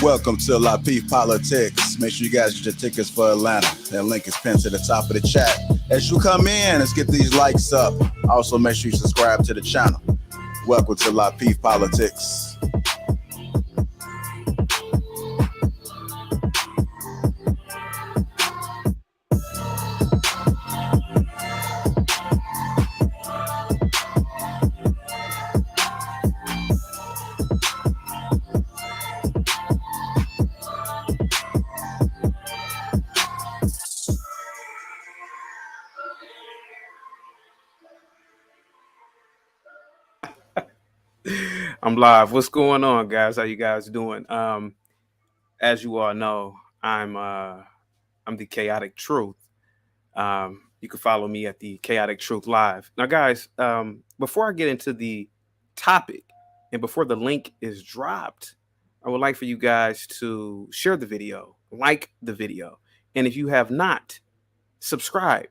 Welcome to Lapeef Politics. Make sure you guys get your tickets for Atlanta. That link is pinned to the top of the chat. As you come in, let's get these likes up. Also, make sure you subscribe to the channel. Welcome to Lapeef Politics. I'm live. What's going on, guys? How you guys doing? As you all know, I'm the Chaotic Truth. You can follow me at the Chaotic Truth Live. Now, guys, before I get into the topic and before the link is dropped, I would like for you guys to share the video, like the video, and if you have not, subscribe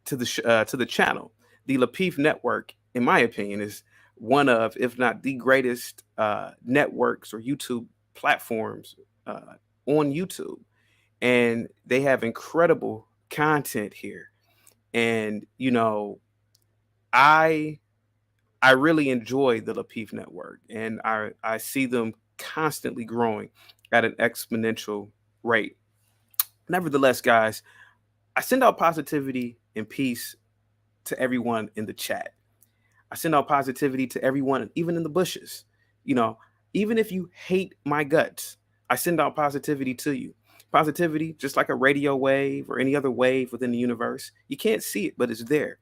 to the channel. The Lapeef Network, in my opinion, is one of, if not the greatest networks or YouTube platforms on YouTube. And they have incredible content here. And, you know, I really enjoy the Lapeef Network, and I see them constantly growing at an exponential rate. Nevertheless, guys, I send out positivity and peace to everyone in the chat. I send out positivity to everyone, even in the bushes. You know, even if you hate my guts, I send out positivity to you. Positivity, just like a radio wave or any other wave within the universe, you can't see it, but it's there.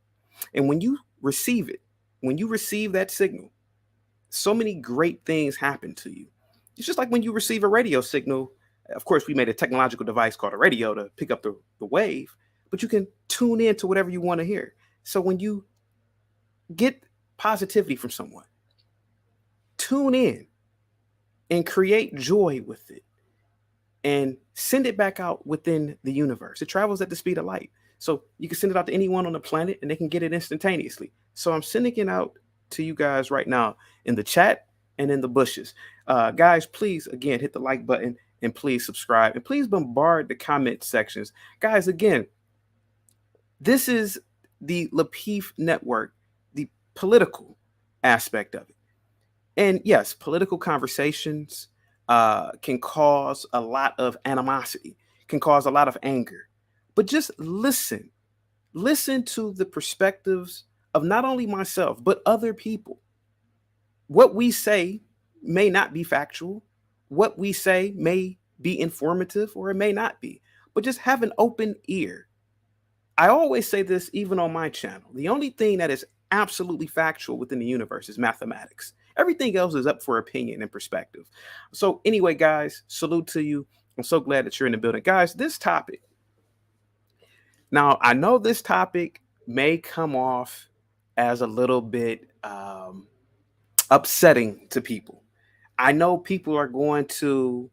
And when you receive it, when you receive that signal, so many great things happen to you. It's just like when you receive a radio signal. Of course, we made a technological device called a radio to pick up the wave, but you can tune in to whatever you want to hear. So when you get positivity from someone, tune in and create joy with it and send it back out within the universe. It travels at the speed of light. So you can send it out to anyone on the planet and they can get it instantaneously. So I'm sending it out to you guys right now in the chat and in the bushes. Guys, please, again, hit the like button and please subscribe and please bombard the comment sections. Guys, again, this is the Lapeef Network, the political aspect of it. And yes, political conversations can cause a lot of animosity, can cause a lot of anger. But just listen to the perspectives of not only myself, but other people. What we say may not be factual. What we say may be informative or it may not be, but just have an open ear. I always say this even on my channel. The only thing that is absolutely factual within the universe is mathematics. Everything else is up for opinion and perspective. So anyway, guys, salute to you. I'm so glad that you're in the building. Guys, this topic. Now, I know this topic may come off as a little bit upsetting to people. I know people are going to,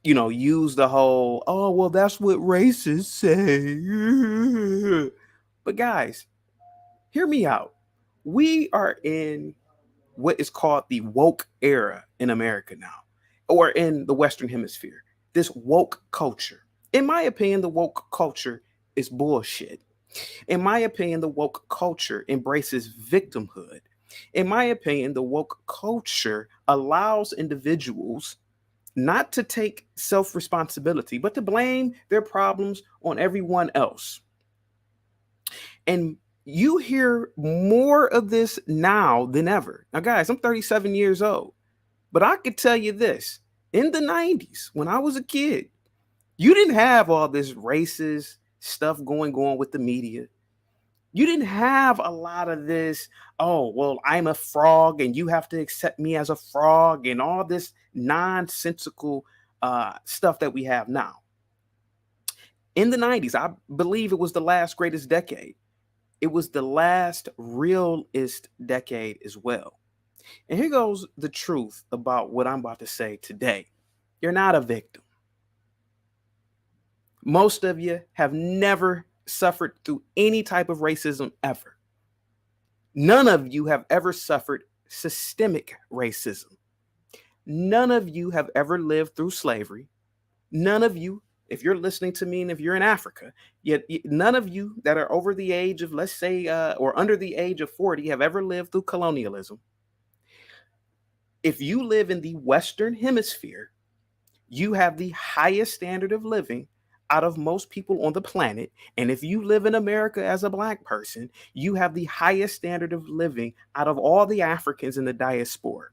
use the whole, oh, well, that's what racists say. But guys, hear me out. We are in what is called the woke era in America now, or in the Western Hemisphere, this woke culture. In my opinion, the woke culture is bullshit. In my opinion, the woke culture embraces victimhood. In my opinion, the woke culture allows individuals not to take self-responsibility, but to blame their problems on everyone else. And you hear more of this now than ever. Now, guys, I'm 37 years old, but I could tell you this. In the 90s, when I was a kid, you didn't have all this racist stuff going on with the media. You didn't have a lot of this, oh, well, I'm a frog and you have to accept me as a frog and all this nonsensical stuff that we have now. In the 90s, I believe it was the last greatest decade. It was the last realist decade as well. And here goes the truth about what I'm about to say today. You're not a victim. Most of you have never suffered through any type of racism ever. None of you have ever suffered systemic racism. None of you have ever lived through slavery. None of you, if you're listening to me and if you're in Africa, yet none of you that are over the age of, let's say, or under the age of 40 have ever lived through colonialism. If you live in the Western Hemisphere, you have the highest standard of living out of most people on the planet. And if you live in America as a Black person, you have the highest standard of living out of all the Africans in the diaspora.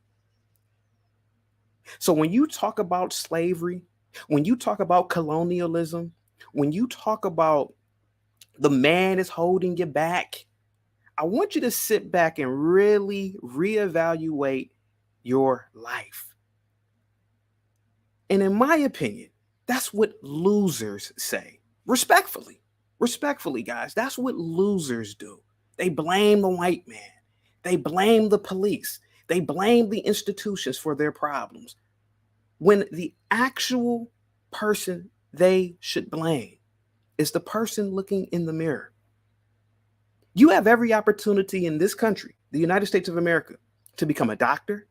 So when you talk about slavery, when you talk about colonialism, when you talk about the man is holding you back, I want you to sit back and really reevaluate your life. And in my opinion, that's what losers say. Respectfully, guys, that's what losers do. They blame the white man. They blame the police. They blame the institutions for their problems. When the actual person they should blame is the person looking in the mirror. You have every opportunity in this country, the United States of America, to become a doctor,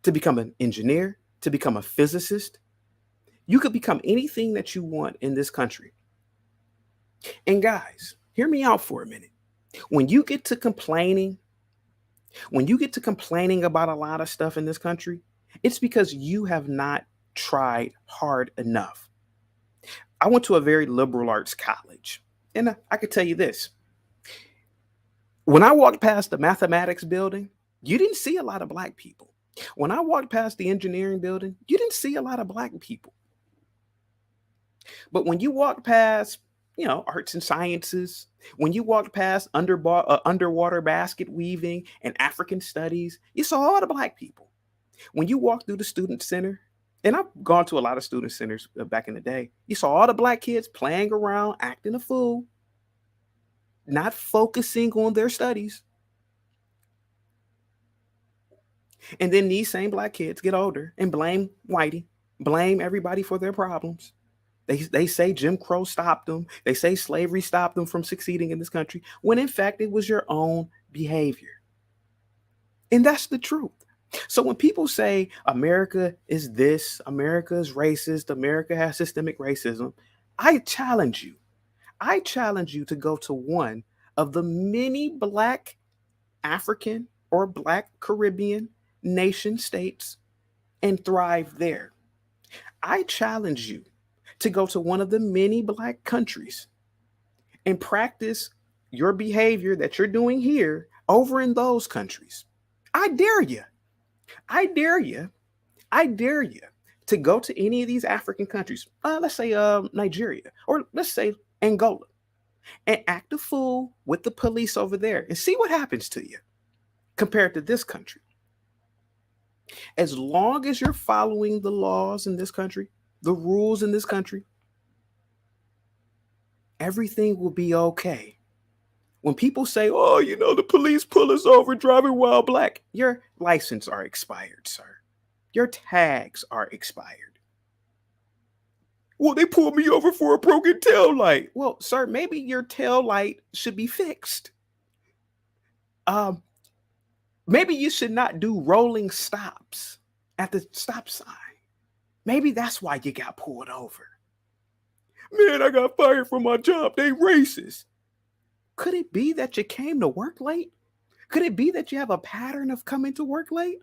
to become an engineer, to become a physicist. You could become anything that you want in this country. And guys, hear me out for a minute. When you get to complaining about a lot of stuff in this country, it's because you have not tried hard enough. I went to a very liberal arts college, and I could tell you this. When I walked past the mathematics building, you didn't see a lot of Black people. When I walked past the engineering building, you didn't see a lot of Black people. But when you walked past, arts and sciences, when you walked past underwater basket weaving and African studies, you saw all the Black people. When you walked through the student center, and I've gone to a lot of student centers back in the day, you saw all the Black kids playing around, acting a fool, not focusing on their studies. And then these same Black kids get older and blame whitey, blame everybody for their problems. They say Jim Crow stopped them. They say slavery stopped them from succeeding in this country, when in fact it was your own behavior. And that's the truth. So when people say America is this, America is racist, America has systemic racism, I challenge you. I challenge you to go to one of the many Black African or Black Caribbean nation states and thrive there. I challenge you to go to one of the many Black countries and practice your behavior that you're doing here over in those countries. I dare you. I dare you. I dare you to go to any of these African countries, let's say Nigeria, or let's say Angola, and act a fool with the police over there and see what happens to you compared to this country. As long as you're following the laws in this country, the rules in this country, everything will be okay. When people say, oh, the police pull us over driving while Black, your license are expired, sir. Your tags are expired. Well, they pulled me over for a broken tail light. Well, sir, maybe your tail light should be fixed. Maybe you should not do rolling stops at the stop sign. Maybe that's why you got pulled over. Man, I got fired from my job. They racist. Could it be that you came to work late? Could it be that you have a pattern of coming to work late?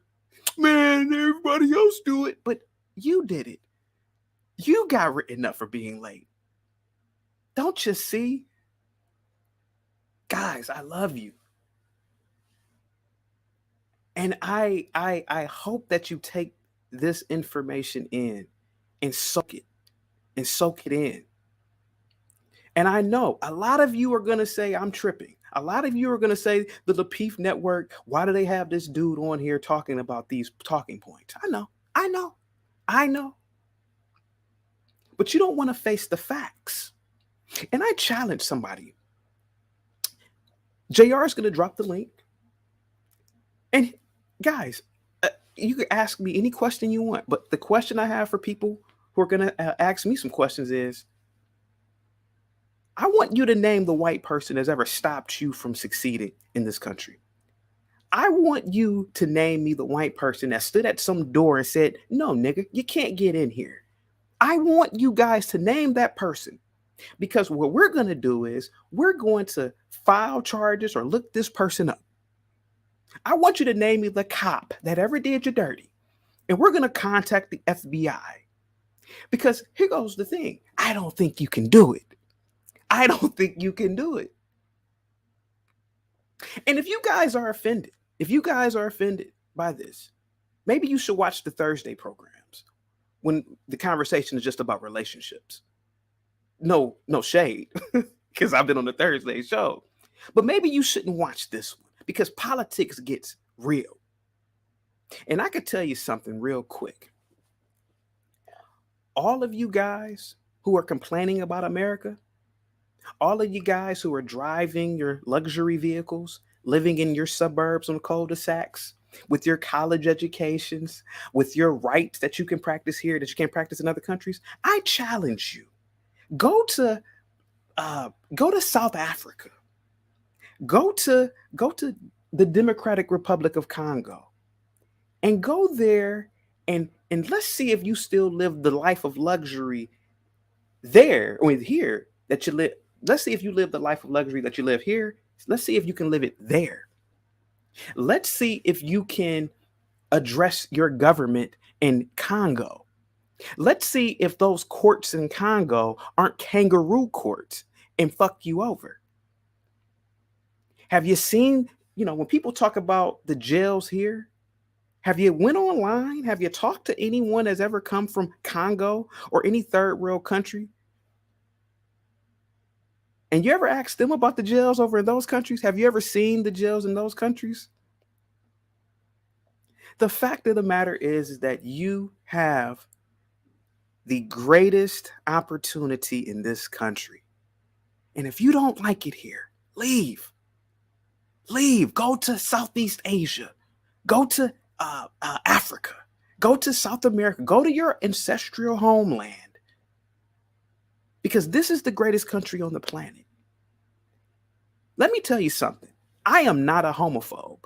Man, everybody else do it, but you did it. You got written up for being late. Don't you see? Guys, I love you. And I hope that you take this information in and soak it in. And I know a lot of you are going to say I'm tripping. A lot of you are going to say the Lapeef Network, why do they have this dude on here talking about these talking points? I know. But you don't want to face the facts. And I challenge somebody. JR is going to drop the link. And guys, you can ask me any question you want. But the question I have for people who are going to ask me some questions is, I want you to name the white person that's ever stopped you from succeeding in this country. I want you to name me the white person that stood at some door and said, no, nigga, you can't get in here. I want you guys to name that person, because what we're going to do is we're going to file charges or look this person up. I want you to name me the cop that ever did you dirty, and we're going to contact the FBI. Because here goes the thing. I don't think you can do it. I don't think you can do it. And if you guys are offended by this, maybe you should watch the Thursday programs when the conversation is just about relationships. No shade, because I've been on the Thursday show. But maybe you shouldn't watch this one because politics gets real. And I could tell you something real quick. All of you guys who are complaining about America, all of you guys who are driving your luxury vehicles, living in your suburbs on cul-de-sacs, with your college educations, with your rights that you can practice here that you can't practice in other countries, I challenge you. Go to South Africa. Go to the Democratic Republic of Congo, and go there and let's see if you still live the life of luxury there or here that you live. Let's see if you live the life of luxury that you live here. Let's see if you can live it there. Let's see if you can address your government in Congo. Let's see if those courts in Congo aren't kangaroo courts and fuck you over. Have you seen, when people talk about the jails here, have you went online? Have you talked to anyone that's ever come from Congo or any third world country? And you ever asked them about the jails over in those countries? Have you ever seen the jails in those countries? The fact of the matter is that you have the greatest opportunity in this country. And if you don't like it here, leave. Go to Southeast Asia. Go to Africa. Go to South America. Go to your ancestral homeland. Because this is the greatest country on the planet. Let me tell you something. I am not a homophobe.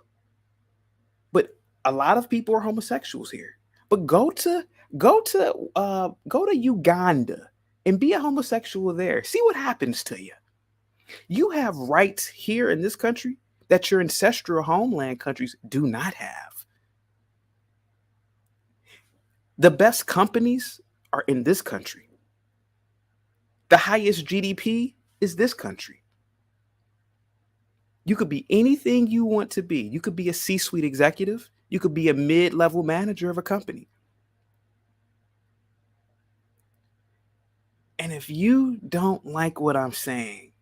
But a lot of people are homosexuals here. But go to Uganda and be a homosexual there. See what happens to you. You have rights here in this country that your ancestral homeland countries do not have. The best companies are in this country. The highest GDP is this country. You could be anything you want to be. You could be a C-suite executive. You could be a mid-level manager of a company. And if you don't like what I'm saying,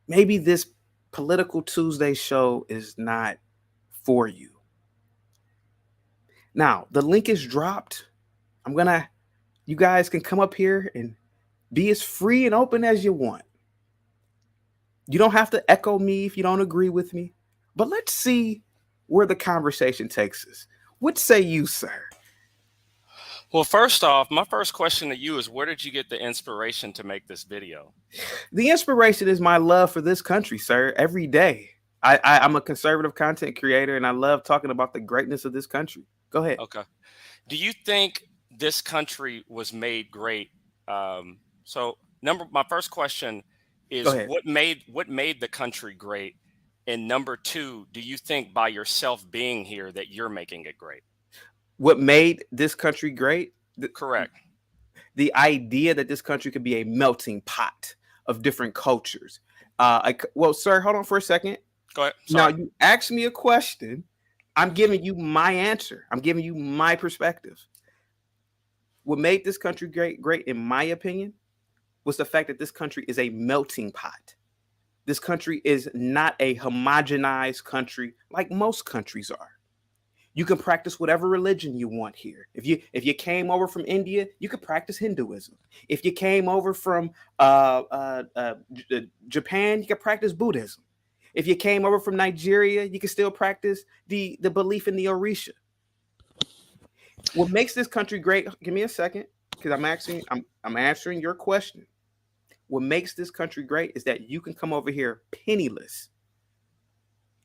maybe this Political Tuesday show is not for you. Now, the link is dropped. You guys can come up here and be as free and open as you want. You don't have to echo me if you don't agree with me, but let's see where the conversation takes us. What say you, sir? Well, first off, my first question to you is, where did you get the inspiration to make this video? The inspiration is my love for this country, sir. Every day. I'm a conservative content creator, and I love talking about the greatness of this country. Go ahead. Okay. Do you think this country was made great? My first question is, what made the country great? And number two, do you think by yourself being here that you're making it great? What made this country great? Correct. The idea that this country could be a melting pot of different cultures. Well, sir, hold on for a second. Go ahead. Sorry. Now, you asked me a question. I'm giving you my answer. I'm giving you my perspective. What made this country great, in my opinion, was the fact that this country is a melting pot. This country is not a homogenized country like most countries are. You can practice whatever religion you want here. If you came over from India, you could practice Hinduism. If you came over from Japan, you could practice Buddhism. If you came over from Nigeria, you can still practice the belief in the Orisha. What makes this country great? Give me a second, because I'm answering your question. What makes this country great is that you can come over here penniless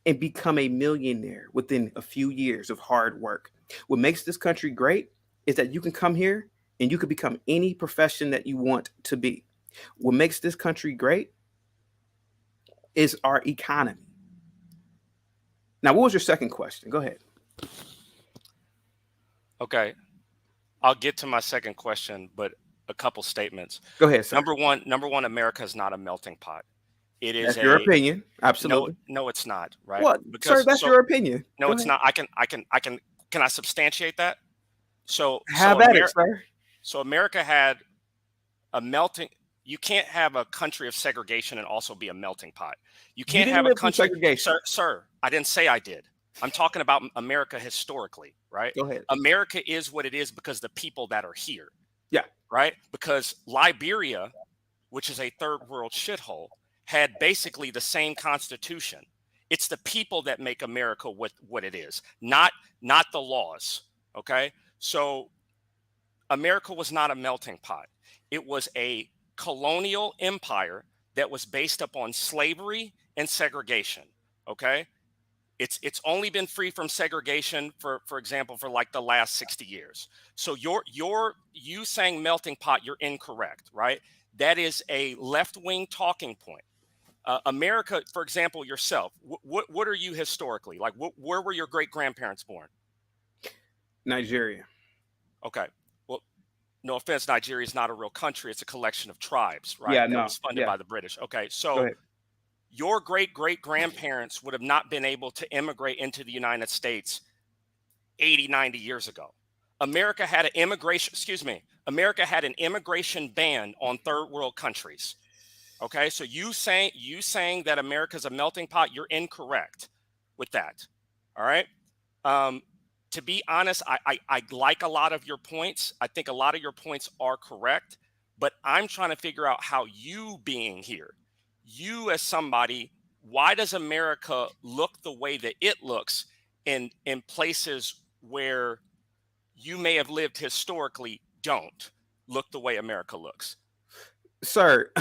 and become a millionaire within a few years of hard work. What makes this country great is that you can come here and you can become any profession that you want to be. What makes this country great is our economy. Now, what was your second question? Go ahead. Okay. I'll get to my second question, but a couple statements. Go ahead, sir. Number one, America is not a melting pot. It is That's your opinion. Absolutely. No, it's not, right? What? Sir, that's your opinion. No, Go it's ahead. not. Can I substantiate that? Have at it, sir. So America had a melting. You can't have a country of segregation and also be a melting pot. You can't have a country. Sir, I didn't say I did. I'm talking about America historically, right? Go ahead. America is what it is because the people that are here. Yeah. Right? Because Liberia, which is a third world shithole, had basically the same constitution. It's the people that make America what it is, not the laws. Okay? So America was not a melting pot. It was a colonial empire that was based upon slavery and segregation. Okay? It's only been free from segregation, for example, for like the last 60 years. So you saying melting pot, you're incorrect, right? That is a left-wing talking point. America, for example, yourself, what are you historically? Like, where were your great-grandparents born? Nigeria. Okay. Well, no offense, Nigeria is not a real country. It's a collection of tribes, right? Yeah, that was funded by the British. Okay, so your great-great-grandparents would have not been able to immigrate into the United States 80, 90 years ago. America had an immigration ban on third world countries. Okay, so you saying that America's a melting pot, you're incorrect with that. All right. To be honest, I like a lot of your points. I think a lot of your points are correct, but I'm trying to figure out how you being here, you as somebody, why does America look the way that it looks in places where you may have lived historically don't look the way America looks? Sir,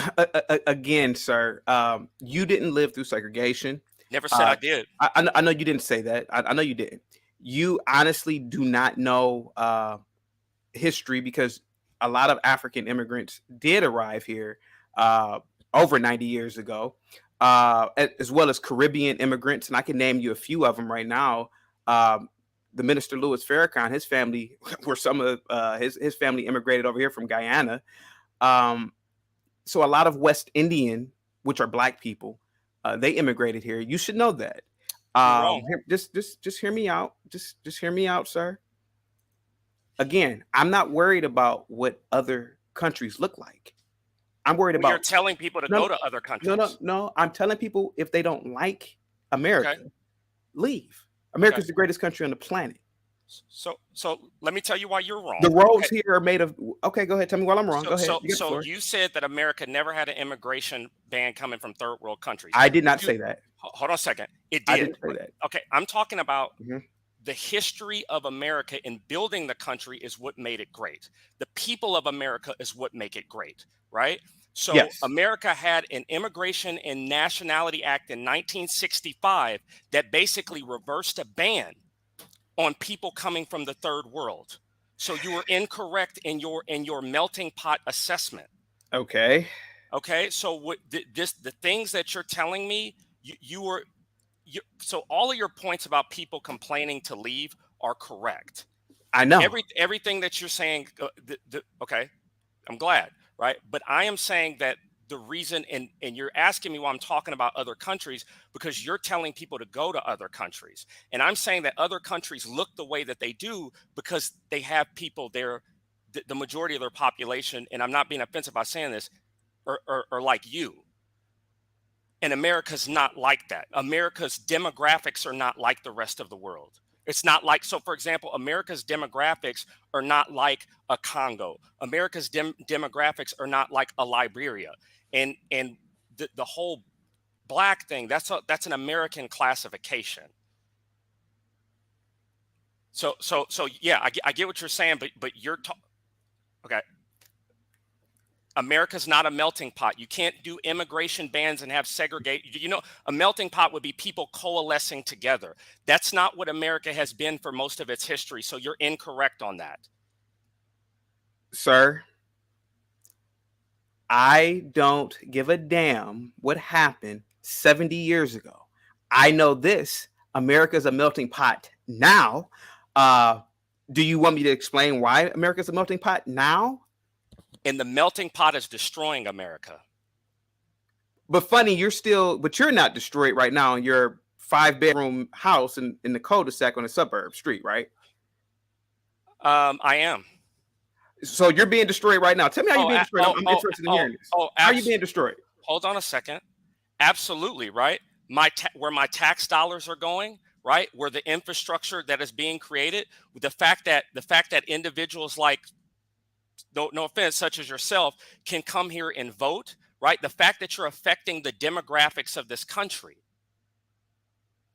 again, sir, you didn't live through segregation. Never said I did. I know you didn't say that. I know you didn't. You honestly do not know history, because a lot of African immigrants did arrive here over 90 years ago, as well as Caribbean immigrants. And I can name you a few of them right now. The Minister Louis Farrakhan, his family were some of his family immigrated over here from Guyana. So a lot of West Indian, which are Black people, they immigrated here. You should know that. Just hear me out. Just hear me out, sir. Again, I'm not worried about what other countries look like. I'm worried about. You're telling people to go to other countries. No. I'm telling people, if they don't like America, leave. America's the greatest country on the planet. So let me tell you why you're wrong. The roads here are made of. Okay, go ahead. Tell me why I'm wrong. Go ahead. So you said that America never had an immigration ban coming from third world countries. I did not say that. Hold on a second. It did. I didn't say that. Okay, I'm talking about the history of America in building the country is what made it great. The people of America is what make it great, right? So America had an Immigration and Nationality Act in 1965 that basically reversed a ban on people coming from the third world. So you were incorrect in your melting pot assessment. Okay. So what the things that you're telling me, so all of your points about people complaining to leave are correct. I know everything that you're saying. Okay, I'm glad, right? But I am saying that the reason, and you're asking me why I'm talking about other countries, because you're telling people to go to other countries. And I'm saying that other countries look the way that they do because they have people there, the majority of their population, and I'm not being offensive by saying this, are like you. And America's not like that. America's demographics are not like the rest of the world. It's not like, so for example, America's demographics are not like a Congo. America's demographics are not like a Liberia. And the whole Black thing, that's an American classification. So yeah, I get what you're saying, but you're okay. America's not a melting pot. You can't do immigration bans and have segregate. A melting pot would be people coalescing together. That's not what America has been for most of its history. So you're incorrect on that. Sir, I don't give a damn what happened 70 years ago. I know this. America's a melting pot now. Do you want me to explain why America's a melting pot now? And the melting pot is destroying America. But funny, you're not destroyed right now in your 5-bedroom house in the cul-de-sac on a suburb street, right? I am. So you're being destroyed right now. Tell me how you're being destroyed. I'm interested in hearing this. How are you being destroyed? Hold on a second. Absolutely, right? Where my tax dollars are going, right? Where the infrastructure that is being created, the fact that individuals like, no offense, such as yourself, can come here and vote, right? The fact that you're affecting the demographics of this country.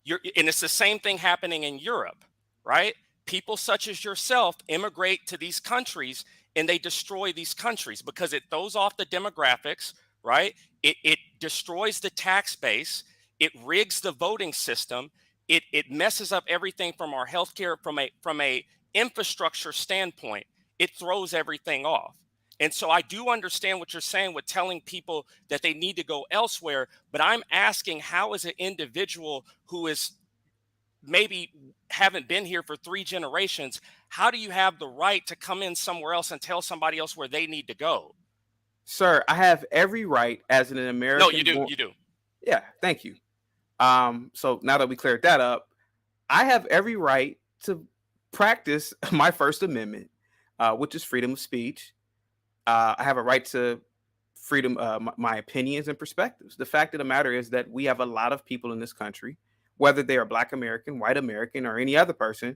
And it's the same thing happening in Europe, right? People such as yourself immigrate to these countries and they destroy these countries because it throws off the demographics, right? It destroys the tax base. It rigs the voting system. It messes up everything from our healthcare, from a infrastructure standpoint. It throws everything off. And so I do understand what you're saying with telling people that they need to go elsewhere. But I'm asking, how is an individual who is maybe haven't been here for 3 generations, how do you have the right to come in somewhere else and tell somebody else where they need to go? Sir, I have every right as an American. No, you do. You do. Yeah, thank you. So now that we cleared that up, I have every right to practice my First Amendment, which is freedom of speech. I have a right to freedom, my opinions and perspectives. The fact of the matter is that we have a lot of people in this country, whether they are Black American, white American, or any other person,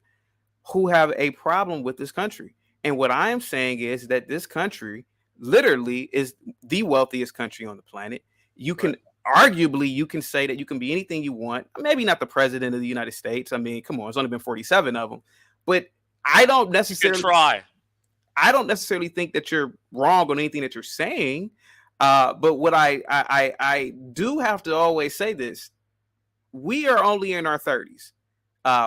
who have a problem with this country. And what I am saying is that this country literally is the wealthiest country on the planet. You can arguably, you can say that you can be anything you want. Maybe not the president of the United States. I mean, come on, it's only been 47 of them. But I don't necessarily I don't necessarily think that you're wrong on anything that you're saying. But what I do have to always say this: we are only in our 30s.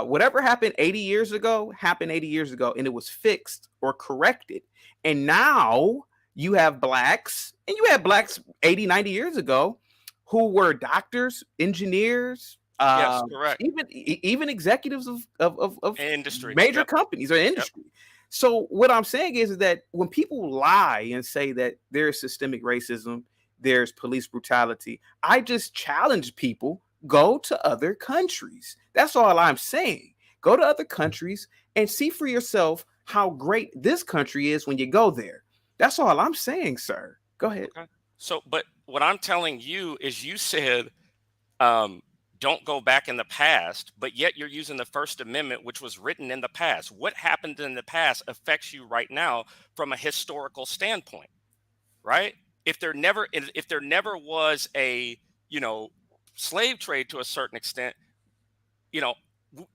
Whatever happened 80 years ago happened 80 years ago, and it was fixed or corrected. And now you have Blacks, and you had Blacks 80, 90 years ago who were doctors, engineers, yes, correct. even executives of industry, major companies or industry. Yep. So what I'm saying is that when people lie and say that there's systemic racism, there's police brutality, I just challenge people, go to other countries. That's all I'm saying. Go to other countries and see for yourself how great this country is when you go there. That's all I'm saying, sir. Go ahead. Okay. So, but what I'm telling you is, you said, don't go back in the past, but yet you're using the First Amendment, which was written in the past. What happened in the past affects you right now from a historical standpoint, right? If there never was a, slave trade to a certain extent,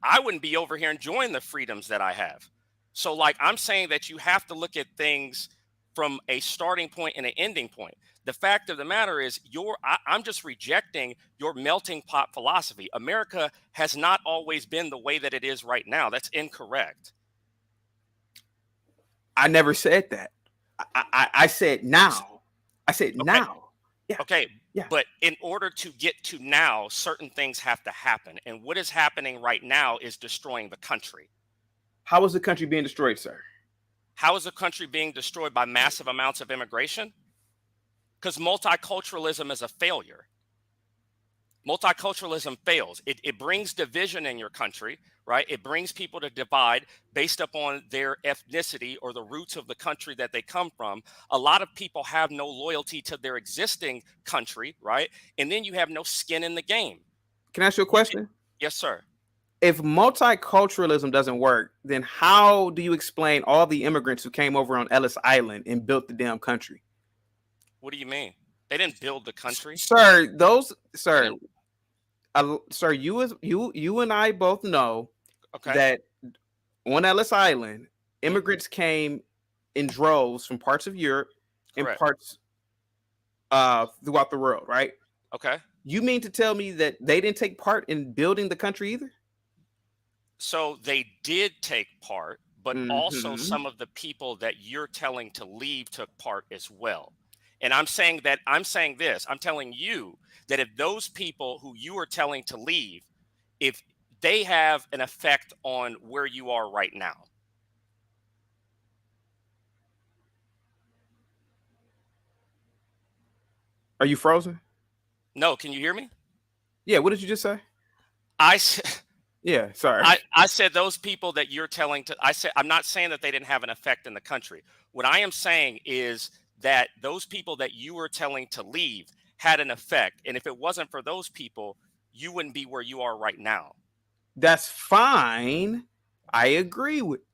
I wouldn't be over here enjoying the freedoms that I have. So, like, I'm saying that you have to look at things from a starting point and an ending point. The fact of the matter is, I'm just rejecting your melting pot philosophy. America has not always been the way that it is right now. That's incorrect. I never said that. I said now. I said okay. Now. Yeah. Okay. Yeah. But in order to get to now, certain things have to happen. And what is happening right now is destroying the country. How is the country being destroyed, sir? How is the country being destroyed? By massive amounts of immigration? Because multiculturalism is a failure. Multiculturalism fails. It brings division in your country, right? It brings people to divide based upon their ethnicity or the roots of the country that they come from. A lot of people have no loyalty to their existing country, right? And then you have no skin in the game. Can I ask you a question? Yes, sir. If multiculturalism doesn't work, then how do you explain all the immigrants who came over on Ellis Island and built the damn country? What do you mean? They didn't build the country, sir. Sir, you and I both know that on Ellis Island, immigrants came in droves from parts of Europe and parts throughout the world, right? Okay. You mean to tell me that they didn't take part in building the country either? So they did take part, but also Mm-hmm. some of the people that you're telling to leave took part as well. And I'm saying this, I'm telling you that if those people who you are telling to leave, if they have an effect on where you are right now. Are you frozen? No, can you hear me? Yeah, what did you just say? I said, Yeah, sorry. I said those people that you're telling to, I said, I'm not saying that they didn't have an effect in the country. What I am saying is that those people that you were telling to leave had an effect. And if it wasn't for those people, you wouldn't be where you are right now. That's fine. I agree with you.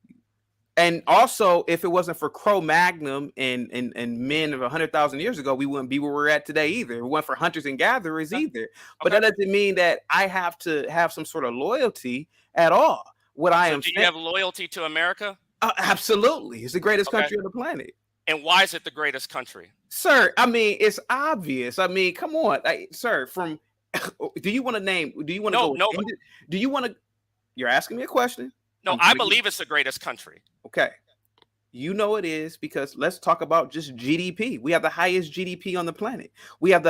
And also, if it wasn't for Cro-Magnon and men of 100,000 years ago, we wouldn't be where we're at today either. It wasn't for hunters and gatherers either. But that doesn't mean that I have to have some sort of loyalty at all. What I am do you have loyalty to America? Absolutely. It's the greatest country on the planet. And why is it the greatest country? Sir, I mean, it's obvious. I mean, come on. Sir, from do you want to name? Do you want to go? Do you want to? You're asking me a question. No, I believe it's the greatest country. Okay. You know it is because let's talk about just GDP. We have the highest GDP on the planet. We have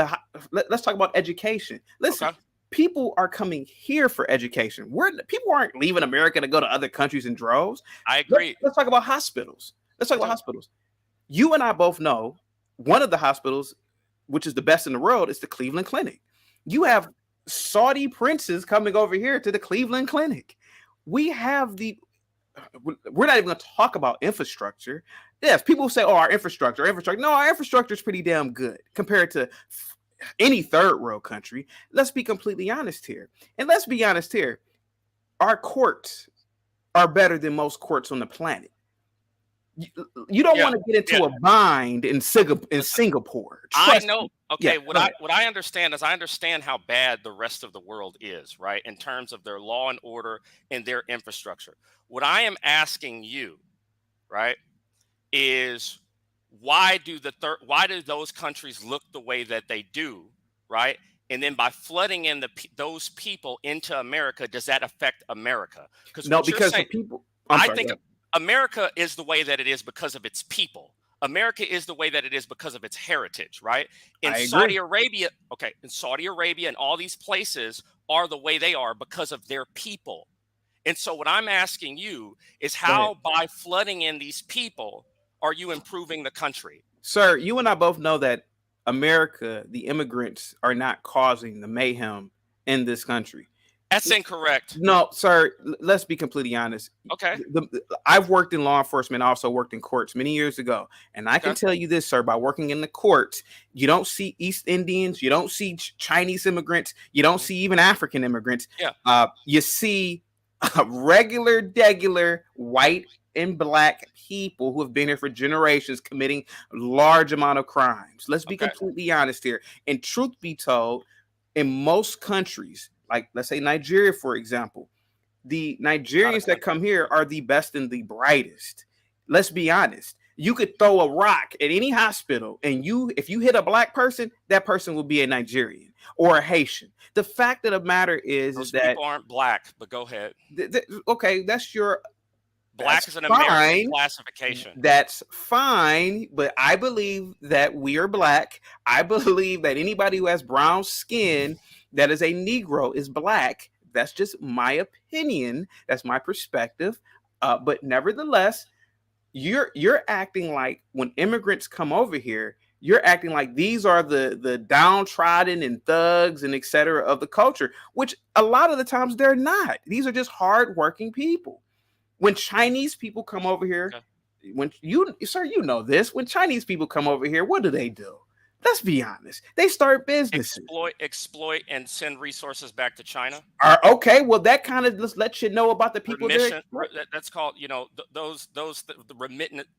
let's talk about education. Listen, people are coming here for education. People aren't leaving America to go to other countries in droves. I agree. Let's talk about hospitals. You and I both know one of the hospitals, which is the best in the world, is the Cleveland Clinic. You have Saudi princes coming over here to the Cleveland Clinic. We're not even going to talk about infrastructure. Yes, people say, oh, our infrastructure. No, our infrastructure is pretty damn good compared to any third world country. Let's be completely honest here. And let's be honest here. Our courts are better than most courts on the planet. You don't want to get into a bind in Singapore. I know. Okay, what I understand is I understand how bad the rest of the world is, right? In terms of their law and order and their infrastructure. What I am asking you, right, is why do those countries look the way that they do, right? And then by flooding in those people into America, does that affect America? Because the people. I think America is the way that it is because of its people. America is the way that it is because of its heritage, right? In Saudi Arabia and all these places are the way they are because of their people. And so what I'm asking you is how by flooding in these people are you improving the country? Sir, you and I both know that America, the immigrants, are not causing the mayhem in this country. That's incorrect. No, sir, let's be completely honest. Okay. I've worked in law enforcement. I also worked in courts many years ago. And I can tell you this, sir, by working in the courts, you don't see East Indians. You don't see Chinese immigrants. You don't see even African immigrants. Yeah. You see regular white and black people who have been here for generations committing large amount of crimes. Let's be completely honest here. And truth be told, in most countries, like let's say Nigeria, for example, the Nigerians that come here are the best and the brightest. Let's be honest. You could throw a rock at any hospital and if you hit a black person, that person will be a Nigerian or a Haitian. The fact of the matter is those that people aren't black, but go ahead. Okay, that's your black is an American classification. That's fine, but I believe that we are black. I believe that anybody who has brown skin that is a Negro is black. That's just my opinion. That's my perspective. But nevertheless, you're acting like when immigrants come over here, you're acting like these are the downtrodden and thugs and etc. of the culture, which a lot of the times they're not. These are just hardworking people. When Chinese people come over here, when you know this, when Chinese people come over here, what do? Let's be honest. They start businesses. Exploit, and send resources back to China. Okay, well, that kind of just lets you know about the people there. That's called, the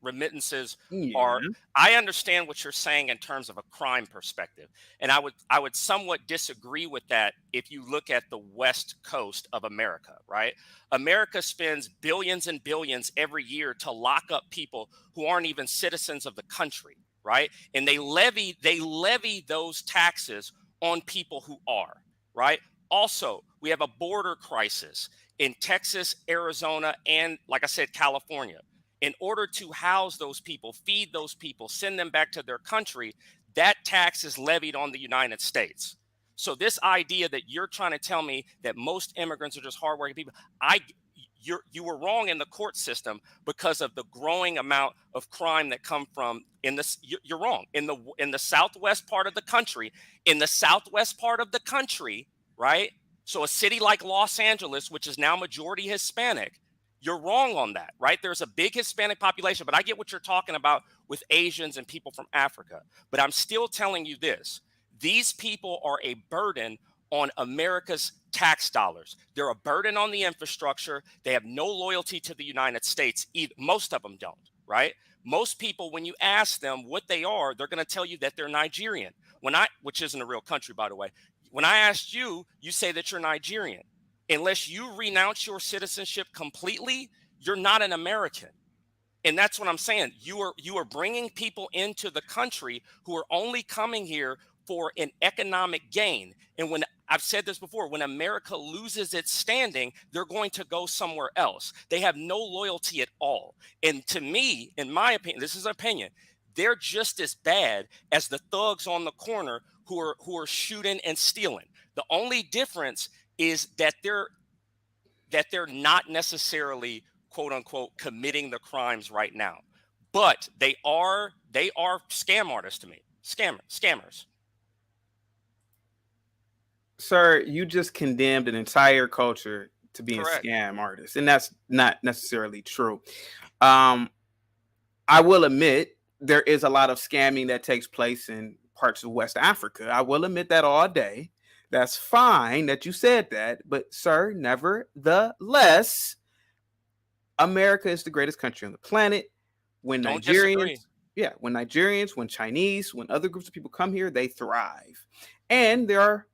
remittances are. I understand what you're saying in terms of a crime perspective, and I would somewhat disagree with that if you look at the West Coast of America. Right, America spends billions and billions every year to lock up people who aren't even citizens of the country. right? And they levy those taxes on people who are, right? Also, we have a border crisis in Texas, Arizona, and like I said, California. In order to house those people, feed those people, send them back to their country, that tax is levied on the United States. So this idea that you're trying to tell me that most immigrants are just hardworking people, you were wrong in the court system because of the growing amount of crime that come from you're wrong in the southwest part of the country, right? So a city like Los Angeles, which is now majority Hispanic, you're wrong on that, right? There's a big Hispanic population, but I get what you're talking about with Asians and people from Africa. But I'm still telling you this. These people are a burden on America's tax dollars. They're a burden on the infrastructure. They have no loyalty to the United States. Most of them don't, right? Most people, when you ask them what they are, they're going to tell you that they're Nigerian. Which isn't a real country, by the way. When I asked you, you say that you're Nigerian. Unless you renounce your citizenship completely, you're not an American. And that's what I'm saying. You are bringing people into the country who are only coming here for an economic gain. And when I've said this before, when America loses its standing, they're going to go somewhere else. They have no loyalty at all. And to me, in my opinion, this is an opinion, they're just as bad as the thugs on the corner who are shooting and stealing. The only difference is that they're not necessarily, quote unquote, committing the crimes right now, but they are scam artists to me, scammers. Sir, you just condemned an entire culture to being Correct. Scam artists, and that's not necessarily true. I will admit there is a lot of scamming that takes place in parts of West Africa. I will admit that all day. That's fine that you said that, but sir, nevertheless, America is the greatest country on the planet. When Don't Nigerians, disagree. when Nigerians, when Chinese, when other groups of people come here, they thrive. And there are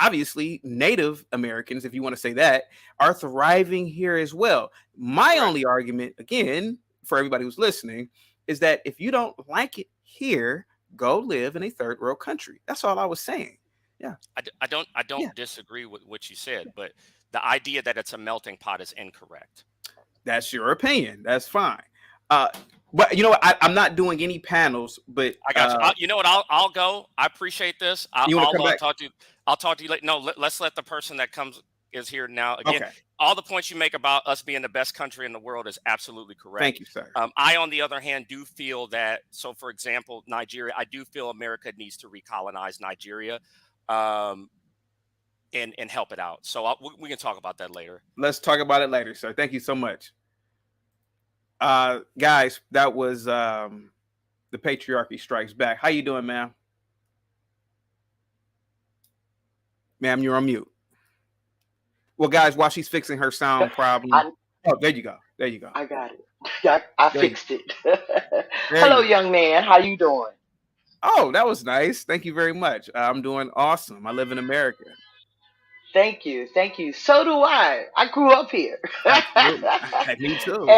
obviously Native Americans, if you want to say that, are thriving here as well. My only argument, again, for everybody who's listening, is that if you don't like it here, go live in a third world country. That's all I was saying. Yeah. I don't disagree with what you said, but the idea that it's a melting pot is incorrect. That's your opinion. That's fine. But you know what? I'm not doing any panels, but I got you. You know what? I'll go. I appreciate this. I'll talk to you. I'll talk to you later. No, let's let the person that is here now. Again, okay. All the points you make about us being the best country in the world is absolutely correct. Thank you, sir. I, on the other hand, do feel that. So, for example, Nigeria. I do feel America needs to recolonize Nigeria, and help it out. So we can talk about that later. Let's talk about it later, sir. Thank you so much. Guys, that was the Patriarchy Strikes Back. How you doing, ma'am? Ma'am, you're on mute. Well, guys, while she's fixing her sound problem. There you go. There you go. I got it. I fixed it. Hello, young man. How you doing? Oh, that was nice. Thank you very much. I'm doing awesome. I live in America. Thank you. Thank you. So do I. I grew up here. Me too.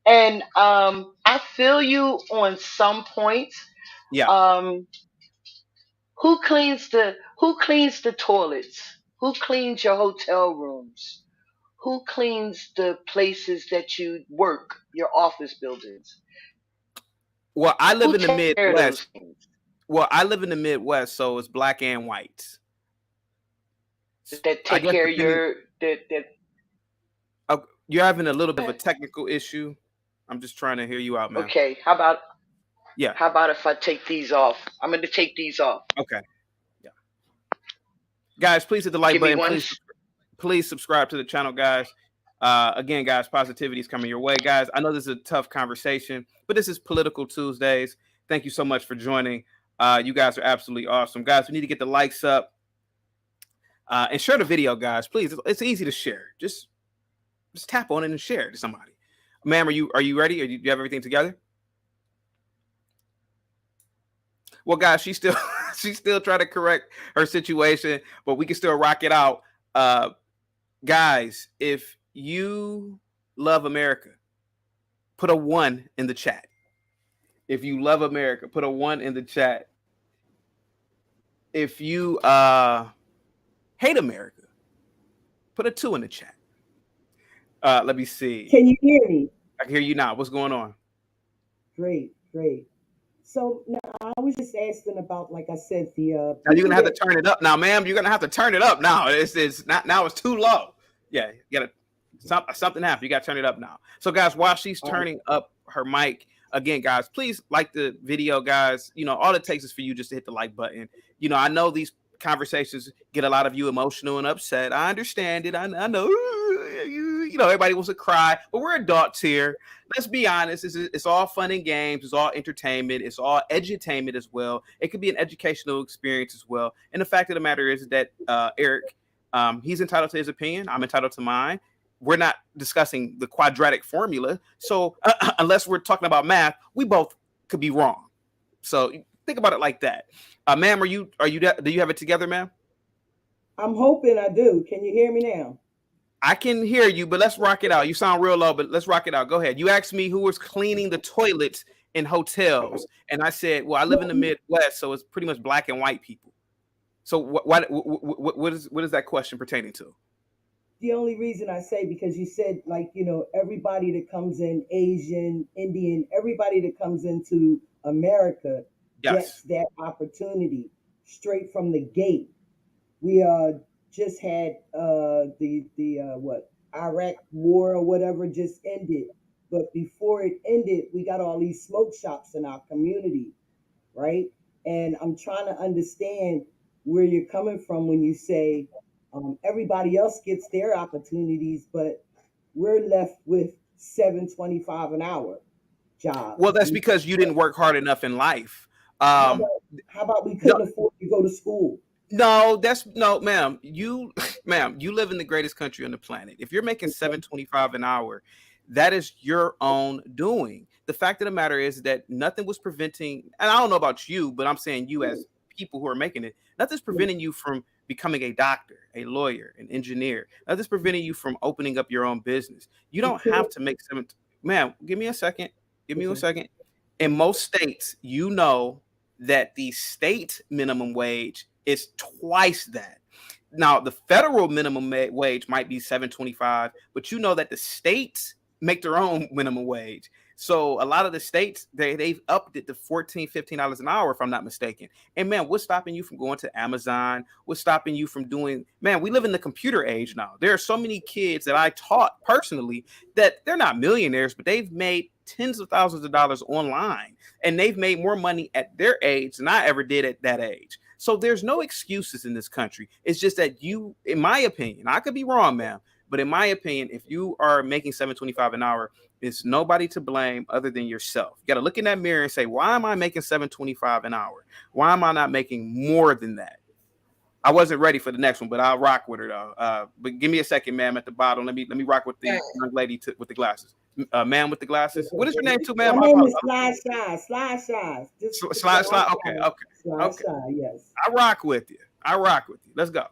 And I feel you on some points. Yeah. Who cleans the toilets? Who cleans your hotel rooms? Who cleans the places that you work, your office buildings? Well, I live in the Midwest. So it's black and white. That take care of your you're having a little bit of a technical issue. I'm just trying to hear you out, man. Okay, how about if I take these off? I'm going to take these off. Okay. Yeah. Guys, please hit the like button. Please subscribe to the channel, guys. Again, guys, positivity is coming your way, guys. I know this is a tough conversation, but this is Political Tuesdays. Thank you so much for joining. You guys are absolutely awesome, guys. We need to get the likes up and share the video, guys. Please, it's easy to share. Just tap on it and share it to somebody. Ma'am, are you ready? Or do you have everything together? Well, guys, she's still trying to correct her situation, but we can still rock it out. Guys, if you love America, put a 1 in the chat. If you love America, put a 1 in the chat. If you hate America, put a 2 in the chat. Let me see. Can you hear me? I can hear you now. What's going on? Great. So now I was just asking about, like I said, the now you're gonna have to turn it up now, ma'am. You're gonna have to turn it up now. It's not now. It's too low. Yeah, you gotta something happened. You gotta turn it up now. So guys, while she's turning up her mic again, guys, please like the video, guys. You know, all it takes is for you just to hit the like button. You know, I know these conversations get a lot of you emotional and upset. I understand it. I know. You know, everybody wants to cry, but we're adults here. Let's be honest. It's all fun and games. It's all entertainment. It's all edutainment as well. It could be an educational experience as well. And the fact of the matter is that Eric, he's entitled to his opinion. I'm entitled to mine. We're not discussing the quadratic formula. So unless we're talking about math, we both could be wrong. So think about it like that. Ma'am, do you have it together, ma'am? I'm hoping I do. Can you hear me now? I can hear you, but let's rock it out. You sound real low, but let's rock it out. Go ahead. You asked me who was cleaning the toilets in hotels, and I said, well, I live in the Midwest, so it's pretty much black and white people. So what is that question pertaining to? The only reason I say, because you said, like, you know, everybody that comes in, Asian, Indian, everybody that comes into America gets that opportunity straight from the gate. We just had the Iraq war or whatever just ended, but before it ended, we got all these smoke shops in our community, right? And I'm trying to understand where you're coming from when you say everybody else gets their opportunities, but we're left with $7.25 an hour jobs. Well, that's because you didn't work hard enough in life. How about we couldn't afford to go to school? No, ma'am. You live in the greatest country on the planet. If you're making $7.25 an hour, that is your own doing. The fact of the matter is that nothing was preventing, and I don't know about you, but I'm saying you as people who are making it, nothing's preventing you from becoming a doctor, a lawyer, an engineer. Nothing's preventing you from opening up your own business. You don't have to make ma'am, give me a second. In most states, you know that the state minimum wage is twice that. Now, the federal minimum wage might be $7.25, but you know that the states make their own minimum wage. So a lot of the states, they've upped it to $14, $15 an hour, if I'm not mistaken. And man, what's stopping you from going to Amazon? What's stopping you from doing, man, we live in the computer age now. There are so many kids that I taught personally that they're not millionaires, but they've made tens of thousands of dollars online, and they've made more money at their age than I ever did at that age. So there's no excuses in this country. It's just that you, in my opinion, I could be wrong, ma'am, but in my opinion, if you are making $7.25 an hour, it's nobody to blame other than yourself. You got to look in that mirror and say, why am I making $7.25 an hour? Why am I not making more than that? I wasn't ready for the next one, but I'll rock with her though. But give me a second, ma'am, at the bottom. Let me rock with the young lady with the glasses. Man with the glasses. What is your name too, ma'am? My name is Slide Shy. Slide. Okay. Yes. I rock with you. Let's go.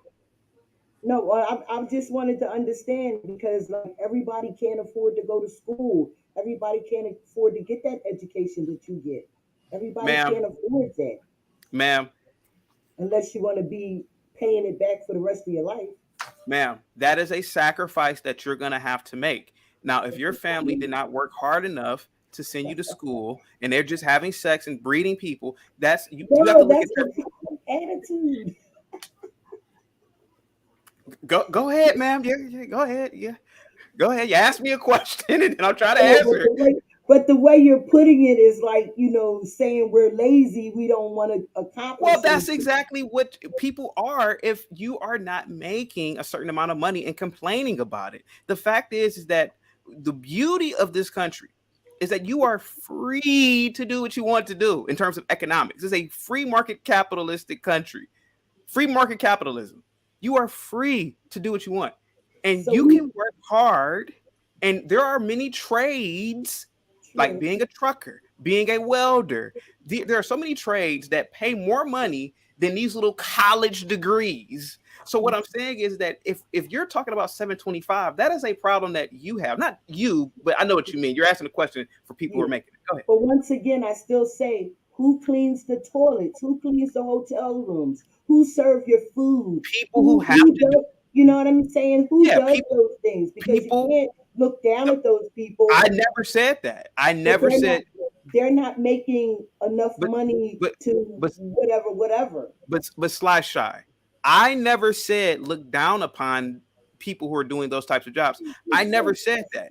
No, I just wanted to understand, because like everybody can't afford to go to school. Everybody can't afford to get that education that you get. Everybody can't afford that. Ma'am. Unless you want to be paying it back for the rest of your life. Ma'am, that is a sacrifice that you're going to have to make. Now, if your family did not work hard enough to send you to school and they're just having sex and breeding people, you have to look at their attitude. Go ahead, ma'am. Yeah, go ahead. Yeah. Go ahead. You ask me a question and I'll try to answer it. But the way you're putting it is like, you know, saying we're lazy, we don't want to accomplish. Well, that's exactly what people are if you are not making a certain amount of money and complaining about it. The fact is that the beauty of this country is that you are free to do what you want to do in terms of economics. It's a free market capitalistic country. Free market capitalism. You are free to do what you want. And you can work hard. And there are many trades, like being a trucker, being a welder. There are so many trades that pay more money than these little college degrees. So what I'm saying is that if you're talking about 725, that is a problem that you have. Not you, but I know what you mean. You're asking a question for people who are making it. Go ahead. But once again, I still say, who cleans the toilets? Who cleans the hotel rooms? Who serve your food? People who have to does, you know what I'm saying? Who does people, those things? Because you can't look down at those people. I never said that. I never said they're not making enough money to whatever. But Sly Shy, I never said look down upon people who are doing those types of jobs. I never said that.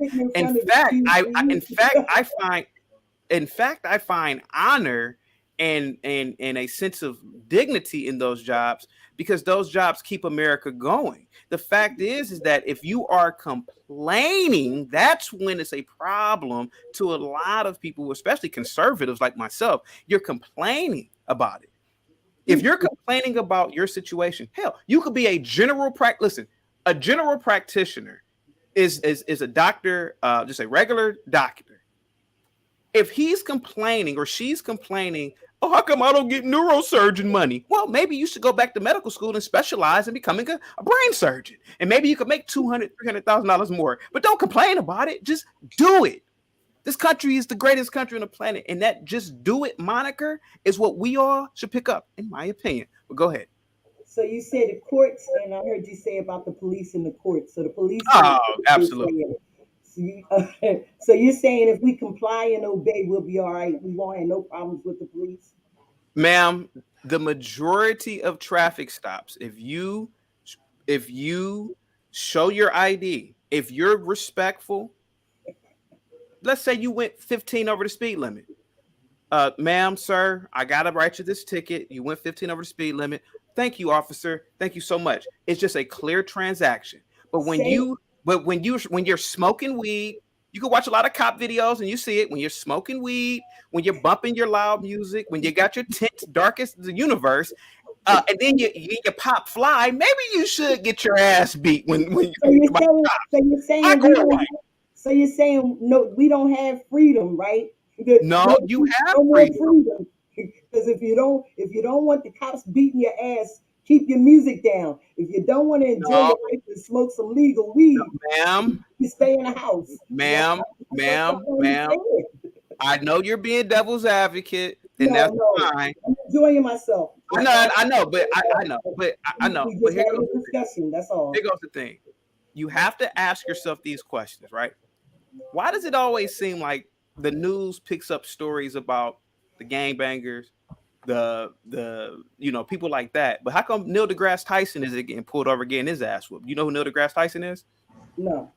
In fact, I find honor and a sense of dignity in those jobs, because those jobs keep America going. The fact is that if you are complaining, that's when it's a problem to a lot of people, especially conservatives like myself. You're complaining about it. If you're complaining about your situation, hell, you could be a general practitioner. Listen, a general practitioner is a doctor, just a regular doctor. If he's complaining or she's complaining, oh, how come I don't get neurosurgeon money? Well, maybe you should go back to medical school and specialize in becoming a brain surgeon. And maybe you could make $200,000, $300,000 more. But don't complain about it. Just do it. This country is the greatest country on the planet. And that just do it moniker is what we all should pick up, in my opinion. But go ahead. So you said the courts, and I heard you say about the police and the courts. So the police. Oh, absolutely. So you're saying if we comply and obey, we'll be all right. We won't have no problems with the police? Ma'am, the majority of traffic stops, if you show your ID, if you're respectful, let's say you went 15 over the speed limit. Ma'am, sir, I gotta write you this ticket. You went 15 over the speed limit. Thank you, officer. Thank you so much. It's just a clear transaction. But when you're smoking weed, you can watch a lot of cop videos and you see it. When you're smoking weed, when you're bumping your loud music, when you got your tent darkest the universe, and then you pop fly, maybe you should get your ass beat when you. So you're saying no, we don't have freedom, right? No, you have freedom. Because if you don't want the cops beating your ass, keep your music down. If you don't want to enjoy your life and smoke some legal weed, ma'am, you stay in the house. Ma'am. I know you're being devil's advocate, and that's fine. I'm enjoying myself. I know. But here goes the discussion. That's all. Here goes the thing. You have to ask yourself these questions, right? Why does it always seem like the news picks up stories about the gangbangers, the people like that, but how come Neil deGrasse Tyson is getting pulled over getting his ass whooped? You know who Neil deGrasse Tyson is? No.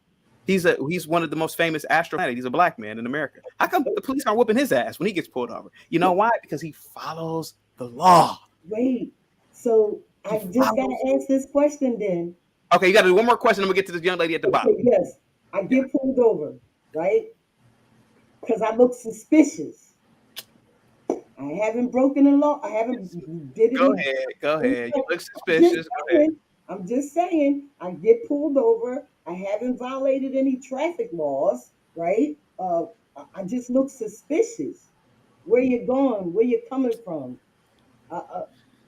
He's one of the most famous astronauts. He's a black man in America. How come the police aren't whooping his ass when he gets pulled over? You know why? Because he follows the law. Wait, so I just gotta ask this question then. Okay, you gotta do one more question. I'm gonna get to this young lady at the bottom. Yes, I get pulled over, right? Because I look suspicious. I haven't broken the law. I haven't did it. Go ahead. You look suspicious. I'm just saying, I get pulled over. I haven't violated any traffic laws, right? I just look suspicious. Where you going? Where you coming from?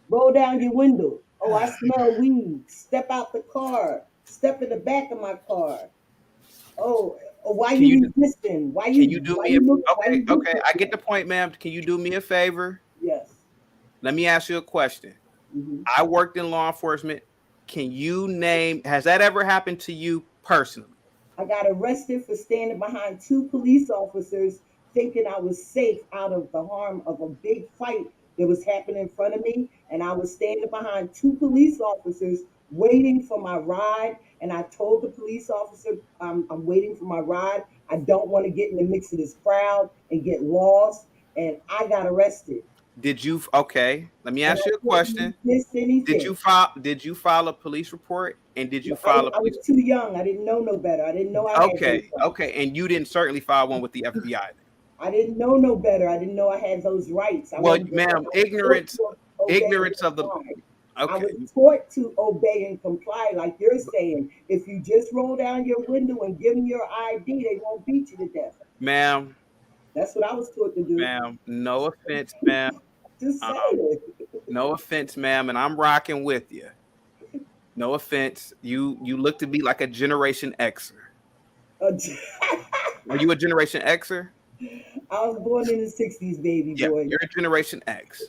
Roll down your window. Oh, I smell weed. Step out the car. Step in the back of my car. Oh, why you resisting? Why you? Can you do me? Okay. I get the point, ma'am. Can you do me a favor? Yes. Let me ask you a question. Mm-hmm. I worked in law enforcement. Can you name? Has that ever happened to you personally? I got arrested for standing behind two police officers, thinking I was safe out of the harm of a big fight that was happening in front of me, and I was standing behind two police officers waiting for my ride, and I told the police officer, I'm waiting for my ride. I don't want to get in the mix of this crowd and get lost, and I got arrested. Did you? Okay, let me ask you a question. Did you file a police report? And did you file I was too young. I didn't know no better. I didn't know I had Okay, and you didn't certainly file one with the FBI. I didn't know no better. I didn't know I had those rights. Ma'am, ignorance of the. Okay. I was taught to obey and comply, like you're saying. If you just roll down your window and give them your ID, they won't beat you to death. Ma'am. That's what I was taught to do. Ma'am, no offense, ma'am. Just say it. No offense, ma'am, and I'm rocking with you. No offense. You look to be like a Generation Xer. Are you a Generation Xer? I was born in the 60s, baby Yeah, boy. you're a Generation X.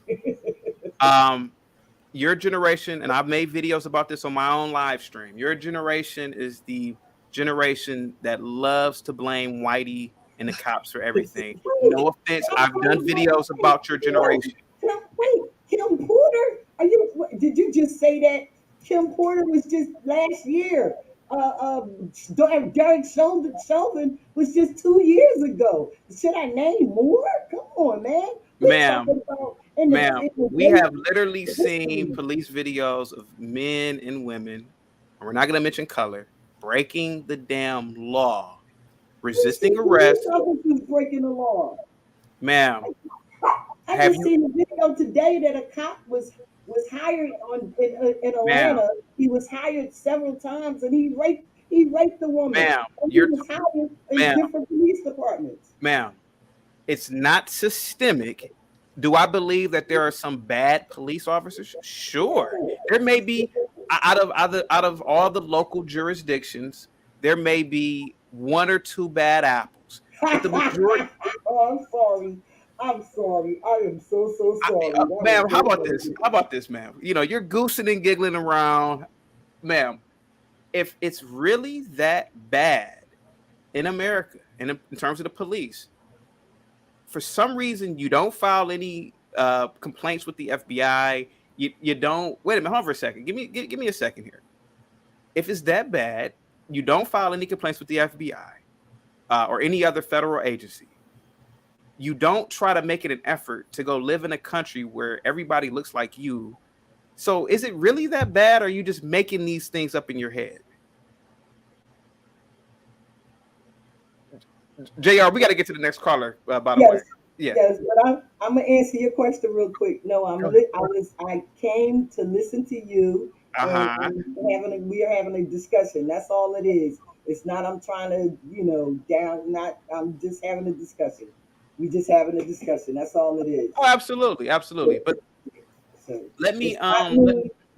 Your generation, and I've made videos about this on my own live stream. Your generation is the generation that loves to blame Whitey and the cops for everything. No offense. I've done videos about your generation. Wait, Kim Porter? Did you just say that? Kim Porter was just last year. Derek Chauvin was just 2 years ago. Should I name more? Come on, man. We're talking about Ma'am, we have literally seen police videos of men and women, and we're not going to mention color, breaking the damn law, resisting arrest. Officers breaking the law. Ma'am, I just seen a video today that a cop was hired in Atlanta. Ma'am, he was hired several times, and he raped the woman. Ma'am, he was hired in different police departments. Ma'am, it's not systemic. Do I believe that there are some bad police officers? Sure. There may be, out of all the local jurisdictions, there may be one or two bad apples. But the majority. Oh, I'm sorry. I am so sorry. Ma'am, how about this? How about this, ma'am? You know, you're goosing and giggling around. Ma'am, if it's really that bad in America, in terms of the police, for some reason you don't file any complaints with the FBI. You don't. Wait a minute. Hold on for a second. Give me a second here. If it's that bad, you don't file any complaints with the FBI or any other federal agency. You don't try to make it an effort to go live in a country where everybody looks like you. So is it really that bad, or are you just making these things up in your head? JR, we got to get to the next caller, by the way. Yeah. Yes, but I'm gonna answer your question real quick. No, I came to listen to you. And we are having a discussion. That's all it is. It's not I'm trying to, I'm just having a discussion. We just having a discussion. That's all it is. Oh, absolutely. But let me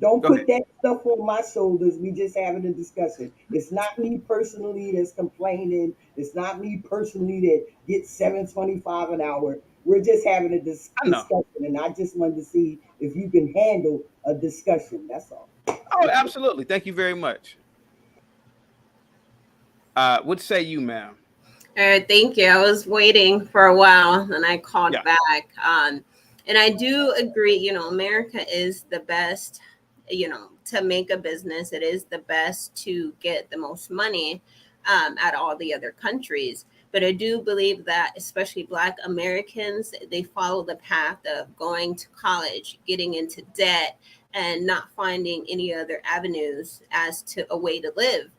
don't put that stuff on my shoulders. We just having a discussion. It's not me personally that's complaining. It's not me personally that gets $7.25 an hour. We're just having a discussion, and I just wanted to see if you can handle a discussion. That's all. Oh, absolutely. Thank you very much. What say you, ma'am? Thank you. I was waiting for a while, and I called back. And I do agree. America is the best. To make a business, it is the best to get the most money at all the other countries. But I do believe that, especially Black Americans, they follow the path of going to college, getting into debt, and not finding any other avenues as to a way to live.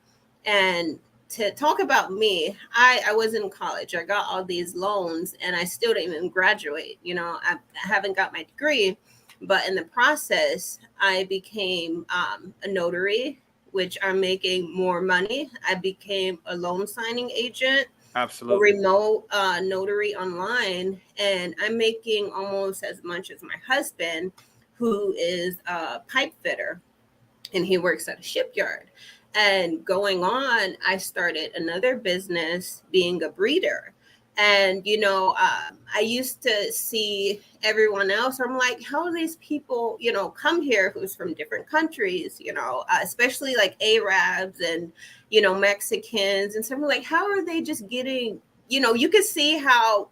And to talk about me, I was in college. I got all these loans, and I still didn't even graduate. I haven't got my degree. But in the process, I became a notary, which I'm making more money. I became a loan signing agent, absolutely, a remote notary online, and I'm making almost as much as my husband, who is a pipe fitter, and he works at a shipyard. And going on, I started another business being a breeder. And, I used to see everyone else. I'm like, how do these people, come here who's from different countries, especially like Arabs and, Mexicans and something like, how are they just getting, you could see how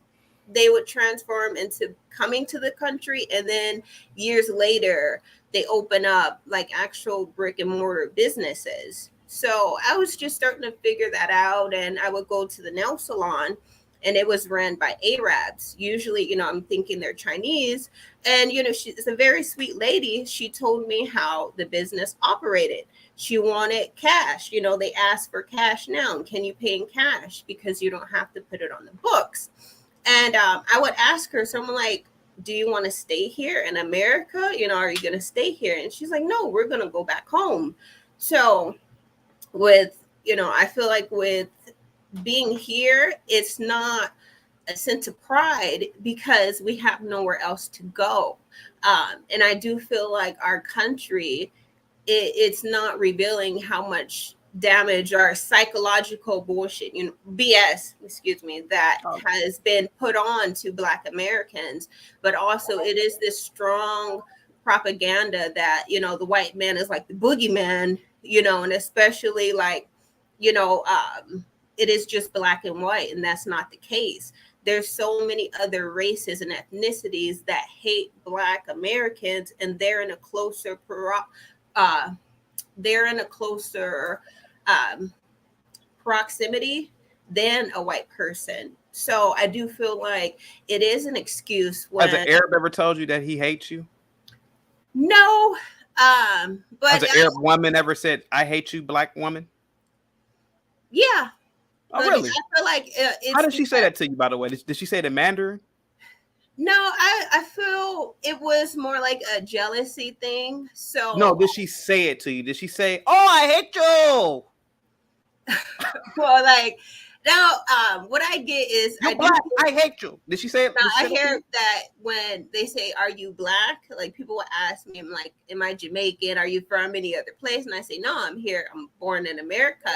they would transform into coming to the country. And then years later, they open up like actual brick and mortar businesses. So I was just starting to figure that out. And I would go to the nail salon, and it was ran by Arabs. Usually, I'm thinking they're Chinese. And, she's a very sweet lady. She told me how the business operated. She wanted cash. They asked for cash now. Can you pay in cash? Because you don't have to put it on the books. And I would ask her, so I'm like, do you want to stay here in America? Are you going to stay here? And she's like, no, we're going to go back home. So I feel like with being here, it's not a sense of pride because we have nowhere else to go. And I do feel like our country, it's not revealing how much damage or psychological bullshit, BS, excuse me, that has been put on to Black Americans. But also it is this strong propaganda that, the white man is like the boogeyman, and especially like, it is just black and white, and that's not the case. There's so many other races and ethnicities that hate Black Americans, and they're in a closer proximity than a white person. So I do feel like it is an excuse. Has an Arab ever told you that he hates you? No. But has an Arab woman ever said, "I hate you, Black woman"? Yeah. Oh, really? I feel like how did she say that to you, by the way? Did she say it in Mandarin? No, I feel it was more like a jealousy thing. So no, did she say it to you? Did she say, "Oh, I hate you"? Well, like now, what I get is I hate you. Did she say it? I hear that when they say, "Are you Black?" Like people will ask me, "I'm like, am I Jamaican? Are you from any other place?" And I say, "No, I'm here. I'm born in America."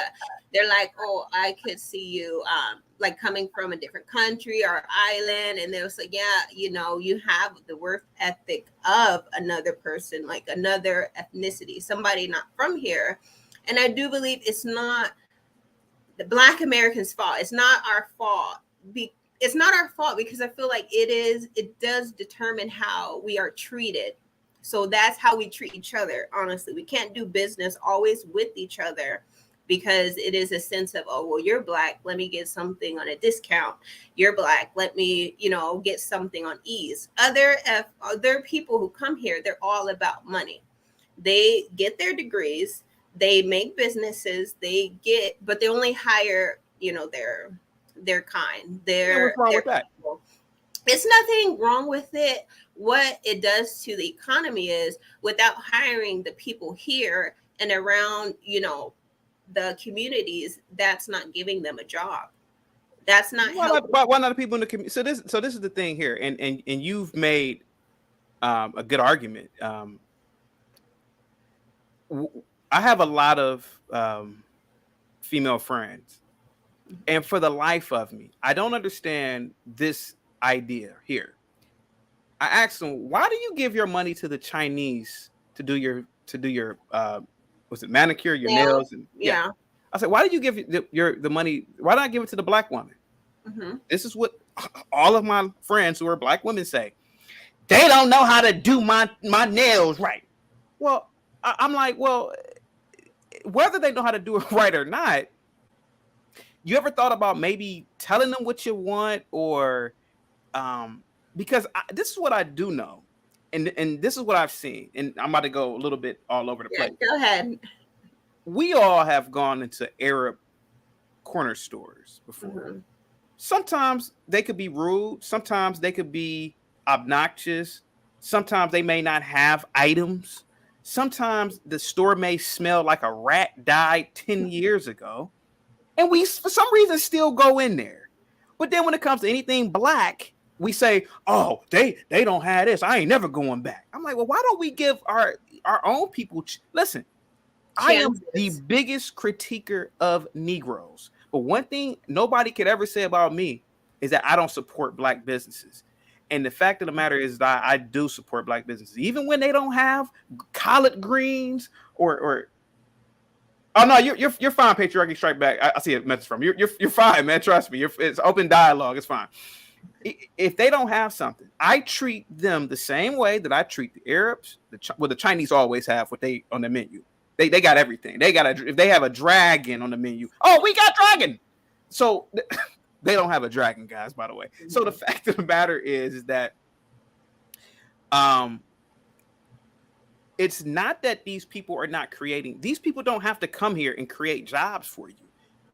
They're like, "Oh, I could see you, like coming from a different country or island." And they was like, "Yeah, you have the work ethic of another person, like another ethnicity, somebody not from here." And I do believe it's not the Black Americans' fault. It's not our fault. It's not our fault because I feel like it does determine how we are treated. So that's how we treat each other. Honestly, we can't do business always with each other because it is a sense of, oh, well, you're Black, let me get something on a discount. You're Black, let me, get something on ease. Other people who come here, they're all about money. They get their degrees, they make businesses, but they only hire, their kind. What's wrong with that? People. It's nothing wrong with it. What it does to the economy is without hiring the people here and around, the communities, that's not giving them a job. That's not helping. Why not the people in the community? So this is the thing here, and you've made a good argument. I have a lot of female friends, and for the life of me, I don't understand this idea here. I asked them, why do you give your money to the Chinese to do your was it manicure, your nails? And yeah. I said, why did you give the money? Why not give it to the Black woman? Mm-hmm. This is what all of my friends who are Black women say. They don't know how to do my nails right. Well, I'm like, well, whether they know how to do it right or not, you ever thought about maybe telling them what you want, or because this is what I do know, and this is what I've seen, and I'm about to go a little bit all over the place. Go ahead. We all have gone into Arab corner stores before. Mm-hmm. Sometimes they could be rude. Sometimes they could be obnoxious. Sometimes they may not have items. Sometimes the store may smell like a rat died 10 years ago. And we, for some reason, still go in there. But then when it comes to anything Black, we say, oh, they don't have this. I ain't never going back. I'm like, well, why don't we give our own people... Listen, I am the biggest critiquer of Negroes. But one thing nobody could ever say about me is that I don't support Black businesses. And the fact of the matter is that I do support Black businesses, even when they don't have collard greens or. Oh no, you're fine. Patriarchy Strike Back. I see a message from you. You're fine, man. Trust me. It's open dialogue. It's fine. If they don't have something, I treat them the same way that I treat the Arabs. The Chinese always have what they on the menu. They got everything. If they have a dragon on the menu, oh, we got dragon. So. They don't have a dragon, guys, by the way. So the fact of the matter is that it's not that these people are not creating. These people don't have to come here and create jobs for you.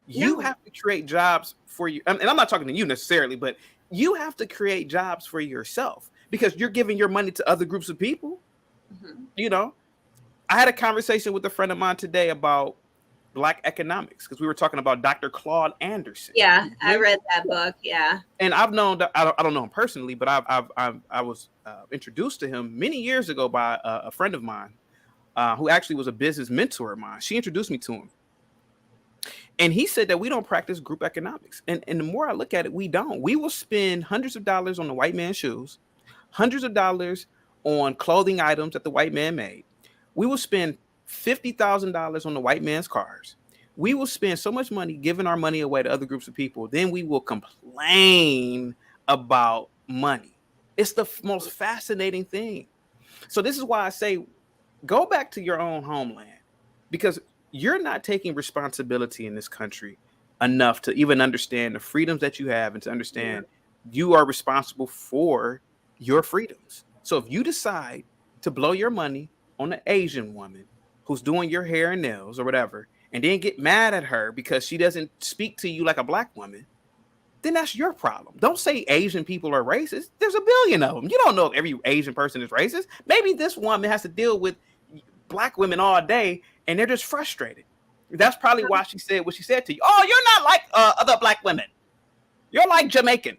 You have to create jobs for you. And I'm not talking to you necessarily, but you have to create jobs for yourself because you're giving your money to other groups of people. Mm-hmm. I had a conversation with a friend of mine today about Black economics, because we were talking about Dr. Claude Anderson. Yeah, I read that book. Yeah, and I've known that I don't know him personally, but I was introduced to him many years ago by a friend of mine who actually was a business mentor of mine. She introduced me to him, and he said that we don't practice group economics. And the more I look at it, we don't. We will spend hundreds of dollars on the white man's shoes, hundreds of dollars on clothing items that the white man made. We will spend $50,000 on the white man's cars. We will spend so much money giving our money away to other groups of people. Then we will complain about money. It's the most fascinating thing. So this is why I say, go back to your own homeland, because you're not taking responsibility in this country enough to even understand the freedoms that you have and to understand you are responsible for your freedoms. So if you decide to blow your money on an Asian woman who's doing your hair and nails or whatever, and then get mad at her because she doesn't speak to you like a black woman, then that's your problem. Don't say Asian people are racist. There's a billion of them. You don't know if every Asian person is racist. Maybe this woman has to deal with black women all day and they're just frustrated. That's probably why she said what she said to you. Oh, you're not like other black women. You're like Jamaican.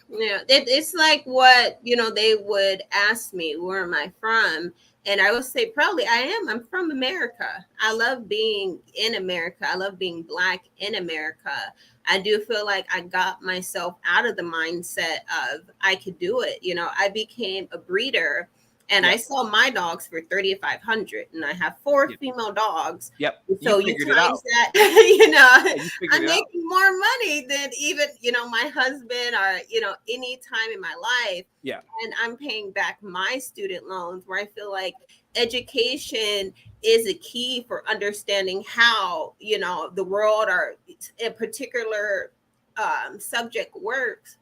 Yeah, it's like what, they would ask me, where am I from? And I would say, probably I'm from America. I love being in America. I love being black in America. I do feel like I got myself out of the mindset of I could do it. I became a breeder. And I sell my dogs for $3,500, and I have 4 female dogs. Yep. So you times that, I'm making more money than even, my husband or, any time in my life. Yeah. And I'm paying back my student loans, where I feel like education is a key for understanding how, the world or a particular subject works.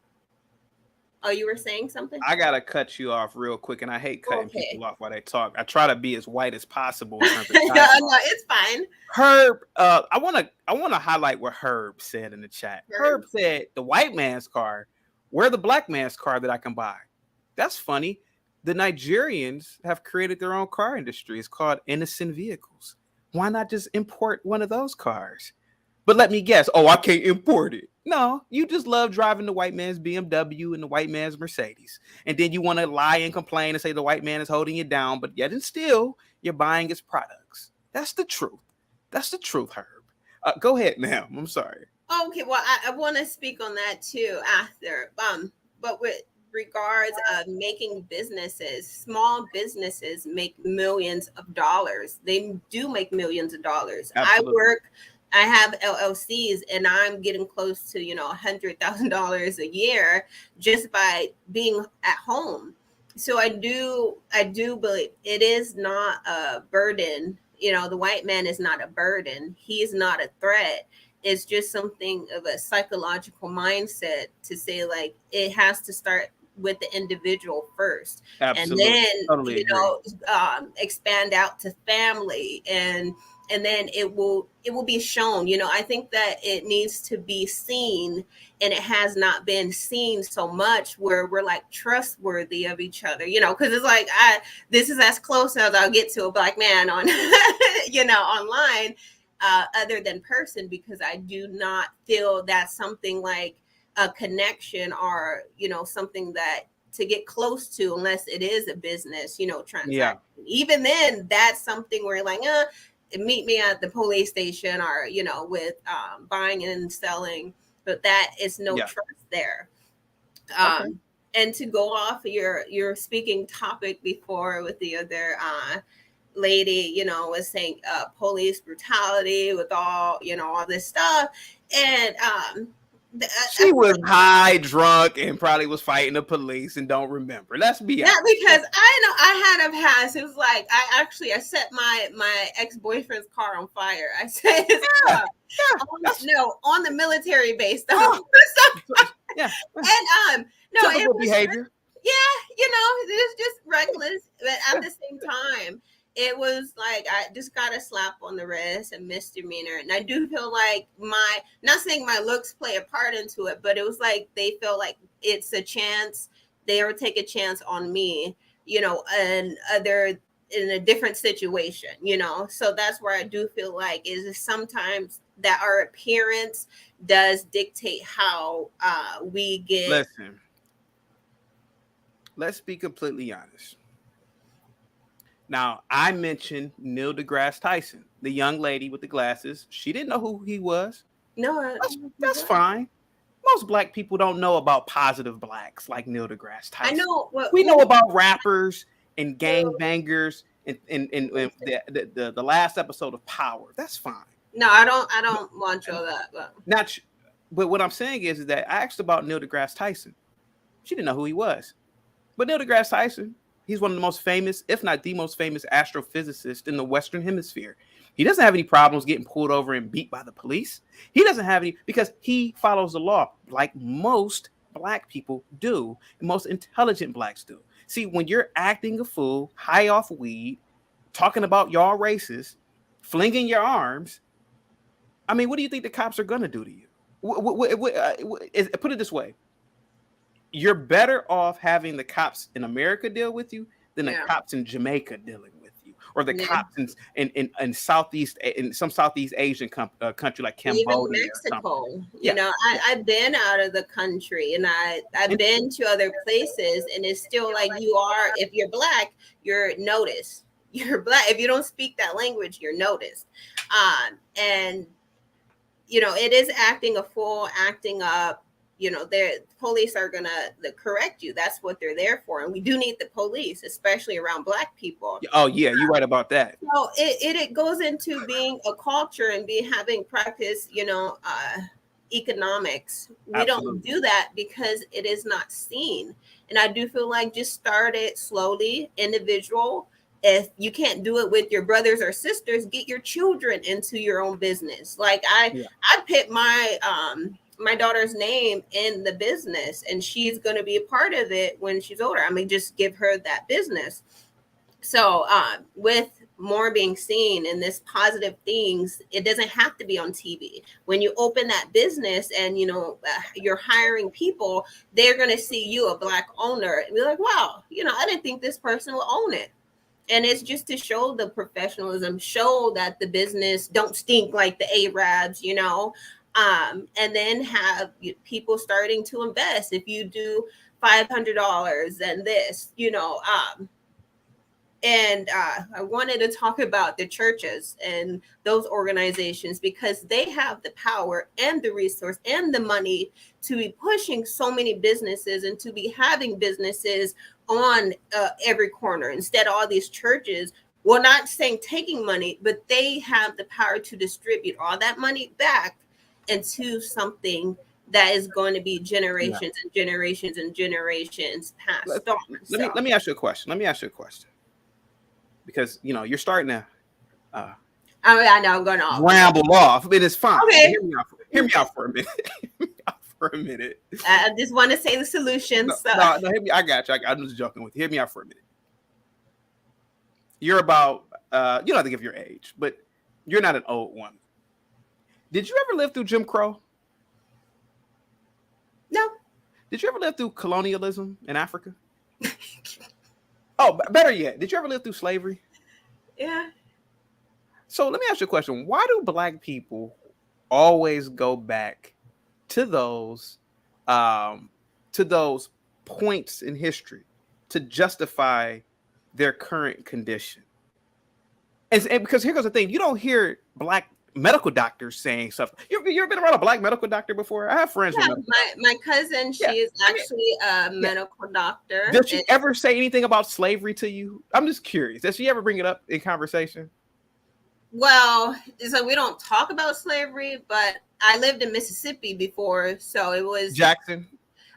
Oh, you were saying something? I gotta cut you off real quick, and I hate cutting people off while they talk. I try to be as white as possible. In terms of no, it's fine. Herb, I wanna highlight what Herb said in the chat. Herb said the white man's car, where the black man's car that I can buy. That's funny. The Nigerians have created their own car industry. It's called innocent vehicles. Why not just import one of those cars? But let me guess. Oh, I can't import it. No, you just love driving the white man's BMW and the white man's Mercedes. And then you want to lie and complain and say the white man is holding you down, but yet and still you're buying his products. That's the truth. That's the truth, Herb. Go ahead, ma'am. I'm sorry. Okay, well, I want to speak on that too after. But with regards of making businesses, small businesses make millions of dollars. They do make millions of dollars. Absolutely. I have LLCs, and I'm getting close to, $100,000 a year just by being at home. So I do believe it is not a burden. The white man is not a burden. He is not a threat. It's just something of a psychological mindset to say, like, it has to start with the individual first. Absolutely. And then, totally expand out to family, and then it will be shown. I think that it needs to be seen, and it has not been seen so much, where we're like trustworthy of each other, because it's like this is as close as I'll get to a black man on online, other than person, because I do not feel that's something like a connection or something that to get close to, unless it is a business transaction. Yeah. Even then, that's something where like meet me at the police station, or with buying and selling, but that is no trust there. And to go off your speaking topic before with the other lady, was saying police brutality with all all this stuff, and she was high, drunk, and probably was fighting the police and don't remember. Let's be honest. Yeah, because I know I had a past. It was like I set my ex-boyfriend's car on fire. I set his car on the military base. And no, it was behavior. It was just reckless, but at the same time, it was like I just got a slap on the wrist, a misdemeanor. And I do feel like not saying my looks play a part into it, but it was like they feel like it's a chance. They ever take a chance on me, and in a different situation, you know? So that's where I do feel like is sometimes that our appearance does dictate how we get. Listen, let's be completely honest. Now, I mentioned Neil deGrasse Tyson, the young lady with the glasses. She didn't know who he was. No, that's fine. Most black people don't know about positive blacks like Neil deGrasse Tyson. I know. We know about rappers and gangbangers and the last episode of Power. That's fine. No, I don't want all that. But what I'm saying is that I asked about Neil deGrasse Tyson. She didn't know who he was. But Neil deGrasse Tyson, he's one of the most famous, if not the most famous astrophysicist in the Western Hemisphere. He doesn't have any problems getting pulled over and beat by the police. He doesn't have any, because he follows the law like most black people do, and most intelligent blacks do. See, when you're acting a fool, high off weed, talking about y'all racist, flinging your arms, I mean, what do you think the cops are going to do to you? Put it this way. You're better off having the cops in America deal with you than the cops in Jamaica dealing with you, or the cops in some Southeast Asian country like Cambodia. Even Mexico. You know, I've been out of the country, and I've been to other places, and it's still like if you're black, you're noticed. You're black. If you don't speak that language, you're noticed. And you know, it is acting a fool, acting up. You know, the police are going to correct you. That's what they're there for. And we do need the police, especially around black people. Oh, yeah, you're right about that. So it goes into being a culture and having practice, you know, economics. We don't do that because it is not seen. And I do feel like just start it slowly, individual. If you can't do it with your brothers or sisters, get your children into your own business. Like I put my daughter's name in the business, and she's going to be a part of it when she's older. I mean, just give her that business. So with more being seen in this positive things, it doesn't have to be on TV. When you open that business and, you know, you're hiring people, they're going to see you, a black owner, and be like, wow, you know, I didn't think this person will own it. And it's just to show the professionalism, show that the business don't stink like the Arabs, you know. And then have people starting to invest. If you do $500 and this, you know, and I wanted to talk about the churches and those organizations, because they have the power and the resource and the money to be pushing so many businesses and to be having businesses on every corner, instead of all these churches. Well, not saying taking money, but they have the power to distribute all that money back into something that is going to be generations and generations and generations passed on. Let me ask you a question. Because, you know, you're starting to I know I'm going off. Ramble off, but it's fine. Okay. Hear me out for a minute. I just want to say the solution. No, hear me. I got you. I'm just joking with you. Hear me out for a minute. You're about you don't have to give your age, but you're not an old one. Did you ever live through Jim Crow? No. Did you ever live through colonialism in Africa? Oh, better yet, did you ever live through slavery? Yeah. So let me ask you a question. Why do black people always go back to those points in history to justify their current condition? And because here goes the thing, you don't hear black medical doctors saying stuff. You ever been around a black medical doctor before? I have friends. Yeah, my cousin, she is actually a medical doctor. Does she ever say anything about slavery to you? I'm just curious. Does she ever bring it up in conversation? Well, so we don't talk about slavery, but I lived in Mississippi before, so it was Jackson.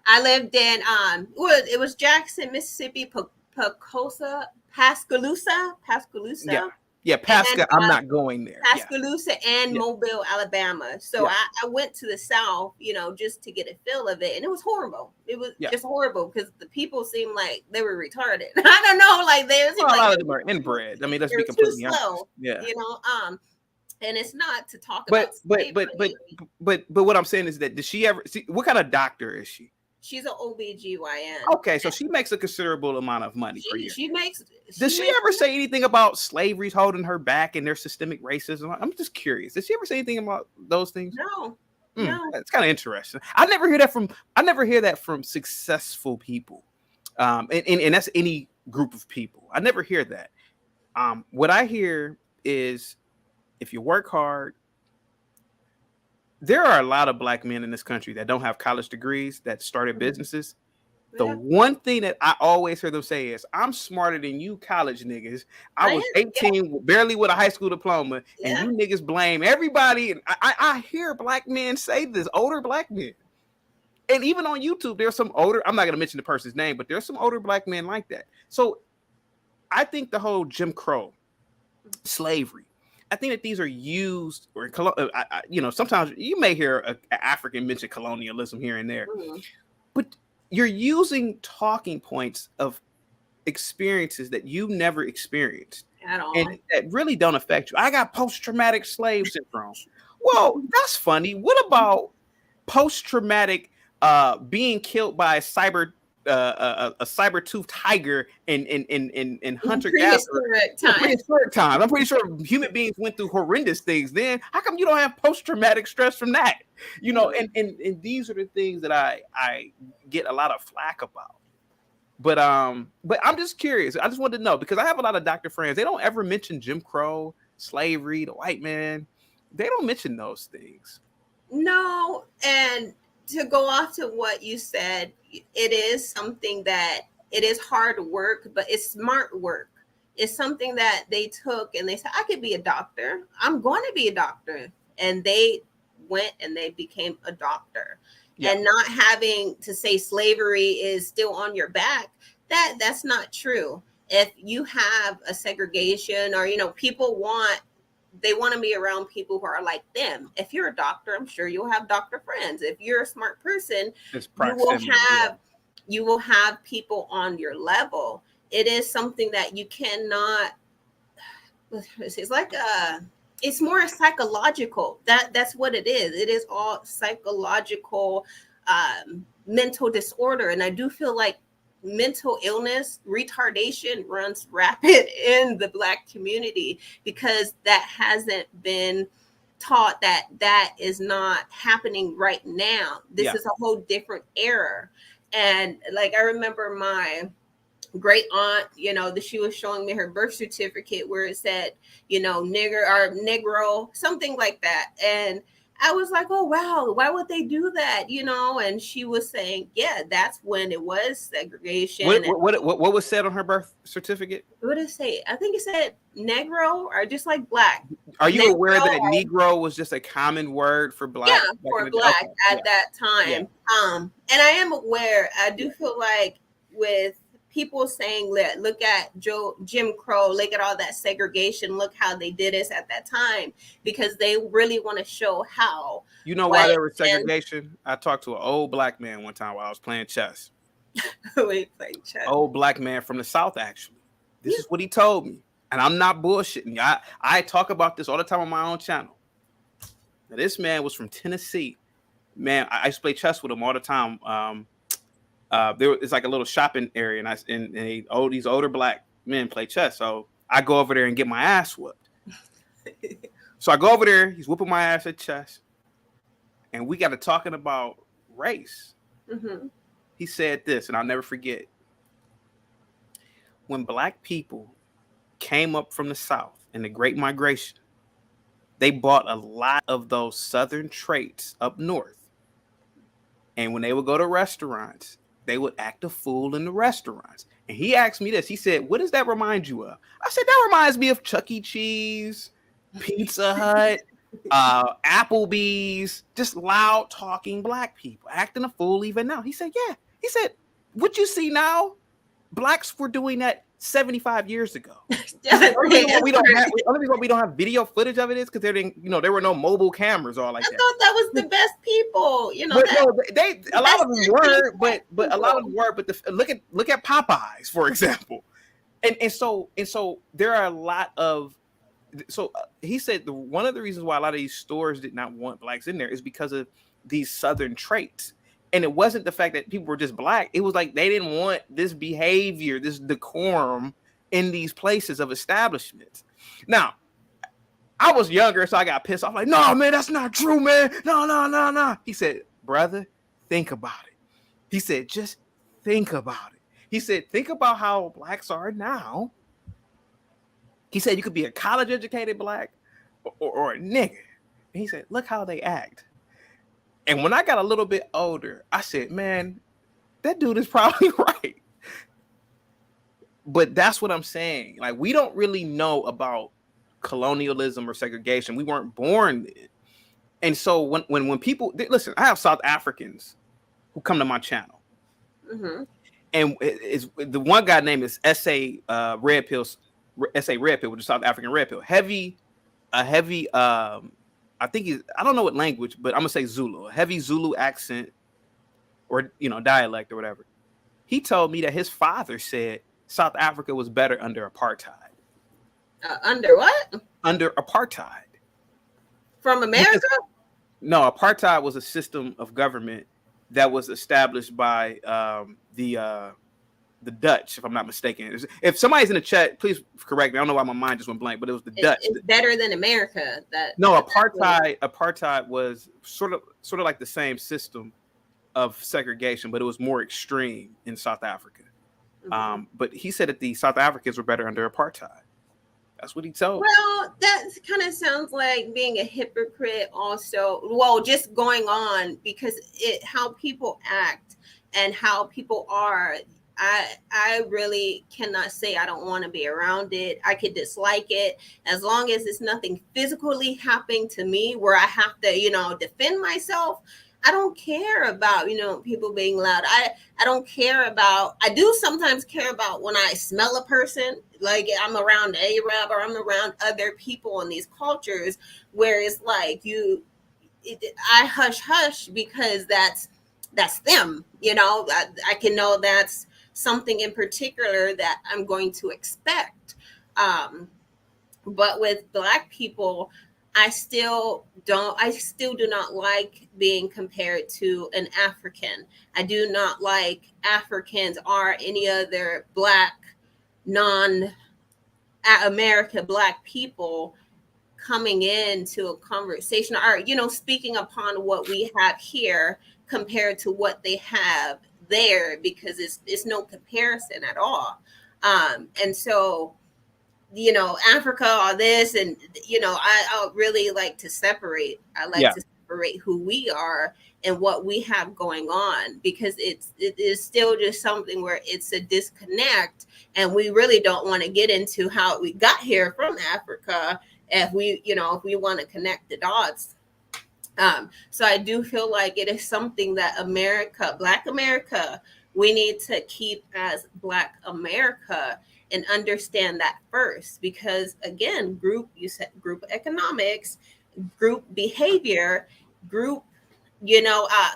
I lived in it was Jackson, Mississippi, Pascagoula. Yeah, Pasca. I'm not going there. Pascagoula and Mobile, Alabama. So I went to the South, you know, just to get a feel of it, and it was horrible. It was just horrible because the people seemed like they were retarded. I don't know, like they were a lot of them are inbred. I mean, let's be completely honest. Yeah, you know, and it's not to talk but about. But what I'm saying is that did she ever see what kind of doctor is she? She's an OBGYN. Okay, so she makes a considerable amount of money per year. Does she ever say anything about slavery's holding her back and their systemic racism? I'm just curious. Does she ever say anything about those things? No. It's kind of interesting. I never hear that from successful people. And that's any group of people. I never hear that. What I hear is if you work hard, there are a lot of black men in this country that don't have college degrees that started businesses. The one thing that I always hear them say is, I'm smarter than you college niggas. I was 18, barely with a high school diploma, and you niggas blame everybody. And I hear black men say this, older black men. And even on YouTube, there's some older, I'm not going to mention the person's name, but there's some older black men like that. So I think the whole Jim Crow, slavery, I think that these are used, or sometimes you may hear an African mention colonialism here and there, but you're using talking points of experiences that you never experienced at all, and that really don't affect you. I got post-traumatic slave syndrome. Well, that's funny. What about post-traumatic being killed by a saber-toothed tiger in hunter-gatherer prehistoric time? I'm pretty sure human beings went through horrendous things then. How come you don't have post-traumatic stress from that? And these are the things that I get a lot of flack about. But I'm just curious. I just wanted to know, because I have a lot of doctor friends. They don't ever mention Jim Crow, slavery, the white man. They don't mention those things. No, and to go off to what you said, it is something that it is hard work, but it's smart work. It's something that they took and they said, I could be a doctor. I'm going to be a doctor. And they went and they became a doctor. And not having to say slavery is still on your back. That's not true. If you have a segregation, or, people want to be around people who are like them. If you're a doctor, I'm sure you'll have doctor friends. If you're a smart person, you will have people on your level. It is something that you cannot. It's like it's more psychological. That's what it is. It is all psychological, mental disorder, and I do feel like mental illness, retardation runs rapid in the Black community because that hasn't been taught, that is not happening right now. This is a whole different era. And like, I remember my great aunt, she was showing me her birth certificate where it said, nigger or negro, something like that. And I was like, oh, wow, why would they do that? And she was saying, that's when it was segregation. What was said on her birth certificate? What did it say? I think it said negro, or just like Black. Are you aware that negro was just a common word for Black? Yeah, for Black at that time. Yeah. And I am aware, I do feel like with people saying, look at Jim Crow, look at all that segregation, look how they did us at that time, because they really want to show how. Why there was segregation? I talked to an old Black man one time while I was playing chess. We played chess. Old Black man from the South, actually. This is what he told me. And I'm not bullshitting. I talk about this all the time on my own channel. Now, this man was from Tennessee. Man, I used to play chess with him all the time. It's like a little shopping area, and these older Black men play chess. So I go over there and get my ass whooped. So I go over there, he's whooping my ass at chess, and we got to talking about race. Mm-hmm. He said this, and I'll never forget. When Black people came up from the South in the Great Migration, they bought a lot of those Southern traits up north. And when they would go to restaurants, they would act a fool in the restaurants. And he asked me this. He said, what does that remind you of? I said, that reminds me of Chuck E. Cheese, Pizza Hut, Applebee's, just loud talking Black people acting a fool even now. He said, yeah. He said, what you see now, Blacks were doing that 75 years ago. The only reason we don't have video footage of it is because there were no mobile cameras or like that. I thought that was the best people, a lot of them were, but a lot of them were. But look at Popeyes, for example, and so there are a lot of. So he said one of the reasons why a lot of these stores did not want Blacks in there is because of these Southern traits. And it wasn't the fact that people were just black. It was like they didn't want this behavior, this decorum in these places of establishments. Now, I was younger, so I got pissed off. Like, no, man, that's not true, man. No. He said, brother, think about it. He said, just think about it. He said, think about how blacks are now. He said, you could be a college-educated black or a nigga. And he said, look how they act. And when I got a little bit older, I said, man, that dude is probably right. But that's what I'm saying. Like, we don't really know about colonialism or segregation. We weren't born then. And so when people, listen, I have South Africans who come to my channel. Mm-hmm. And it's the one guy named is S.A. Red Pill, S.A. Red Pill, which is South African Red Pill. I think I don't know what language, but I'm gonna say Zulu, a heavy Zulu accent or dialect or whatever. He told me that his father said South Africa was better under apartheid. Under what? Under apartheid. From America? No, apartheid was a system of government that was established by the Dutch, if I'm not mistaken. If somebody's in the chat, please correct me. I don't know why my mind just went blank, but it was the Dutch. It's better than America. Apartheid was sort of like the same system of segregation, but it was more extreme in South Africa. Mm-hmm. But he said that the South Africans were better under apartheid. That's what he told. Well, that kind of sounds like being a hypocrite also. Well, just going on because how people act and how people are. I really cannot say I don't want to be around it. I could dislike it as long as it's nothing physically happening to me where I have to, defend myself. I don't care about, people being loud. I don't care about, I do sometimes care about when I smell a person, like I'm around Arab or I'm around other people in these cultures where it's like I hush because that's them, I can know that's something in particular that I'm going to expect. But with Black people, I still do not like being compared to an African. I do not like Africans or any other Black, non-America Black people coming into a conversation or, speaking upon what we have here compared to what they have there, because it's no comparison at all. And so, Africa or this, and, I really like to separate. I like to separate who we are and what we have going on, because it is still just something where it's a disconnect, and we really don't want to get into how we got here from Africa if we want to connect the dots. So I do feel like it is something that Black America, we need to keep as Black America and understand that first, because again, group economics, group behavior, group,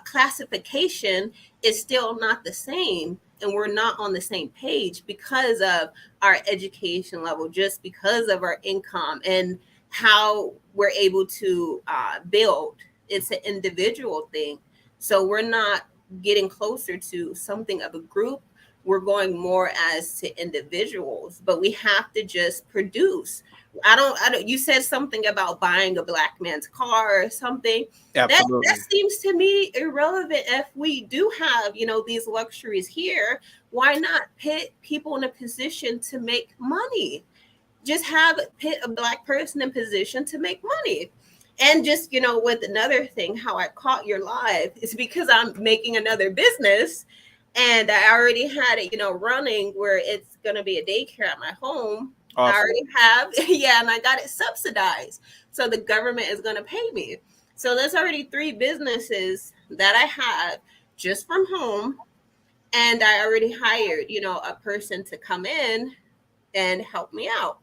classification is still not the same. And we're not on the same page because of our education level, just because of our income and how we're able to build. It's an individual thing. So we're not getting closer to something of a group. We're going more as to individuals, but we have to just produce. I don't, you said something about buying a Black man's car or something. Absolutely. That seems to me irrelevant. If we do have, these luxuries here, why not put people in a position to make money? Just put a Black person in position to make money. And just, with another thing, how I caught your live is because I'm making another business, and I already had it, running where it's going to be a daycare at my home. Awesome. I already have, and I got it subsidized. So the government is going to pay me. So there's already 3 businesses that I have just from home. And I already hired, a person to come in and help me out.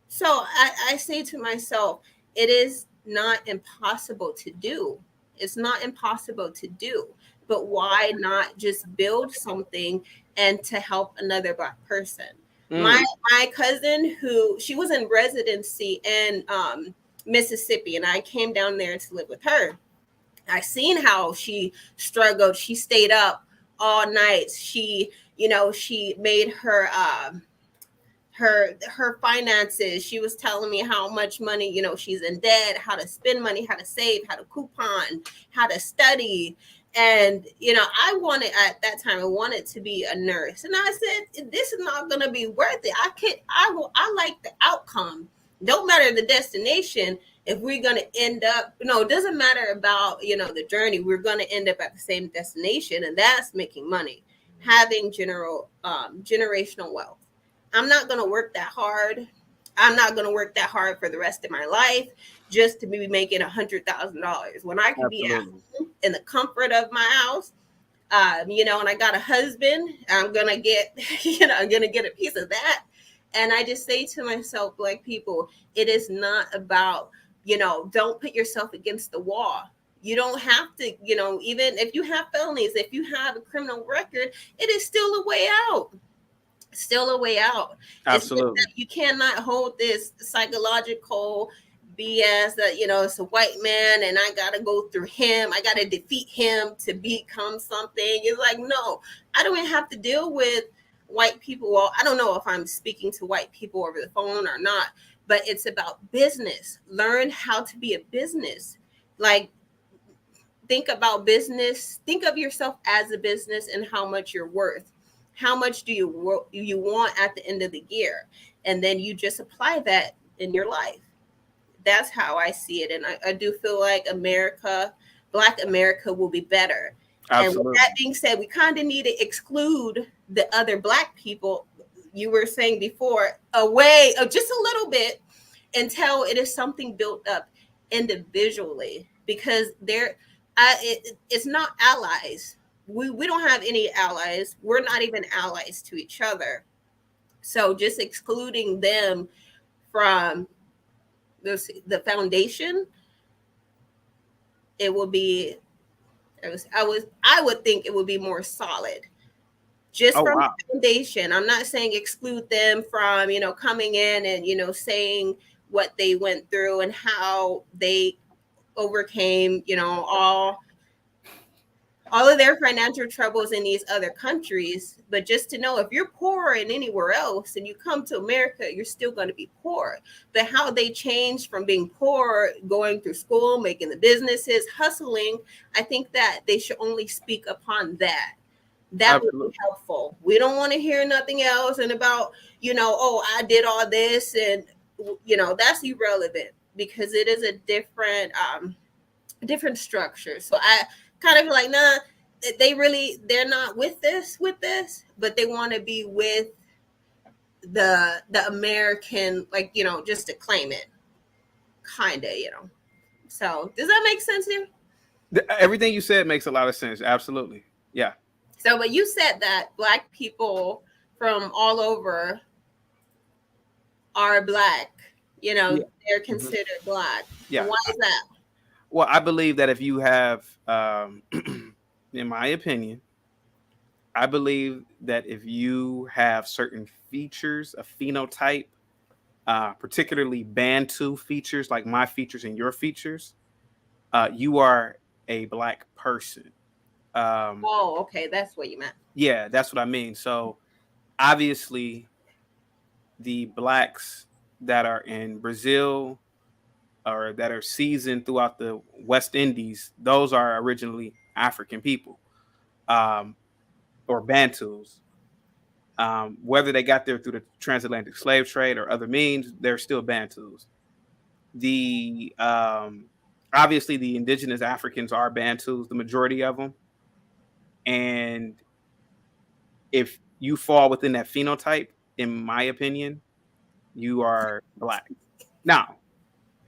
So I say to myself, it is not impossible to do. It's not impossible to do. But why not just build something and to help another Black person? My cousin, she was in residency in Mississippi, and I came down there to live with her. I seen how she struggled. She stayed up all night. She, she made her finances. She was telling me how much money, she's in debt, how to spend money, how to save, how to coupon, how to study. And, I wanted, at that time, I wanted to be a nurse. And I said, this is not going to be worth it. I like the outcome. Don't matter the destination. If we're going to end up, it doesn't matter about, the journey. We're going to end up at the same destination. And that's making money, having generational wealth. I'm not going to work that hard. I'm not going to work that hard for the rest of my life just to be making $100,000 when I can be at home in the comfort of my house. And I got a husband. I'm going to get, I'm going to get a piece of that. And I just say to myself, Black people, it is not about, don't put yourself against the wall. You don't have to, even if you have felonies, if you have a criminal record, it is still a way out. Still a way out. Absolutely. You cannot hold this psychological BS that, it's a white man and I got to go through him. I got to defeat him to become something. It's like, no, I don't even have to deal with white people. Well, I don't know if I'm speaking to white people over the phone or not, but it's about business. Learn how to be a business. Like, think about business. Think of yourself as a business and how much you're worth. How much do you want at the end of the year? And then you just apply that in your life. That's how I see it. And I do feel like Black America will be better. Absolutely. And with that being said, we kind of need to exclude the other Black people, you were saying before, away just a little bit until it is something built up individually, because it's not allies. We don't have any allies. We're not even allies to each other. So just excluding them from the foundation, it will be, I would think it would be more solid. Just from the foundation. I'm not saying exclude them from, coming in and, saying what they went through and how they overcame, all of their financial troubles in these other countries. But just to know, if you're poor in anywhere else and you come to America, you're still going to be poor. But how they changed from being poor, going through school, making the businesses, hustling, I think that they should only speak upon that. That Absolutely. Would be helpful. We don't want to hear nothing else and about, I did all this and, that's irrelevant, because it is a different structure. So I kind of feel like, nah, they're not with this, but they want to be with the American, just to claim it, kind of, So does that make sense to you? Everything you said makes a lot of sense. Absolutely. Yeah. So, but you said that Black people from all over are Black, they're considered Black. Yeah. Why is that? Well, I believe that if you have, in my opinion, I believe that if you have certain features, a phenotype, particularly Bantu features, like my features and your features, you are a Black person. Okay. That's what you meant. Yeah, that's what I mean. So obviously the Blacks that are in Brazil or that are seasoned throughout the West Indies, those are originally African people, or Bantus. Whether they got there through the transatlantic slave trade or other means, they're still Bantus. The obviously the indigenous Africans are Bantus, the majority of them. And if you fall within that phenotype, in my opinion, you are Black. Now,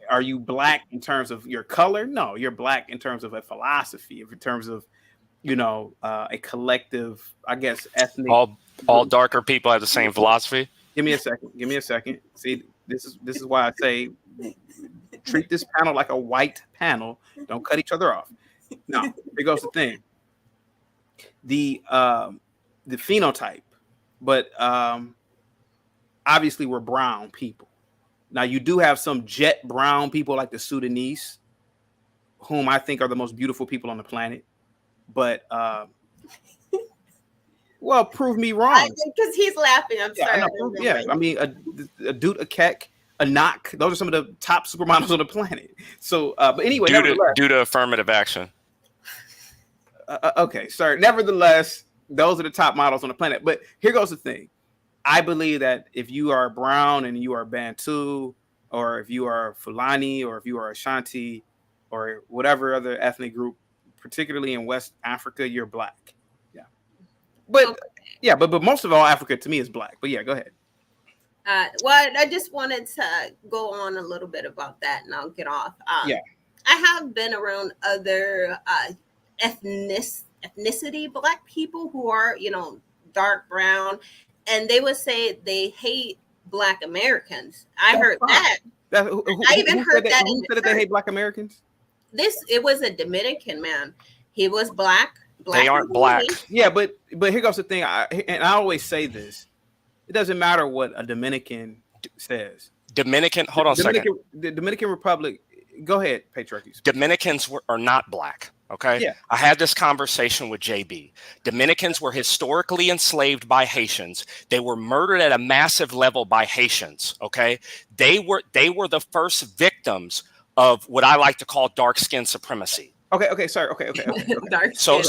are you Black in terms of your color? No, you're Black in terms of a philosophy, in terms of, a collective, I guess, ethnic. All darker people have the same philosophy. Give me a second. See, this is why I say treat this panel like a white panel. Don't cut each other off. Now, here goes the thing. The phenotype, but obviously we're brown people. Now you do have some jet brown people like the Sudanese, whom I think are the most beautiful people on the planet. But well, prove me wrong. Because he's laughing. I'm sorry. I mean, a Dude, a Keck, a Knock. Those are some of the top supermodels on the planet. So, but anyway, due to affirmative action. Okay, sorry. Nevertheless, those are the top models on the planet. But here goes the thing. I believe that if you are brown and you are Bantu, or if you are Fulani, or if you are Ashanti, or whatever other ethnic group, particularly in West Africa, you're black. Yeah. But but most of all, Africa to me is black. But yeah, go ahead. Well, I just wanted to go on a little bit about that, and I'll get off. I have been around other ethnicity black people who are, dark brown, and they would say they hate Black Americans. I heard that. I even heard that. Who said that they hate Black Americans? It was a Dominican man. He was black. They aren't black. Yeah, but here goes the thing. I always say this. It doesn't matter what a Dominican says. Hold on a second. The Dominican Republic. Go ahead, Patriotism. Dominicans are not black. Okay. Yeah. I had this conversation with JB. Dominicans were historically enslaved by Haitians. They were murdered at a massive level by Haitians. Okay. They were the first victims of what I like to call dark skin supremacy. Okay. Sorry. Okay. Dark So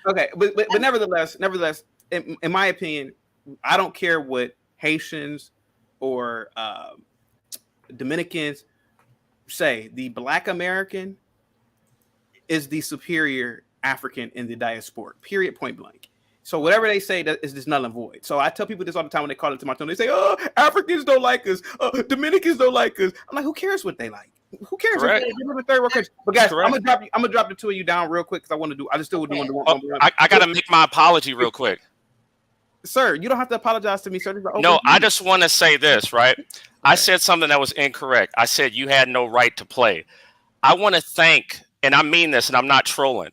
okay. But nevertheless, in my opinion, I don't care what Haitians or Dominicans say. The Black American is the superior African in the diaspora, period, point blank. So whatever they say that is just null and void. So I tell people this all the time when they call into my tone. They say, "Oh, Africans don't like us. Dominicans don't like us." I'm like, who cares what they like? Who cares? They live in third world country. But guys, I'm gonna drop the two of you down real quick because I just still do one. I gotta make my apology real quick. Sir, you don't have to apologize to me, sir. No, I just want to say this, right? I said something that was incorrect. I said you had no right to play. I want to thank, and I mean this, and I'm not trolling.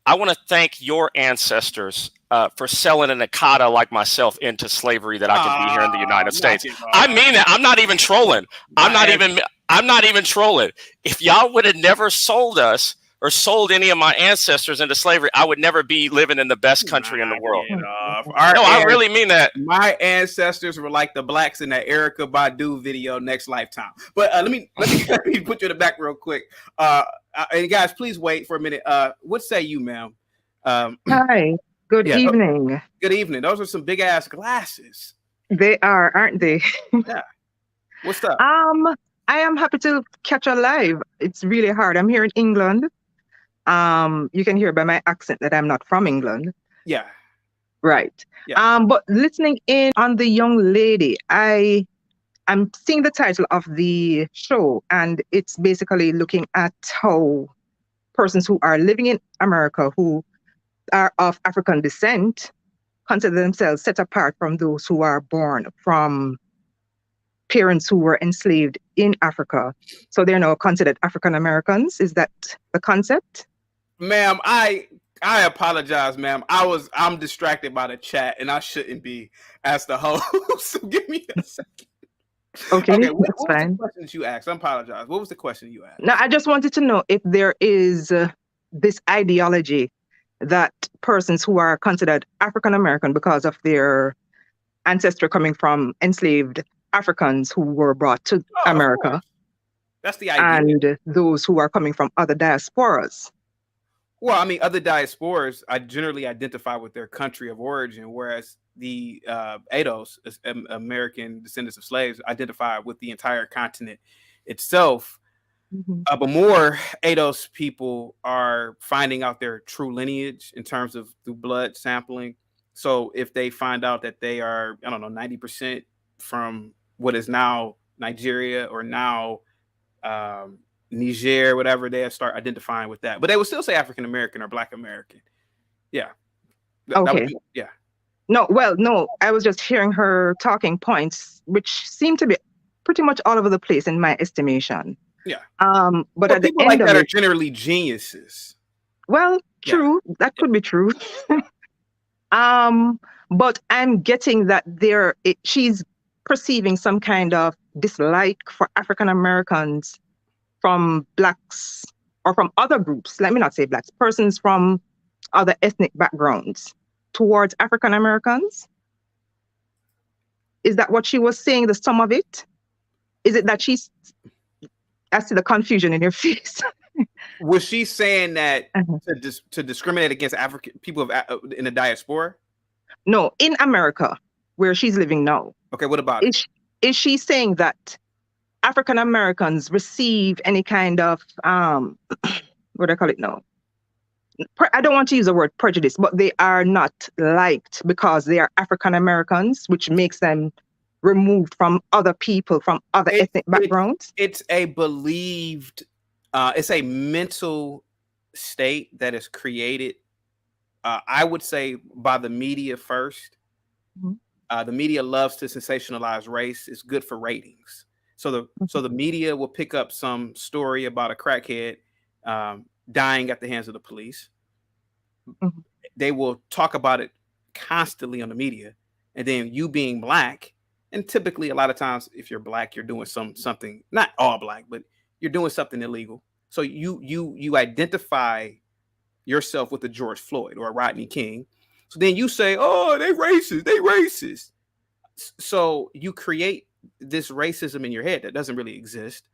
I want to thank your ancestors for selling an Akata like myself into slavery that I can be here in the United States. I mean that. I'm not even trolling. I'm not even trolling. If y'all would have never sold us or sold any of my ancestors into slavery, I would never be living in the best country in the world. I really mean that. My ancestors were like the blacks in that Erykah Badu video, Next Lifetime. But let me put you in the back real quick. And guys, please wait for a minute. What say you, ma'am? Hi. Good evening. Good evening. Those are some big ass glasses. They are, aren't they? Yeah. What's up? I am happy to catch a live. It's really hard. I'm here in England. You can hear by my accent that I'm not from England. Yeah. Right. Yeah. But listening in on the young lady, I'm seeing the title of the show, and it's basically looking at how persons who are living in America who are of African descent consider themselves set apart from those who are born from parents who were enslaved in Africa. So they're now considered African Americans. Is that the concept? Ma'am, I apologize, ma'am. I'm distracted by the chat and I shouldn't be as the host. So give me a second. Okay, what that's was fine. the question that you asked? I apologize. What was the question you asked? No, I just wanted to know if there is this ideology that persons who are considered African American because of their ancestry coming from enslaved Africans who were brought to America. That's the idea. And those who are coming from other diasporas. Well, I mean, other diasporas, I generally identify with their country of origin, whereas the ADOS, American descendants of slaves, identify with the entire continent itself. Mm-hmm. But more ADOS people are finding out their true lineage in terms of through blood sampling. So if they find out that they are, 90% from what is now Nigeria or now Niger, whatever, they'll start identifying with that. But they will still say African American or Black American. Yeah. Okay. Yeah. No, I was just hearing her talking points, which seem to be pretty much all over the place in my estimation. Yeah. But at the people end like of that it, are generally geniuses. Well, true. Yeah. That could be true. But I'm getting that she's perceiving some kind of dislike for African Americans from Blacks or from other groups, let me not say blacks, persons from other ethnic backgrounds towards African Americans? Is that what she was saying, the sum of it? Is it that she's, I see the confusion in your face. Was she saying that to discriminate against African people in the diaspora? No, in America, where she's living now. Okay, what about it? Is she saying that African Americans receive any kind of, what do I call it now? I don't want to use the word prejudice, but they are not liked because they are African Americans, which makes them removed from other people from other ethnic backgrounds? It's a believed, it's a mental state that is created, I would say, by the media first. The media loves to sensationalize race. It's good for ratings. So the media will pick up some story about a crackhead dying at the hands of the police. They will talk about it constantly on the media. And then you being black, and typically a lot of times if you're black, you're doing something, not all black, but you're doing something illegal. So you identify yourself with a George Floyd or a Rodney King. So then you say, oh, they racist. So you create this racism in your head that doesn't really exist.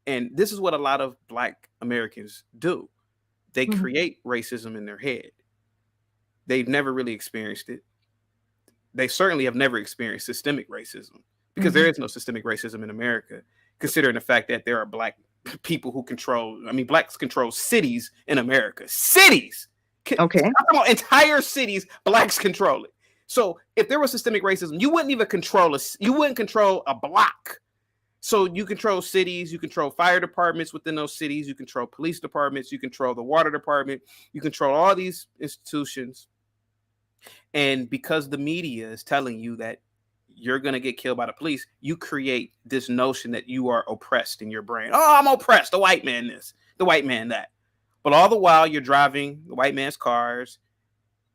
And this is what a lot of Black Americans do. They create racism in their head. They've never really experienced it. They certainly have never experienced systemic racism, because there is no systemic racism in America, considering the fact that there are Black people who blacks control cities in America. Cities! Okay. I'm talking about entire cities, blacks control it. So if there was systemic racism, you wouldn't even control a block. So you control cities, you control fire departments within those cities, you control police departments, you control the water department, you control all these institutions. And because the media is telling you that you're going to get killed by the police, you create this notion that you are oppressed in your brain. Oh, I'm oppressed. The white man this, the white man that. But all the while you're driving the white man's cars,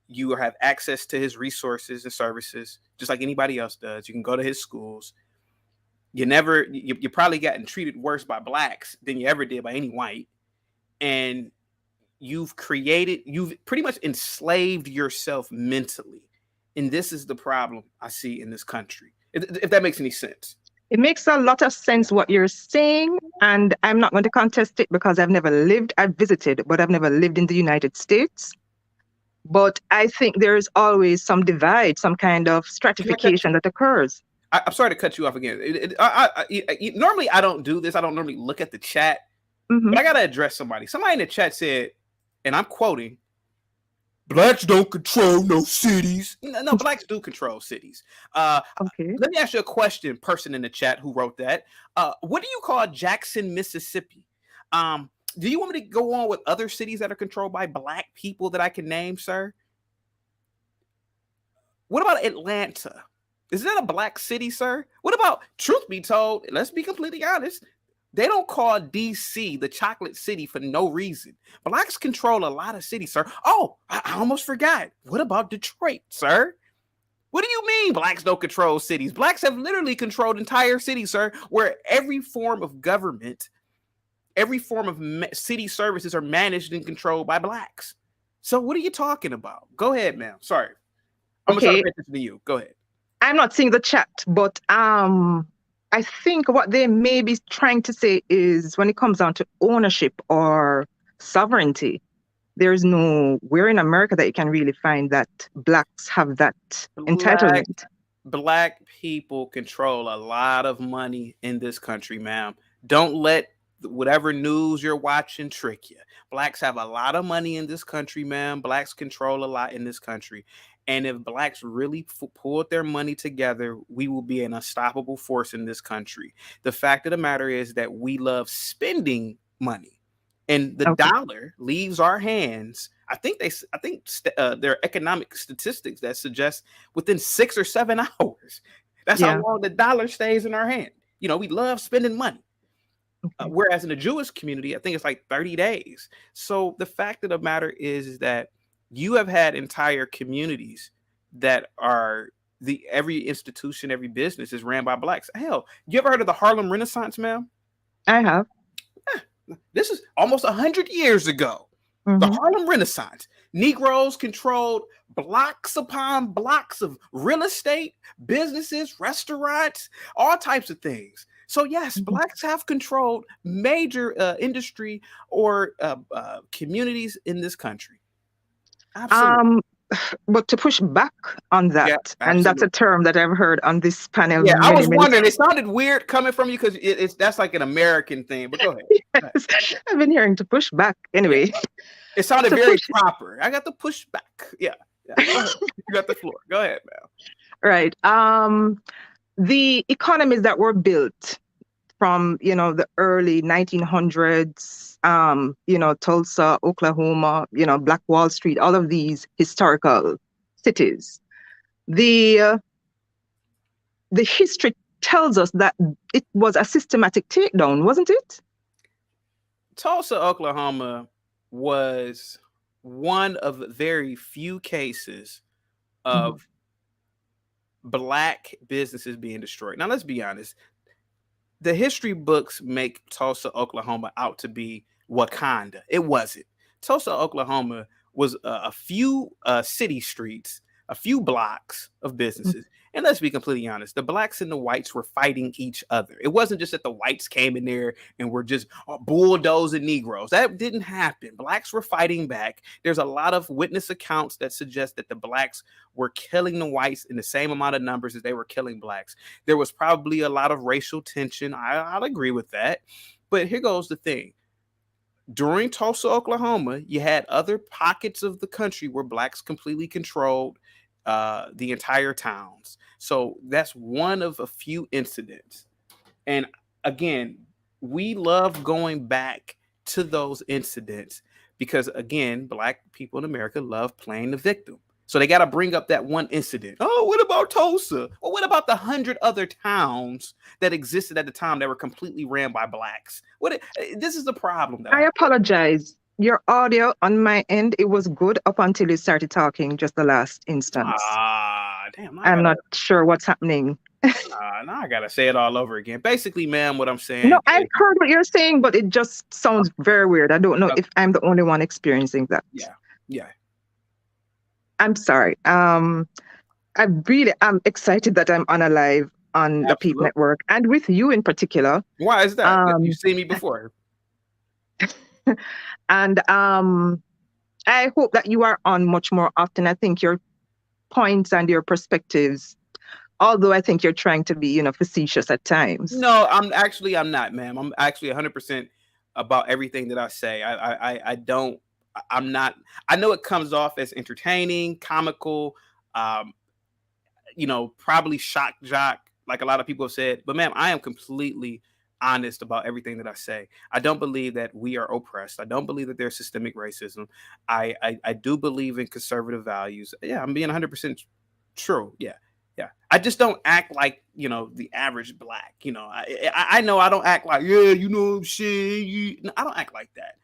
you have access to his resources and services, just like anybody else does. You can go to his schools. You probably gotten treated worse by blacks than you ever did by any white. And you've pretty much enslaved yourself mentally. And this is the problem I see in this country, if that makes any sense. It makes a lot of sense what you're saying, and I'm not going to contest it because I've visited, but I've never lived in the United States. But I think there is always some divide, some kind of stratification that occurs. I'm sorry to cut you off again. Normally, I don't do this. I don't normally look at the chat, but I got to address somebody. Somebody in the chat said, and I'm quoting, blacks don't control no cities. No, blacks do control cities. Okay. Let me ask you a question, person in the chat who wrote that. What do you call Jackson, Mississippi? Do you want me to go on with other cities that are controlled by black people that I can name, sir? What about Atlanta? Is that a black city, sir? What about, truth be told, let's be completely honest, they don't call DC the chocolate city for no reason. Blacks control a lot of cities, sir. Oh, I almost forgot. What about Detroit, sir? What do you mean blacks don't control cities? Blacks have literally controlled entire cities, sir, where every form of government, every form of city services are managed and controlled by blacks. So what are you talking about? Go ahead, ma'am. Sorry. I'm going to try to pay attention to you. Go ahead. I'm not seeing the chat, but I think what they may be trying to say is when it comes down to ownership or sovereignty, there's nowhere in America that you can really find that blacks have that entitlement. Black people control a lot of money in this country, ma'am. Don't let whatever news you're watching trick you. Blacks have a lot of money in this country, ma'am. Blacks control a lot in this country. And if blacks really pulled their money together, we will be an unstoppable force in this country. The fact of the matter is that we love spending money, and the dollar leaves our hands. I think there are economic statistics that suggest within 6 or 7 hours. That's how long the dollar stays in our hand. You know, we love spending money. Whereas in the Jewish community, I think it's like 30 days. So the fact of the matter is that you have had entire communities that are every institution, every business is ran by blacks. Hell, you ever heard of the Harlem Renaissance, ma'am? I have. This is almost 100 years ago. The Harlem Renaissance. Negroes controlled blocks upon blocks of real estate, businesses, restaurants, all types of things. So yes, blacks have controlled major industry or communities in this country. Absolutely. But to push back on that, and that's a term that I've heard on this panel. Yeah, I was wondering. It sounded weird coming from you because that's like an American thing. But go ahead. Yes, I've been hearing to push back. Anyway, it sounded very proper. I got to push back. Yeah. Go ahead. You got the floor. Go ahead, man. Right. The economies that were built from the early 1900s. Tulsa, Oklahoma, Black Wall Street, all of these historical cities. The history tells us that it was a systematic takedown, wasn't it? Tulsa, Oklahoma was one of very few cases of Black businesses being destroyed. Now, let's be honest. The history books make Tulsa, Oklahoma out to be Wakanda. It wasn't. Tulsa, Oklahoma was a few city streets, a few blocks of businesses. And let's be completely honest, the blacks and the whites were fighting each other. It wasn't just that the whites came in there and were just bulldozing Negroes. That didn't happen. Blacks were fighting back. There's a lot of witness accounts that suggest that the blacks were killing the whites in the same amount of numbers as they were killing blacks. There was probably a lot of racial tension. I'll agree with that. But here goes the thing. During Tulsa, Oklahoma, you had other pockets of the country where blacks completely controlled the entire towns. So that's one of a few incidents. And again, we love going back to those incidents because, again, Black people in America love playing the victim. So they got to bring up that one incident. Oh, what about Tulsa? Well, what about the 100 other towns that existed at the time that were completely ran by blacks? This is the problem. I apologize. Your audio on my end, it was good up until you started talking just the last instance. Damn. I'm not sure what's happening. Now I got to say it all over again. Basically, ma'am, what I'm saying. No, I heard what you're saying, but it just sounds very weird. I don't know if I'm the only one experiencing that. Yeah. I'm sorry. I'm excited that I'm on a live on the Lapeef Network and with you in particular. Why is that? You've seen me before. And I hope that you are on much more often. I think your points and your perspectives, although I think you're trying to be, facetious at times. No, I'm not, ma'am. I'm actually 100% about everything that I say. I'm not. I know it comes off as entertaining, comical, probably shock jock, like a lot of people have said. But ma'am, I am completely honest about everything that I say. I don't believe that we are oppressed. I don't believe that there's systemic racism. I do believe in conservative values. Yeah, I'm being 100% true. Yeah. I just don't act like, the average Black. I know I don't act like, shit. I don't act like that.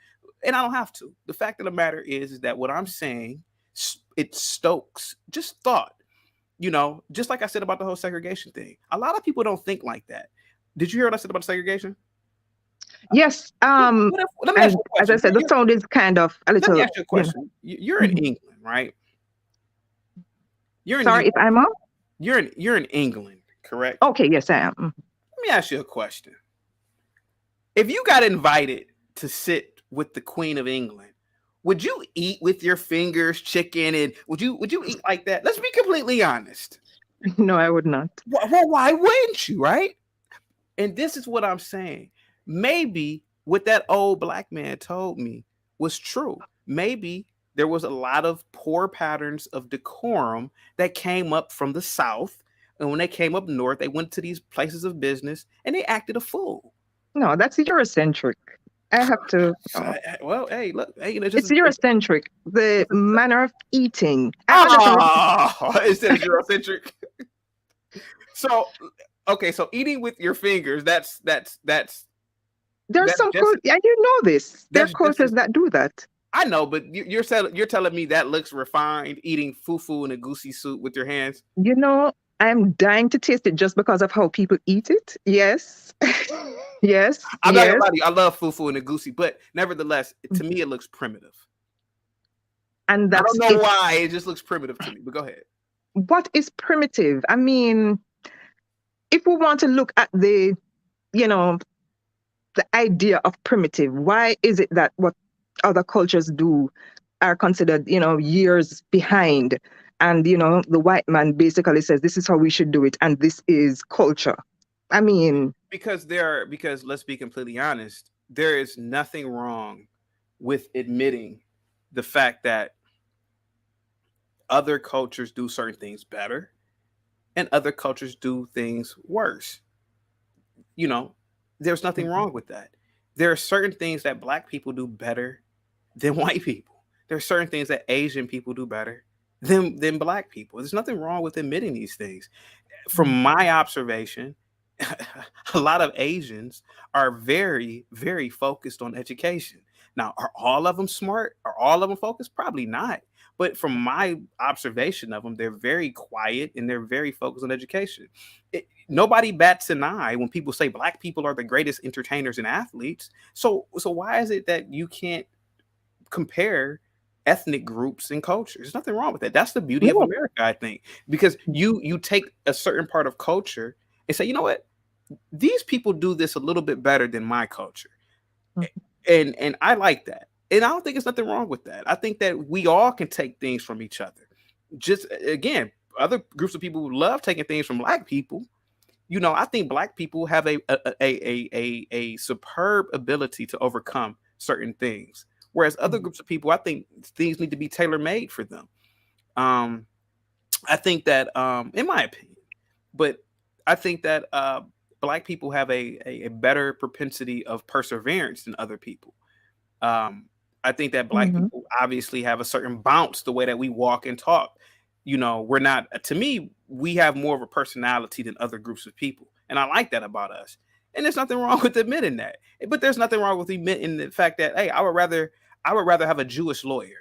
And I don't have to. The fact of the matter is that what I'm saying, it stokes just thought, just like I said about the whole segregation thing. A lot of people don't think like that. Did you hear what I said about segregation? Yes. Let me ask you a question. As I said, the sound is kind of a little. Let me ask you a question. You're in England, right? Sorry, if I'm on? You're in England, correct? Okay, yes, I am. Let me ask you a question. If you got invited to sit with the Queen of England, would you eat with your fingers, chicken, and would you eat like that? Let's be completely honest. No, I would not. Well, why wouldn't you, right? And this is what I'm saying. Maybe what that old Black man told me was true. Maybe there was a lot of poor patterns of decorum that came up from the South. And when they came up north, they went to these places of business and they acted a fool. No, that's Eurocentric. I have to. Well, hey, look, it's Eurocentric. The manner of eating. It says Eurocentric. So, okay, so eating with your fingers, that's. There's some cultures, and you know this. There's cultures that do that. I know, but you're telling me that looks refined, eating fufu in a goosey soup with your hands. I'm dying to taste it just because of how people eat it. Yes. Yes. I'm not Yes. gonna lie to you. I love fufu and a goosey, but nevertheless, to me, it looks primitive. And I that's don't know it. why. It just looks primitive to me. But go ahead. What is primitive? I mean, if we want to look at the, you know, the idea of primitive, why is it that what other cultures do are considered, years behind? And, the white man basically says, this is how we should do it. And this is culture. I mean, because let's be completely honest, there is nothing wrong with admitting the fact that other cultures do certain things better and other cultures do things worse. There's nothing wrong with that. There are certain things that Black people do better than white people. There are certain things that Asian people do better than Black people. There's nothing wrong with admitting these things. From my observation, a lot of Asians are very, very focused on education. Now, are all of them smart? Are all of them focused? Probably not. But from my observation of them, they're very quiet and they're very focused on education. Nobody bats an eye when people say Black people are the greatest entertainers and athletes. So why is it that you can't compare ethnic groups and cultures? There's nothing wrong with that. That's the beauty of America, I think, because you take a certain part of culture and say, you know what, these people do this a little bit better than my culture, and I like that. And I don't think there's nothing wrong with that. I think that we all can take things from each other. Just again, other groups of people who love taking things from Black people. I think Black people have a superb ability to overcome certain things. Whereas other groups of people, I think things need to be tailor-made for them. I think that, in my opinion, but I think that Black people have a better propensity of perseverance than other people. I think that Black people obviously have a certain bounce, the way that we walk and talk. We're not, to me, we have more of a personality than other groups of people. And I like that about us. And there's nothing wrong with admitting that. But there's nothing wrong with admitting the fact that, hey, I would rather have a Jewish lawyer.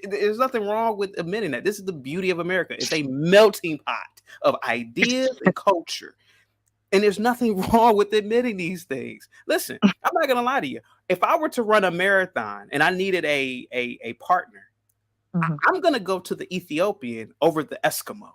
There's nothing wrong with admitting that. This is the beauty of America. It's a melting pot of ideas and culture. And there's nothing wrong with admitting these things. Listen, I'm not going to lie to you. If I were to run a marathon and I needed a partner, I'm going to go to the Ethiopian over the Eskimo.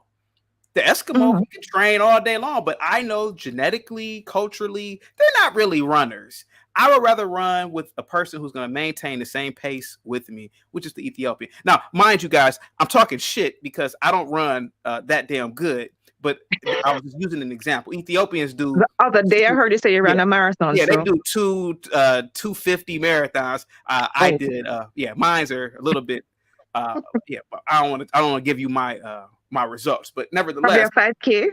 The Eskimo can train all day long, but I know genetically, culturally, they're not really runners. I would rather run with a person who's going to maintain the same pace with me, which is the Ethiopian. Now, mind you guys, I'm talking shit because I don't run that damn good, but I was just using an example. Ethiopians do. The other day I heard you say you ran a marathon. Yeah, they do 250 marathons. I did. Mine's are a little bit. But I don't want to give you my my results, but nevertheless, 5K.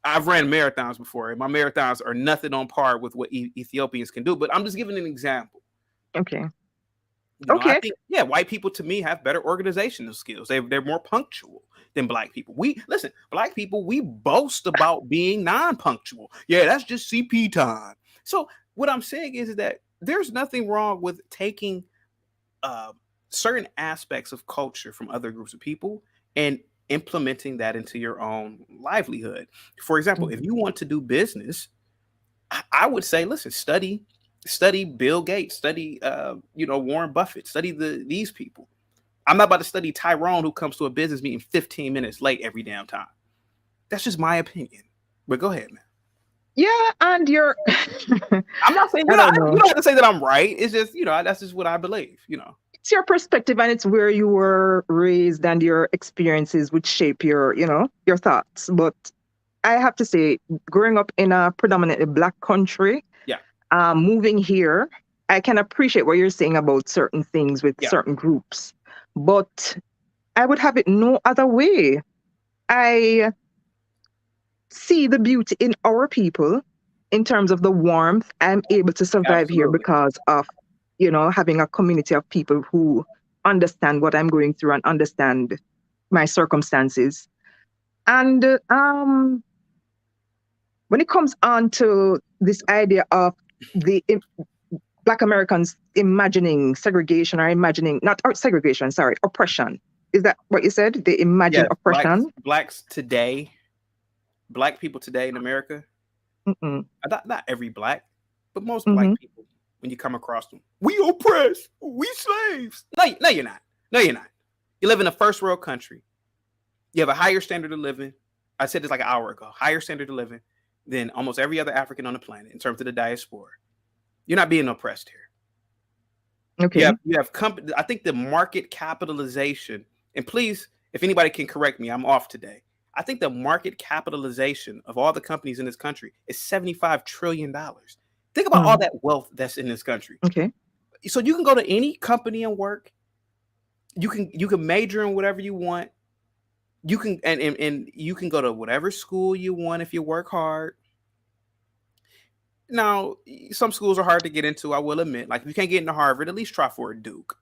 I've ran marathons before, and my marathons are nothing on par with what Ethiopians can do. But I'm just giving an example. Okay. I think, white people to me have better organizational skills. They're more punctual than Black people. Black people, we boast about being non-punctual. Yeah, that's just CP time. So what I'm saying is that there's nothing wrong with taking certain aspects of culture from other groups of people and implementing that into your own livelihood. For example, if you want to do business, I would say, listen, study Bill Gates, study Warren Buffett, study these people. I'm not about to study Tyrone, who comes to a business meeting 15 minutes late every damn time. That's just my opinion. But go ahead, man. Yeah, and you're I'm not saying you don't have to say that I'm right. It's just, that's just what I believe, It's your perspective and it's where you were raised and your experiences would shape your thoughts. But I have to say, growing up in a predominantly Black country, moving here, I can appreciate what you're saying about certain things with certain groups. But I would have it no other way. I see the beauty in our people in terms of the warmth. I'm able to survive here because of having a community of people who understand what I'm going through and understand my circumstances. And when it comes on to this idea of the Black Americans imagining segregation or oppression. Is that what you said? They imagine oppression? Blacks today, Black people today in America, not every Black, But most black people, when you come across them, we oppressed, we slaves. No, you're not. No, you're not. You live in a first world country. You have a higher standard of living. I said this like an hour ago. Higher standard of living than almost every other African on the planet in terms of the diaspora. You're not being oppressed here. Okay. You have company. I think the market capitalization, and please, if anybody can correct me, I'm off today. I think the market capitalization of all the companies in this country is $75 trillion. Think about all that wealth that's in this country. Okay. So you can go to any company and work. You can major in whatever you want. You can and you can go to whatever school you want if you work hard. Now, some schools are hard to get into, I will admit. Like, if you can't get into Harvard, at least try for a Duke.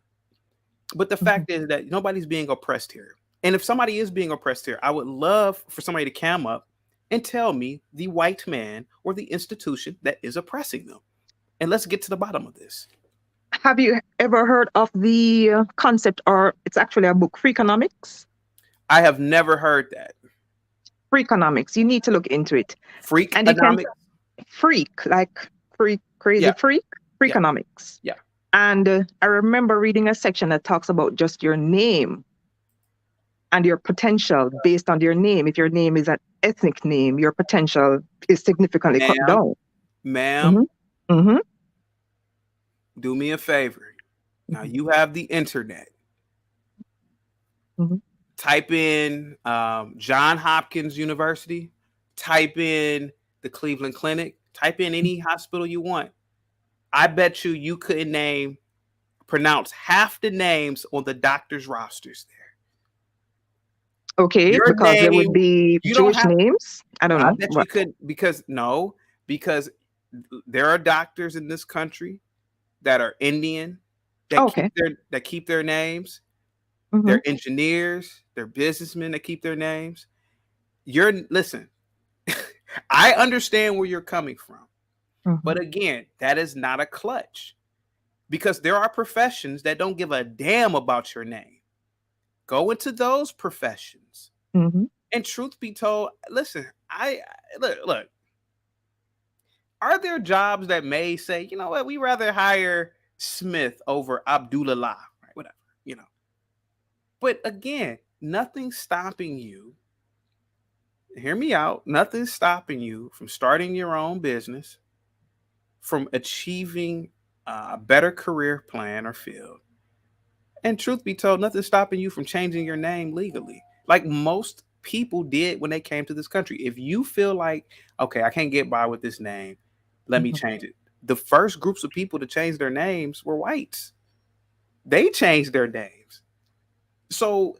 But the fact is that nobody's being oppressed here. And if somebody is being oppressed here, I would love for somebody to come up and tell me the white man or the institution that is oppressing them. And let's get to the bottom of this. Have you ever heard of the concept, or it's actually a book, Freakonomics? I have never heard that. Freakonomics. You need to look into it. Freakonomics? Freak, like freak, crazy freak. Freakonomics. Yeah. And I remember reading a section that talks about just your name and your potential based on your name. If your name is an ethnic name, your potential is significantly cut down. Ma'am, do me a favor. Now you have the internet. Type in Johns Hopkins University. Type in the Cleveland Clinic. Type in any hospital you want. I bet you couldn't pronounce half the names on the doctor's rosters there. Okay, because there would be Jewish names. I don't know. I bet you could, because there are doctors in this country that are Indian that keep their names. They're engineers, they're businessmen that keep their names. Listen, I understand where you're coming from. But again, that is not a clutch, because there are professions that don't give a damn about your name. Go into those professions. And truth be told, listen, look, are there jobs that may say, you know what, we rather hire Smith over Abdullah, right? Whatever, But again, nothing's stopping you. Hear me out. Nothing's stopping you from starting your own business, from achieving a better career plan or field. And truth be told, nothing's stopping you from changing your name legally, like most people did when they came to this country. If you feel like, okay, I can't get by with this name, let me change it. The first groups of people to change their names were whites. They changed their names. So,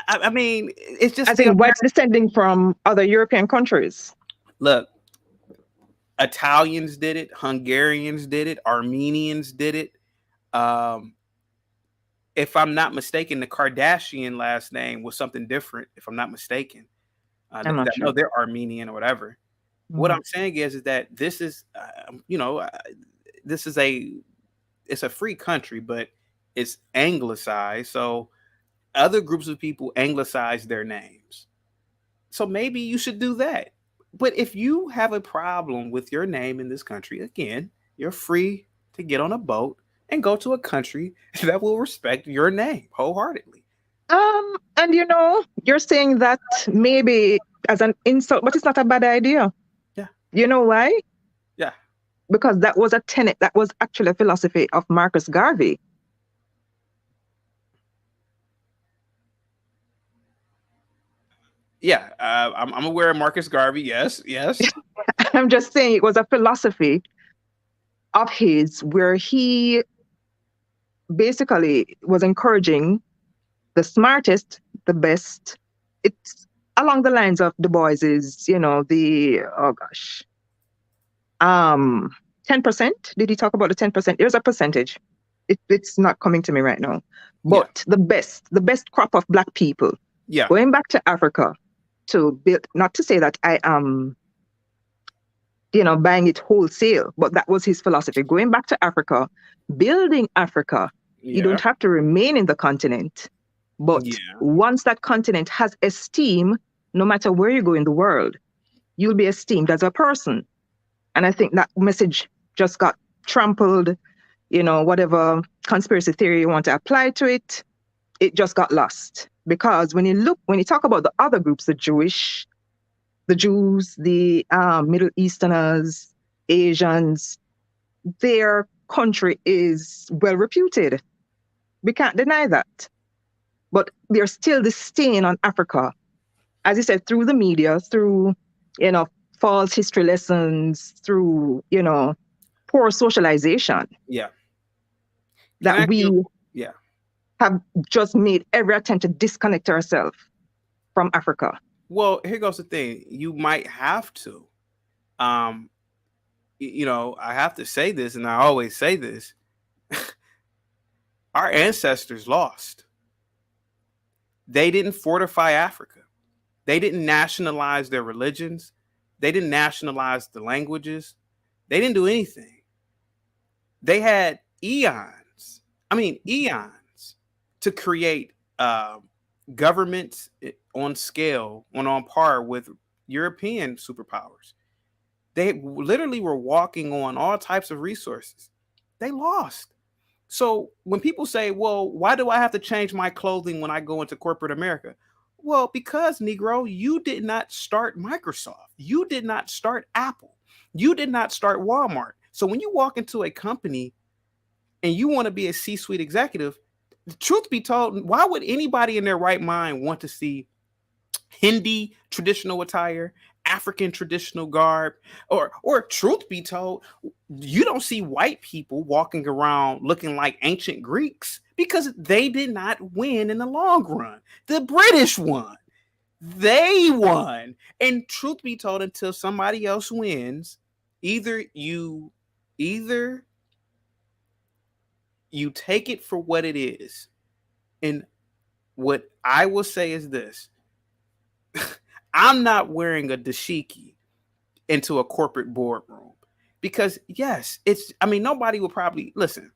I mean, it's just... I think whites descending from other European countries. Look, Italians did it. Hungarians did it. Armenians did it. If I'm not mistaken, the Kardashian last name was something different, if I'm not mistaken. I'm not sure. No, they're Armenian or whatever. What I'm saying is that this is, it's a free country, but it's anglicized. So other groups of people anglicize their names. So maybe you should do that. But if you have a problem with your name in this country, again, you're free to get on a boat and go to a country that will respect your name wholeheartedly. And you're saying that maybe as an insult, but it's not a bad idea. Yeah. You know why? Yeah. Because that was a tenet, that was actually a philosophy of Marcus Garvey. Yeah, I'm aware of Marcus Garvey. Yes. I'm just saying it was a philosophy of his where he basically was encouraging the smartest, the best. It's along the lines of Du Bois's, 10%. Did he talk about the 10%? There's a percentage. It's not coming to me right now. But the best crop of Black people. Yeah. Going back to Africa to build, not to say that I am, buying it wholesale, but that was his philosophy. Going back to Africa, building Africa. Yeah. You don't have to remain in the continent. But once that continent has esteem, no matter where you go in the world, you'll be esteemed as a person. And I think that message just got trampled, whatever conspiracy theory you want to apply to it, it just got lost. Because when you talk about the other groups, the Jews, the Middle Easterners, Asians, their country is well reputed. We can't deny that. But there's still this stain on Africa, as you said, through the media, through, false history lessons, through, poor socialization. Yeah. That we have just made every attempt to disconnect ourselves from Africa. Well, here goes the thing. You might have to. I have to say this, and I always say this. Our ancestors lost. They didn't fortify Africa. They didn't nationalize their religions. They didn't nationalize the languages. They didn't do anything. They had eons to create governments on scale, on par with European superpowers. They literally were walking on all types of resources. They lost. So when people say, well, why do I have to change my clothing when I go into corporate America? Well, because, Negro, you did not start Microsoft. You did not start Apple. You did not start Walmart. So when you walk into a company and you want to be a C-suite executive, the truth be told, why would anybody in their right mind want to see Hindi traditional attire, African traditional garb, or truth be told, you don't see white people walking around looking like ancient Greeks because they did not win in the long run. The British won. They won. And truth be told, until somebody else wins, either you take it for what it is. And what I will say is this. I'm not wearing a dashiki into a corporate boardroom because nobody will probably listen.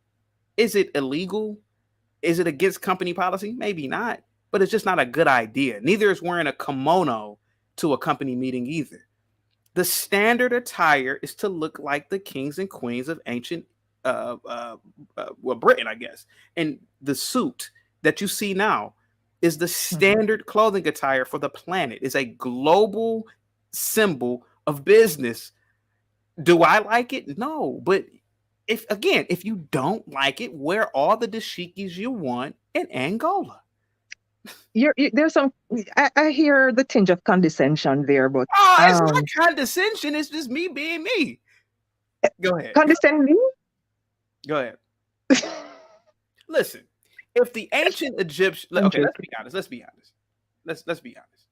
Is it illegal? Is it against company policy? Maybe not, but it's just not a good idea. Neither is wearing a kimono to a company meeting either. The standard attire is to look like the kings and queens of ancient, Britain, I guess. And the suit that you see now is the standard clothing attire for the planet. It's a global symbol of business. Do I like it? No. But if you don't like it, wear all the dashikis you want in Angola. There's some. I hear the tinge of condescension there, but it's not condescension. It's just me being me. Go ahead. Condescending? Go ahead. Listen. If the ancient Egyptians, okay, let's be honest. Let's be honest.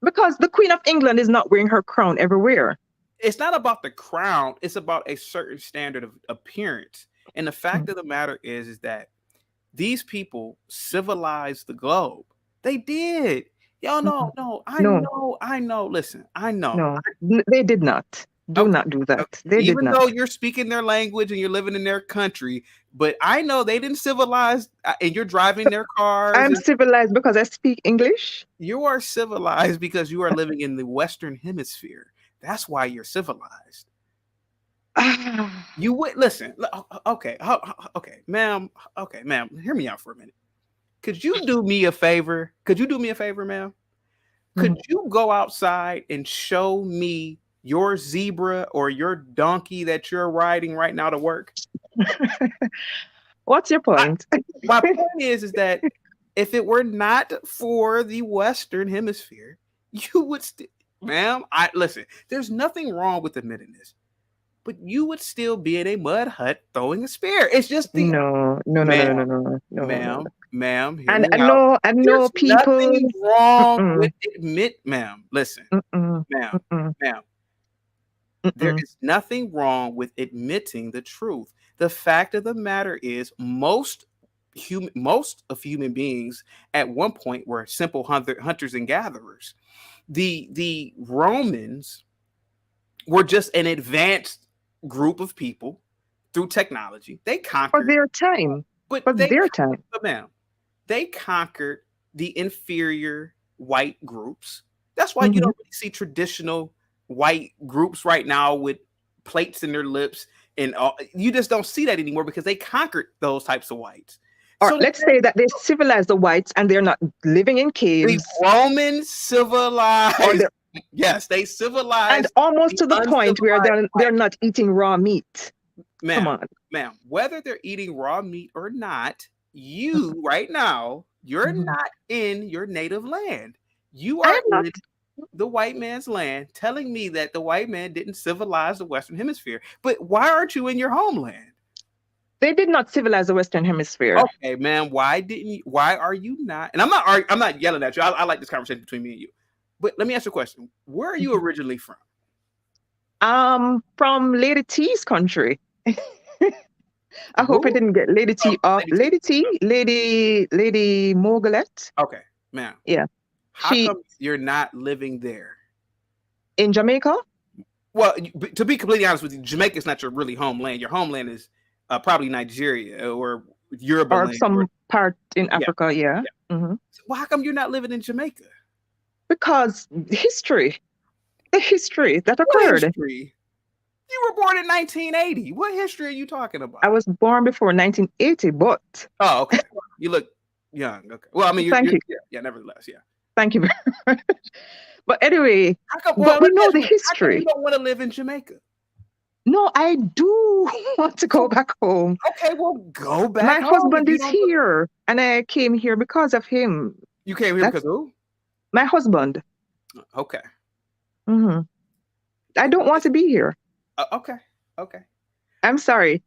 Because the Queen of England is not wearing her crown everywhere. It's not about the crown. It's about a certain standard of appearance. And the fact of the matter is that these people civilized the globe. They did. Y'all know. I know. Listen, I know. No, they did not. Do not do that. They Even did though not. you're speaking their language and you're living in their country, but I know they didn't civilize, and you're driving their cars. I'm civilized because I speak English. You are civilized because you are living in the Western Hemisphere. That's why you're civilized. You would listen. Okay, ma'am. Okay, ma'am. Hear me out for a minute. Could you do me a favor? Ma'am? Could you go outside and show me your zebra or your donkey that you're riding right now to work? What's your point? My point is that if it were not for the Western Hemisphere, you would still, ma'am, listen, there's nothing wrong with admitting this, but you would still be in a mud hut throwing a spear. It's just the no, ma'am. And I know there's people. Nothing wrong with ma'am. Listen, ma'am. There is nothing wrong with admitting the truth. The fact of the matter is, most of human beings at one point were simple hunters and gatherers. The Romans were just an advanced group of people through technology. They conquered for their time. But ma'am, they conquered the inferior white groups. That's why you don't really see traditional white groups right now with plates in their lips, and you just don't see that anymore because they conquered those types of whites. Or let's say that they civilized the whites and they're not living in caves. The Romans civilized. Yes, they civilized. And almost to the point where they're not eating raw meat. Ma'am, come on. Ma'am, whether they're eating raw meat or not, you right now, you're not in your native land. You are in the white man's land, telling me that the white man didn't civilize the Western Hemisphere. But why aren't you in your homeland? They did not civilize the Western Hemisphere. Okay, man. Why are you not? And I'm not yelling at you. I like this conversation between me and you. But let me ask you a question. Where are you originally from? From Lady T's country. I hope I didn't get Lady T off. Lady Mogalet. Okay, ma'am. Yeah. How come you're not living there? In Jamaica? Well, to be completely honest with you, Jamaica is not your really homeland. Your homeland is probably Nigeria or Europe or some part in Africa. Yeah. Mm-hmm. Well, how come you're not living in Jamaica? Because the history that occurred. History? You were born in 1980. What history are you talking about? I was born before 1980, but oh, okay. You look young. Okay. Well, I mean, thank you. Yeah, nevertheless, yeah. Thank you very much. But anyway, but we know the history. How come you don't want to live in Jamaica? No, I do want to go back home. Okay, well, go back. My husband is here, and I came here because of him. You came here because of who? My husband. Okay. Mm-hmm. I don't want to be here. Okay. I'm sorry,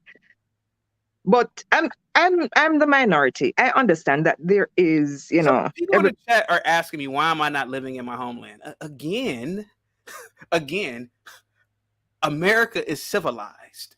but I'm the minority. I understand that there is, people in the chat are asking me, why am I not living in my homeland? Again, America is civilized.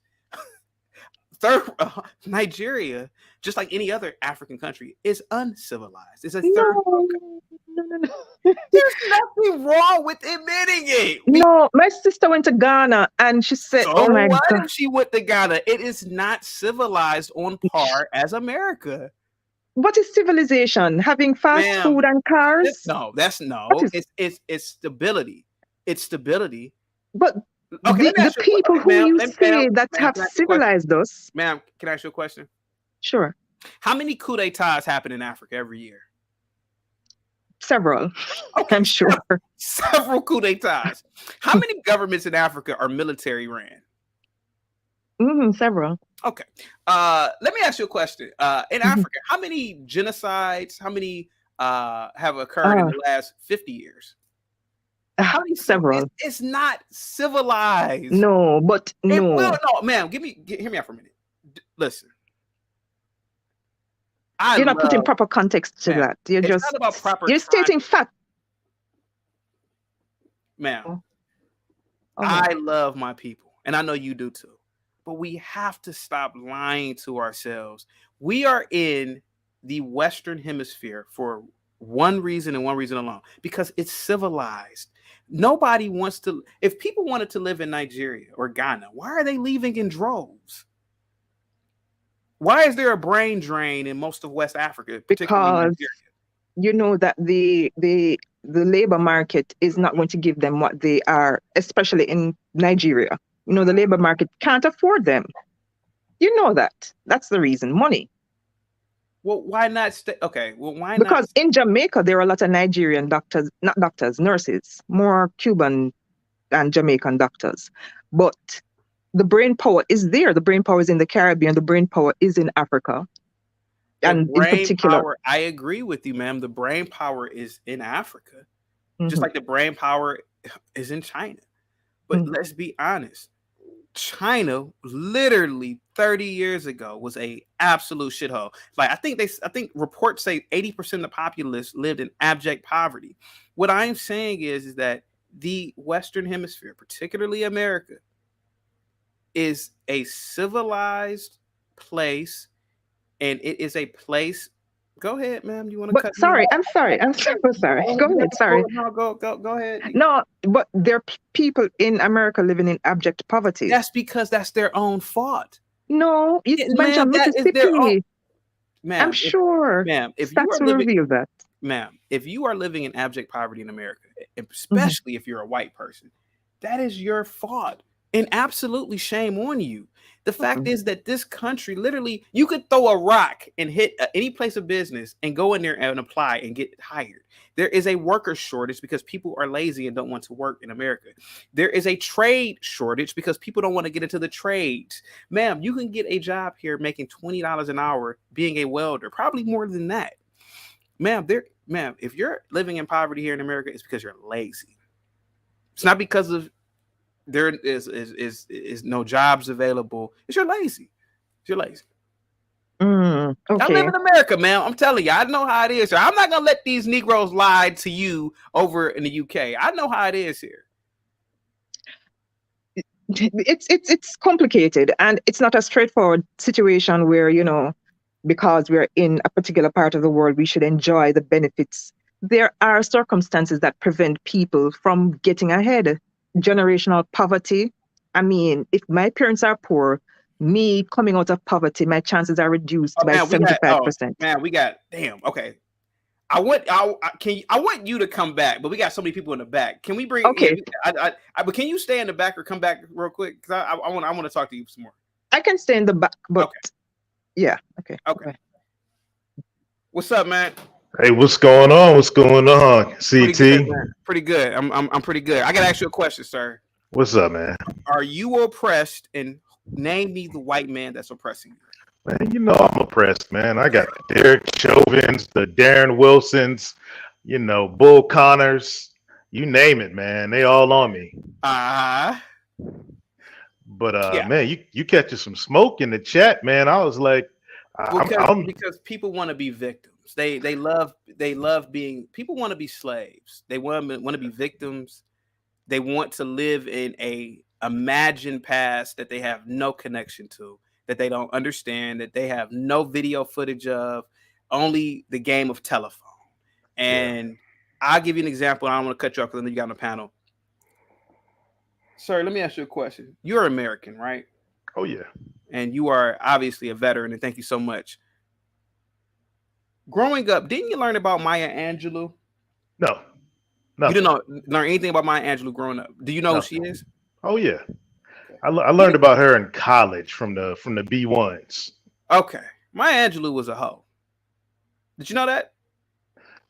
Nigeria, just like any other African country, is uncivilized. It's a third world country. No. There's nothing wrong with admitting it. No, my sister went to Ghana and she said, "Oh my God!" If she went to Ghana, it is not civilized on par as America. What is civilization? Having fast food and cars? It's stability. It's stability. But the people who you say that have civilized us, ma'am, can I ask you a question? Sure. How many coup d'etats happen in Africa every year? Several. Okay, I'm sure. Several coup d'etats. How many governments in Africa are military ran? Several. Okay. Let me ask you a question. In Africa, how many genocides, have occurred in the last 50 years? Several. It's not civilized. No, but no. No, ma'am, hear me out for a minute. Listen. You're not putting proper context to that. You're stating fact. Ma'am, I love my people, and I know you do too. But we have to stop lying to ourselves. We are in the Western Hemisphere for one reason and one reason alone, because it's civilized. Nobody wants to. If people wanted to live in Nigeria or Ghana, why are they leaving in droves? Why is there a brain drain in most of West Africa, particularly because you know that the labor market is not going to give them what they are, especially in Nigeria. You know, the labor market can't afford them. You know that. That's the reason. Money. Well, why not stay? Okay. Well, why not? Because in Jamaica, there are a lot of Nigerian doctors, not doctors, nurses, more Cuban and Jamaican doctors. But the brain power is there. The brain power is in the Caribbean. The brain power is in Africa. And in particular, I agree with you, ma'am. The brain power is in Africa, just like the brain power is in China. But let's be honest. China literally 30 years ago was a absolute shithole. Like I think reports say 80% of the populace lived in abject poverty. What I'm saying is that the Western Hemisphere, particularly America, is a civilized place, and it is a place. Go ahead, ma'am. You want to cut? Sorry, I'm sorry. I'm so sorry. Go ahead. Sorry. No, go ahead. No, but there are people in America living in abject poverty. That's because that's their own fault. No, it's Mississippi. I'm sure. Ma'am, if you are living in abject poverty in America, especially if you're a white person, that is your fault. And absolutely shame on you. The fact is that this country, literally, you could throw a rock and hit any place of business and go in there and apply and get hired. There is a worker shortage because people are lazy and don't want to work in America. There is a trade shortage because people don't want to get into the trades. Ma'am, you can get a job here making $20 an hour being a welder, probably more than that. Ma'am, if you're living in poverty here in America, it's because you're lazy. It's not because of there is no jobs available. It's you're lazy. You're lazy. Okay. I live in America, man. I'm telling you, I know how it is. I'm not gonna let these Negroes lie to you over in the UK. I know how it is here. It's complicated, and it's not a straightforward situation where, because we're in a particular part of the world, we should enjoy the benefits. There are circumstances that prevent people from getting ahead. Generational poverty. I mean, if my parents are poor, me coming out of poverty, my chances are reduced by 75%. Damn. Okay. I want you to come back, but we got so many people in the back. Can we bring? Okay. But can you stay in the back or come back real quick? Because I want to talk to you some more. I can stay in the back, but okay. Yeah. Okay. Okay. What's up, man? Hey, what's going on? What's going on, CT? Pretty good. I'm pretty good. I gotta ask you a question, sir. What's up, man? Are you oppressed? And name me the white man that's oppressing you. Man, you know I'm oppressed, man. I got the Derek Chauvins, the Darren Wilsons, Bull Connors, you name it, man. They all on me. But yeah. Man, you catching some smoke in the chat, man. I was like, because people want to be victims. They love being. People want to be slaves. They want to be victims. They want to live in a imagined past that they have no connection to, that they don't understand, that they have no video footage of, only the game of telephone. And I'll give you an example. I don't want to cut you off because I know you got on the panel. Sir, let me ask you a question. You're American, right? Oh, yeah. And you are obviously a veteran, and thank you so much. Growing up, didn't you learn about Maya Angelou? No. You didn't learn anything about Maya Angelou growing up. Do you know who she is? Oh, yeah. I learned about her in college from the B1s. Okay. Maya Angelou was a hoe. Did you know that?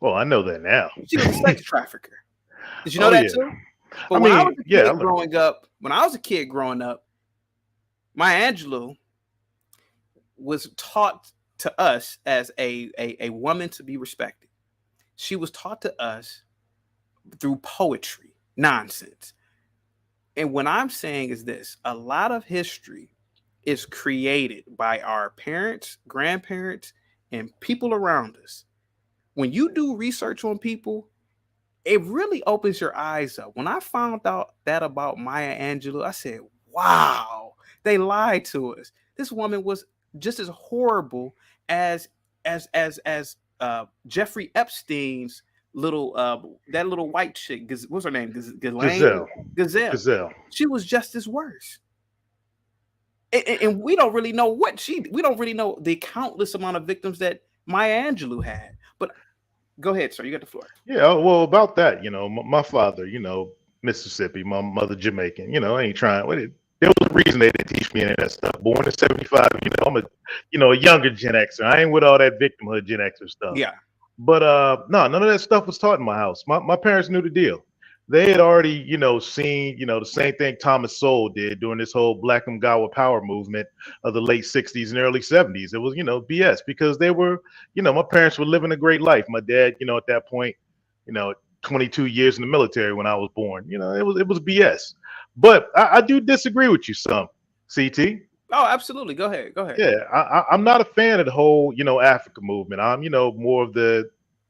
Well, I know that now. She was a sex trafficker. Did you know that too? But when I was a kid growing up, Maya Angelou was taught to us as a woman to be respected. She was taught to us through poetry, nonsense. And what I'm saying is this: a lot of history is created by our parents, grandparents, and people around us. When you do research on people, it really opens your eyes up. When I found out that about Maya Angelou, I said, wow, they lied to us. This woman was just as horrible as Jeffrey Epstein's that little white chick. What's her name? Gazelle. She was just as worse. And we don't really know we don't really know the countless amount of victims that Maya Angelou had. But go ahead, sir. You got the floor. Yeah, well, about that, my father, Mississippi, my mother Jamaican. I ain't trying with it. There was a reason they didn't teach me any of that stuff. Born in '75, I'm a younger Gen Xer. I ain't with all that victimhood Gen Xer stuff. Yeah. But no, none of that stuff was taught in my house. My parents knew the deal. They had already, seen, the same thing Thomas Sowell did during this whole Black Mgawa power movement of the late 60s and early 70s. It was, BS because they were, my parents were living a great life. My dad, at that point, 22 years in the military when I was born, it was BS. But I do disagree with you some, CT. Oh, absolutely. Go ahead. Yeah, I'm not a fan of the whole, Africa movement. I'm, more of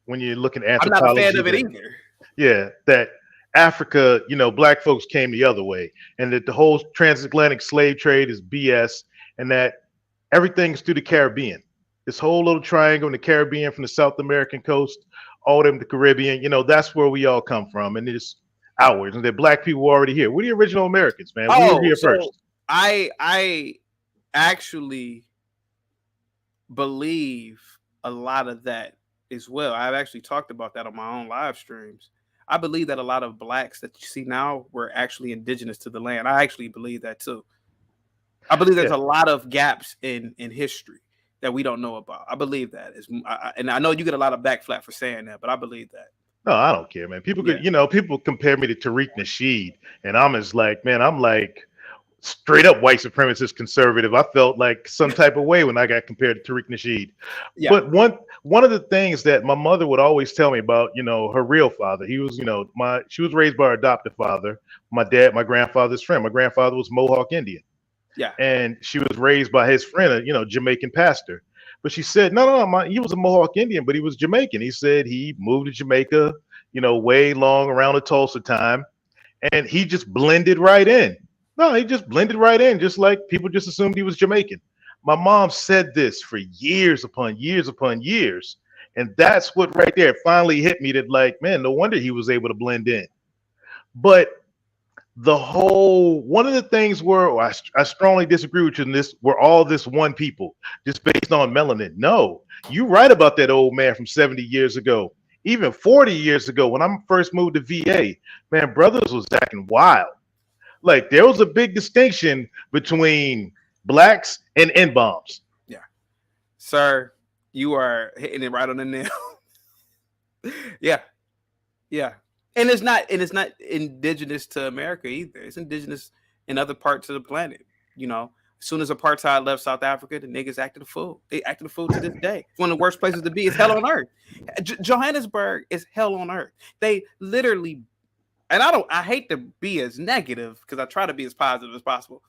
when you're looking at anthropology. I'm not a fan of it either. Yeah, that Africa, Black folks came the other way, and that the whole transatlantic slave trade is BS, and that everything's through the Caribbean. This whole little triangle in the Caribbean from the South American coast, all them the Caribbean, that's where we all come from, and it's outwards, and that Black people were already here. We're the original Americans, man. We were here first. I actually believe a lot of that as well. I've actually talked about that on my own live streams. I believe that a lot of blacks that you see now were actually indigenous to the land. I actually believe that too. I believe there's a lot of gaps in history that we don't know about. I believe that is, and I know you get a lot of backflap for saying that, but I believe that. No, I don't care, man. People could, people compare me to Tariq Nasheed, and I'm just like, man, I'm like straight up white supremacist conservative. I felt like some type of way when I got compared to Tariq Nasheed. Yeah. But one of the things that my mother would always tell me about, her real father, he was, she was raised by her adoptive father, my grandfather's friend. My grandfather was Mohawk Indian. Yeah. And she was raised by his friend, a Jamaican pastor. But she said, no, he was a Mohawk Indian, but he was Jamaican. He said he moved to Jamaica, way long around the Tulsa time, and he just blended right in. No, he just blended right in, just like people just assumed he was Jamaican. My mom said this for years upon years upon years, and that's what right there finally hit me that, like, man, no wonder he was able to blend in. But one of the things where I strongly disagree with you in this, we're all this one people just based on melanin. No, you're right about that old man from 70 years ago, even 40 years ago when I first moved to VA. Man, brothers was acting wild. Like, there was a big distinction between blacks and N-bombs. Yeah, sir, you are hitting it right on the nail. Yeah. And it's not indigenous to America either. It's indigenous in other parts of the planet. As soon as apartheid left South Africa, the niggas acted a fool. They acted a fool to this day. It's one of the worst places to be. It's hell on earth. Johannesburg is hell on earth. They literally, and I hate to be as negative because I try to be as positive as possible.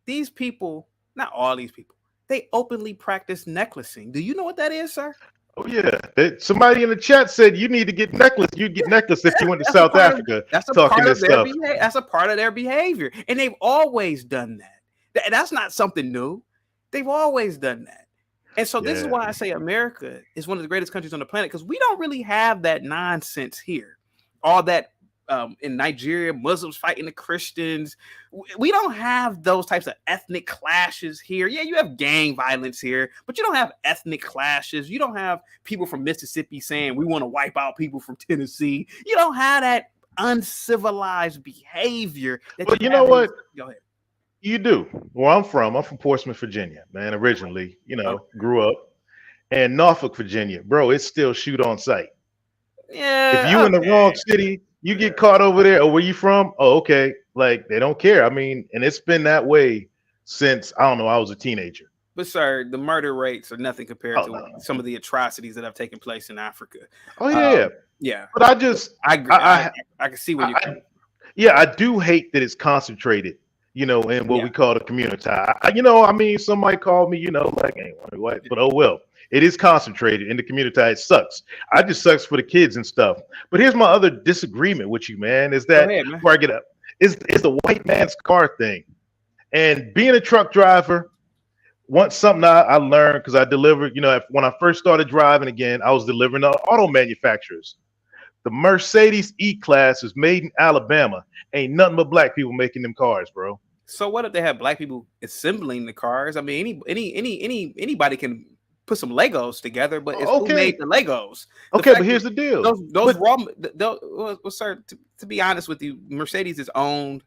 These people, not all these people, they openly practice necklacing. Do you know what that is, sir? Oh yeah, somebody in the chat said you need to get necklace. You'd get necklace if you went to South Africa. That's a part of their behavior. That's a part of their behavior, and they've always done that. That's not something new. They've always done that, and so this is why I say America is one of the greatest countries on the planet, because we don't really have that nonsense here. All that in Nigeria, Muslims fighting the Christians. We don't have those types of ethnic clashes here. Yeah, you have gang violence here, but you don't have ethnic clashes. You don't have people from Mississippi saying we want to wipe out people from Tennessee. You don't have that uncivilized behavior. But you know what? Go ahead. You do. Where I'm from Portsmouth, Virginia, man. Originally, grew up. And Norfolk, Virginia, bro, it's still shoot on sight. Yeah. If you in the wrong city, you get caught over there. Or where you from? Oh, okay. Like, they don't care. I mean, and it's been that way since, I don't know, I was a teenager. But sir, the murder rates are nothing compared to some of the atrocities that have taken place in Africa. Oh yeah. Yeah. But I agree. I can see where you're coming. Yeah, I do hate that it's concentrated, in what we call the community. I mean, some might call me, like, hey, what? But oh well. It is concentrated in the community. It sucks. I just sucks for the kids and stuff. But here's my other disagreement with you, man, is that before I get up, is the white man's car thing. And being a truck driver, something I learned, because I delivered, when I first started driving again, I was delivering to auto manufacturers. The Mercedes E-Class is made in Alabama. Ain't nothing but black people making them cars, bro. So what if they have black people assembling the cars? I mean, anybody can put some Legos together, but it's who made the Legos. But here's the deal. Sir, to be honest with you, Mercedes is owned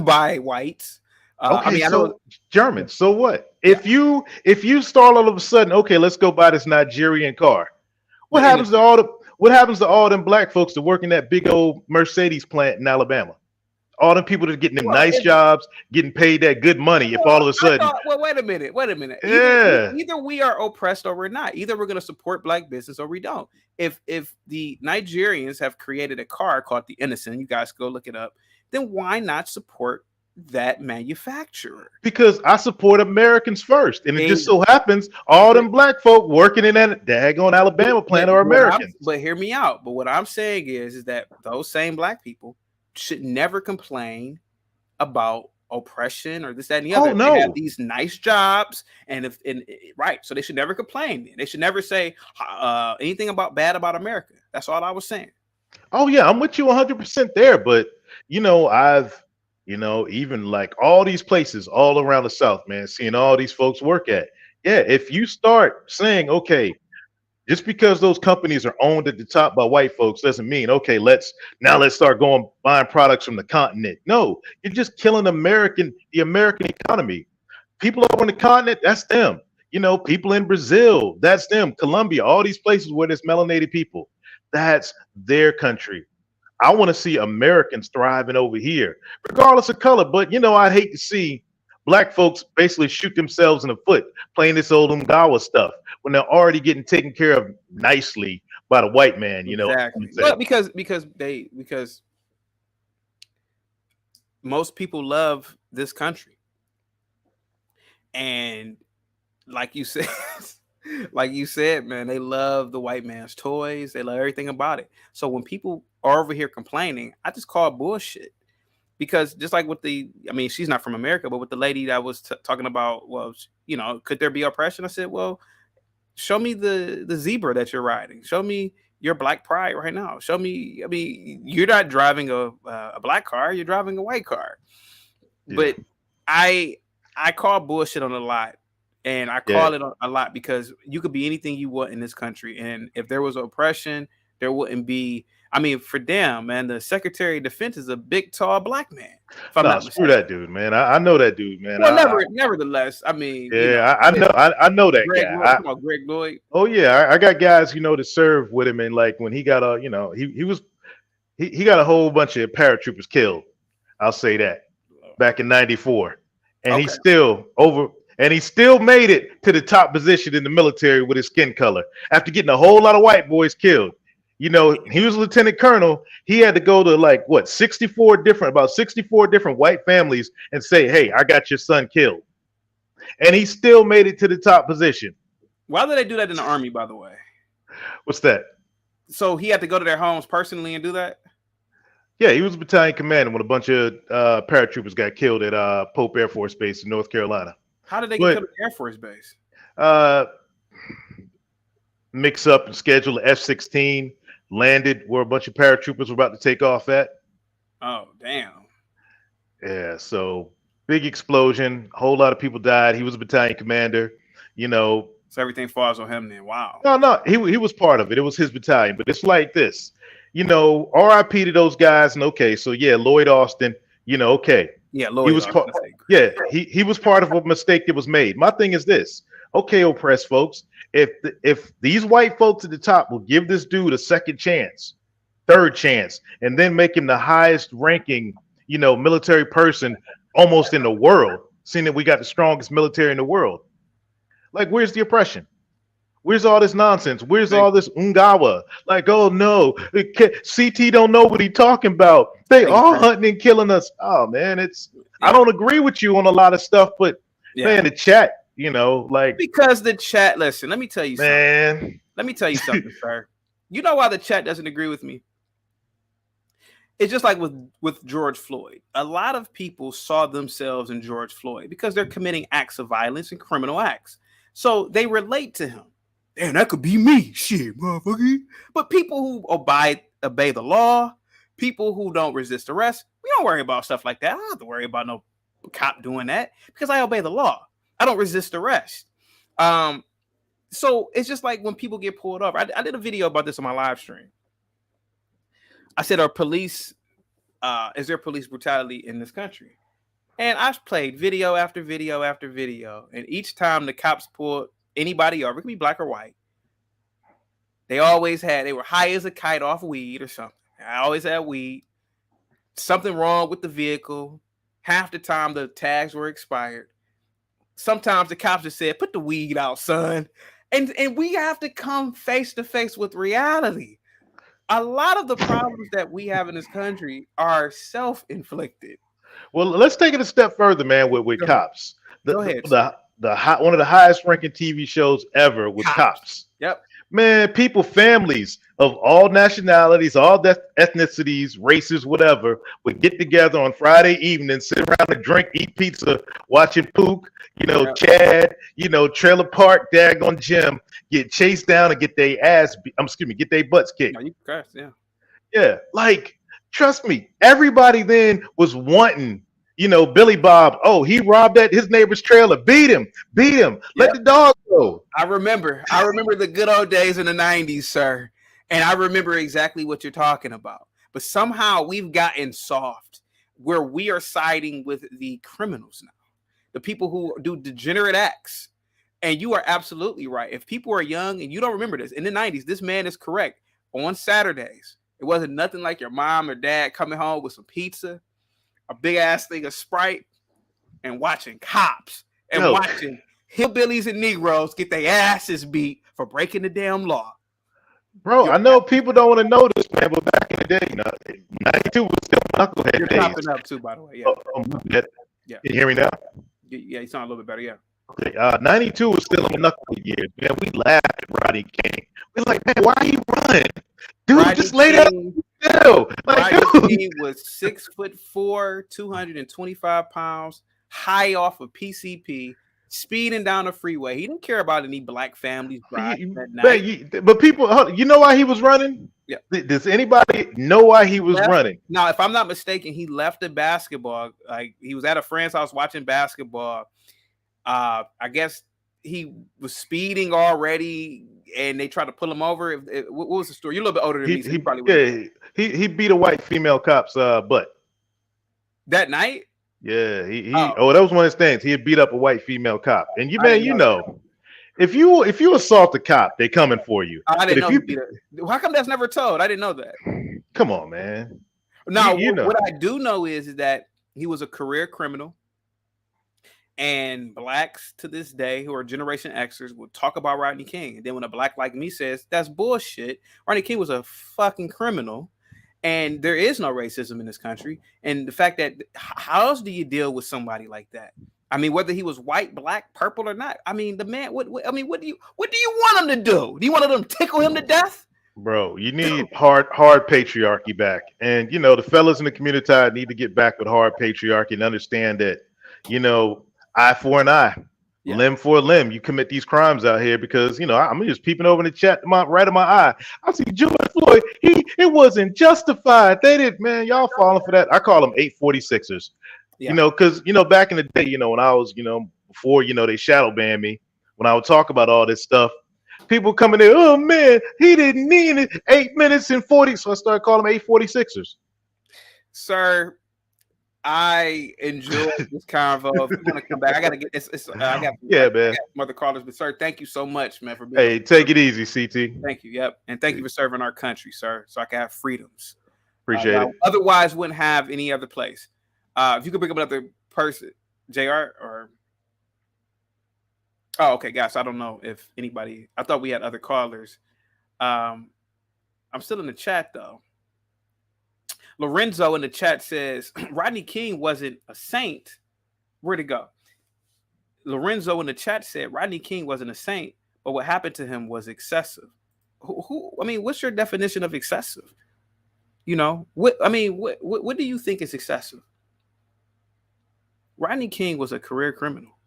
by whites. I know Germans. So what? If you start all of a sudden, okay, let's go buy this Nigerian car. What happens to all them black folks that work in that big old Mercedes plant in Alabama? All them people that are getting them nice jobs, getting paid that good money. If all of a sudden, wait a minute. Yeah. Either we are oppressed or we're not. Either we're going to support black business or we don't. If the Nigerians have created a car called the Innocent, you guys go look it up. Then why not support that manufacturer? Because I support Americans first, and it just so happens all them black folk working in that daggone Alabama plant are Americans. But hear me out. But what I'm saying is that those same black people should never complain about oppression or this, that, and the other. No. They have these nice jobs, so they should never complain. They should never say anything bad about America. That's all I was saying. Oh yeah, I'm with you 100% there. But I've even like all these places all around the South, man, seeing all these folks work at. Yeah, if you start saying, okay, Just because those companies are owned at the top by white folks doesn't mean, okay, let's start going buying products from the continent. No, you're just killing the American economy. People over on the continent, that's them. You know, people in Brazil, that's them. Colombia, all these places where there's melanated people, that's their country. I want to see Americans thriving over here, regardless of color. But, you know, I'd hate to see black folks basically shoot themselves in the foot playing this old Ungawa stuff when they're already getting taken care of nicely by the white man, you know. Exactly. Well, because most people love this country. And like you said, man, they love the white man's toys. They love everything about it. So when people are over here complaining, I just call bullshit. Because just like with she's not from America, but with the lady that was talking about, well, you know, could there be oppression? I said, well, show me the zebra that you're riding. Show me your black pride right now. Show me, you're not driving a black car, you're driving a white car. Yeah. But I call bullshit on a lot. And I call it a lot because you could be anything you want in this country. And if there was oppression, there wouldn't be. For them, man, the Secretary of Defense is a big, tall black man. Screw that dude, man. I know that dude, man. Well, nevertheless, I know that Greg guy. Lloyd, Greg Lloyd. Oh yeah, I got guys, you know, to serve with him, and like when he got he got a whole bunch of paratroopers killed. I'll say that back in '94, and he still made it to the top position in the military with his skin color after getting a whole lot of white boys killed. You know, he was a lieutenant colonel. He had to go to about 64 different white families and say, hey, I got your son killed. And he still made it to the top position. Why did they do that in the Army, by the way? What's that? So he had to go to their homes personally and do that? Yeah, he was a battalion commander when a bunch of paratroopers got killed at Pope Air Force Base in North Carolina. How did they get to the Air Force Base? Mix up and schedule F-16. Landed where a bunch of paratroopers were about to take off at. Oh, damn. Yeah, so big explosion. A whole lot of people died. He was a battalion commander, you know. So everything falls on him then. Wow. No, he was part of it. It was his battalion. But it's like this, you know, RIP to those guys. And okay, so yeah, Lloyd Austin, you know, okay. Yeah, Lloyd Austin. He was part of a mistake that was made. My thing is this. Okay, oppressed folks. If these white folks at the top will give this dude a second chance, third chance, and then make him the highest ranking, you know, military person almost in the world, seeing that we got the strongest military in the world, like, where's the oppression? Where's all this nonsense? Where's all this Ungawa? Like, oh no, CT don't know what he talking about. They all hunting and killing us. Oh man, I don't agree with you on a lot of stuff, but man, the chat. You know, like, because the chat. Listen, let me tell you something. Let me tell you something, sir. You know why the chat doesn't agree with me? It's just like with George Floyd. A lot of people saw themselves in George Floyd because they're committing acts of violence and criminal acts. So they relate to him. Damn, that could be me. Shit, motherfucker. But people who obey the law, people who don't resist arrest, we don't worry about stuff like that. I don't have to worry about no cop doing that because I obey the law. I don't resist arrest. So it's just like when people get pulled over. I did a video about this on my live stream. I said, is there police brutality in this country? And I've played video after video after video. And each time the cops pulled anybody over, it could be black or white, they were high as a kite off weed or something. I always had weed. Something wrong with the vehicle. Half the time the tags were expired. Sometimes the cops just said, put the weed out, son. And we have to come face to face with reality. A lot of the problems that we have in this country are self-inflicted. Well, let's take it a step further, man, with cops. Go ahead. One of the highest ranking TV shows ever with cops. Yep. Man, families of all nationalities, all ethnicities, races, whatever, would get together on Friday evening, sit around and drink, eat pizza, watching Pook, you know, Chad, you know, Trailer Park, Daggone Jim, get chased down and get their butts kicked. No, you cursed, yeah. Yeah, like, trust me, everybody then was wanting You know, Billy Bob, oh, he robbed at his neighbor's trailer. Beat him. Let the dog go. I remember the good old days in the 90s, sir. And I remember exactly what you're talking about. But somehow we've gotten soft where we are siding with the criminals now, the people who do degenerate acts. And you are absolutely right. If people are young and you don't remember this, in the 90s, this man is correct. On Saturdays, it wasn't nothing like your mom or dad coming home with some pizza, a big ass thing of Sprite, and watching cops and watching hillbillies and Negroes get their asses beat for breaking the damn law. Bro, I know people don't want to know this, man, but back in the day, you know, 92 was still knucklehead You're days. popping up too, by the way. Yeah. Yeah. You hear me now? Yeah, you sound a little bit better. Yeah. Okay. 92 was still in knucklehead years. Man, we laughed at Rodney King. We was like, man, why are you running? Dude, Rodney just lay down. Like, Rodney King was 6'4", 225 pounds, high off of PCP, speeding down the freeway. He didn't care about any black families driving at night. But people, you know why he was running? Yeah. Does anybody know why he was running? Now, if I'm not mistaken, he left the basketball. Like, he was at a friend's house watching basketball. I guess he was speeding already, and they tried to pull him over. What was the story? You're a little bit older than me, so you probably he beat a white female cop's butt that night. Yeah, that was one of his things. He had beat up a white female cop, and if you assault a cop, they coming for you. I didn't know. How come that's never told? I didn't know that. Come on, man. Now, what I do know is that he was a career criminal. And blacks to this day, who are Generation Xers, will talk about Rodney King. And then when a black like me says, that's bullshit, Rodney King was a fucking criminal. And there is no racism in this country. And the fact that, how else do you deal with somebody like that? I mean, whether he was white, black, purple, or not. I mean, the man, what do you want him to do? Do you want them to tickle him to death? Bro, you need hard patriarchy back. And, the fellas in the community need to get back with hard patriarchy and understand that, eye for an eye, limb for a limb. You commit these crimes out here because, I'm just peeping over in the chat, right in my eye. I see George Floyd. It wasn't justified. They did, man. Y'all falling for that. I call them 846ers. Yeah. Because, back in the day, when I was, before, they shadow banned me, when I would talk about all this stuff, people coming in, oh, man, he didn't mean it. 8 minutes and 40. So I started calling them 846ers. Sir, I enjoy this convo. If you want to come back, I gotta get this. I got man. Mother callers, but sir, thank you so much, man, for being. Hey, take it easy, CT. Thank you. Yep, and thank you for serving our country, sir, so I can have freedoms. Appreciate it. Otherwise, wouldn't have any other place. If you could bring up another person, Jr. or. Oh, okay, guys. I don't know if anybody. I thought we had other callers. I'm still in the chat though. Lorenzo in the chat says Rodney King wasn't a saint. Where'd it go? Lorenzo in the chat said Rodney King wasn't a saint, but what happened to him was excessive. What's your definition of excessive? What do you think is excessive? Rodney King was a career criminal.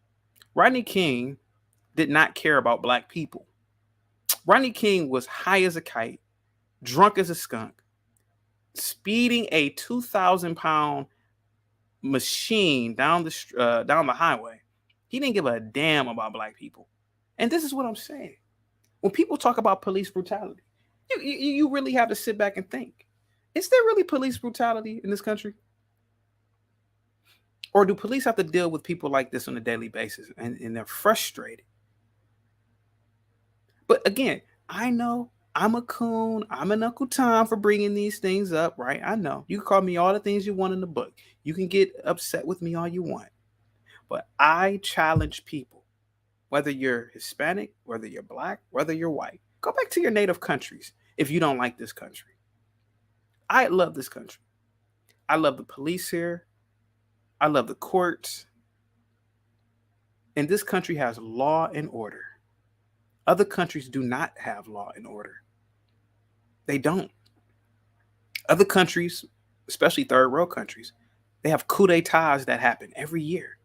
Rodney King did not care about black people. Rodney King was high as a kite, drunk as a skunk, speeding a 2,000-pound machine down the highway. He didn't give a damn about black people. And this is what I'm saying. When people talk about police brutality, you really have to sit back and think, is there really police brutality in this country? Or do police have to deal with people like this on a daily basis and they're frustrated? But again, I know I'm a coon. I'm an Uncle Tom for bringing these things up, right? I know. You can call me all the things you want in the book. You can get upset with me all you want. But I challenge people, whether you're Hispanic, whether you're black, whether you're white, go back to your native countries if you don't like this country. I love this country. I love the police here. I love the courts. And this country has law and order. Other countries do not have law and order. They don't. Other countries, especially third world countries, they have coup d'etats that happen every year.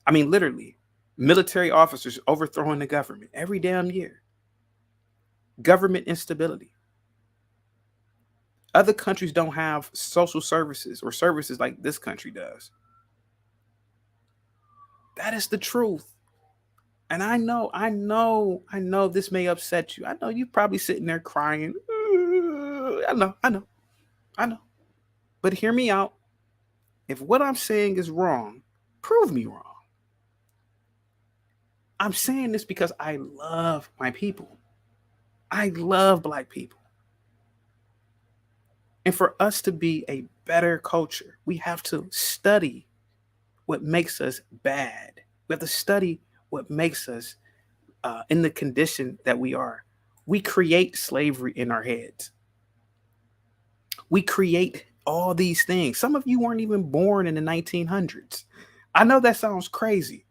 I mean, literally, military officers overthrowing the government every damn year. Government instability. Other countries don't have social services or services like this country does. That is the truth. And I know this may upset you. I know you're probably sitting there crying. I know. But hear me out. If what I'm saying is wrong, prove me wrong. I'm saying this because I love my people. I love Black people. And for us to be a better culture, we have to study what makes us bad. We have to study what makes us in the condition that we are. We create slavery in our heads. We create all these things. Some of you weren't even born in the 1900s. I know that sounds crazy,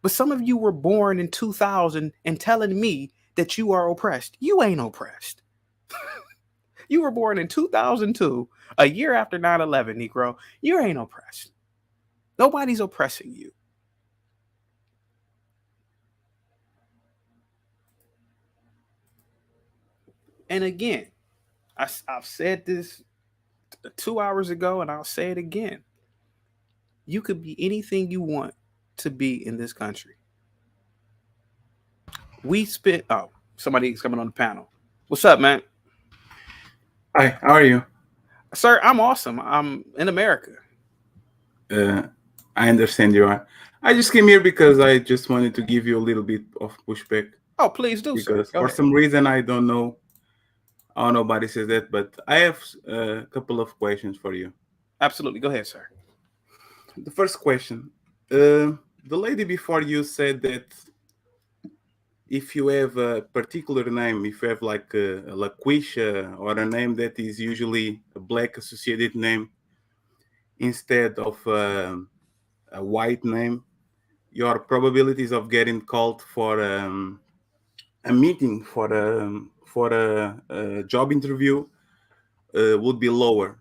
but some of you were born in 2000 and telling me that you are oppressed. You ain't oppressed. You were born in 2002, a year after 9/11, Negro. You ain't oppressed. Nobody's oppressing you. And again, I've said this 2 hours ago, and I'll say it again. You could be anything you want to be in this country. Somebody's coming on the panel. What's up, man? Hi, how are you? Sir, I'm awesome. I'm in America. I understand you are. I just came here because I just wanted to give you a little bit of pushback. Oh, please do, sir. Because for some reason, I don't know how nobody says that, but I have a couple of questions for you. Absolutely. Go ahead, sir. The first question, the lady before you said that if you have a particular name, if you have like a Laquisha or a name that is usually a Black associated name instead of a white name, your probabilities of getting called for a meeting, for a job interview would be lower.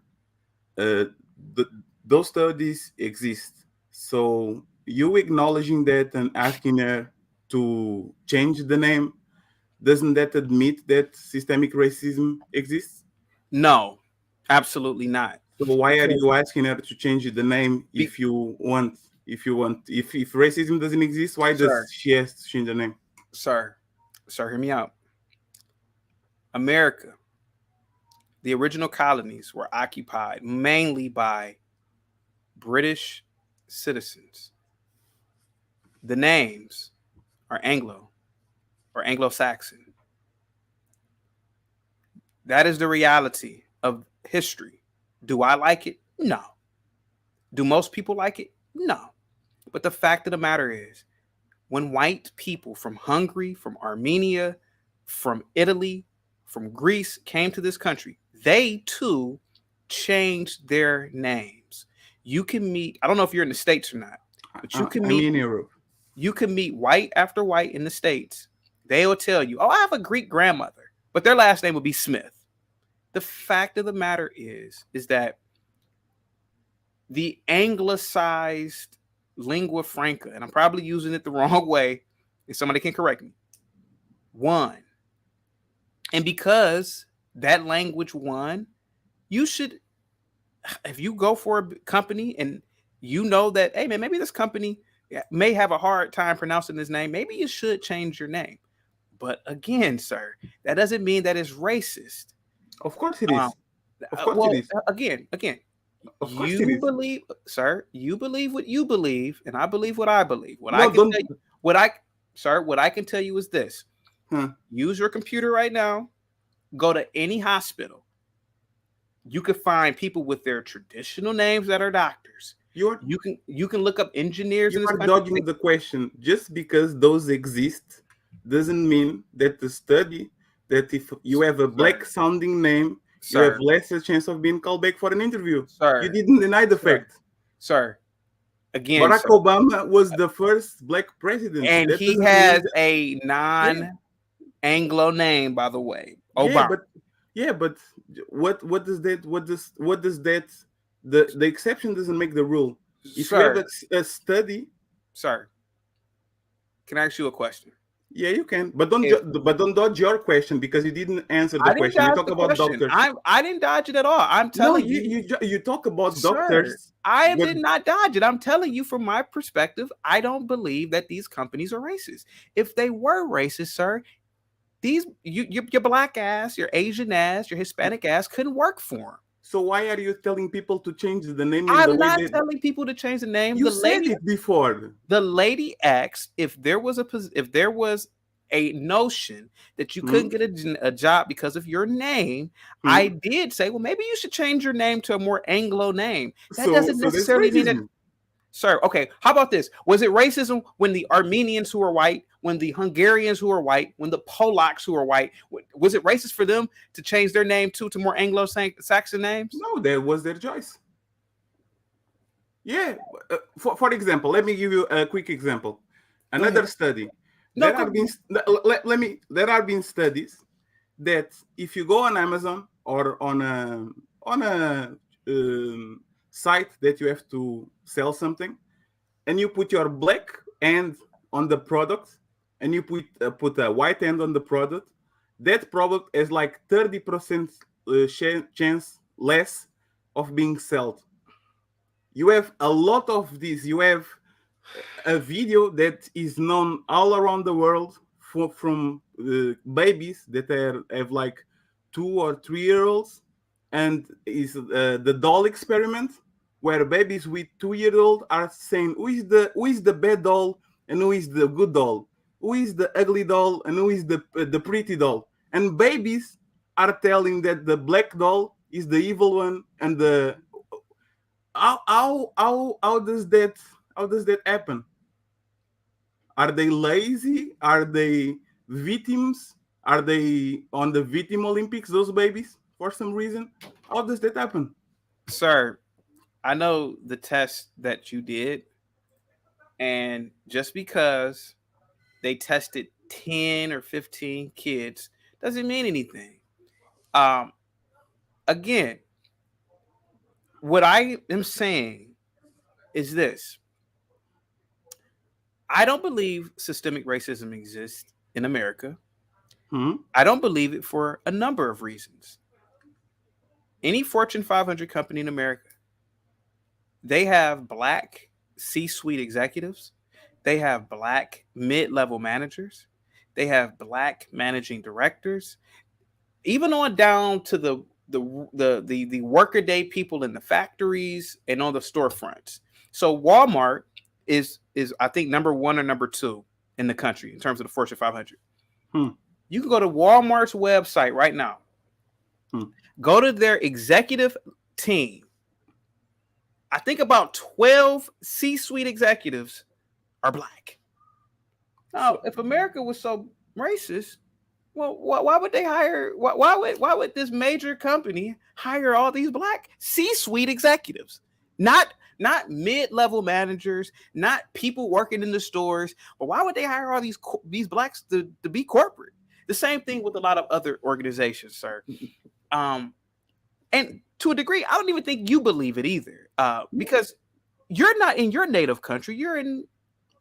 Those studies exist. So you acknowledging that and asking her to change the name, doesn't that admit that systemic racism exists? No, absolutely not. So why are you asking her to change the name if racism doesn't exist? Why does she have to change the name? Sir, hear me out. America, the original colonies were occupied mainly by British citizens. The names are Anglo or Anglo-Saxon. That is the reality of history. Do I like it? No. Do most people like it? No. But the fact of the matter is, when white people from Hungary, from Armenia, from Italy, from Greece came to this country, they too changed their names. You can meet, I don't know if you're in the States or not, but you can meet, in Europe. You can meet white after white in the States. They will tell you, oh, I have a Greek grandmother, but their last name would be Smith. The fact of the matter is that the anglicized lingua franca, and I'm probably using it the wrong way, if somebody can correct me, won. And because that language won, you should, if you go for a company and you know that, hey man, maybe this company may have a hard time pronouncing this name, maybe you should change your name. But again, sir, that doesn't mean that it's racist. Of course it is. Of course it is. Again, of course it is. Believe, sir, you believe what you believe, and I believe what I believe. What I can tell you is this. Use your computer right now. Go to any hospital. You can find people with their traditional names that are doctors. You can look up engineers. You are dodging the question. Just because those exist doesn't mean that the study that if you have a Black sounding name, you have lesser chance of being called back for an interview. You didn't deny the fact. Sir, again, Barack Obama was the first Black president. And he has a non-Anglo name, by the way. Obama. But what does that the exception doesn't make the rule. If you have a study. Sir, can I ask you a question? Yeah, you can, but don't dodge your question because you didn't answer the question. You talk about doctors. I didn't dodge it at all. I'm telling you talk about sir, doctors. I did not dodge it. I'm telling you from my perspective, I don't believe that these companies are racist. If they were racist, sir, your black ass, your Asian ass, your Hispanic ass couldn't work for them. So why are you telling people to change the name? I'm not telling people to change the name. You said it before. The lady asked if there was a notion that you couldn't get a job because of your name. I did say, well, maybe you should change your name to a more Anglo name. That doesn't necessarily mean that. Sir, okay, how about this? Was it racism when the Armenians who are white, when the Hungarians who are white, when the Polacks who are white, was it racist for them to change their name to more Anglo-Saxon names? No, that was their choice. Yeah. For example, let me give you a quick example. Another study. There have been studies that if you go on Amazon or on a site that you have to sell something, and you put your black hand on the product, and you put a white hand on the product, that product has like 30% chance less of being sold. You have a lot of these. You have a video that is known all around the world from babies that have like 2 or 3 year olds, and is the doll experiment, where babies with 2-year-old are saying who is the bad doll and who is the good doll, who is the ugly doll and who is the pretty doll, and babies are telling that the black doll is the evil one. And how does that happen? Are they lazy? Are they victims? Are they on the victim Olympics, those babies, for some reason? How does that happen? Sir, I know the test that you did, and just because they tested 10 or 15 kids doesn't mean anything. Again, what I am saying is this. I don't believe systemic racism exists in America. I don't believe it for a number of reasons. Any Fortune 500 company in America, they have black C-suite executives. They have black mid-level managers. They have black managing directors. Even on down to the workaday people in the factories and on the storefronts. So Walmart is I think number 1 or number 2 in the country in terms of the Fortune 500. You can go to Walmart's website right now. Go to their executive team. I think about 12 C-suite executives are black. Now, if America was so racist, well, why would they hire? Why would this major company hire all these black C-suite executives? Not mid-level managers, not people working in the stores. But why would they hire all these blacks to be corporate? The same thing with a lot of other organizations, sir. And to a degree, I don't even think you believe it either, because you're not in your native country. You're in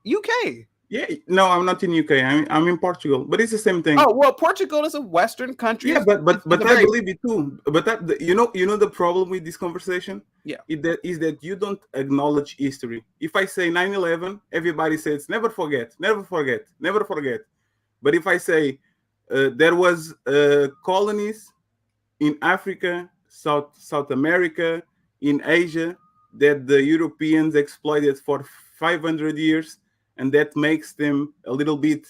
UK. Yeah, no, I'm not in UK. I'm in Portugal, but it's the same thing. Oh well, Portugal is a Western country. Yeah, but I believe it too. But you know the problem with this conversation, is that you don't acknowledge history. If I say 9/11, everybody says never forget, never forget, never forget. But if I say there was colonies in Africa, South America, in Asia, that the Europeans exploited for 500 years, and that makes them a little bit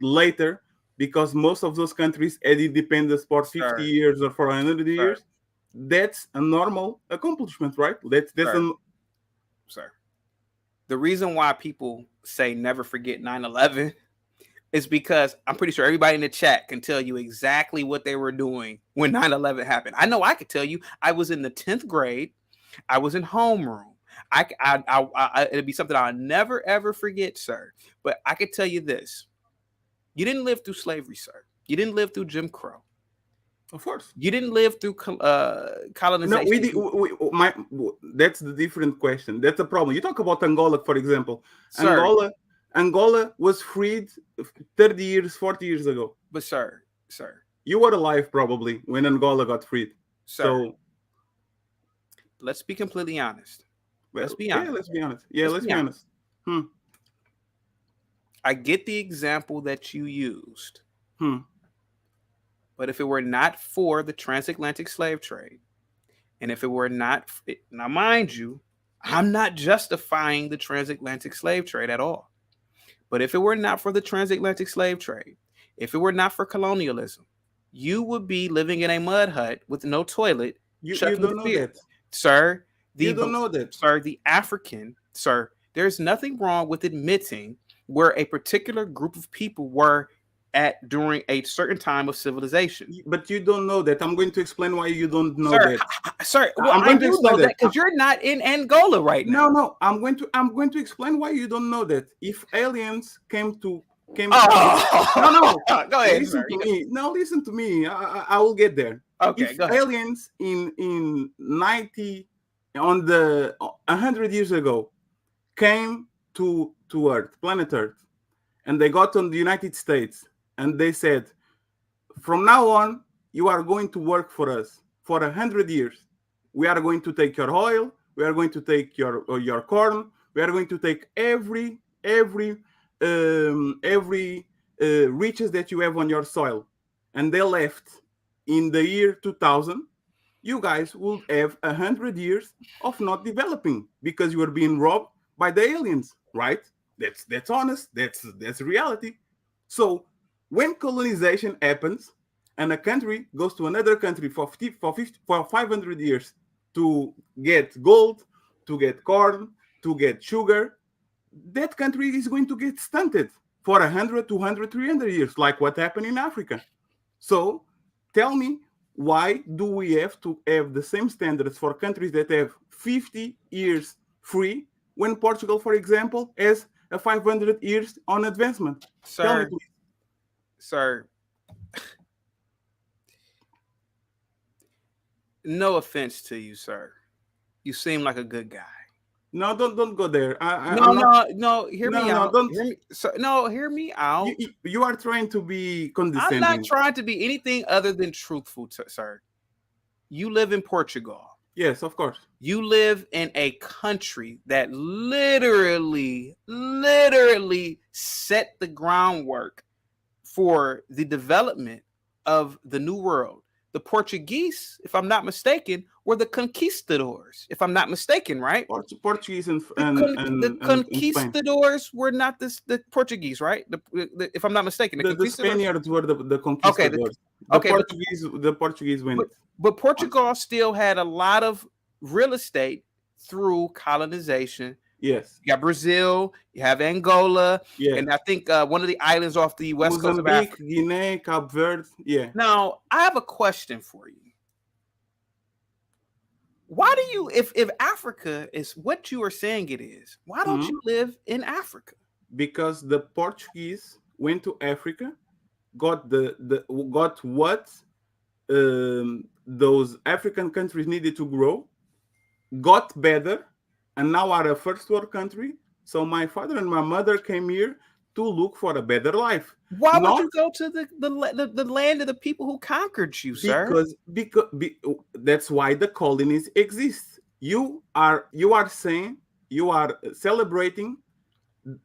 later, because most of those countries had independence for 50 years or for 100 years. That's a normal accomplishment, right? Sir. The reason why people say never forget 9/11 is because I'm pretty sure everybody in the chat can tell you exactly what they were doing when 9/11 happened. I know I could tell you. I was in the 10th grade. I was in homeroom. It'd be something I'll never, ever forget, sir. But I could tell you this. You didn't live through slavery, sir. You didn't live through Jim Crow. Of course. You didn't live through colonization. No, that's the different question. That's the problem. You talk about Angola, for example. Sir, Angola was freed 30 years, 40 years ago. But sir, you were alive probably when Angola got freed. Sir, so let's be completely honest. Well, let's be honest. Yeah, let's be honest. Yeah, let's be honest. I get the example that you used. But if it were not for the transatlantic slave trade, and if it were not, now mind you, I'm not justifying the transatlantic slave trade at all. But if it were not for the transatlantic slave trade, if it were not for colonialism, you would be living in a mud hut with no toilet. You don't know that. Sir, you don't know that. Sir, the African, sir, there's nothing wrong with admitting where a particular group of people were at during a certain time of civilization. But you don't know that. I'm going to explain why you don't know that. Sir, well, I'm going to explain that because you're not in Angola right now. No, I'm going to explain why you don't know that. If aliens came to Go ahead. Listen to me. No, listen to me. I will get there. Okay, if go ahead. Aliens in 100 years ago came to Earth, planet Earth, and they got on the United States, and they said, from now on, you are going to work for us for 100 years. We are going to take your oil. We are going to take your corn. We are going to take every riches that you have on your soil. And they left in the year 2000. You guys will have 100 years of not developing because you are being robbed by the aliens, right? That's honest. That's reality. So when colonization happens and a country goes to another country for 500 years to get gold, to get corn, to get sugar, that country is going to get stunted for 100, 200, 300 years, like what happened in Africa. So tell me, why do we have to have the same standards for countries that have 50 years free when Portugal, for example, has a 500 years on advancement? Sir, tell me, please. Sir, no offense to you, sir. You seem like a good guy. No, don't go there. No. Hear me out. Hear me out. You are trying to be condescending. I'm not trying to be anything other than truthful, sir. You live in Portugal. Yes, of course. You live in a country that literally set the groundwork for the development of the New World. The Portuguese, if I'm not mistaken, were the conquistadors. If I'm not mistaken, right? Portuguese and the conquistadors were not the Portuguese, right? If I'm not mistaken, the Spaniards were the conquistadors. The Portuguese went. But Portugal still had a lot of real estate through colonization. Yes. You got Brazil, you have Angola, and I think one of the islands off the west coast of Africa. Guinea, Cape Verde, Now, I have a question for you. Why do you, if Africa is what you are saying it is, why don't you live in Africa? Because the Portuguese went to Africa, got what those African countries needed to grow, got better, and now are a first world country. So my father and my mother came here to look for a better life. Why would you go to the land of the people who conquered you, sir? Because that's why the colonies exist. You are saying, you are celebrating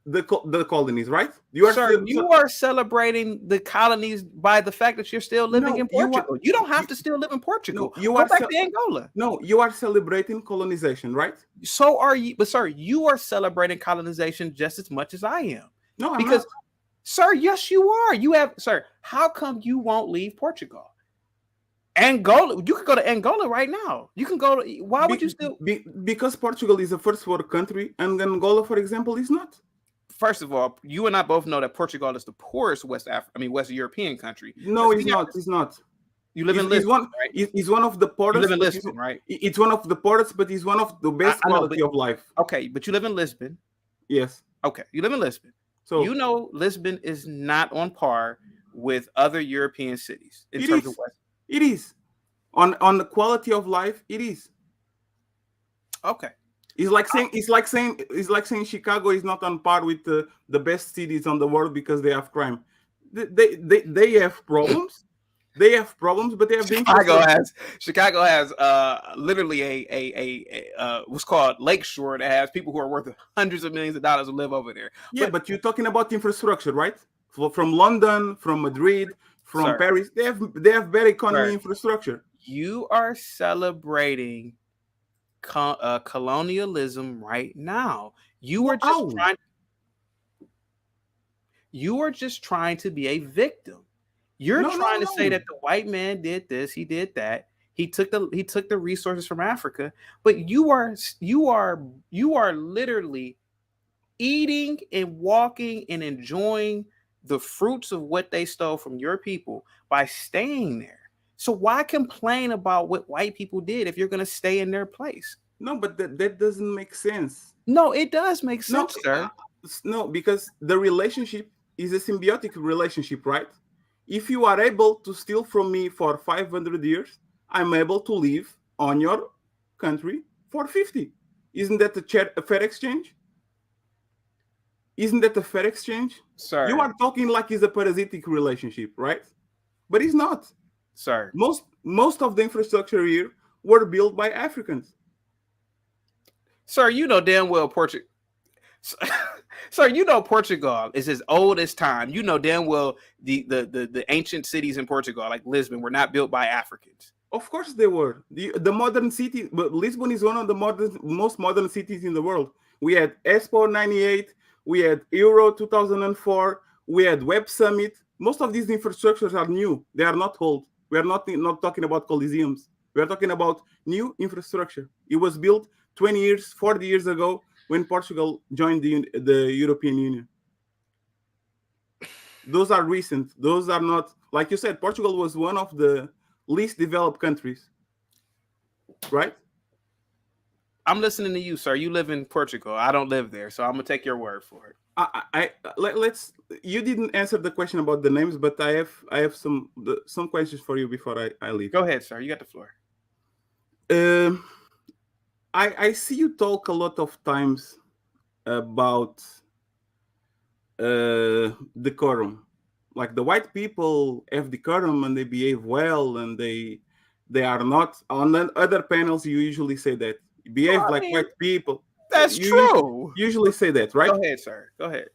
the colonies, right? You are celebrating the colonies by the fact that you're still living in Portugal. You don't have to still live in Portugal. You go back to Angola. No, you are celebrating colonization, right? So are you, but sir, you are celebrating colonization just as much as I am. No, I'm because, not. Sir, yes, you are. You have, sir. How come you won't leave Portugal? Angola, you can go to Angola right now. You can go to. Why would you still? Because Portugal is a first world country, and Angola, for example, is not. First of all, you and I both know that Portugal is the poorest West European country. No, it's not. It's not. You live in Lisbon, right? It's one of the poorest. You live in Lisbon, right? It's one of the poorest, but it's one of the best quality of life. Okay, but you live in Lisbon. Yes. Okay, you live in Lisbon. So you know Lisbon is not on par with other European cities in terms of West. It is. On the quality of life, it is. Okay. It's like saying Chicago is not on par with the best cities on the world because they have crime. They have problems. They have problems, but they have Chicago has literally a what's called Lakeshore that has people who are worth hundreds of millions of dollars who live over there. Yeah, but you're talking about infrastructure, right? From London, from Madrid, from Paris, they have better economy infrastructure. You are celebrating colonialism right now. You are just trying to be a victim. You're trying to say that the white man did this, he did that. He took the resources from Africa, but you are literally eating and walking and enjoying the fruits of what they stole from your people by staying there. So why complain about what white people did if you're going to stay in their place? No, but that doesn't make sense. No, it does make sense, sir. No, because the relationship is a symbiotic relationship, right? If you are able to steal from me for 500 years, I'm able to live on your country for 50. Isn't that a fair exchange? Isn't that a fair exchange? Sir. You are talking like it's a parasitic relationship, right? But it's not. Sir. Most of the infrastructure here were built by Africans. Sir, you know damn well Portugal. Sir, you know Portugal is as old as time. You know damn well the ancient cities in Portugal, like Lisbon, were not built by Africans. Of course they were. The modern city, but Lisbon is one of the most modern cities in the world. We had Expo 98, we had Euro 2004, we had Web Summit. Most of these infrastructures are new. They are not old. We are not talking about coliseums. We are talking about new infrastructure. It was built 20 years, 40 years ago when Portugal joined the European Union. Those are recent. Those are not, like you said, Portugal was one of the least developed countries, right? I'm listening to you, sir. You live in Portugal. I don't live there, so I'm gonna take your word for it. Let's. You didn't answer the question about the names, but I have some questions for you before I leave. Go ahead, sir. You got the floor. I see you talk a lot of times about decorum. Like the white people have decorum and they behave well, and they are not. On other panels, you usually say that behave like white people. That's true. Usually say that, right? Go ahead, sir. Go ahead.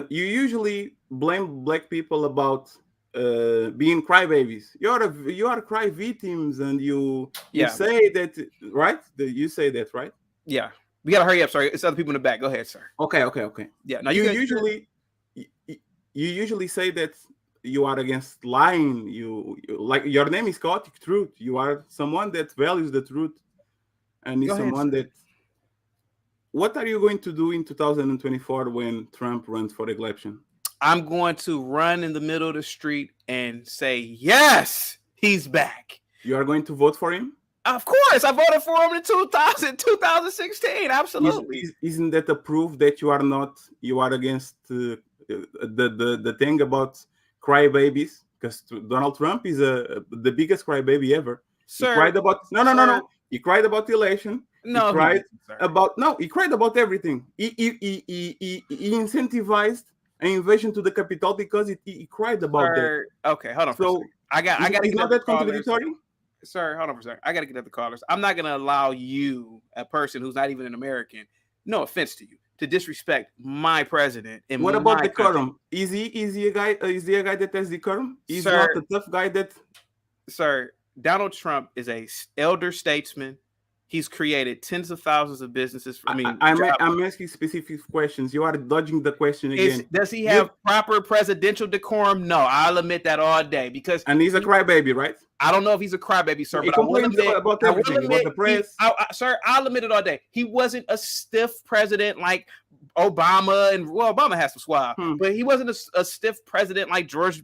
You usually blame black people about being crybabies. You are cry victims, and you say that, right? You say that, right? Yeah. We gotta hurry up. Sorry, it's other people in the back. Go ahead, sir. Okay. Yeah. Now you usually say that you are against lying. You like your name is Chaotic Truth. You are someone that values the truth, and is someone that. What are you going to do in 2024 when Trump runs for election? I'm going to run in the middle of the street and say, yes, he's back. You are going to vote for him? Of course. I voted for him in 2016. Absolutely. Isn't that a proof that you are against the thing about crybabies? Because Donald Trump is the biggest crybaby ever. Sir, he cried about no. He cried about the election. No, he cried about everything. He incentivized an invasion to the Capitol because he cried about that. Okay, hold on. So I got to get not that contradictory. Sir, hold on for a second. I got to get at the callers. I'm not going to allow you, a person who's not even an American, no offense to you, to disrespect my president. And what about decorum? Is he a guy? Is he a guy that has decorum? He's not a tough guy that. Sir, Donald Trump is a elder statesman. He's created tens of thousands of businesses. I'm asking specific questions. You are dodging the question again. Does he have proper presidential decorum? No, I'll admit that all day and he's a crybaby, right? I don't know if he's a crybaby, sir. He complains about everything, about the press. Sir, I'll admit it all day. He wasn't a stiff president like Obama, and Obama has some swag, but he wasn't a stiff president like George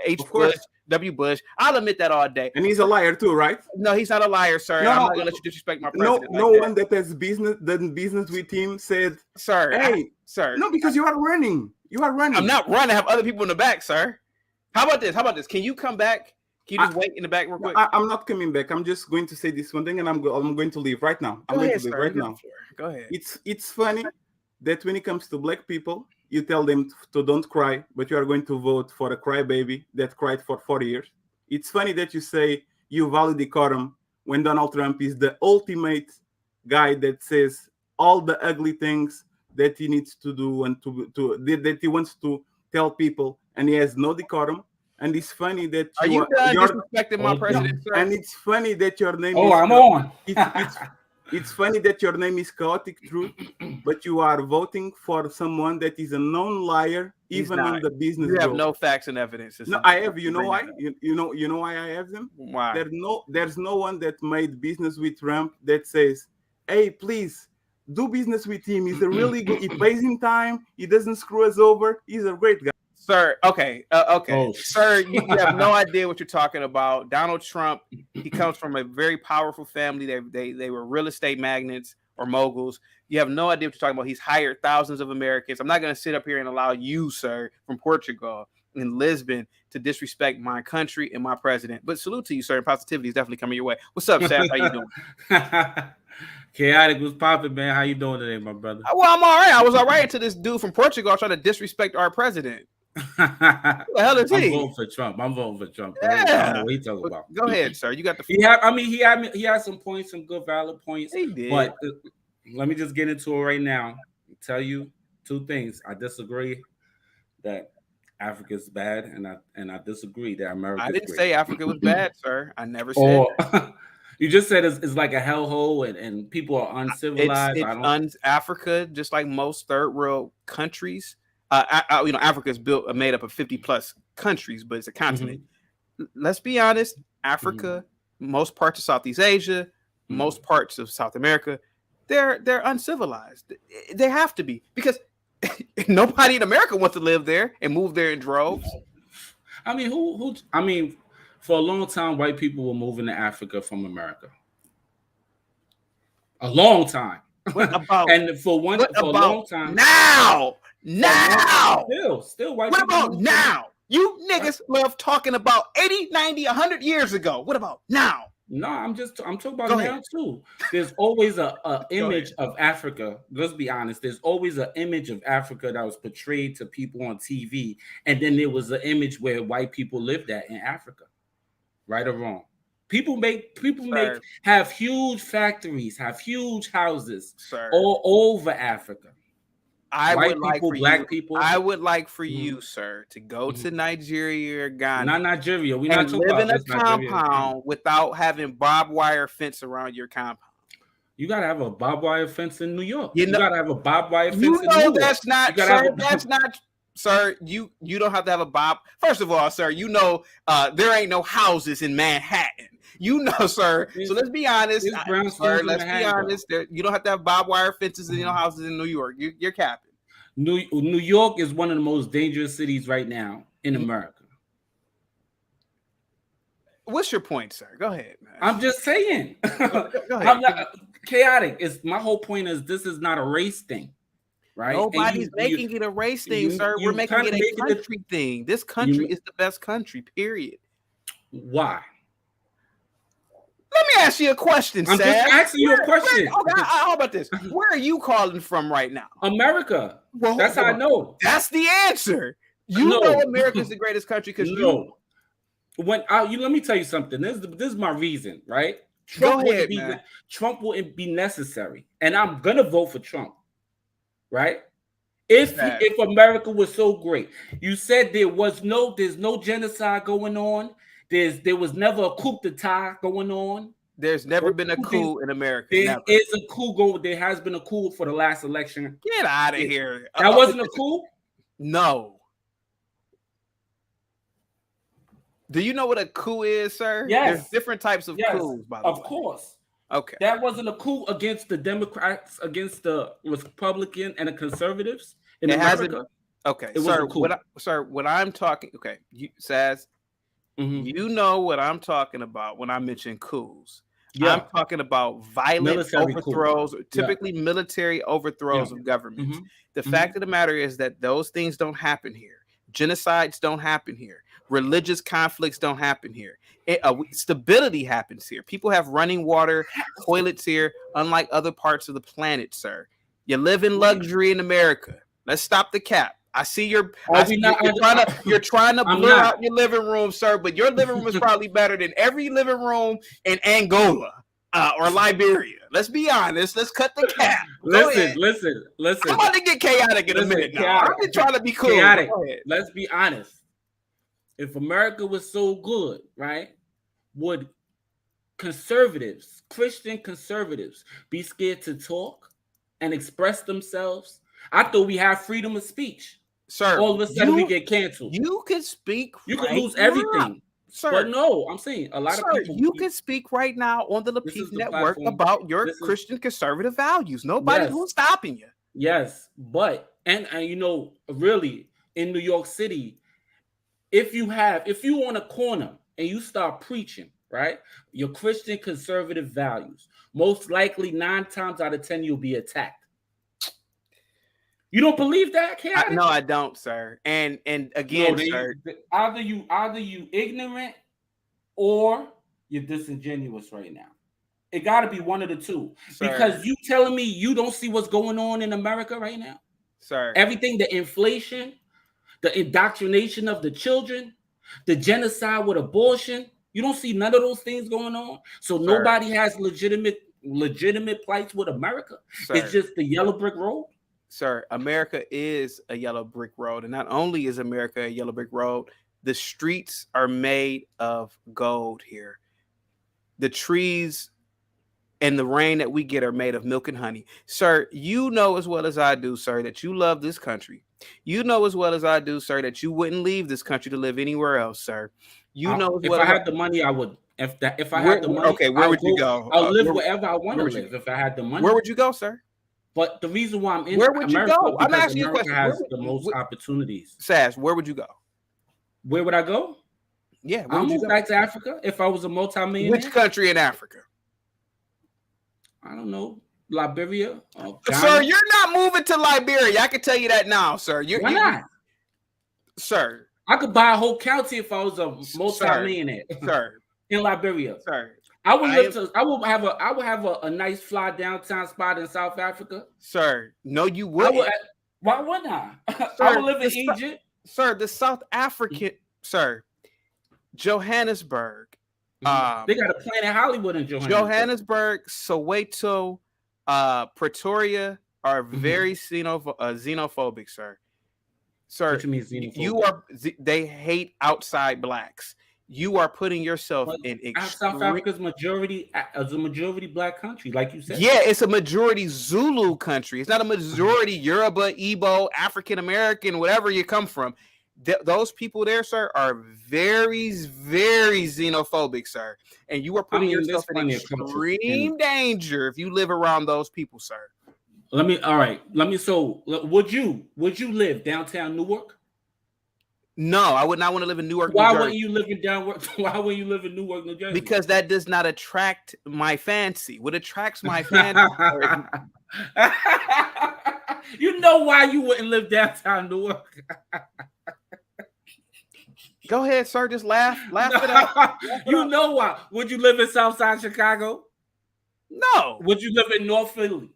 H. Bush. W. Bush. I'll admit that all day. And he's a liar too, right? No, he's not a liar, sir. No, I'm not gonna let you disrespect my president. No one that has done business with him said, sir, hey, sir. No, because you are running. I'm not running. I have other people in the back, sir. How about this? Can you come back Can you just wait in the back real quick? I'm not coming back. I'm just going to say this one thing, and I'm going to leave right now. I'm going to leave right now. Go ahead. It's funny that when it comes to black people, you tell them to don't cry, but you are going to vote for a crybaby that cried for 40 years. It's funny that you say you value decorum when Donald Trump is the ultimate guy that says all the ugly things that he needs to do and that he wants to tell people, and he has no decorum. And it's funny that you're disrespecting my president, sir? And it's funny that your name is... I'm on. It's funny that your name is Chaotic Truth, but you are voting for someone that is a known liar, even in the business. You have no facts and evidence. No, I have. You know why? You know why I have them? Why? There's no one that made business with Trump that says, "Hey, please do business with him. He's a really good. He pays in time. He doesn't screw us over. He's a great guy." Sir, okay. Sir, you have no idea what you're talking about. Donald Trump, he comes from a very powerful family. They were real estate magnates or moguls. You have no idea what you're talking about. He's hired thousands of Americans. I'm not going to sit up here and allow you, sir, from Portugal and Lisbon to disrespect my country and my president. But salute to you, sir, and positivity is definitely coming your way. What's up, Sam? How you doing? Chaotic, was popping, man. How you doing today, my brother? Well, I'm all right. I was all right until this dude from Portugal trying to disrespect our president. Who the hell is he? I'm voting for Trump. Yeah. I don't know what he's talking about. Go ahead, sir. You got the. He had some points, some good valid points. He did. But let me just get into it right now. Tell you two things. I disagree that Africa is bad, and I disagree that America. I didn't say Africa was bad, sir. I never said. You just said it's like a hellhole, and people are uncivilized. Africa, just like most third world countries. Africa is made up of 50 plus countries, but it's a continent. Mm-hmm. Let's be honest, Africa, most parts of Southeast Asia, most parts of South America, they're uncivilized. They have to be, because nobody in America wants to live there and move there in droves. I mean, for a long time, white people were moving to Africa from America. A long time. What about, and for a long time now? Still white what people. About now? You niggas love talking about 80, 90, 100 years ago. What about now? No, I'm talking about now too. There's always a image of Africa. Let's be honest. There's always an image of Africa that was portrayed to people on TV, and then there was an image where white people lived in Africa. Right or wrong? People have huge factories, have huge houses all over Africa. I would like for you, sir, to go to Nigeria or Ghana. Not Nigeria. We're not talking live about in a compound without having barbed wire fence around your compound. You gotta have a barbed wire fence in New York. You gotta have a barbed wire fence. You know that's not, sir. That's not, sir. You don't have to have a bob. First of all, sir, there ain't no houses in Manhattan. You know, sir. So let's be honest. Sir, let's be honest. You don't have to have barbed wire fences in your houses in New York. You're capping. New York is one of the most dangerous cities right now in America. What's your point, sir? Go ahead, man. I'm just saying. Go ahead. I'm not chaotic. My whole point is this is not a race thing, right? Nobody's making it a race thing, sir. We're making it a country thing. This country is the best country, period. Why? Let me ask you a question, I'm just asking you a question. How about this? Where are you calling from right now? America. Well, that's how I know. That's the answer. You know America's the greatest country because let me tell you something. This is my reason, right? Go ahead, man. Trump wouldn't be necessary, and I'm gonna vote for Trump, right? If America was so great, you said there's no genocide going on. There was never a coup d'etat going on. There's never been a coup in America. There is a coup going. There has been a coup for the last election. Get out of here. That wasn't a coup? No. Do you know what a coup is, sir? Yes. There's different types of coups, by the way. Of course. Okay. That wasn't a coup against the Democrats, against the Republican and the conservatives in America. Okay. What I'm talking, okay, Saz, you know what I'm talking about when I mention coups. Yeah. I'm talking about violent military overthrows, typically military overthrows of governments. The fact of the matter is that those things don't happen here. Genocides don't happen here. Religious conflicts don't happen here. Stability happens here. People have running water, toilets here, unlike other parts of the planet, sir. You live in luxury in America. Let's stop the cap. I see you're trying to blur out your living room, sir, but your living room is probably better than every living room in Angola or Liberia. Let's be honest. Let's cut the cap. Listen. I'm about to get chaotic in a minute now. I've been trying to be cool. Let's be honest. If America was so good, right, would conservatives, Christian conservatives, be scared to talk and express themselves? I thought we have freedom of speech. Sir, all of a sudden we get canceled. You can speak. You can lose everything. Sir, but no, I'm saying a lot of people. You can speak right now on the Lapeef Network about your Christian conservative values. Nobody's who's stopping you. Yes, but and you know, really in New York City, if you on a corner and you start preaching, right, your Christian conservative values, most likely 9 times out of 10 you'll be attacked. You don't believe that, Chaotic? No, I don't, sir. And again, sir, either you ignorant or you're disingenuous right now. It got to be one of the two. Sir. Because you telling me you don't see what's going on in America right now, sir. Everything, the inflation, the indoctrination of the children, the genocide with abortion. You don't see none of those things going on. So sir. Nobody has legitimate plights with America. Sir. It's just the yellow brick road. Sir, America is a yellow brick road. And not only is America a yellow brick road, the streets are made of gold here. The trees and the rain that we get are made of milk and honey. Sir, you know as well as I do, sir, that you love this country. You know as well as I do, sir, that you wouldn't leave this country to live anywhere else, sir. You know as well. If I had the money, I would. If I had the money, okay, where would you go? I'll live wherever I want to live. If I had the money, where would you go, sir? But the reason why I'm in where would America, you go? I'm asking you a question. Has the most opportunities. Sash, where would you go? Where would I go? Yeah, I'll move back to Africa if I was a multi-millionaire. Which country in Africa? I don't know. Liberia. Sir, you're not moving to Liberia. I can tell you that now, sir. Why not? Sir. I could buy a whole county if I was a multi-millionaire. Sir. In Liberia. Sir. I would have a nice fly downtown spot in South Africa. Sir, no, you wouldn't. Why wouldn't I? Sir, I would live in Egypt. Sir, the South African, sir, Johannesburg. They got a Planet Hollywood in Johannesburg. Johannesburg, Soweto, Pretoria are very xenophobic, sir. Sir, what you mean xenophobic? They hate outside blacks. You are putting yourself in South Africa's majority as a majority black country, like you said. Yeah, it's a majority Zulu country. It's not a majority Yoruba, Igbo, African American, whatever you come from. Those people there, sir, are very, very xenophobic, sir. And you are putting yourself in extreme danger if you live around those people, sir. So would you live downtown Newark? No, I would not want to live in Newark. Why wouldn't you live in Why wouldn't you live in Newark, New Jersey? Because that does not attract my fancy. What attracts my fancy? You know why you wouldn't live downtown Newark? Go ahead, sir. Just laugh it out. You know why? Would you live in Southside Chicago? No. Would you live in North Philly?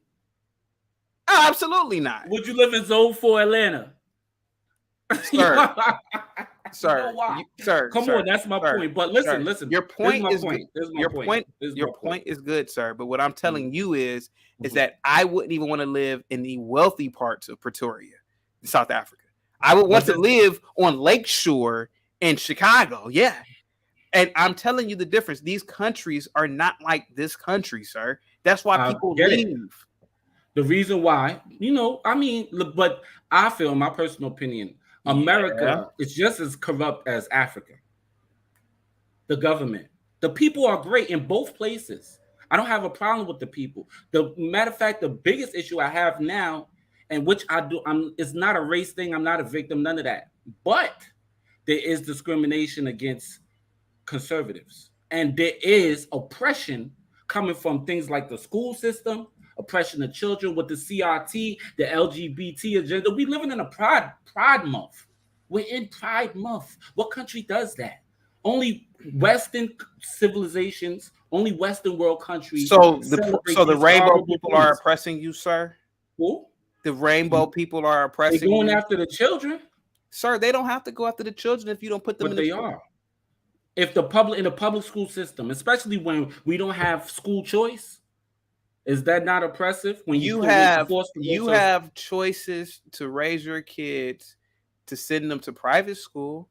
Oh, absolutely not. Would you live in Zone 4 Atlanta? Sir, come on, that's my point. But listen. Your point is good, sir. But what I'm telling you is that I wouldn't even want to live in the wealthy parts of Pretoria, South Africa. I would want to live on Lakeshore in Chicago. Yeah. And I'm telling you the difference. These countries are not like this country, sir. That's why people leave. The reason why, but I feel, in my personal opinion, America is just as corrupt as Africa. The government. The people are great in both places. I don't have a problem with the people. The matter of fact, the biggest issue I have now, and which I do, it's not a race thing. I'm not a victim, none of that. But there is discrimination against conservatives. And there is oppression coming from things like the school system, oppression of children with the CRT, the LGBT agenda. We living in a pride month. We're in Pride Month. What country does that? Only Western civilizations, only Western world countries. So the rainbow people are oppressing you, sir? Who? The rainbow people are oppressing you. They're going after the children. Sir, they don't have to go after the children if you don't put them in the school. Are. If in the public school system, especially when we don't have school choice, is that not oppressive? When you have choices to raise your kids, to send them to private school,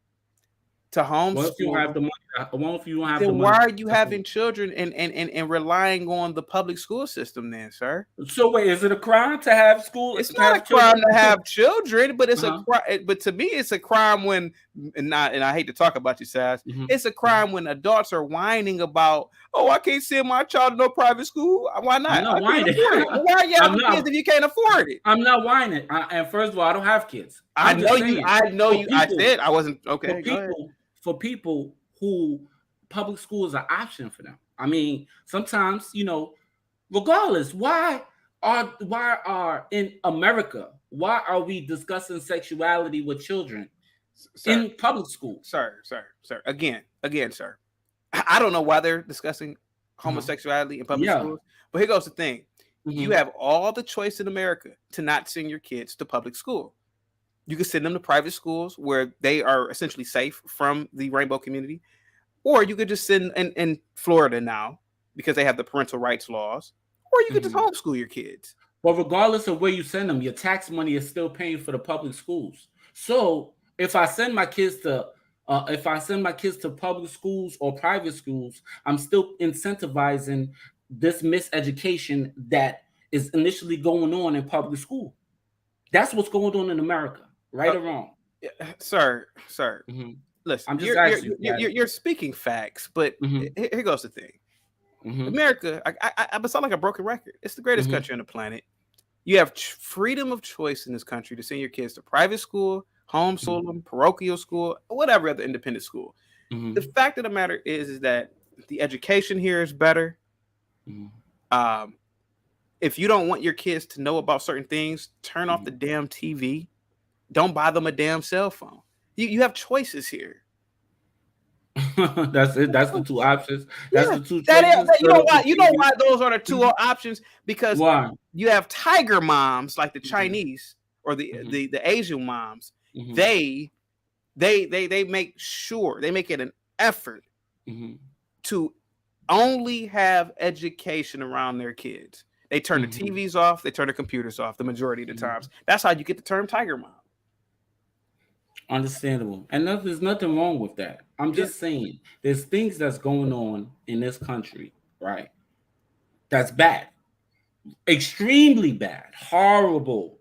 to homeschool. What if you don't have the money? What if you don't have then the money? Why are you having children and relying on the public school system then, sir? So wait, is it a crime to have school? It's not a crime to have children, but it's a crime. But to me, it's a crime when and I hate to talk about you, Sass. It's a crime when adults are whining about, oh, I can't send my child to no private school. Why not? I'm not whining. Why are you having kids if you can't afford it? I'm not whining. And first of all, I don't have kids. I know you. I said I wasn't okay. For people who public school is an option for them. I mean, sometimes, regardless, why are in America, why are we discussing sexuality with children in public school? Sir. Again, sir. I don't know why they're discussing homosexuality in public schools, but here goes the thing. You have all the choice in America to not send your kids to public school. You can send them to private schools where they are essentially safe from the rainbow community, or you could just send in Florida now because they have the parental rights laws, or you could just homeschool your kids. But regardless of where you send them, your tax money is still paying for the public schools. So if I send my kids to public schools or private schools, I'm still incentivizing this miseducation that is initially going on in public school. That's what's going on in America. Right or wrong, sir. Listen, I'm just asking you're speaking facts, but here goes the thing. America, I sound like a broken record. It's the greatest country on the planet. You have freedom of choice in this country to send your kids to private school, homeschool them, parochial school, whatever other independent school. The fact of the matter is that the education here is better. If you don't want your kids to know about certain things, turn off the damn TV. Don't buy them a damn cell phone. You have choices here. That's it. That's the two options. That's the two choices. You know why those are the two options? Because you have tiger moms like the Chinese or the Asian moms. They make sure, they make it an effort to only have education around their kids. They turn the TVs off. They turn the computers off the majority of the times. That's how you get the term tiger mom. Understandable. And there's nothing wrong with that. I'm just saying there's things that's going on in this country, right? That's bad. Extremely bad. Horrible.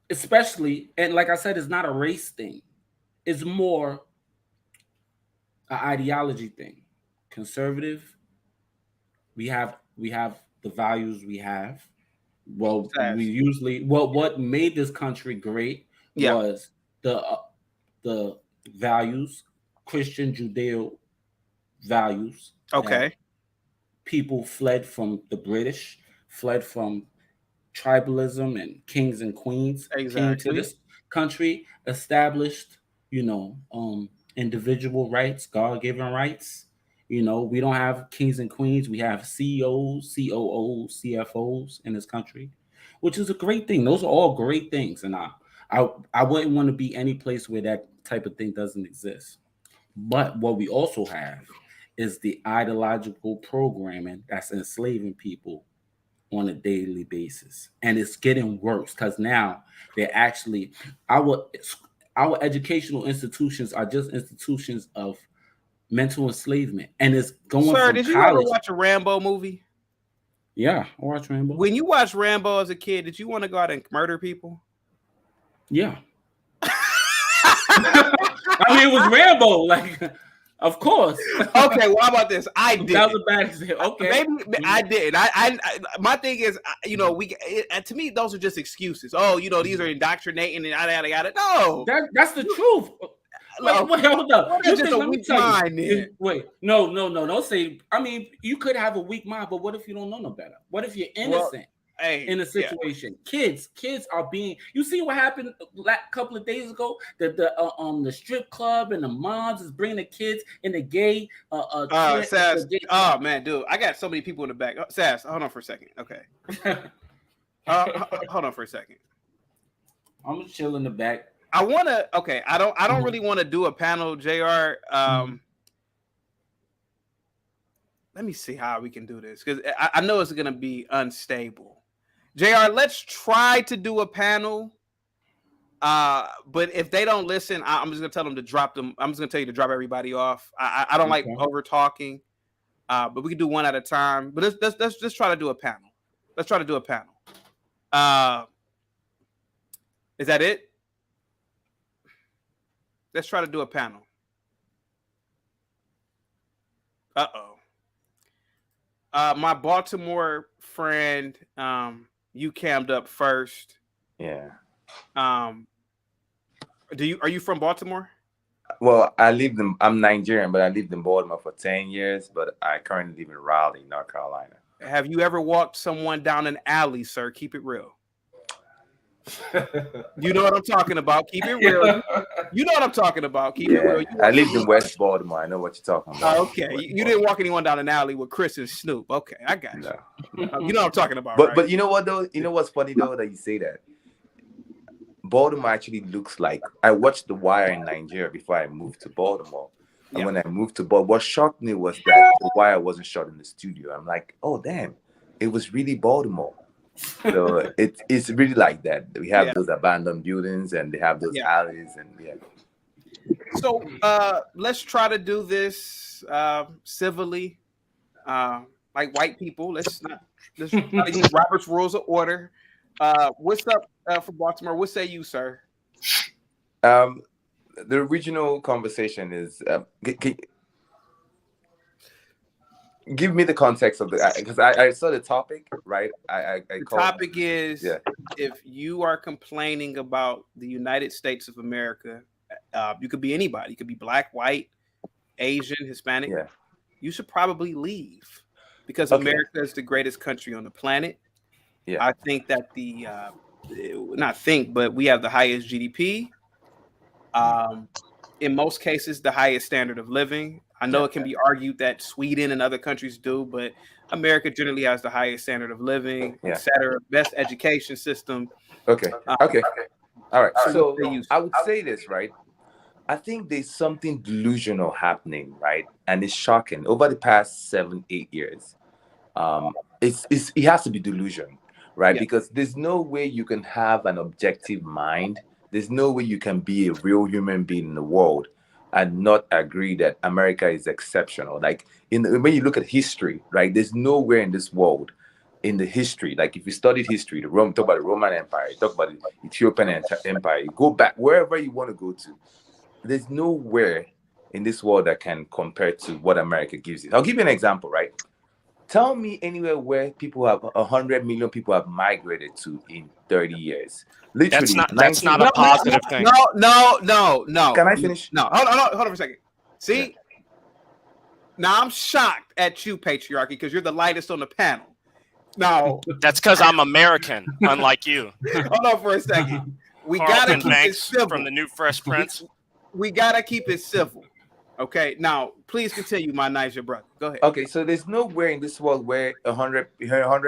Especially, and like I said, it's not a race thing. It's more an ideology thing. Conservative. We have the values we have. Well, what made this country great was the values, Christian Judeo values. Okay. People fled from the British, fled from tribalism and kings and queens. Came to this country, established, individual rights, God-given rights. We don't have kings and queens. We have CEOs, COOs, CFOs in this country, which is a great thing. Those are all great things. And I wouldn't want to be any place where that type of thing doesn't exist. But what we also have is the ideological programming that's enslaving people on a daily basis. And it's getting worse because now they're actually, our educational institutions are just institutions of mental enslavement. And it's going Sir, from did you college. ever watch a Rambo movie? Yeah, I watched Rambo. When you watched Rambo as a kid, did you want to go out and murder people? Yeah. I mean, it was Rambo, like, of course. Okay, well, how about this? I did. That was a bad example. Okay, maybe I did. I my thing is, to me, those are just excuses. Oh, these are indoctrinating and yada. No, that's the truth. Wait, hold up. Wait, no. Don't say. I mean, you could have a weak mind, but what if you don't know no better? What if you're innocent? in a situation. Kids are being. You see what happened a couple of days ago? The strip club and the moms is bringing the kids in the gay. Sass. Oh man, dude, I got so many people in the back. Sass, hold on for a second. Okay. Hold on for a second. I'm gonna chill in the back. I don't really want to do a panel, JR. Let me see how we can do this, because I know it's gonna be unstable. JR, let's try to do a panel. But if they don't listen, I'm just gonna tell them to drop them. I'm just gonna tell you to drop everybody off. I don't like over talking. But we can do one at a time. But let's just try to do a panel. Let's try to do a panel. Is that it? Let's try to do a panel. My Baltimore friend, you cammed up first. Yeah. Are you from Baltimore? Well, I'm Nigerian, but I lived in Baltimore for 10 years, but I currently live in Raleigh, North Carolina. Have you ever walked someone down an alley, sir? Keep it real. You know what I'm talking about. Keep it real. You know what I'm talking about. Keep it real. I lived in West Baltimore. I know what you're talking about. Okay. You didn't walk anyone down an alley with Chris and Snoop. Okay, I got you. No. You know what I'm talking about, but right? But you know what, though? You know what's funny, though, that you say that? Baltimore actually looks like... I watched The Wire in Nigeria before I moved to Baltimore. And when I moved to Baltimore, what shocked me was that The Wire wasn't shot in the studio. I'm like, oh, damn. It was really Baltimore. So it's really like that. We have those abandoned buildings and they have those alleys and So let's try to do this civilly, like white people. Let's try to use Robert's Rules of Order. What's up for Baltimore? What say you, sir? The original conversation is give me the context of because I saw the topic, right? The topic is if you are complaining about the United States of America, you could be anybody. You could be black, white, Asian, Hispanic. Yeah. You should probably leave because America is the greatest country on the planet. Yeah. I think that but we have the highest GDP. In most cases, the highest standard of living. I know it can be argued that Sweden and other countries do, but America generally has the highest standard of living, et cetera, best education system. Okay. All right. So I would say this, right? I think there's something delusional happening, right? And it's shocking. Over the past 7-8 years, it has to be delusion, right? Yeah. Because there's no way you can have an objective mind. There's no way you can be a real human being in the world and not agree that America is exceptional. Like when you look at history, right? There's nowhere in this world, in the history, like if you studied history, talk about the Roman Empire, talk about the Ethiopian Empire, you go back wherever you want to go to. There's nowhere in this world that can compare to what America gives you. I'll give you an example, right? Tell me anywhere where 100 million people have migrated to in 30 years. Literally, that's not a positive thing. No. Can I finish? No, hold on for a second. See? Yeah. Now I'm shocked at you, patriarchy, because you're the lightest on the panel. No. That's because I'm American, unlike you. Hold on for a second. We gotta keep it civil. From the new Fresh Prince. We gotta keep it civil. Okay, now please continue, my Niger brother. Go ahead. Okay, so there's nowhere in this world where 100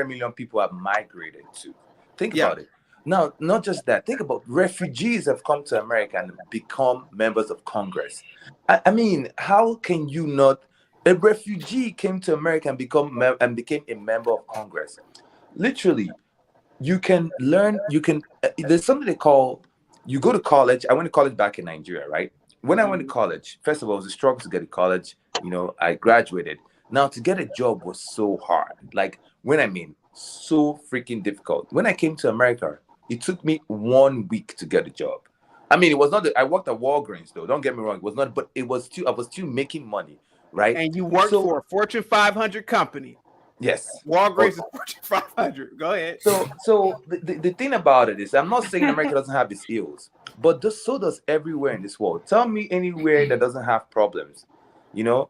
million people have migrated to. Think about it. Now, not just that. Think about refugees have come to America and become members of Congress. I mean, how can you not? A refugee came to America and became a member of Congress. Literally, you can learn. There's something they call. You go to college. I went to college back in Nigeria, right? When I went to college, first of all, it was a struggle to get to college. I graduated. Now, to get a job was so hard. Like, so freaking difficult. When I came to America, it took me 1 week to get a job. I mean, it was not I worked at Walgreens, though. Don't get me wrong. It was not, but I was still making money, right? And you worked for a Fortune 500 company. Yes. Walgreens is Fortune 500. Go ahead. So the thing about it is, I'm not saying America doesn't have its ills, but so does everywhere in this world. Tell me anywhere that doesn't have problems.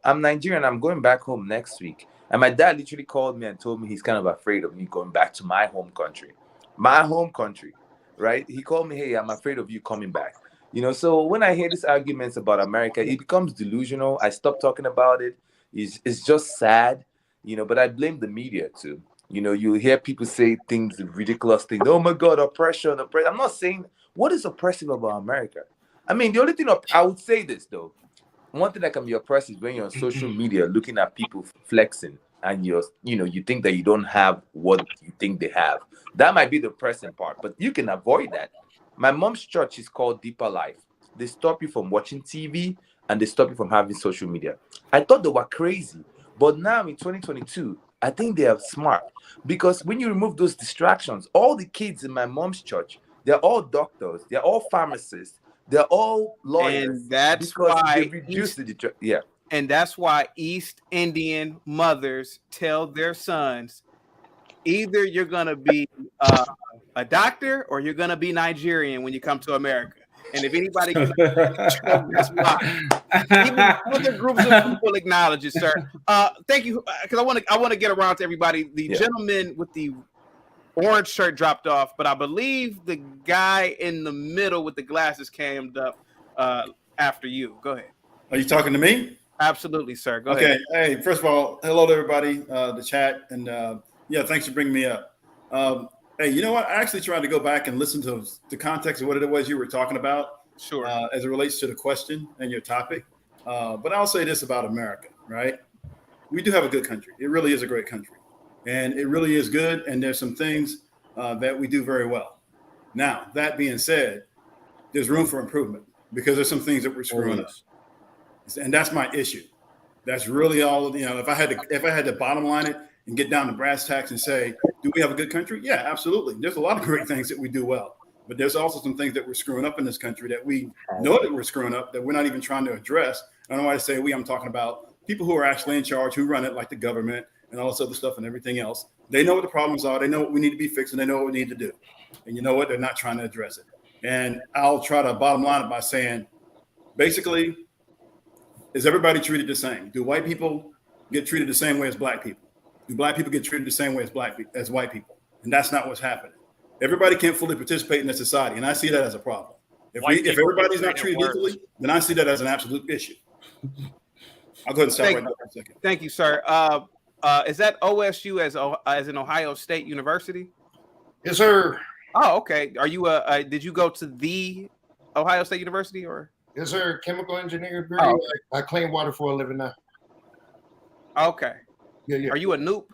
I'm Nigerian. I'm going back home next week. And my dad literally called me and told me he's kind of afraid of me going back to my home country. My home country, right? He called me, hey, I'm afraid of you coming back. So when I hear these arguments about America, it becomes delusional. I stop talking about it. It's just sad, but I blame the media too. You hear people say things, ridiculous things. Oh my God, oppression. I'm not saying, what is oppressive about America? I mean, the only thing I would say this though, one thing that can be oppressive is when you're on social media looking at people flexing and you think that you don't have what you think they have. That might be the oppressing part, but you can avoid that. My mom's church is called Deeper Life. They stop you from watching TV and they stop you from having social media. I thought they were crazy, but now in 2022, I think they are smart, because when you remove those distractions, all the kids in my mom's church, they're all doctors, they're all pharmacists, they're all lawyers. And that's why yeah. And that's why East Indian mothers tell their sons, either you're gonna be a doctor or you're gonna be Nigerian when you come to America. And if anybody can, that's why. Even other groups of people acknowledge it, sir. Thank you, because I want to get around to everybody. The gentleman with the orange shirt dropped off, but I believe the guy in the middle with the glasses came up after you. Go ahead. Are you talking to me? Absolutely, sir. Go ahead. Okay. Hey, first of all, hello to everybody, the chat, and thanks for bringing me up. Hey, you know what? I actually tried to go back and listen to the context of what it was you were talking about. Sure. As it relates to the question and your topic. But I'll say this about America, right? We do have a good country. It really is a great country. And it really is good. And there's some things that we do very well. Now, that being said, there's room for improvement because there's some things that we're screwing up. And that's my issue. That's really all, if I had to bottom line it and get down to brass tacks and say, do we have a good country? Yeah, absolutely. There's a lot of great things that we do well, but there's also some things that we're screwing up in this country that we know that we're screwing up, that we're not even trying to address. I don't know why I say we, I'm talking about people who are actually in charge, who run it, like the government and all this other stuff and everything else. They know what the problems are. They know what we need to be fixed, and they know what we need to do. And you know what? They're not trying to address it. And I'll try to bottom line it by saying, basically, is everybody treated the same? Do white people get treated the same way as black people? Do black people get treated the same way as white people? And that's not what's happening. Everybody can't fully participate in the society, and I see that as a problem. If everybody's not treated equally, then I see that as an absolute issue. I'll go ahead and stop right there for a second. Thank you, sir. Is that OSU as an Ohio State University? Yes, sir. Oh, okay. Are you did you go to the Ohio State University or? Yes, sir. Chemical engineering degree. Oh. I clean water for a living now. Okay. Yeah. Are you a noob?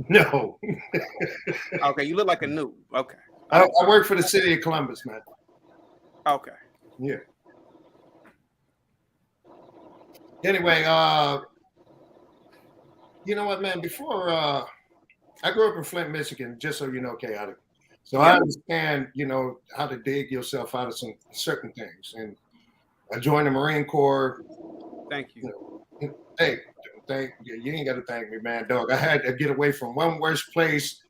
No. Okay, you look like a noob. Okay. I work for the city of Columbus, man. Okay. Yeah. Anyway, you know what, man? Before I grew up in Flint, Michigan, just so you know, chaotic. So I understand, how to dig yourself out of some certain things. And I joined the Marine Corps. Thank you. Hey, you ain't got to thank me, man, dog. I had to get away from one worse place.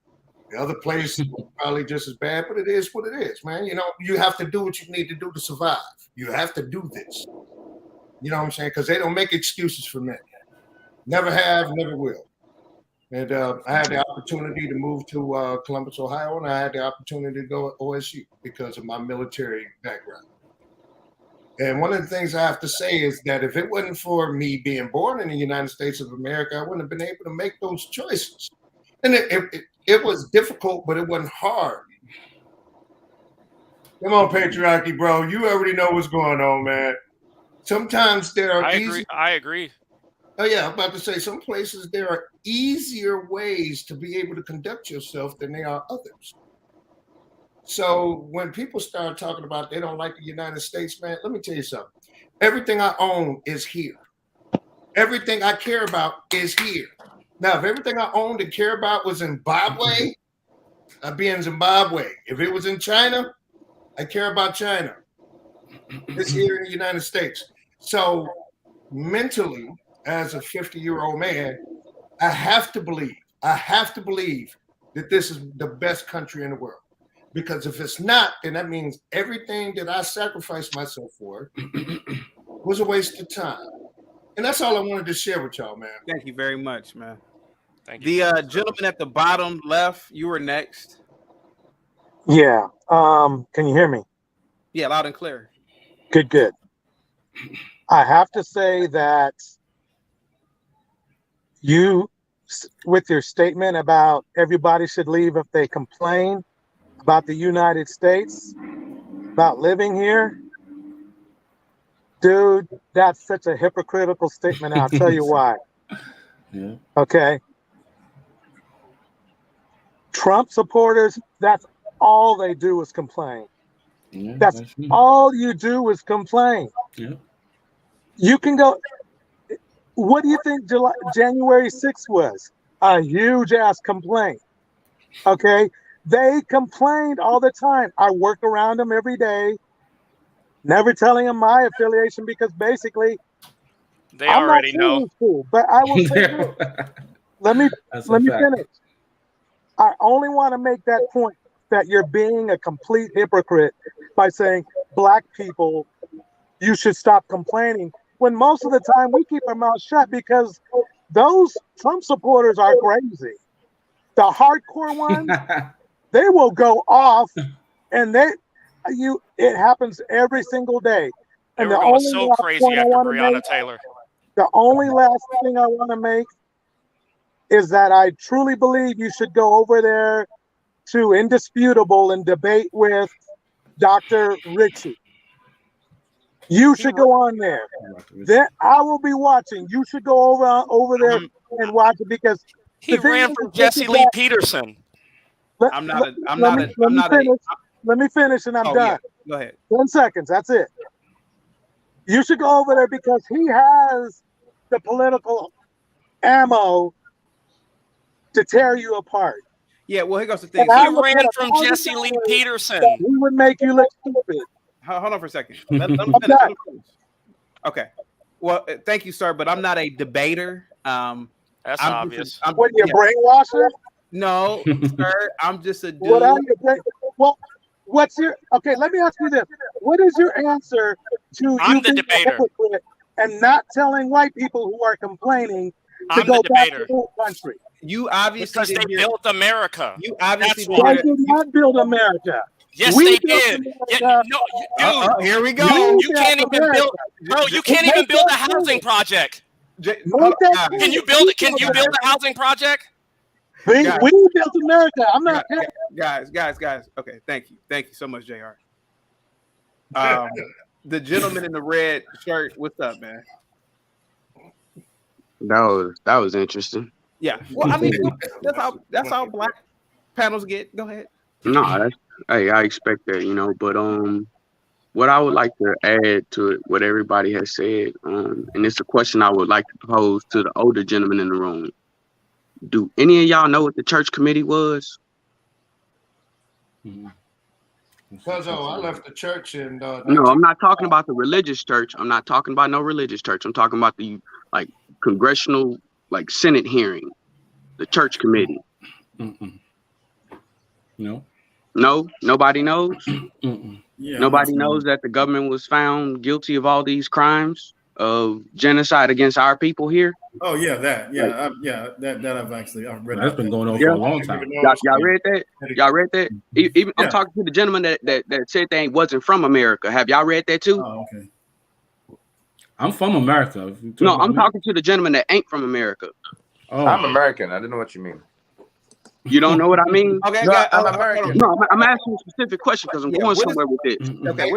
The other place is probably just as bad, but it is what it is, man. You have to do what you need to do to survive. You have to do this. You know what I'm saying? Because they don't make excuses for men. Never have, never will. And I had the opportunity to move to Columbus, Ohio, and I had the opportunity to go to OSU because of my military background. And one of the things I have to say is that if it wasn't for me being born in the United States of America, I wouldn't have been able to make those choices. And it was difficult, but it wasn't hard. Come on, patriarchy, bro. You already know what's going on, man. Sometimes there are I agree. Oh, yeah, I'm about to say some places there are easier ways to be able to conduct yourself than there are others. So when people start talking about they don't like the United States, man, let me tell you something. Everything I own is here. Everything I care about is here. Now, if everything I owned and care about was in Zimbabwe, I'd be in Zimbabwe. If it was in China, I care about China. It's here in the United States. So mentally, as a 50-year-old man, I have to believe that this is the best country in the world. Because if it's not, then that means everything that I sacrificed myself for was a waste of time. And that's all I wanted to share with y'all, man. Thank you very much, man. Thank you. The gentleman at the bottom left, you were next. Yeah. Can you hear me? Yeah, loud and clear. Good. I have to say that you, with your statement about everybody should leave if they complain about the United States, about living here, dude, that's such a hypocritical statement. I'll tell you why. Yeah. Okay. Trump supporters, that's all they do is complain. Yeah, that's all you do is complain. Yeah. You can go. What do you think January 6th was? A huge ass complaint. Okay. They complained all the time. I work around them every day, never telling them my affiliation because basically they I'm already not know. School, but I will say this. Let me finish. I only want to make that point that you're being a complete hypocrite by saying black people, you should stop complaining, when most of the time we keep our mouths shut because those Trump supporters are crazy. The hardcore ones, they will go off, and it happens every single day. They And were going so crazy after Breonna Taylor. The only last thing I want to make is that I truly believe you should go over there to Indisputable and debate with Dr. Ritchie. You should go on there. Then I will be watching. You should go over there and watch it because he ran from Jesse Lee Peterson. Let me finish and I'm done. Yeah. Go ahead. 10 seconds. That's it. You should go over there because he has the political ammo to tear you apart. Yeah, well, here goes the thing. He ran from Jesse Lee Peterson. He would make you look stupid. Hold on for a second. Let me finish. Okay. Well, thank you, sir, but I'm not a debater. That's obvious. What, you're brainwasher? No, sir. I'm just a dude. What are you? Well, what's your? Okay, let me ask you this. What is your answer to I'm the debater and not telling white people who are complaining to I'm go the back debater. to their country? You obviously because they built America. You obviously they did not build America. Yes, we they did. Yeah, no, dude, here we go. You can't even build, bro. You can't even build a housing project. Can you build? Can you build a housing project? We built America. I'm not. Guys. Okay, thank you so much, Jr. The gentleman in the red shirt. What's up, man? That was interesting. Yeah. Well, I mean, that's how black panels get. Go ahead. No, I expect that, but what I would like to add to it, what everybody has said, and it's a question I would like to pose to the older gentleman in the room. Do any of y'all know what the church committee was? Because I left the church and no, I'm not talking about the religious church. I'm not talking about no religious church. I'm talking about the congressional Senate hearing, the church committee. No, nobody knows. Yeah, nobody knows that the government was found guilty of all these crimes of genocide against our people here. Oh yeah, that I've read. That's been going on for a long time. Y'all read that? Y'all read that? Even I'm talking to the gentleman that said they wasn't from America. Have y'all read that too? Oh, okay. I'm from America. No, I'm talking to the gentleman that ain't from America. Oh. I'm American. I don't know what you mean. You don't know what I mean? Okay, no, I'm American. No, I'm asking a specific question because I'm going somewhere with this. Okay,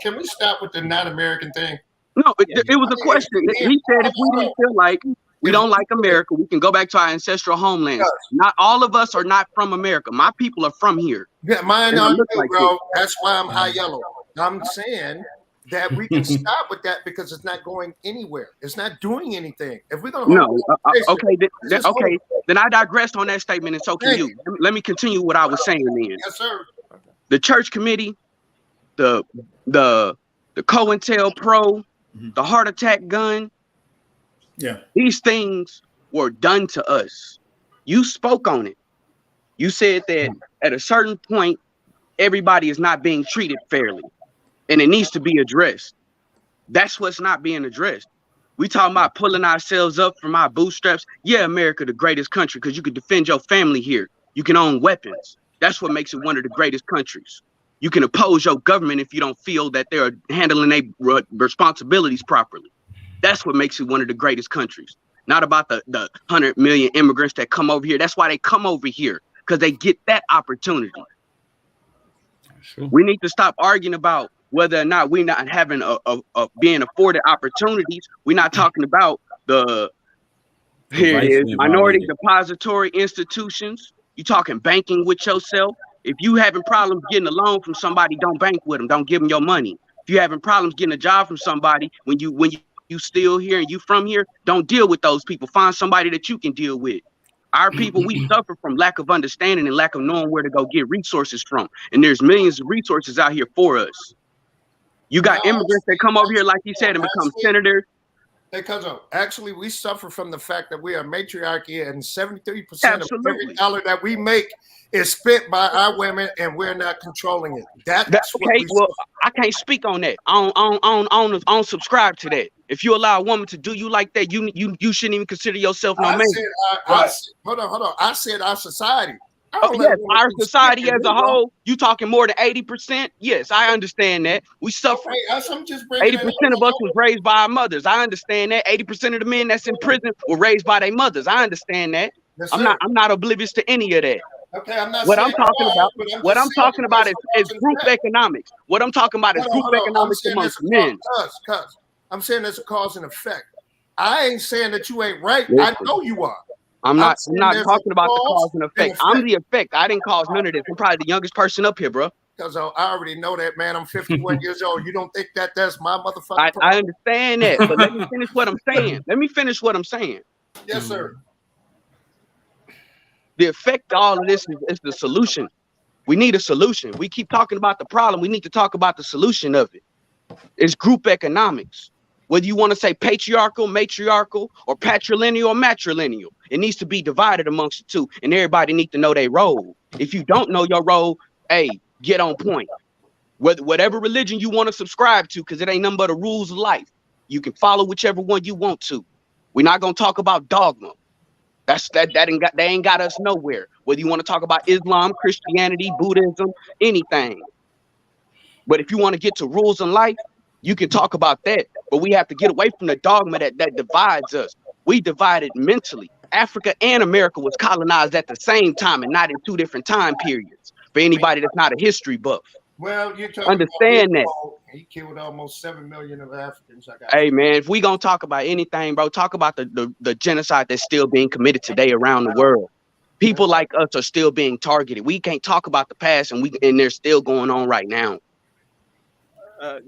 can we stop with the not American thing? No, it was a question. He said if we didn't feel like we don't like America, we can go back to our ancestral homelands. Not all of us are not from America. My people are from here. Yeah, mine are too, bro. That's why I'm high yellow. I'm saying that we can stop with that because it's not going anywhere. It's not doing anything. If we're gonna okay, then I digressed on that statement, and so can you. Let me continue what I was saying then. Yes, sir. The church committee, the COINTELPRO, the heart attack gun. Yeah. These things were done to us. You spoke on it. You said that at a certain point, everybody is not being treated fairly, and it needs to be addressed. That's what's not being addressed. We talking about pulling ourselves up from our bootstraps. Yeah, America, the greatest country, because you can defend your family here. You can own weapons. That's what makes it one of the greatest countries. You can oppose your government if you don't feel that they're handling their responsibilities properly. That's what makes it one of the greatest countries. Not about the 100 million immigrants that come over here. That's why they come over here, because they get that opportunity. Sure. We need to stop arguing about whether or not we're not having being afforded opportunities. We're not talking about here it is, minority depository institutions. You talking banking with yourself. If you having problems getting a loan from somebody, don't bank with them. Don't give them your money. If you having problems getting a job from somebody, when you still here and you from here, don't deal with those people. Find somebody that you can deal with. Our people, we suffer from lack of understanding and lack of knowing where to go get resources from. And there's millions of resources out here for us. You got immigrants that come over here, like you said, and become senators. Because actually, we suffer from the fact that we are matriarchy, and 73% of every dollar that we make is spent by our women, and we're not controlling it. That's okay. Well, I can't speak on that. I don't subscribe to that. If you allow a woman to do you like that, you shouldn't even consider yourself no man. Hold on. I said our society. Oh, yes, our society as a whole. You talking more than 80%? Yes, I understand that. We suffer. 80% of us was raised by our mothers. I understand that. 80% of the men that's in prison were raised by their mothers. I understand that. Yes, I'm not oblivious to any of that. Okay, I'm not. What I'm talking about is group economics. What I'm talking about is group economics amongst men. I'm saying there's a cause and effect. I ain't saying that you ain't right. I know you are. I'm not talking about the cause and effect. I'm the effect. I didn't cause none of this. I'm probably the youngest person up here, bro. Because I already know that, man. I'm 51 years old. You don't think that's my motherfucker? I understand that, but let me finish what I'm saying. Yes, sir. The effect of all of this is the solution. We need a solution. We keep talking about the problem. We need to talk about the solution of it. It's group economics. Whether you want to say patriarchal, matriarchal, or patrilineal or matrilineal, it needs to be divided amongst the two, and everybody needs to know their role. If you don't know your role, hey, get on point. Whatever religion you want to subscribe to, because it ain't nothing but the rules of life. You can follow whichever one you want to. We're not gonna talk about dogma. They ain't got us nowhere. Whether you want to talk about Islam, Christianity, Buddhism, anything. But if you want to get to rules in life, you can talk about that. But we have to get away from the dogma that divides us. We divided mentally. Africa and America was colonized at the same time and not in two different time periods. For anybody that's not a history buff. Well, you understand that. He killed almost 7 million of Africans. Hey, man, if we gonna talk about anything, bro, talk about the genocide that's still being committed today around the world. People like us are still being targeted. We can't talk about the past, and they're still going on right now.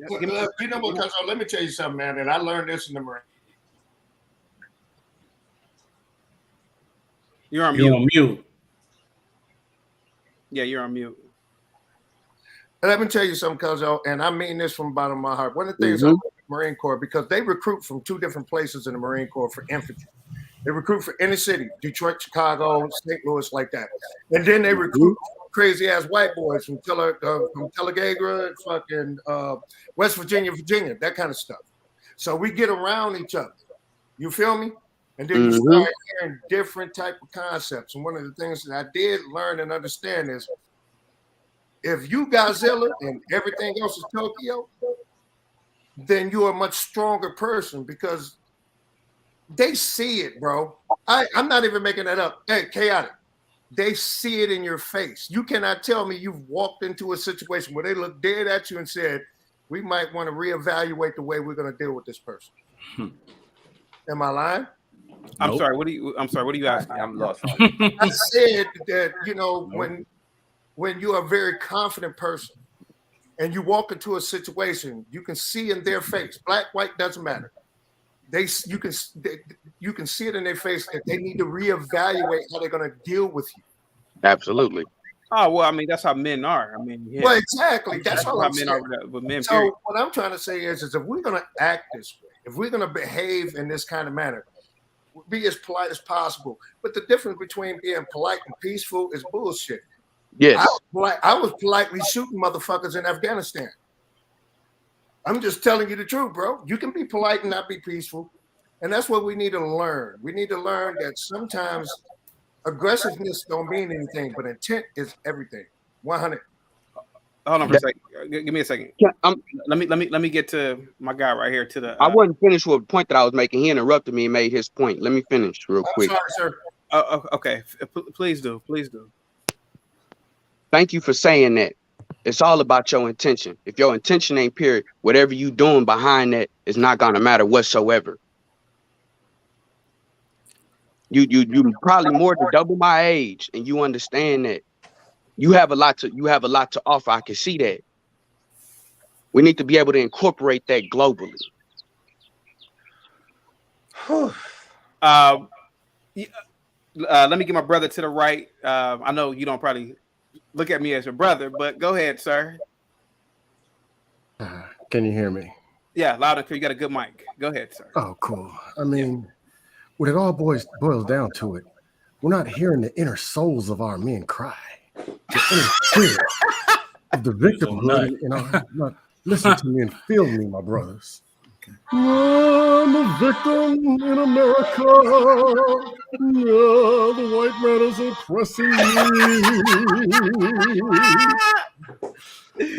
You know what, let me tell you something, man, and I learned this in the Marine. You're on mute. Yeah, you're on mute. Let me tell you something, Cuzzo, and I mean this from the bottom of my heart. One of the things I love the Marine Corps, because they recruit from two different places in the Marine Corps for infantry. They recruit for inner city, Detroit, Chicago, St. Louis, like that. And then they recruit crazy ass white boys from Telegagra, fucking West Virginia, that kind of stuff. So we get around each other. You feel me? And then you start hearing different type of concepts. And one of the things that I did learn and understand is, if you Godzilla and everything else is Tokyo, then you're a much stronger person because they see it, bro. I'm not even making that up. Hey, chaotic. They see it in your face. You cannot tell me you've walked into a situation where they look dead at you and said, we might want to reevaluate the way we're going to deal with this person. Am I lying? I'm sorry. What are you asking? I'm lost. I said that, when you're a very confident person and you walk into a situation, you can see in their face, black, white, doesn't matter. You can see it in their face that they need to reevaluate how they're going to deal with you. Absolutely. Oh, well, I mean, that's how men are. I mean, yeah. Well, exactly. That's how men are with men. So period. What I'm trying to say is if we're going to act this way, if we're going to behave in this kind of manner, be as polite as possible. But the difference between being polite and peaceful is bullshit. Yes. I was politely shooting motherfuckers in Afghanistan. I'm just telling you the truth, bro. You can be polite and not be peaceful. And that's what we need to learn. We need to learn that sometimes aggressiveness don't mean anything, but intent is everything. 100. Hold on for a second. Give me a second. Let me get to my guy right here. To the. I wasn't finished with the point that I was making. He interrupted me and made his point. Let me finish real quick. Sorry, sir. Okay. Please do. Thank you for saying that. It's all about your intention. If your intention ain't pure, whatever you doing behind that is not gonna matter whatsoever. You probably more than double my age, and you understand that. You have a lot to offer. I can see that. We need to be able to incorporate that globally. Let me get my brother to the right. I know you don't probably look at me as your brother, but go ahead, sir. Can you hear me? Yeah, loud and clear. You got a good mic. Go ahead, sir. Oh, cool. I mean, what it all boils down to it, we're not hearing the inner souls of our men cry. The inner spirit of the victimhood. Listen to me and feel me, my brothers. I'm a victim in America. Yeah, the white man is oppressing me.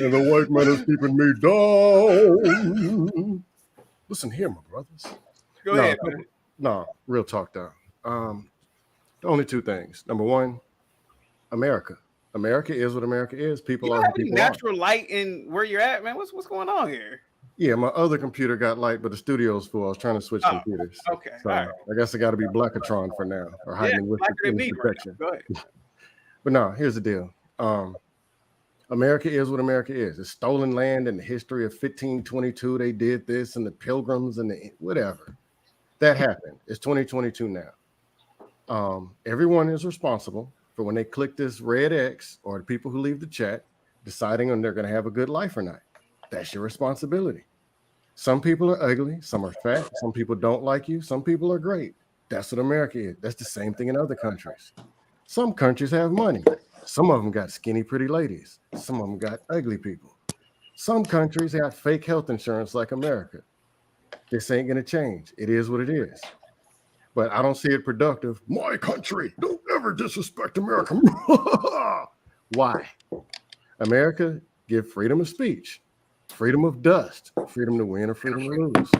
And the white man is keeping me down. Listen here, my brothers. Go ahead, man. No, real talk though. Only two things. Number one, America. America is what America is. People are who people natural light in where you're at, man. What's going on here? Yeah, my other computer got light, but the studio's full. I was trying to switch computers. Okay. So right. I guess I got to be Blackatron for now, or hiding with protection. Go ahead. But no, here's the deal. America is what America is. It's stolen land in the history of 1522. They did this, and the Pilgrims and the whatever. That happened. It's 2022 now. Everyone is responsible for when they click this red X, or the people who leave the chat, deciding on they're going to have a good life or not. That's your responsibility. Some people are ugly, some are fat, some people don't like you, some people are great. That's what America is. That's the same thing in other countries. Some countries have money. Some of them got skinny, pretty ladies. Some of them got ugly people. Some countries have fake health insurance like America. This ain't going to change. It is what it is. But I don't see it productive. My country, don't ever disrespect America. Why? America give freedom of speech, freedom of dust, freedom to win or freedom to lose.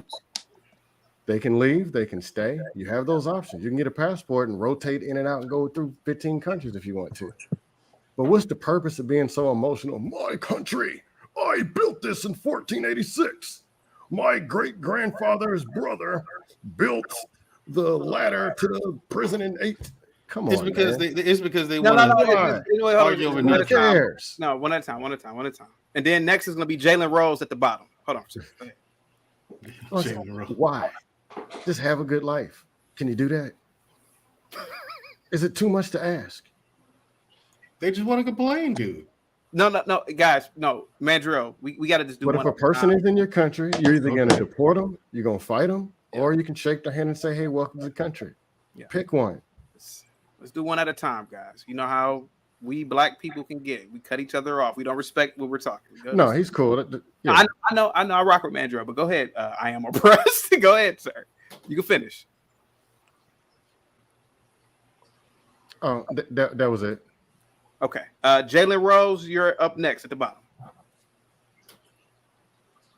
They can leave, they can stay. You have those options. You can get a passport and rotate in and out and go through 15 countries if you want to. But what's the purpose of being so emotional? My country, I built this in 1486. My great-grandfather's brother built the ladder to the prison in 8. Come on, it's because they no, want to argue over nothing. No, one at a time. And then next is going to be Jalen Rose at the bottom. Hold on. Why? Just have a good life. Can you do that? Is it too much to ask? They just want to complain, dude. No, guys, no, Mandrill, we got to just do. But if a person is in your country, you're either going to deport them, you're going to fight them, or you can shake their hand and say, "Hey, welcome to the country." Yeah. Pick one. Let's do one at a time, guys. You know how we black people can get. We cut each other off. We don't respect what we're talking. No, he's cool. Yeah. I know. I rock with Mandrill, but go ahead. I am oppressed. Go ahead, sir. You can finish. Oh, that was it. Okay. Jalen Rose, you're up next at the bottom.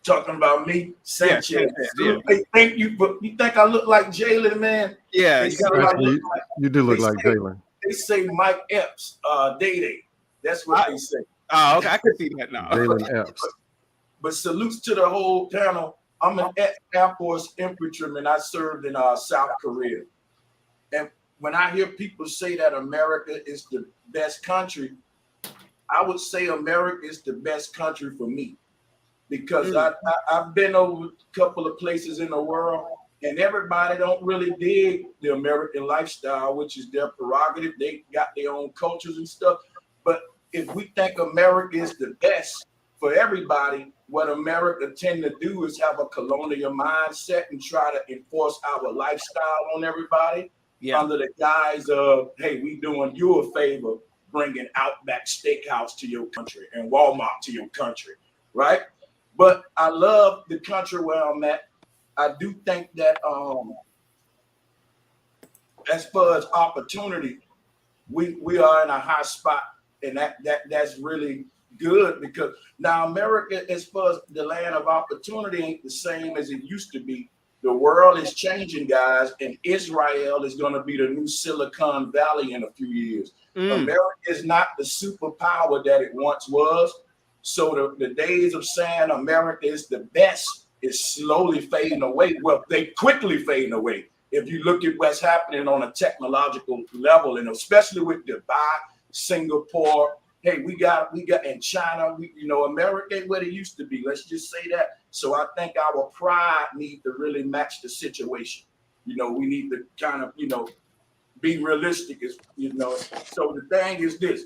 Talking about me, Sanchez. Yeah. They think you think I look like Jalen, man? Yeah, you do look like Jalen. They say Mike Epps, Day. That's what they say. Oh, okay, I can see that now. Jalen Epps. But salutes to the whole panel. I'm an ex-Air Force infantryman. I served in South Korea. And when I hear people say that America is the best country, I would say America is the best country for me. Because I've been over a couple of places in the world, and everybody don't really dig the American lifestyle, which is their prerogative. They got their own cultures and stuff. But if we think America is the best for everybody, what America tend to do is have a colonial mindset and try to enforce our lifestyle on everybody under the guise of, hey, we doing you a favor, bringing Outback Steakhouse to your country and Walmart to your country, right? But I love the country where I'm at. I do think that as far as opportunity, we are in a high spot, and that's really good, because now America, as far as the land of opportunity, ain't the same as it used to be. The world is changing, guys, and Israel is going to be the new Silicon Valley in a few years. America is not the superpower that it once was. So the days of saying America is the best is slowly fading away. Well, they quickly fading away. If you look at what's happening on a technological level, and especially with Dubai, Singapore, hey, we got in China, America ain't what it used to be. Let's just say that. So I think our pride needs to really match the situation. We need to kind of, be realistic, So the thing is this: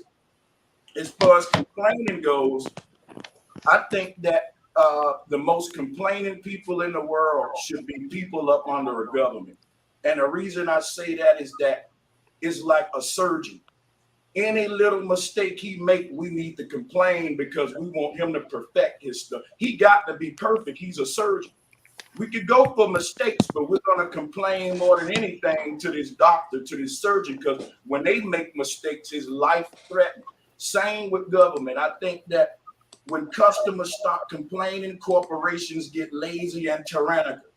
as far as complaining goes, I think that the most complaining people in the world should be people up under a government. And the reason I say that is that it's like a surgeon. Any little mistake he make, we need to complain because we want him to perfect his stuff. He got to be perfect. He's a surgeon. We could go for mistakes, but we're going to complain more than anything to this doctor, to this surgeon, because when they make mistakes, it's life threatening. Same with government. I think that when customers start complaining, corporations get lazy and tyrannical.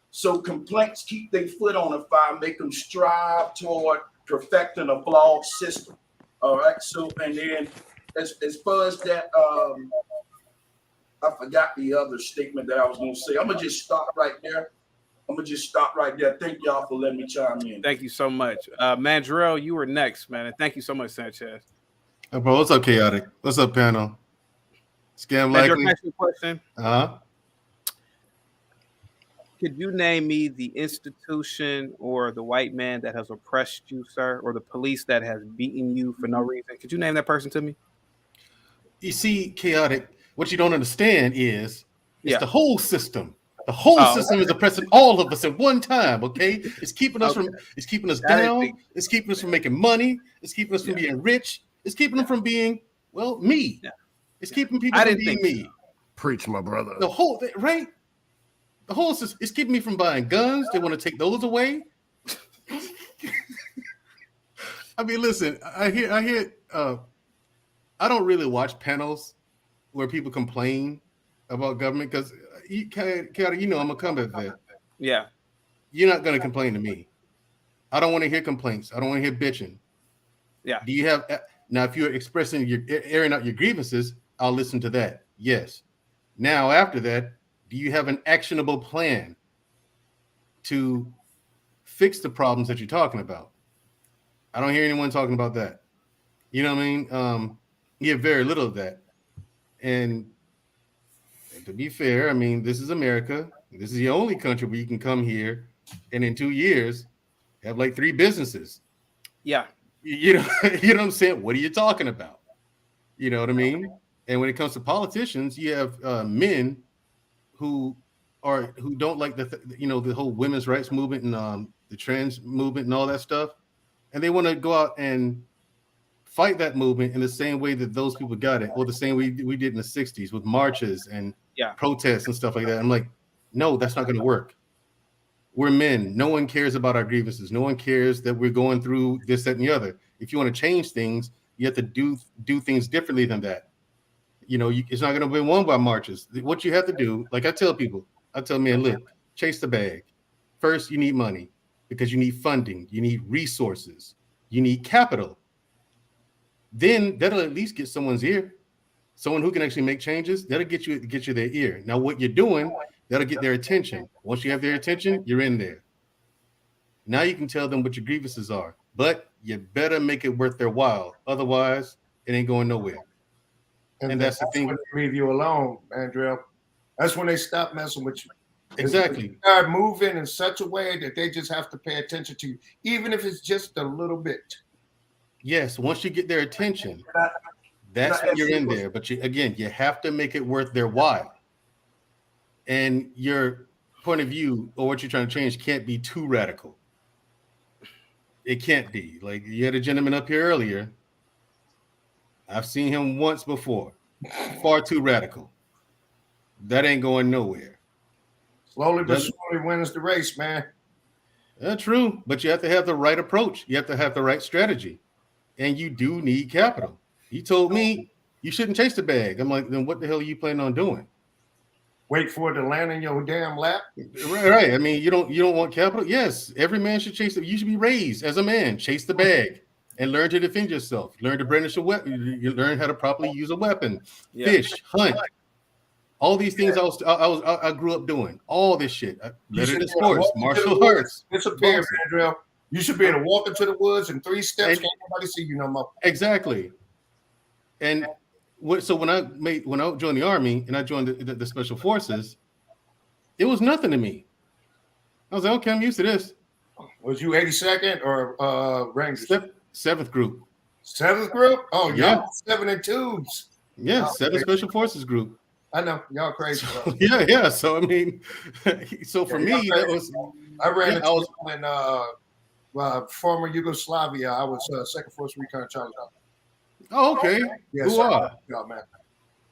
So complaints keep their foot on the fire, make them strive toward perfecting a flawed system. All right. So, and then as far as that, I forgot the other statement that I was going to say. I'm going to just stop right there. Thank y'all for letting me chime in. Thank you so much. Mandrell, you were next, man. And thank you so much, Sanchez. Hey, bro, what's up, Chaotic? What's up, panel? Scam likely. Question. Could you name me the institution or the white man that has oppressed you, sir, or the police that has beaten you for no reason? Could you name that person to me? You see, Chaotic, what you don't understand is it's the whole system. The whole system is oppressing all of us at one time, okay? It's keeping us down. It's keeping us from making money. It's keeping us from being rich. It's keeping them from being, well, me. Yeah. It's keeping people from being me. Preach, my brother. The whole thing, right? The whole system is keeping me from buying guns. They want to take those away. I mean, listen, I hear. I don't really watch panels where people complain about government because I'm gonna come at that. Yeah, you're not gonna complain to me. I don't want to hear complaints. I don't want to hear bitching. Yeah. Do you have now? If you're airing out your grievances, I'll listen to that. Yes. Now after that, do you have an actionable plan to fix the problems that you're talking about? I don't hear anyone talking about that. You know what I mean? You have very little of that. And to be fair, I mean, this is America. This is the only country where you can come here and in 2 years have like 3 businesses. Yeah. You know what I'm saying? What are you talking about? You know what I mean? And when it comes to politicians, you have men who don't like the whole women's rights movement and the trans movement and all that stuff, and they want to go out and fight that movement in the same way that those people got it, or the same way we did in the 60s with marches and protests and stuff like that. I'm like, no, that's not going to work. We're men. No one cares about our grievances. No one cares that we're going through this, that, and the other. If you want to change things, you have to do things differently than that. It's not going to be won by marches. What you have to do, like I tell people, man, look, chase the bag. First, you need money because you need funding. You need resources. You need capital. Then that'll at least get someone's ear. Someone who can actually make changes, that'll get you their ear. Now, what you're doing, that'll get their attention. Once you have their attention, you're in there. Now you can tell them what your grievances are, but you better make it worth their while. Otherwise, it ain't going nowhere. And that's the thing. When they leave you alone, Andrea. That's when they stop messing with you. Exactly. They start moving in such a way that they just have to pay attention to you, even if it's just a little bit. Yes, once you get their attention, that's when you're in there. But you have to make it worth their while. And your point of view or what you're trying to change can't be too radical. It can't be. Like you had a gentleman up here earlier. I've seen him once before. Far too radical. That ain't going nowhere. Slowly but surely wins the race, man. That's true, but you have to have the right approach. You have to have the right strategy, and you do need capital. He told me you shouldn't chase the bag. I'm like, then what the hell are you planning on doing? Wait for it to land in your damn lap. Right. I mean, you don't want capital. Yes, every man should chase it. You should be raised as a man. Chase the bag and learn to defend yourself. Learn to brandish a weapon. You learn how to properly use a weapon. Yeah. Fish, hunt. All these things I grew up doing. All this shit. Better than sports, martial arts. Disappear, Andrew. You should be able to walk into the woods in 3 steps. Can't nobody see you no more. Exactly. And so when I joined the Army and I joined the Special Forces, it was nothing to me. I was like, okay, I'm used to this. Was you 82nd or Rangers? 7th group. 7th group? Oh, yeah. Y'all 7 and 2s. Yeah, 7th Special Forces group. I know, y'all crazy. So, yeah. So I mean, so for me, that was. I ran in former Yugoslavia. I was 2nd Force Recon Charlie. Oh, okay. Yes, yeah, man.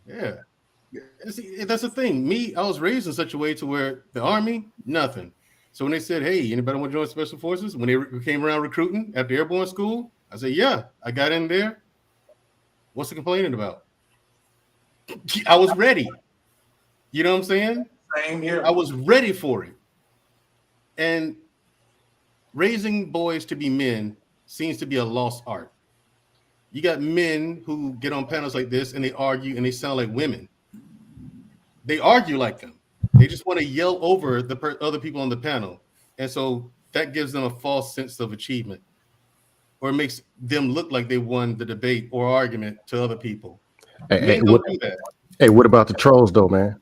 Yeah. See, that's the thing. I was raised in such a way to where the Army, nothing. So when they said, "Hey, anybody want to join Special Forces?" When they came around recruiting after airborne school, I said, "Yeah, I got in there." What's the complaining about? I was ready. You know what I'm saying? Same here. I was ready for it. And raising boys to be men seems to be a lost art. You got men who get on panels like this and they argue and they sound like women. They argue like them. They just want to yell over the other people on the panel. And so that gives them a false sense of achievement, or it makes them look like they won the debate or argument to other people. Hey, what about the trolls though, man?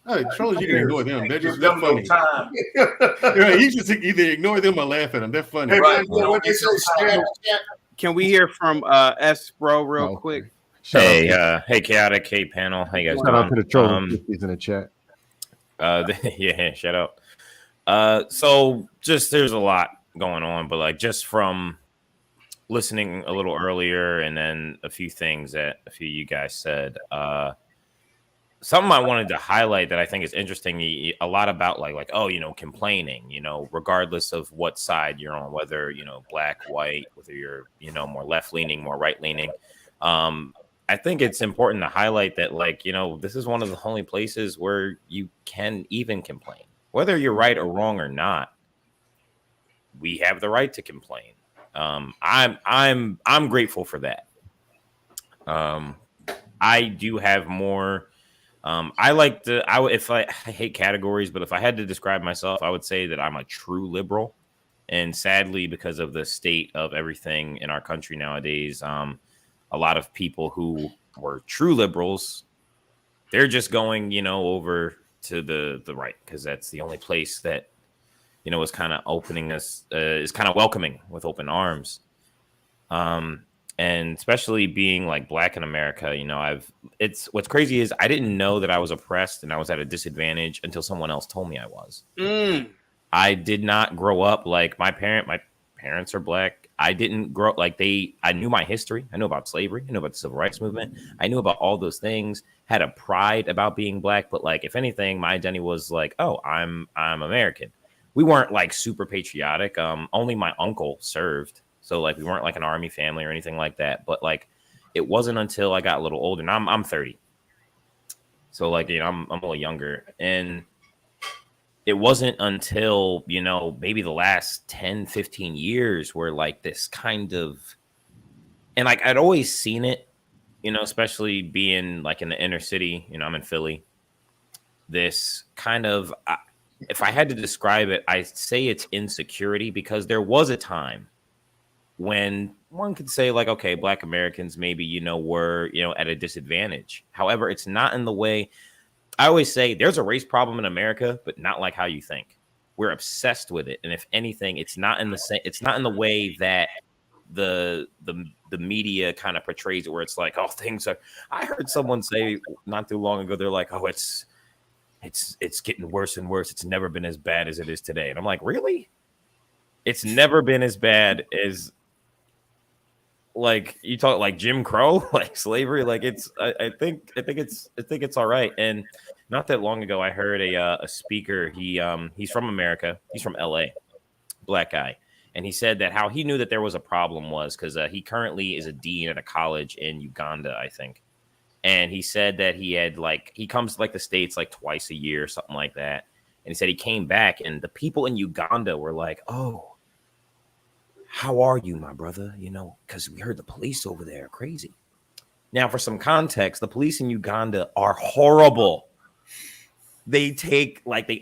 Hey, trolls, you can ignore them. They're funny. Right, you just either ignore them or laugh at them. They're funny. Hey, right. Can we hear from S Bro real quick? Hey, chaotic, hey panel, how you guys doing? Shout out to the trolls. He's in the chat. Yeah, shout out. So just there's a lot going on, but like just from listening a little earlier, and then a few things that a few of you guys said. Something I wanted to highlight that I think is interesting, a lot about like, oh, complaining, regardless of what side you're on, whether, black, white, whether you're, more left leaning, more right leaning. I think it's important to highlight that, like, this is one of the only places where you can even complain, whether you're right or wrong or not. We have the right to complain. I'm grateful for that. I do have more. I hate categories, but if I had to describe myself, I would say that I'm a true liberal. And sadly, because of the state of everything in our country nowadays, a lot of people who were true liberals, they're just going, over to the right, because that's the only place that, is kind of opening us, is kind of welcoming with open arms. And especially being like black in America, what's crazy is I didn't know that I was oppressed and I was at a disadvantage until someone else told me I was. I did not grow up like my parents are black. I didn't grow up like I knew my history. I knew about slavery. I knew about the civil rights movement. I knew about all those things, had a pride about being black. But like, if anything, my identity was like, oh, I'm American. We weren't like super patriotic. Only my uncle served. So like we weren't like an army family or anything like that. But like it wasn't until I got a little older, and I'm 30. So like, I'm a little younger. And it wasn't until, maybe the last 10, 15 years where like this kind of, and like I'd always seen it, especially being like in the inner city, I'm in Philly. This kind of, if I had to describe it, I'd say it's insecurity, because there was a time when one could say like, okay, black Americans maybe, were, at a disadvantage. However, it's not in the way. I always say there's a race problem in America, but not like how you think. We're obsessed with it. And if anything, it's not in the way that the media kind of portrays it, where it's like, oh, things are, I heard someone say not too long ago, they're like, oh, it's getting worse and worse. It's never been as bad as it is today. And I'm like, really? It's never been as bad as, like, you talk like Jim Crow, like slavery, like it's, I think it's all right. And not that long ago, I heard a speaker, he's from America. He's from LA, black guy. And he said that how he knew that there was a problem was because he currently is a dean at a college in Uganda, I think. And he said that he comes to the States like twice a year or something like that. And he said he came back and the people in Uganda were like, oh, how are you, my brother? Because we heard the police over there are crazy. Now, for some context, the police in Uganda are horrible. They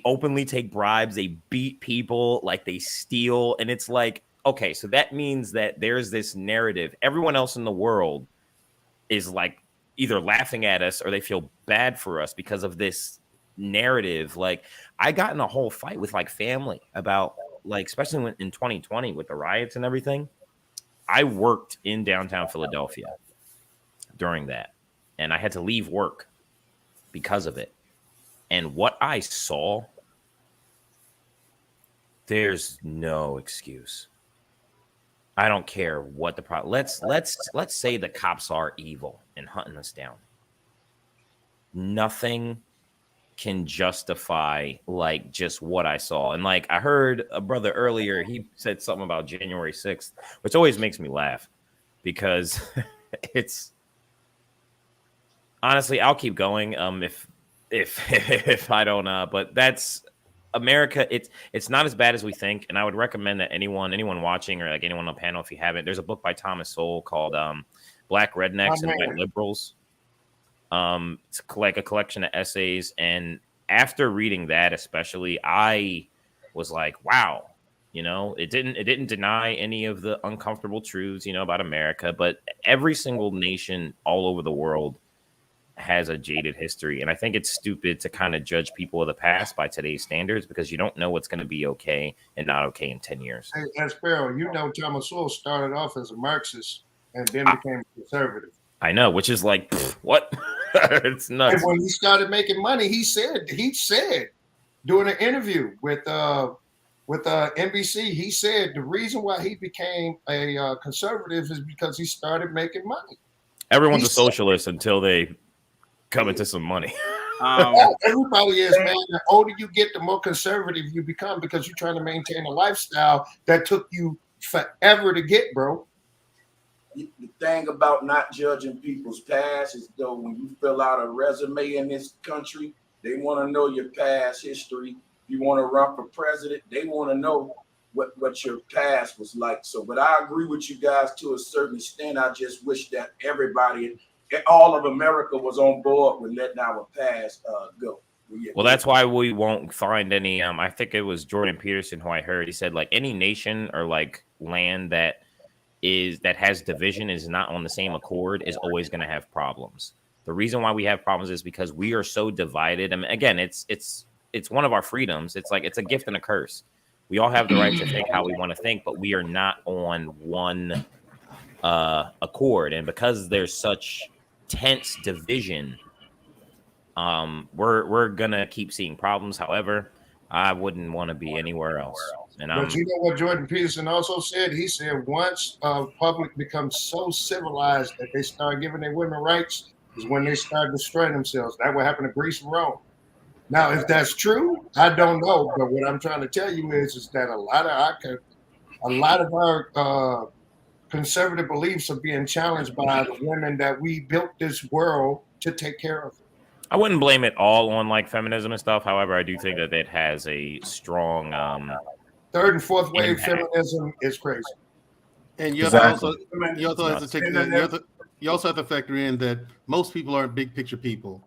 openly take bribes. They beat people, they steal. And it's like, okay, so that means that there's this narrative. Everyone else in the world is either laughing at us or they feel bad for us because of this narrative. I got in a whole fight with family about especially in 2020 with the riots and everything. I worked in downtown Philadelphia during that, and I had to leave work because of it. And what I saw, there's no excuse. I don't care what the problem. Let's say the cops are evil and hunting us down. Nothing can justify just what I saw. And I heard a brother earlier, he said something about January 6th, which always makes me laugh because it's honestly, I'll keep going. If I don't, but that's America. It's not as bad as we think. And I would recommend that anyone watching or anyone on the panel, if you haven't, there's a book by Thomas Sowell called Black Rednecks and White Liberals. It's a collection of essays, and after reading that, especially, I was like, wow, it didn't deny any of the uncomfortable truths, about America, but every single nation all over the world has a jaded history, and I think it's stupid to kind of judge people of the past by today's standards because you don't know what's going to be okay and not okay in 10 years. Hey, Sparrow, Thomas Sowell started off as a Marxist and then became a conservative. I know, which is what? It's nuts. And when he started making money, he said during an interview with NBC, he said the reason why he became a conservative is because he started making money. Everyone's a socialist until they come into some money. Everybody is, man. The older you get, the more conservative you become because you're trying to maintain a lifestyle that took you forever to get, bro. The thing about not judging people's past is, though, when you fill out a resume in this country, they want to know your past history. If you want to run for president, they want to know what your past was like. So, but I agree with you guys to a certain extent. I just wish that everybody, all of America, was on board with letting our past go. Well, that's why we won't find any. I think it was Jordan Peterson who I heard. He said any nation or land that has division is not on the same accord is always going to have problems. The reason why we have problems is because we are so divided. I mean, again, it's one of our freedoms. It's it's a gift and a curse. We all have the right to think how we want to think, but we are not on one accord. And because there's such tense division, we're gonna keep seeing problems. However, I wouldn't want to be anywhere else. But you know what Jordan Peterson also said? He said once public becomes so civilized that they start giving their women rights is when they start destroying themselves. That's what happened to Greece and Rome. Now, if that's true, I don't know. But what I'm trying to tell you is that a lot of our conservative beliefs are being challenged by the women that we built this world to take care of. I wouldn't blame it all on feminism and stuff. However, I do think that it has a strong third and fourth wave feminism is crazy. And you also have to factor in that most people aren't big picture people.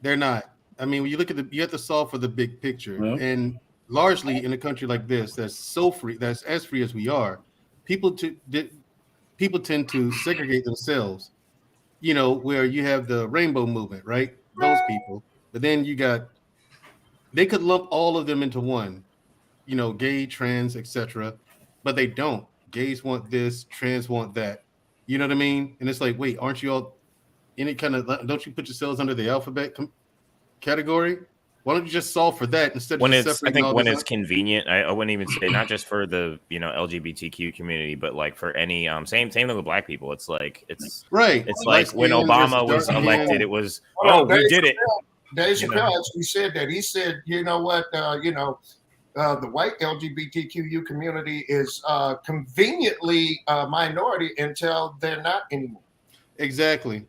They're not. I mean, when you look at you have to solve for the big picture. And largely in a country like this, that's so free, that's as free as we are, people tend to segregate themselves. Where you have the rainbow movement, right? Those people, but then they could lump all of them into one, gay, trans, etc. But they don't. Gays want this, trans want that. You know what I mean? And it's wait, aren't you all any kind of? Don't you put yourselves under the alphabet category? Why don't you just solve for that instead of separating? I think when it's convenient, I wouldn't even say not just for the LGBTQ community, but for any same thing with black people. It's right. It's when Obama was elected, it was we did it. Dave Chappelle actually said that. He said, you know what, the white LGBTQ community is conveniently a minority until they're not anymore. Exactly.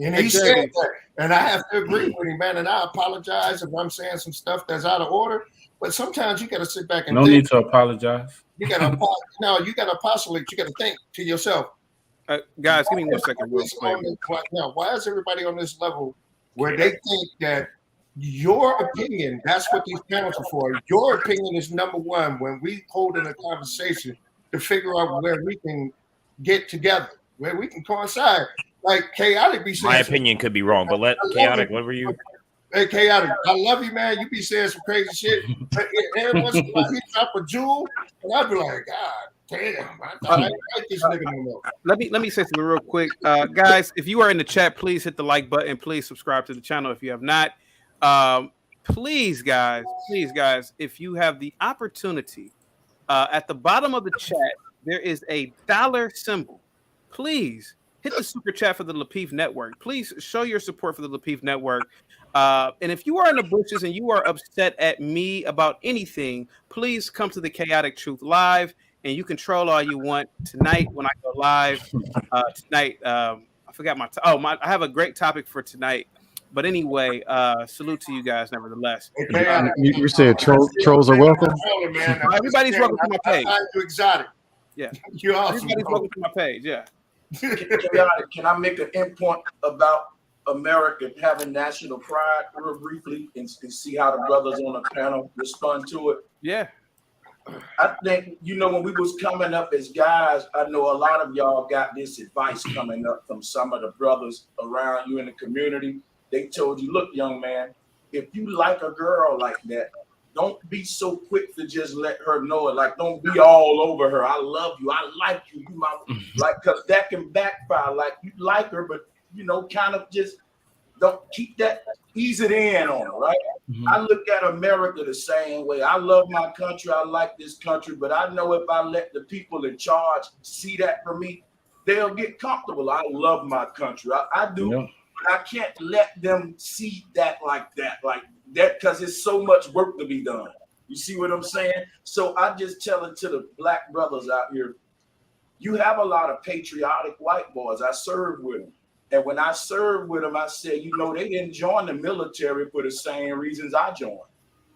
And he said that, and I have to agree with him, man. And I apologize if I'm saying some stuff that's out of order. But sometimes you got to sit back and no think. need to apologize. You got to no, you got to postulate. You got to think to yourself. Guys, give me 1 second, real quick. Now, why is everybody on this level where they think that your opinion, that's what these panels are for? Your opinion is number one when we hold in a conversation to figure out where we can get together, where we can coincide. Like Chaotic be saying. My opinion could be wrong, but let Chaotic, what were you? Hey, Chaotic, I love you, man. You be saying some crazy shit. But every once in a while, he drop a jewel, and I'd be like, God damn, I thought I didn't like this nigga no more. Let me say something real quick. Guys, if you are in the chat, please hit the like button. Please subscribe to the channel if you have not. Please, guys, if you have the opportunity, at the bottom of the chat, there is a dollar symbol. Please hit the super chat for the Lapeef Network. Please show your support for the Lapeef Network. And if you are in the bushes and you are upset at me about anything, please come to the Chaotic Truth Live, and you can troll all you want tonight when I go live. Tonight, I forgot I have a great topic for tonight. But anyway, salute to you guys nevertheless. You said trolls are welcome? Everybody's welcome to my page. You exotic. Yeah. You're awesome. Everybody's welcome to my page, yeah. Can I make an endpoint about America having national pride real briefly and see how the brothers on the panel respond to it? Yeah. I think, when we was coming up as guys, I know a lot of y'all got this advice coming up from some of the brothers around you in the community. They told you, look, young man, if you like a girl like that, don't be so quick to just let her know it. Like, don't be all over her. I love you. I like you. You might like, because that can backfire. Like, you like her, but kind of just don't keep that, ease it in on her, right? Mm-hmm. I look at America the same way. I love my country. I like this country, but I know if I let the people in charge see that for me, they'll get comfortable. I love my country. I do. Yeah. But I can't let them see that like that, because it's so much work to be done. You see what I'm saying? So I just tell it to the black brothers out here, you have a lot of patriotic white boys. I served with them. And when I served with them, I said, they didn't join the military for the same reasons I joined.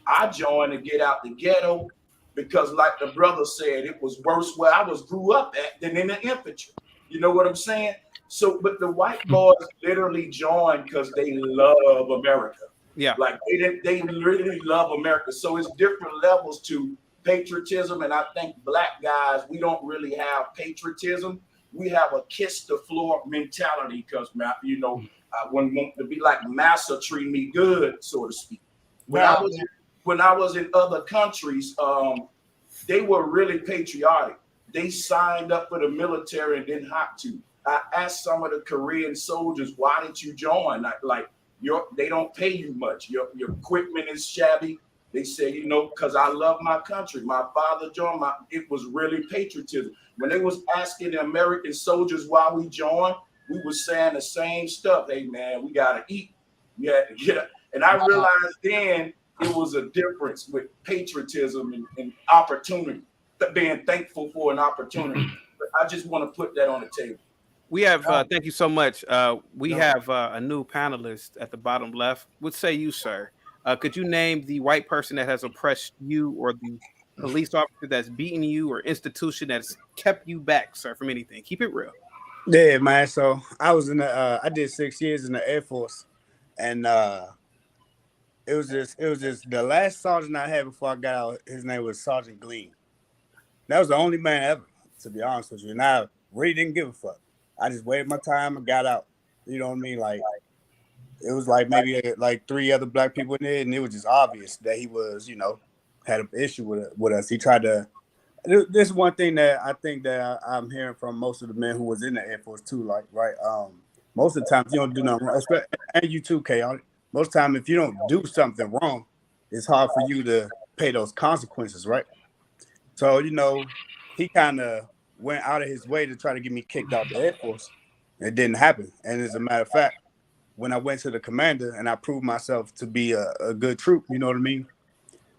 I joined to get out the ghetto because, like the brother said, it was worse where I grew up at than in the infantry. You know what I'm saying? So, but the white boys literally joined because they love America. Yeah. Like they really love America. So it's different levels to patriotism. And I think black guys, we don't really have patriotism. We have a kiss the floor mentality because, I want to be like massa treat me good, so to speak. When I was in other countries, they were really patriotic. They signed up for the military and didn't have to. I asked some of the Korean soldiers, why didn't you join? They don't pay you much. Your equipment is shabby. They say, because I love my country. My father joined. It was really patriotism. When they was asking the American soldiers why we joined, we was saying the same stuff. Hey, man, we got to eat. We had to get up. And I realized then it was a difference with patriotism and opportunity, being thankful for an opportunity. But I just want to put that on the table. We have, thank you so much. We have a new panelist at the bottom left. What say you, sir? Could you name the white person that has oppressed you, or the police officer that's beaten you, or institution that's kept you back, sir, from anything? Keep it real. Yeah, man. So I was in the I did 6 years in the Air Force, and it was just the last sergeant I had before I got out. His name was Sergeant Glean. That was the only man ever, to be honest with you. And I really didn't give a fuck. I just waited my time and got out. You know what I mean? Like, it was like maybe like 3 other black people in there, and it was just obvious that he was, had an issue with us. He tried to. This is one thing that I think that I'm hearing from most of the men who was in the Air Force too. Like, right, most of the times you don't do nothing wrong, and you too, Chaotic. Most of the time, if you don't do something wrong, it's hard for you to pay those consequences, right? So, he kind of went out of his way to try to get me kicked out the Air Force. It didn't happen. And as a matter of fact, when I went to the commander and I proved myself to be a good troop, you know what I mean?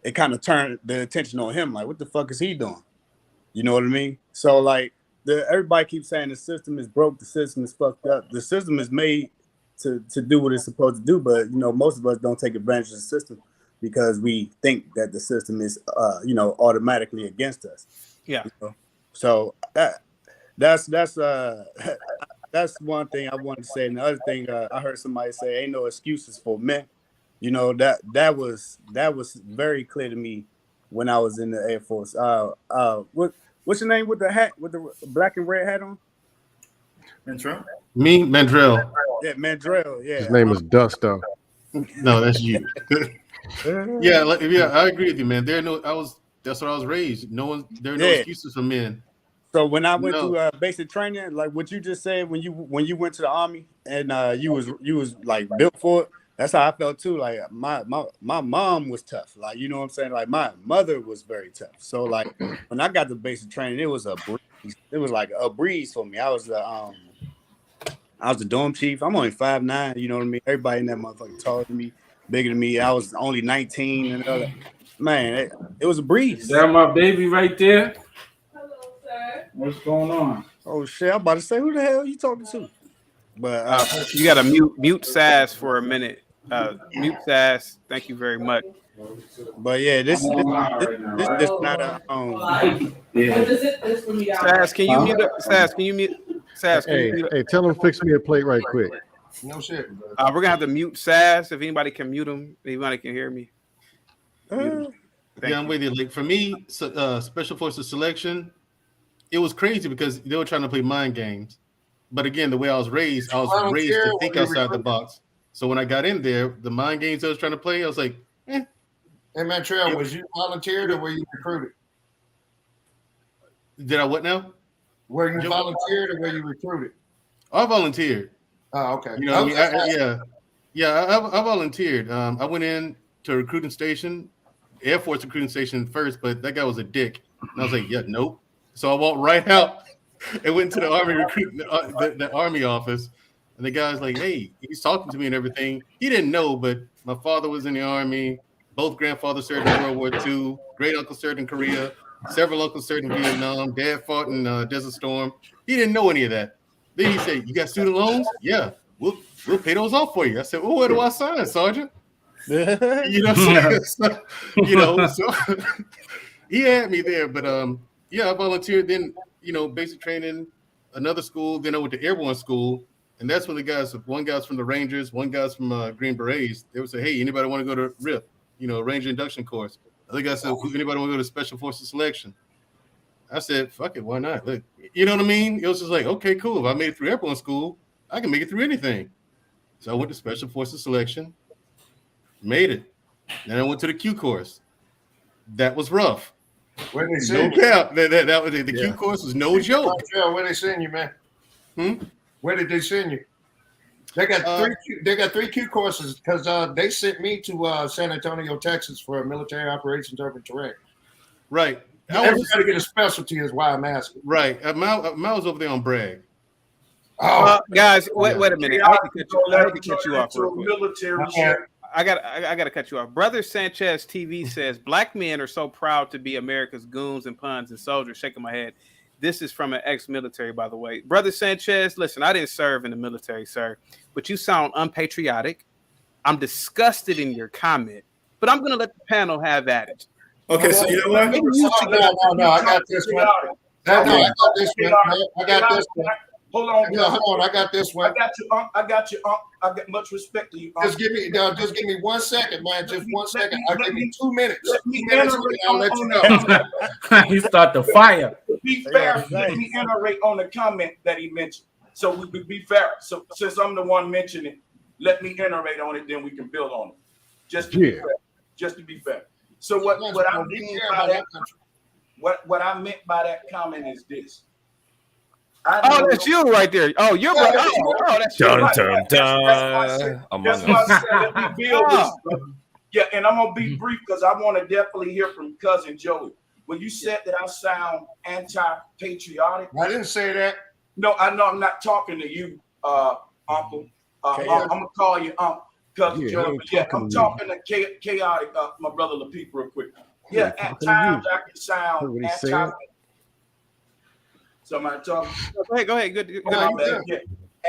it kind of turned the attention on him. Like, what the fuck is he doing? You know what I mean? So like everybody keeps saying the system is broke, the system is fucked up. The system is made to do what it's supposed to do, but most of us don't take advantage of the system because we think that the system is automatically against us. Yeah. So that's one thing I wanted to say. And the other thing I heard somebody say, ain't no excuses for men. That was very clear to me when I was in the Air Force. What's your name with the hat, with the black and red hat on? Mandrell. Me, Mandrell. Yeah, Mandrell. Yeah. His name is Dusto. No, that's you. Yeah, I agree with you, man. That's what I was raised. There are no excuses for men. So when I went through basic training, like what you just said, when you went to the Army and you was like built for it, that's how I felt too. Like my mom was tough. Like, you know what I'm saying? Like my mother was very tough. So like when I got to basic training, it was a breeze. It was like a breeze for me. I was the dorm chief. I'm only 5'9", you know what I mean? Everybody in that motherfucker taller than me, bigger than me. I was only 19 and all that. Man, it was a breeze. Is that my baby right there? Hello, sir. What's going on? Oh shit, I'm about to say, who the hell are you talking to? But you gotta mute Sass for a minute. Mute Sass. Thank you very much. But yeah, this is not a Sass, can you mute? Sass, can you mute? Sass, can you mute? Hey, tell him fix me a plate right quick. No shit. We're gonna have to mute Sass. If anybody can mute him, anybody can hear me. I'm with you. Like for me, Special Forces selection, it was crazy because they were trying to play mind games. But again, the way I was raised to think outside the box. So when I got in there, the mind games I was trying to play, I was like, eh. Hey, Mantrell, was you volunteered or were you recruited? Did I what now? Were you volunteered or were you recruited? I volunteered. Oh, okay. You know, I volunteered. I went in to a recruiting station, Air Force recruiting station first, but that guy was a dick. And I was like, yeah, nope. So I walked right out and went to the Army the Army office. And the guy's like, hey, he's talking to me and everything. He didn't know, but my father was in the Army. Both grandfathers served in World War II. Great uncle served in Korea. Several uncles served in Vietnam. Dad fought in Desert Storm. He didn't know any of that. Then he said, you got student loans? Yeah, we'll pay those off for you. I said, well, where do I sign, Sergeant? You know what I'm saying? So he had me there. But I volunteered. Then, basic training, another school. Then I went to airborne school. And that's when one guy's from the Rangers, one guy's from Green Berets. They would say, hey, anybody want to go to RIF, Ranger induction course? Other guy said, anybody want to go to Special Forces selection? I said, fuck it, why not? Look, you know what I mean? It was just like, okay, cool. If I made it through airborne school, I can make it through anything. So I went to Special Forces selection, made it. Then I went to the Q course. That was rough. Where they no send cap. That was the Q course was no joke. Where they send you, man? Where did they send you? They got three Q courses because they sent me to San Antonio, Texas for military operations urban terrain. Right. Everybody get a specialty is why I'm asking. Right. Miles over there on Bragg. Guys, wait a minute. I have to cut you off real quick. I got to cut you off. Brother Sanchez TV says black men are so proud to be America's goons and puns and soldiers. Shaking my head. This is from an ex-military, by the way. Brother Sanchez, listen, I didn't serve in the military, sir, but you sound unpatriotic. I'm disgusted in your comment, but I'm going to let the panel have at it. Okay, so you know what? No, I got this one. I got this one. Hold on, hold on. I got this one. I got you. I got much respect to you. Just give me 1 second, man. Just 1 second. I'll give you 2 minutes. Let me I'll let you know. He start the fire. Be fair. Let me iterate on the comment that he mentioned. So we could be fair. So since I'm the one mentioning it, let me iterate on it. Then we can build on it. Just to be fair. Just to be fair. So what I mean by that, what I meant by that comment is this. That's you right there. Oh, you're right. That's you. Right. That's why I said let me build this. Yeah, and I'm gonna be brief because I want to definitely hear from Cousin Joey. When you said that I sound anti-patriotic, I didn't say that. No, I know I'm not talking to you, Uncle. I'm gonna call you Uncle I'm talking to chaotic, my brother Lapeef, real quick. Yeah, at times I can sound anti. Somebody talking. Go ahead. Good. Yeah.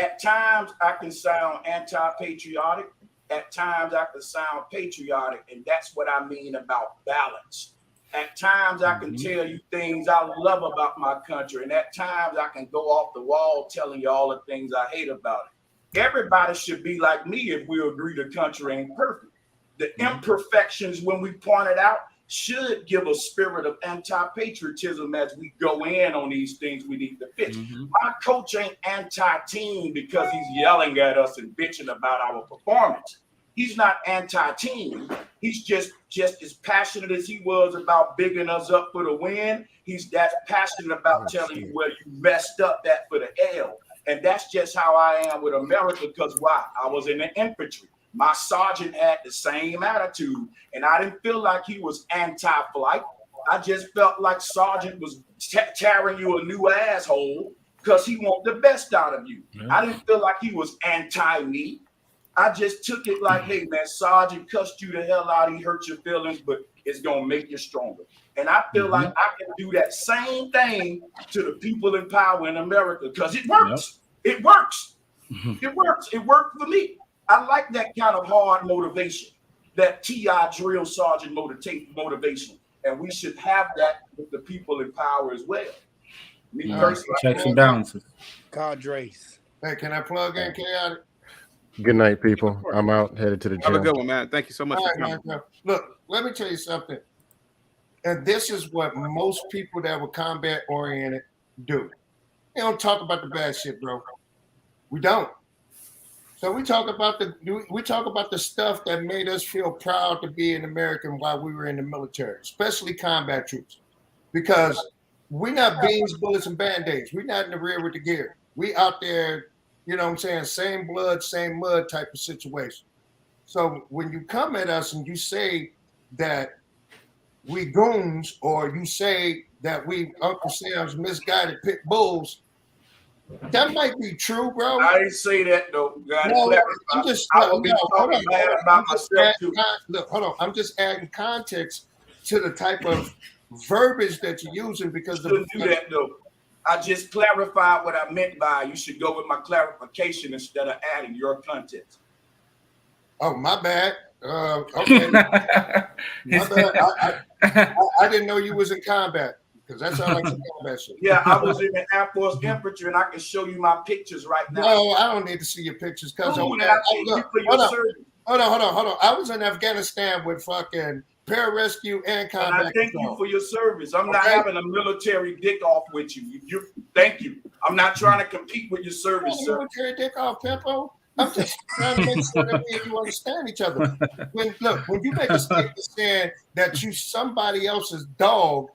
At times I can sound anti-patriotic. At times I can sound patriotic, and that's what I mean about balance. At times I can tell you things I love about my country, and at times I can go off the wall telling you all the things I hate about it. Everybody should be like me if we agree the country ain't perfect. The imperfections, when we point it out, should give a spirit of anti-patriotism as we go in on these things we need to fix. My coach ain't anti-team because he's yelling at us and bitching about our performance. He's not anti-team. He's just as passionate as he was about bigging us up for the win. He's that passionate about telling you where you messed up that for the L. And that's just how I am with America, because why? I was in the infantry. My sergeant had the same attitude, and I didn't feel like he was anti-flight. I just felt like sergeant was tearing you a new asshole because he want the best out of you. I didn't feel like he was anti-me. I just took it like, hey, man, sergeant cussed you the hell out. He hurt your feelings, but it's going to make you stronger. And I feel like I can do that same thing to the people in power in America because it works. It works. It works. It worked for me. I like that kind of hard motivation, that TI drill sergeant motivation. And we should have that with the people in power as well. Checks and balances. Cadres. Hey, can I plug in, Chaotic? Good night, people. I'm out, headed to the gym. Have a good one, man. Thank you so much for coming. Look, let me tell you something. And this is what most people that were combat oriented do. They don't talk about the bad shit, bro. We don't. So we talk about the stuff that made us feel proud to be an American while we were in the military, especially combat troops, because we're not beans, bullets, and band-aids. We're not in the rear with the gear. We out there, you know what I'm saying, same blood, same mud type of situation. So when you come at us and you say that we goons, or you say that we Uncle Sam's misguided pit bulls, that might be true, bro. I didn't say that though. No, I'm just hold on. I'm just adding context to the type of verbiage that you're using because shouldn't do that though. I just clarified what I meant by you should go with my clarification instead of adding your context. Oh, my bad. Okay. My bad. I didn't know you was in combat. Because that's how I can combat shit. Yeah, I was in the Air Force infantry, and I can show you my pictures right now. No, I don't need to see your pictures, because hold on. I was in Afghanistan with fucking pararescue and combat. And I thank you for your service. I'm not having a military dick off with you. Thank you. I'm not trying to compete with your service, sir. Military dick off, Pimpo. I'm just trying to make sure that me and you understand each other. When you make a statement saying that you somebody else's dog,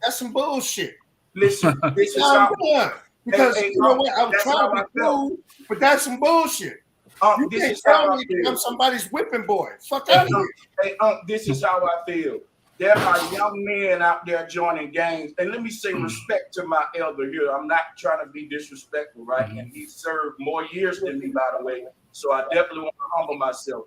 that's some bullshit. Listen, this is how because you know what? I'm trying to be cool, but that's some bullshit. You can't tell me I'm somebody's whipping boy. Fuck out of here. Hey, this is how I feel. There are young men out there joining gangs, and let me say respect to my elder here. I'm not trying to be disrespectful, right? And he served more years than me, by the way. So I definitely want to humble myself.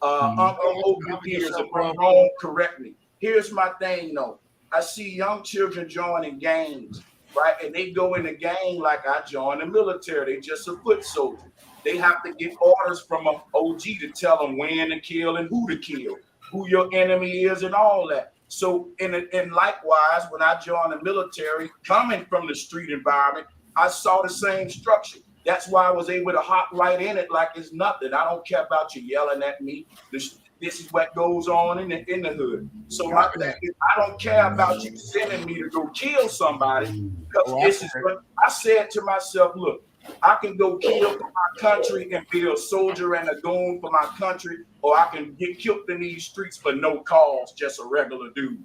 Uncle open ears, if I'm wrong, correct me. Here's my thing, though. I see young children joining gangs, right? And they go in the gang like I joined the military. They just a foot soldier. They have to get orders from an OG to tell them when to kill and who to kill, who your enemy is and all that. So, and likewise, when I joined the military, coming from the street environment, I saw the same structure. That's why I was able to hop right in it like it's nothing. I don't care about you yelling at me. This is what goes on in the hood. So my thing is, I don't care about you sending me to go kill somebody, because this is what I said to myself. Look, I can go kill for my country and be a soldier and a goon for my country, or I can get killed in these streets for no cause, just a regular dude.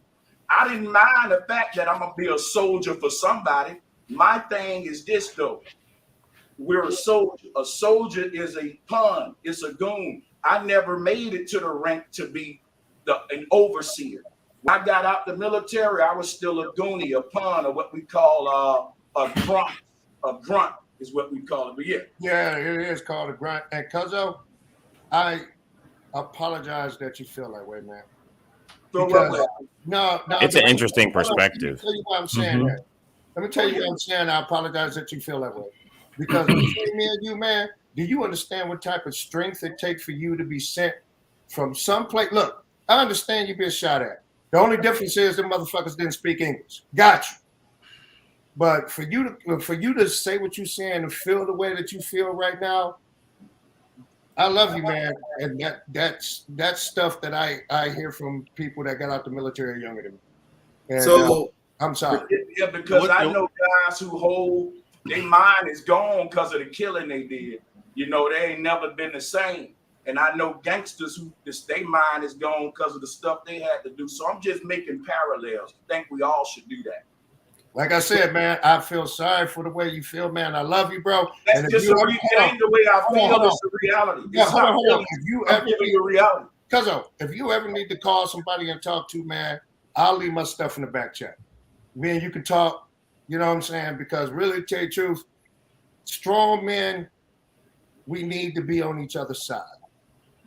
I didn't mind the fact that I'm gonna be a soldier for somebody. My thing is this though. We're a soldier. A soldier is a pawn. It's a goon. I never made it to the rank to be an overseer. When I got out the military, I was still a goonie, a pawn, or what we call a grunt. A grunt is what we call it. But yeah, it is called a grunt. And Cuzzo, I apologize that you feel that way, man. So Because no, it's an interesting perspective. Let me tell you why I'm saying that. Let me tell you why I'm saying I apologize that you feel that way. Because between me and you, man, do you understand what type of strength it takes for you to be sent from some place? Look, I understand you being shot at. The only difference is the motherfuckers didn't speak English. Got you. But for you to say what you're saying and feel the way that you feel right now, I love you, man. And that's stuff that I hear from people that got out the military younger than me. And, so I'm sorry. Yeah, because I know guys who hold their mind is gone because of the killing they did. You know, they ain't never been the same. And I know gangsters who their mind is gone because of the stuff they had to do. So I'm just making parallels. I think we all should do that. Like I said, man, I feel sorry for the way you feel, man. I love you, bro. That's and just it ain't the way I feel. It's a reality. Yeah, it's not hold on. If you ever need a reality, if you ever need to call somebody and talk to, man, I'll leave my stuff in the back chat. Me and you can talk. You know what I'm saying? Because really, to tell you the truth, strong men, we need to be on each other's side.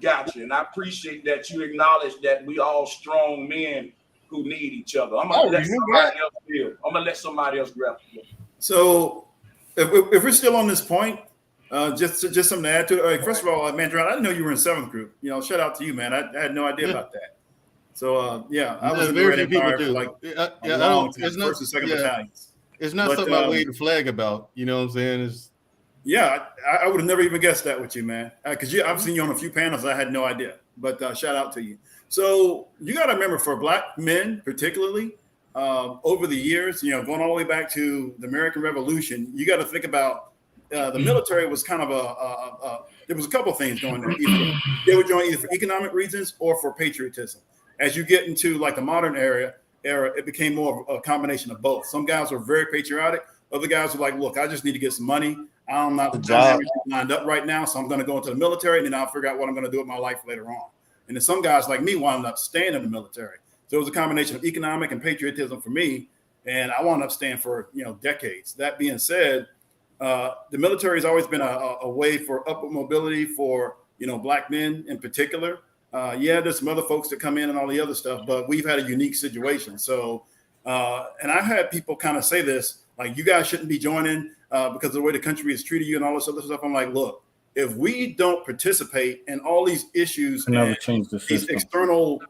Gotcha, and I appreciate that you acknowledge that we all strong men who need each other. I'm gonna let somebody else feel. I'm gonna let somebody else grab it. So, if we're still on this point, just something to add to it. First of all, Mandron, I didn't know you were in 7th Group. You know, shout out to you, man. I had no idea about that. So, yeah, I was in the Red Empire for like first and second battalions. It's not something I wave the flag about. You know what I'm saying? Yeah, I would have never even guessed that with you, man. Because I've seen you on a few panels. I had no idea. But shout out to you. So you got to remember, for Black men particularly, over the years, you know, going all the way back to the American Revolution, you got to think about the military was kind of there was a couple of things going there. They were joining either for economic reasons or for patriotism. As you get into like the modern era, it became more of a combination of both. Some guys were very patriotic. Other guys were like, look, I just need to get some money. I'm not lined up right now, so I'm going to go into the military, and then I'll figure out what I'm going to do with my life later on. And then some guys like me wound up staying in the military. So it was a combination of economic and patriotism for me, and I wound up staying for decades. That being said, the military has always been a way for upward mobility for Black men in particular. There's some other folks that come in and all the other stuff, but we've had a unique situation. So, and I've had people kind of say this, like, you guys shouldn't be joining because of the way the country has treated you and all this other stuff. I'm like, look, if we don't participate in all these issues and these external,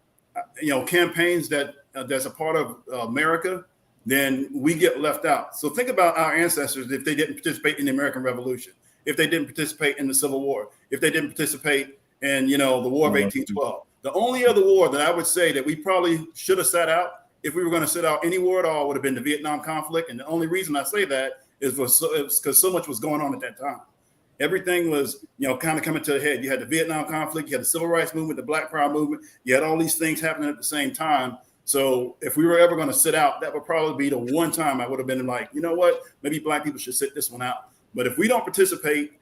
campaigns that's a part of America, then we get left out. So think about our ancestors if they didn't participate in the American Revolution, if they didn't participate in the Civil War, if they didn't participate in, the War of 1812. The only other war that I would say that we probably should have sat out, if we were going to sit out any war at all, would have been the Vietnam conflict. And the only reason I say that is because so much was going on at that time. Everything was, kind of coming to a head. You had the Vietnam conflict, you had the Civil Rights Movement, the Black Power movement. You had all these things happening at the same time. So if we were ever going to sit out, that would probably be the one time I would have been like, you know what, maybe Black people should sit this one out. But if we don't participate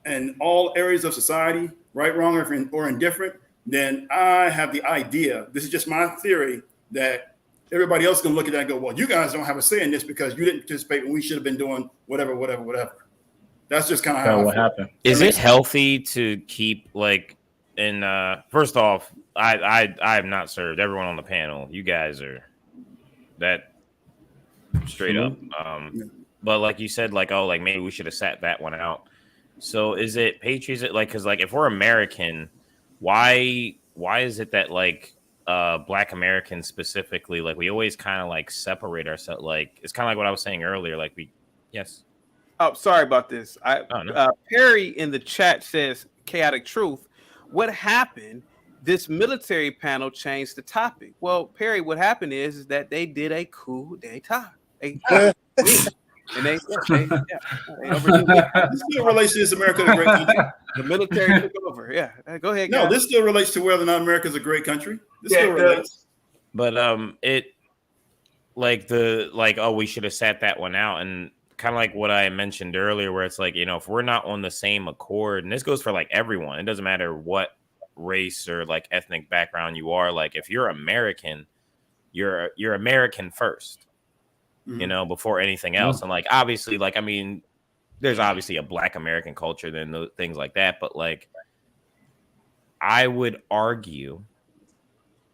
in all areas of society, right, wrong, or indifferent, then I have the idea, this is just my theory, that everybody else is going to look at that and go, well, you guys don't have a say in this because you didn't participate when we should have been doing whatever. That's just kind of how what happened. Is it healthy to keep first off, I have not served. Everyone on the panel, you guys are that straight up. But like you said, maybe we should have sat that one out. So is it patriotism? Because if we're American, why is it that Black Americans specifically, we always kind of separate ourselves? It's kind of like what I was saying earlier. Yes. Oh, sorry about this. Perry in the chat says, chaotic truth. What happened? This military panel changed the topic. Well, Perry, what happened is that they did a coup d'etat. And they this still relates to this America is a great country. The military took over. Yeah, go ahead. No, this still relates to whether or not America is a great country. This still relates. But we should have sat that one out, and kind of like what I mentioned earlier, where it's if we're not on the same accord, and this goes for everyone, it doesn't matter what race or ethnic background you are. If you're American, you're American first. Before anything else. And obviously, there's obviously a Black American culture, then things like that. But I would argue,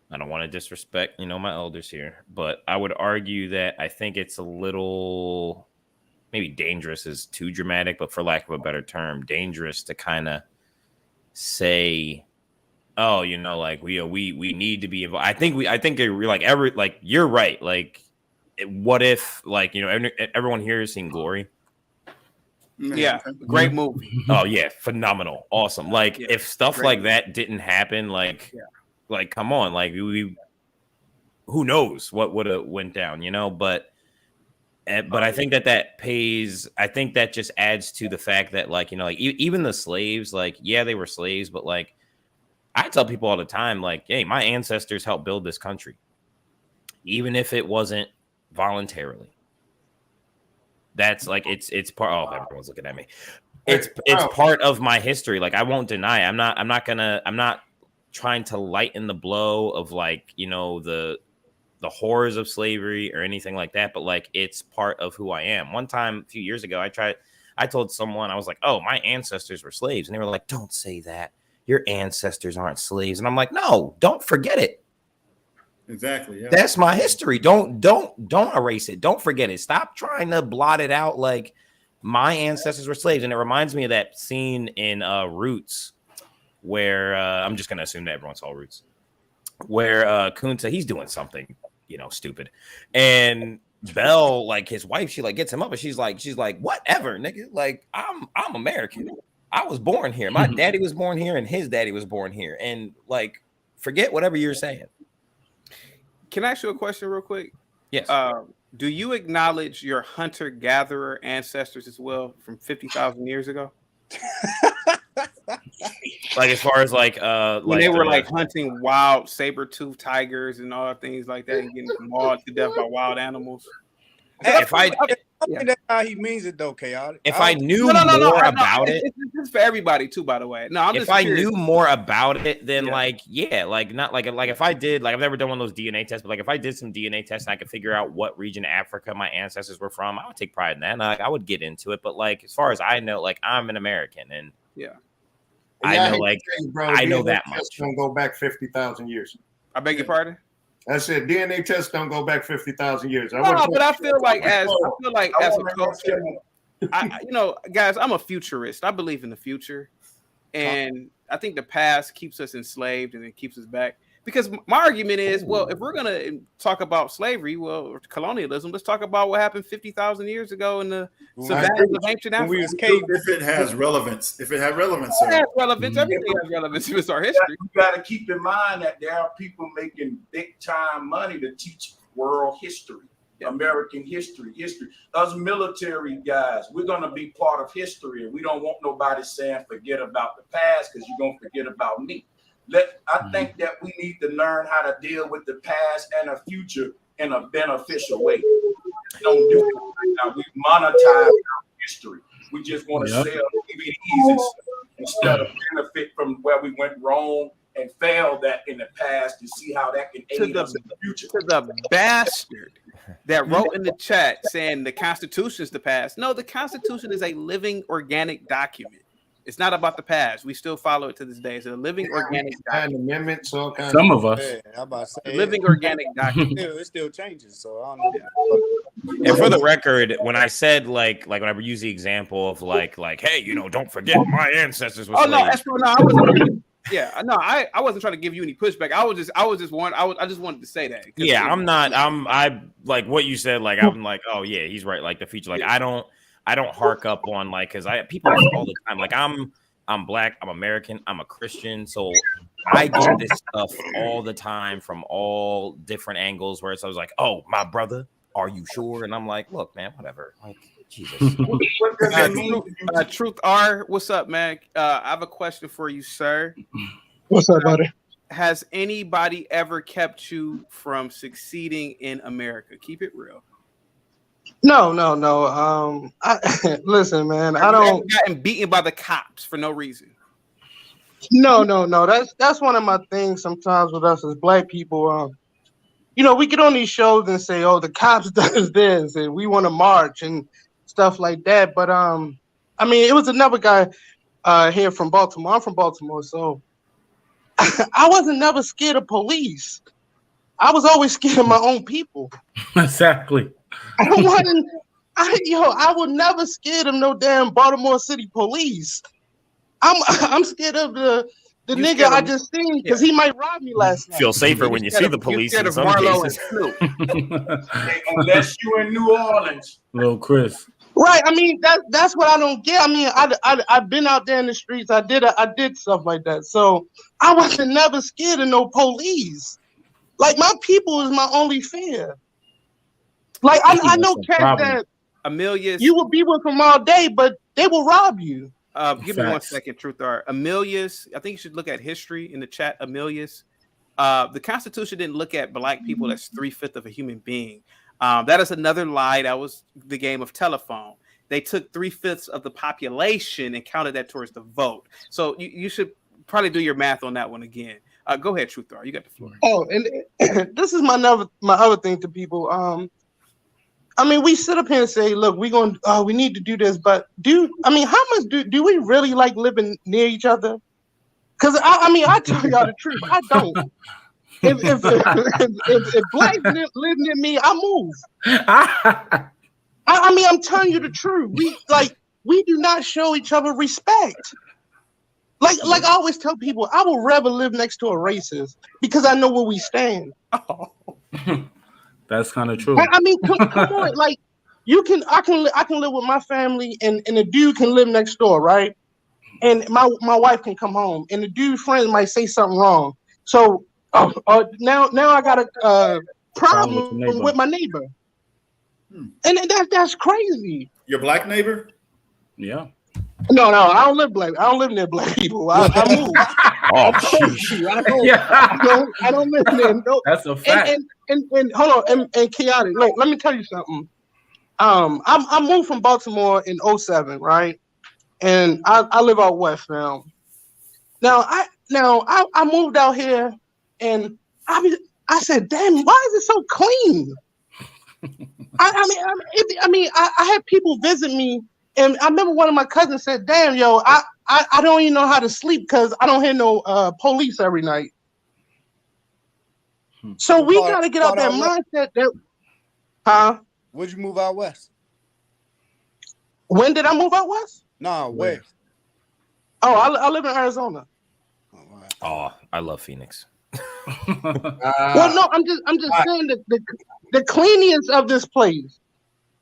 I don't want to disrespect, my elders here, but I would argue that I think it's a little, maybe dangerous is too dramatic, but for lack of a better term, dangerous to kind of say, oh, like we need to be involved. I think you're right. Like, what if, like, everyone here has seen Glory? Yeah, great movie. Oh yeah, phenomenal, awesome. Like, if stuff like that didn't happen, like, come on, like we who knows what would have went down, But I think that pays. I think that just adds to the fact that, like, like even the slaves, like, yeah, they were slaves, but like I tell people all the time, like, hey, my ancestors helped build this country, even if it wasn't voluntarily. That's like it's part. Oh, everyone's looking at me. It's part of my history. Like, I won't deny. I'm not trying to lighten the blow of, like, the horrors of slavery or anything like that. But like, it's part of who I am. One time, a few years ago, I told someone, I was like, oh, my ancestors were slaves, and they were like, don't say that. Your ancestors aren't slaves. And I'm like, no, don't forget it. Exactly. Yeah. That's my history. Don't erase it. Don't forget it. Stop trying to blot it out. Like, my ancestors were slaves. And it reminds me of that scene in Roots where I'm just going to assume that everyone saw Roots, where Kunta, he's doing something, stupid. And Belle, like his wife, she like gets him up and she's like, whatever, nigga. Like, I'm American. I was born here. My daddy was born here and his daddy was born here. And like, forget whatever you're saying. Can I ask you a question real quick? Yes. Do you acknowledge your hunter-gatherer ancestors as well from 50,000 years ago? Like, as far as like when they were like hunting wild saber-toothed tigers and all things like that and getting mauled to death by wild animals. Hey, I think that's how he means it, though, Chaotic. If I knew more about it, it's for everybody too, by the way. No, I'm if just I curious. knew more about it, then like, yeah, like not like if I did, like, I've never done one of those DNA tests, but like if I did some DNA tests and I could figure out what region of Africa my ancestors were from, I would take pride in that. And I would get into it. But like, as far as I know, like, I'm an American, and I know, like, I know that much. Don't go back 50,000 years. I beg your pardon. I said DNA tests don't go back 50,000 years. No, but I feel like as a culture, guys, I'm a futurist. I believe in the future, and I think the past keeps us enslaved and it keeps us back. Because my argument is, well, if we're gonna talk about slavery, or colonialism, let's talk about what happened 50,000 years ago in the savannas of ancient Africa. If it has relevance, sir. It has relevance. Everything has relevance. It's our history. You got to keep in mind that there are people making big time money to teach world history, American history. Us military guys, we're gonna be part of history, and we don't want nobody saying forget about the past because you're gonna forget about me. I think that we need to learn how to deal with the past and the future in a beneficial way. Don't do it right now. We monetize our history. We just want to sell easy instead of benefit from where we went wrong and failed that in the past to see how that can aid us in the future. To the bastard that wrote in the chat saying the Constitution is the past. No, the Constitution is a living organic document. It's not about the past. We still follow it to this day. It's a living organic document. Amendments, all kinds Some of us. I'm about to say, living organic document. It still changes, so I don't know. And for the record, when I said like when I use the example of like, hey, don't forget my ancestors were slaves. No, that's true. No, I wasn't. Yeah, no, I wasn't trying to give you any pushback. I just wanted to say that. Yeah, I like what you said. Like, I'm like, oh yeah, he's right. Like the future. Like, I don't hark up on, like, because people all the time, like, I'm black, I'm American, I'm a Christian, so I get this stuff all the time from all different angles where I was like, oh, my brother, are you sure? And I'm like, look, man, whatever. Like, Jesus. What does that mean? Truth R, what's up, man? I have a question for you, sir. What's up, buddy? Has anybody ever kept you from succeeding in America? Keep it real. No. Listen, man. I don't gotten beaten by the cops for no reason. No. That's one of my things. Sometimes with us as black people, we get on these shows and say, "Oh, the cops does this," and we want to march and stuff like that. But it was another guy here from Baltimore. I'm from Baltimore, so I wasn't never scared of police. I was always scared of my own people. Exactly. I would never scared of no damn Baltimore City police. I'm scared of the nigga I just seen because he might rob me last night. Feel safer when you see the police in some cases. Unless you in New Orleans. Little Chris. Right. I mean that's what I don't get. I mean, I've been out there in the streets. I did stuff like that. So I wasn't never scared of no police. Like my people is my only fear. Like I know cats that Amelius, you will be with them all day, but they will rob you. Give me 1 second, Truth Art. Amelius, I think you should look at history in the chat. Amelius, the Constitution didn't look at black people as 3/5 of a human being. That is another lie. That was the game of telephone. They took 3/5 of the population and counted that towards the vote. So you should probably do your math on that one again. Go ahead, Truth Art. You got the floor. Oh, and this is my other thing to people. I mean, we sit up here and say, look, we need to do this, but how much do we really like living near each other? Because I tell y'all the truth, I don't. If blacks live near me, I move. I'm telling you the truth. We do not show each other respect. Like I always tell people, I would rather live next to a racist because I know where we stand. That's kind of true. I mean, come on, like I can live with my family, and the dude can live next door, right? And my wife can come home, and the dude's friends might say something wrong. So now I got a problem with my neighbor, and that's crazy. Your black neighbor? Yeah. No, I don't live black. I don't live near black people. I move. I don't live near. No. That's a fact. And hold on, and chaotic. Look, let me tell you something. I moved from Baltimore in 2007, right? And I live out west now. Now I moved out here, and I said, damn, why is it so clean? I had people visit me. And I remember one of my cousins said, damn, yo, I don't even know how to sleep because I don't hear no police every night. So we got to get out that mindset. Where'd you move out west? When did I move out west? No, where? Oh, I live in Arizona. Oh, I love Phoenix. Well, no, I'm just saying that the cleanliness of this place.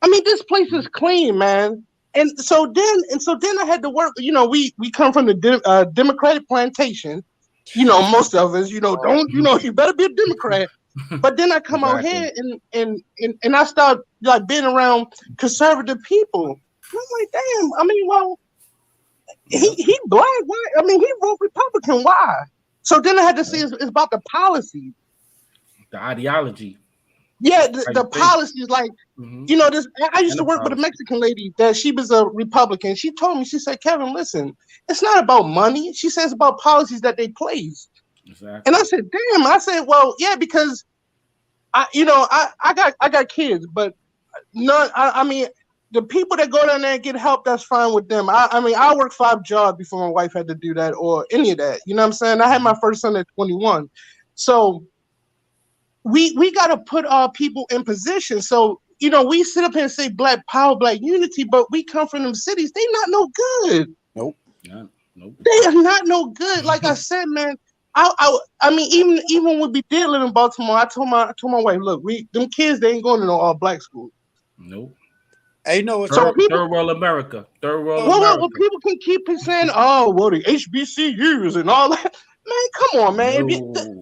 I mean, this place is clean, man. And so then I had to work. You know, we come from the Democratic plantation. You know, most of us, you better be a Democrat. But then I come out here and I start like being around conservative people. And I'm like, damn. I mean, well, he black. Why? I mean, he vote Republican. Why? So then I had to see it's about the policy, the ideology. Yeah, the policies, like, you know, this. I used to work with a Mexican lady that she was a Republican. She told me, she said, Kevin, listen, it's not about money. She says about policies that they place. Exactly. And I said, damn. I said, well, yeah, because I got kids, but I mean, the people that go down there and get help, that's fine with them. I worked 5 jobs before my wife had to do that or any of that. You know what I'm saying? I had my first son at 21. So we got to put our people in position. So, you know, we sit up here and say black power, black unity, but we come from them cities. They not no good. Nope. Yeah, nope. They are not no good. Like I said, man, I mean, even when we did live in Baltimore, I told my wife, look, them kids, they ain't going to no all black school. Nope. Hey, no, it's third world America. Third world America. Well, people can keep saying, oh, well, the HBCUs and all that. Man, come on, man.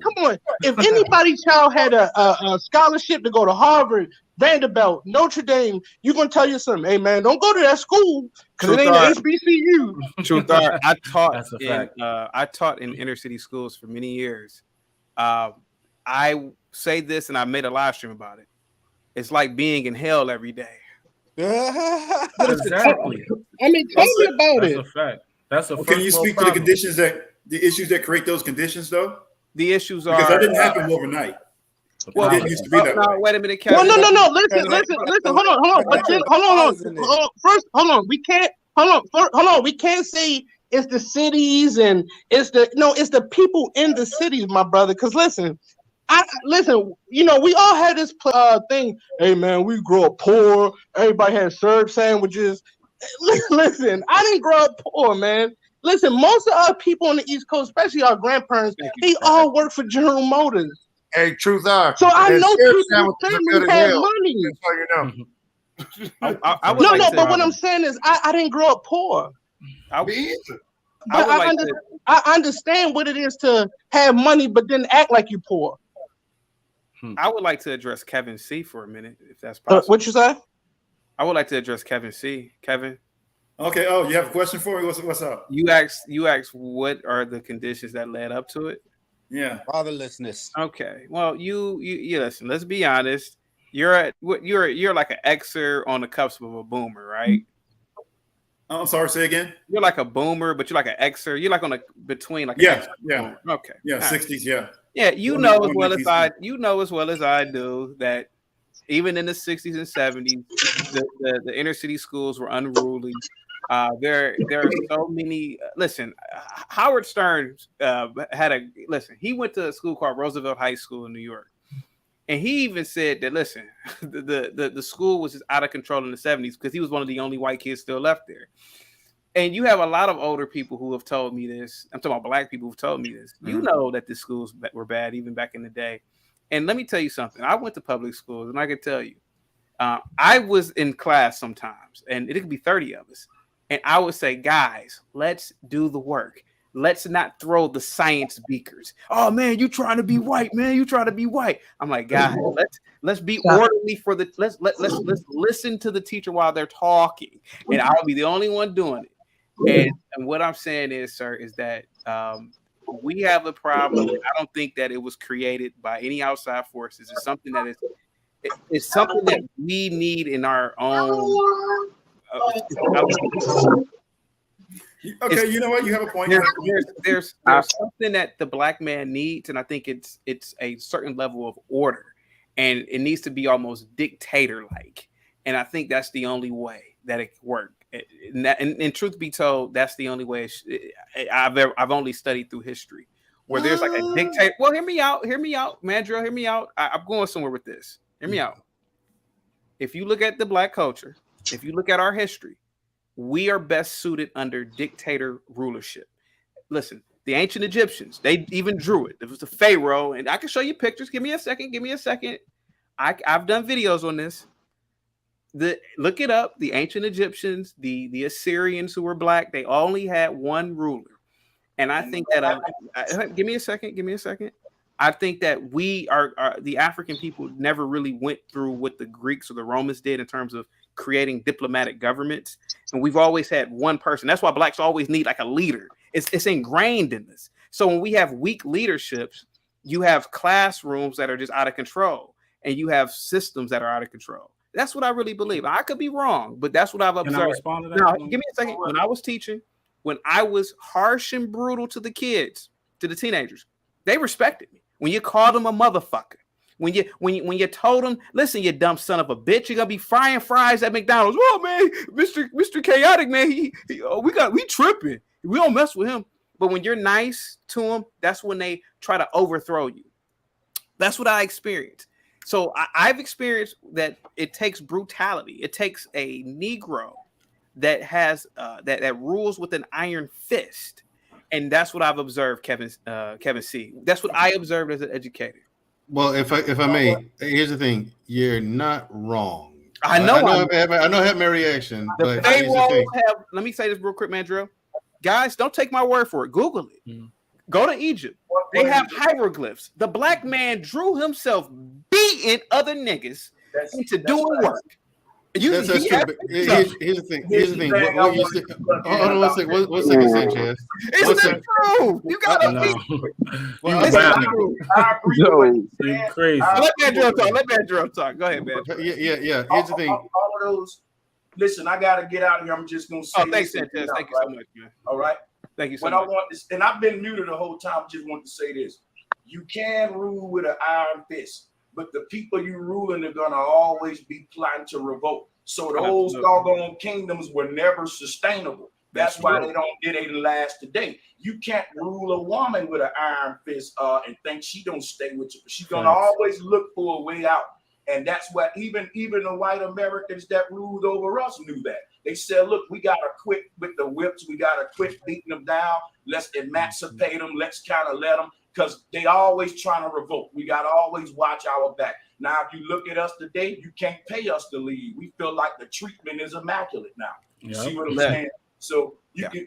Come on. If anybody's child had a scholarship to go to Harvard, Vanderbilt, Notre Dame, you're going to tell your son, hey, man, don't go to that school because it ain't an HBCU. Truth are, I taught in inner city schools for many years. I say this, and I made a live stream about it. It's like being in hell every day. Exactly. I mean, tell me about it. That's a fact. That's a well, can you speak to the conditions the issues that create those conditions, though? The issues are because that didn't happen overnight. Well, it didn't used to be that way. Wait a minute, Kevin. Well, no. Listen. Hold on. First, hold on. We can't. Hold on. We can't say it's the cities and it's the people in the cities, my brother. Because listen, we all had this thing. Hey man, we grew up poor. Everybody had served sandwiches. Listen, I didn't grow up poor, man. Listen, most of our people on the East Coast, especially our grandparents, they all work for General Motors. Hey, truth are. So I know people family had money. That's how you know. But what I'm saying is, I didn't grow up poor. Me either. But I understand what it is to have money, but then act like you poor. I would like to address Kevin C for a minute, if that's possible. What you say? I would like to address Kevin C. Kevin. Okay. Oh, you have a question for me? What's up? You asked what are the conditions that led up to it? Yeah. Fatherlessness. Okay. Well, you listen. Let's be honest. You're like an Xer on the cusp of a boomer, right? I'm sorry. Say again. You're like a boomer, but you're like an Xer. You're like on between like yeah. Okay. Yeah. 60s. Yeah. Yeah. You know as well as I do that even in the 60s and 70s, the inner city schools were unruly. There are so many. Listen, Howard Stern he went to a school called Roosevelt High School in New York, and he even said that the school was just out of control in the 70s because he was one of the only white kids still left there. And you have a lot of older people who have told me this. I'm talking about black people who've told me this. Mm-hmm. You know that the schools were bad even back in the day. And let me tell you something. I went to public schools, and I can tell you, I was in class sometimes, and it could be 30 of us. And I would say, guys, let's do the work. Let's not throw the science beakers. Oh man, you trying to be white, man. You trying to be white. I'm like, guys, let's be orderly for the let's listen to the teacher while they're talking. And I'll be the only one doing it. And what I'm saying is, sir, is that we have a problem. I don't think that it was created by any outside forces. It's something that it's something that we need in our own. Okay, you know what? You have a point. There's something that the black man needs, and I think it's a certain level of order, and it needs to be almost dictator-like. And I think that's the only way that it can work. And truth be told, that's the only way I've only studied through history, where there's like a dictator. Well, hear me out, Mandrill, hear me out. I'm going somewhere with this. Hear me out. If you look at the black culture, if you look at our history, we are best suited under dictator rulership. Listen, the ancient Egyptians, they even drew it. It was the Pharaoh, and I can show you pictures. Give me a second. I've done videos on this. Look it up. The ancient Egyptians, the Assyrians who were black, they only had one ruler. And I think that give me a second. I think that we are the African people never really went through what the Greeks or the Romans did in terms of creating diplomatic governments. And we've always had one person. That's why blacks always need like a leader. It's ingrained in us. So when we have weak leaderships, you have classrooms that are just out of control, and you have systems that are out of control. That's what I really believe. I could be wrong, but that's what I've observed. Can I respond to that? Now, give me a second. When I was teaching, when I was harsh and brutal to the kids, to the teenagers, they respected me. When you called them a motherfucker, when you told them, listen, you dumb son of a bitch, you're gonna be frying fries at McDonald's. Oh man, Mr. Chaotic, man, we tripping. We don't mess with him. But when you're nice to them, that's when they try to overthrow you. That's what I experienced. So I've experienced that it takes brutality. It takes a Negro that has that rules with an iron fist. And that's what I've observed, Kevin C. That's what I observed as an educator. Well, if I may, here's the thing: you're not wrong. I know I have my reaction, but here's the thing. Let me say this real quick, Mandrill. Guys, don't take my word for it. Google it. Mm-hmm. Go to Egypt. They have hieroglyphs. The black man drew himself beating other niggas into doing work. That's true. Here's the thing. What you said, hold on 1 second. 1 second, Sanchez. Isn't that true? You gotta You're crazy. Let Mandrill talk. Go ahead, man. Yeah. Here's the thing. All of those. Listen, I gotta get out of here. I'm just gonna say. Thanks, Sanchez. Thank you so much, man. All right. Thank you so much. I want this, and I've been muted the whole time. Just want to say this: you can rule with an iron fist, but the people you ruling are gonna always be plotting to revolt. So those doggone kingdoms were never sustainable. That's why they didn't last today. You can't rule a woman with an iron fist and think she don't stay with you. She's gonna always look for a way out. And that's what even the white Americans that ruled over us knew that. They said, look, we gotta quit with the whips, we gotta quit beating them down, let's emancipate them, let's kind of let them, because they always trying to revolt. We gotta always watch our back. Now, if you look at us today, you can't pay us to leave. We feel like the treatment is immaculate now. You see what I'm saying? So you can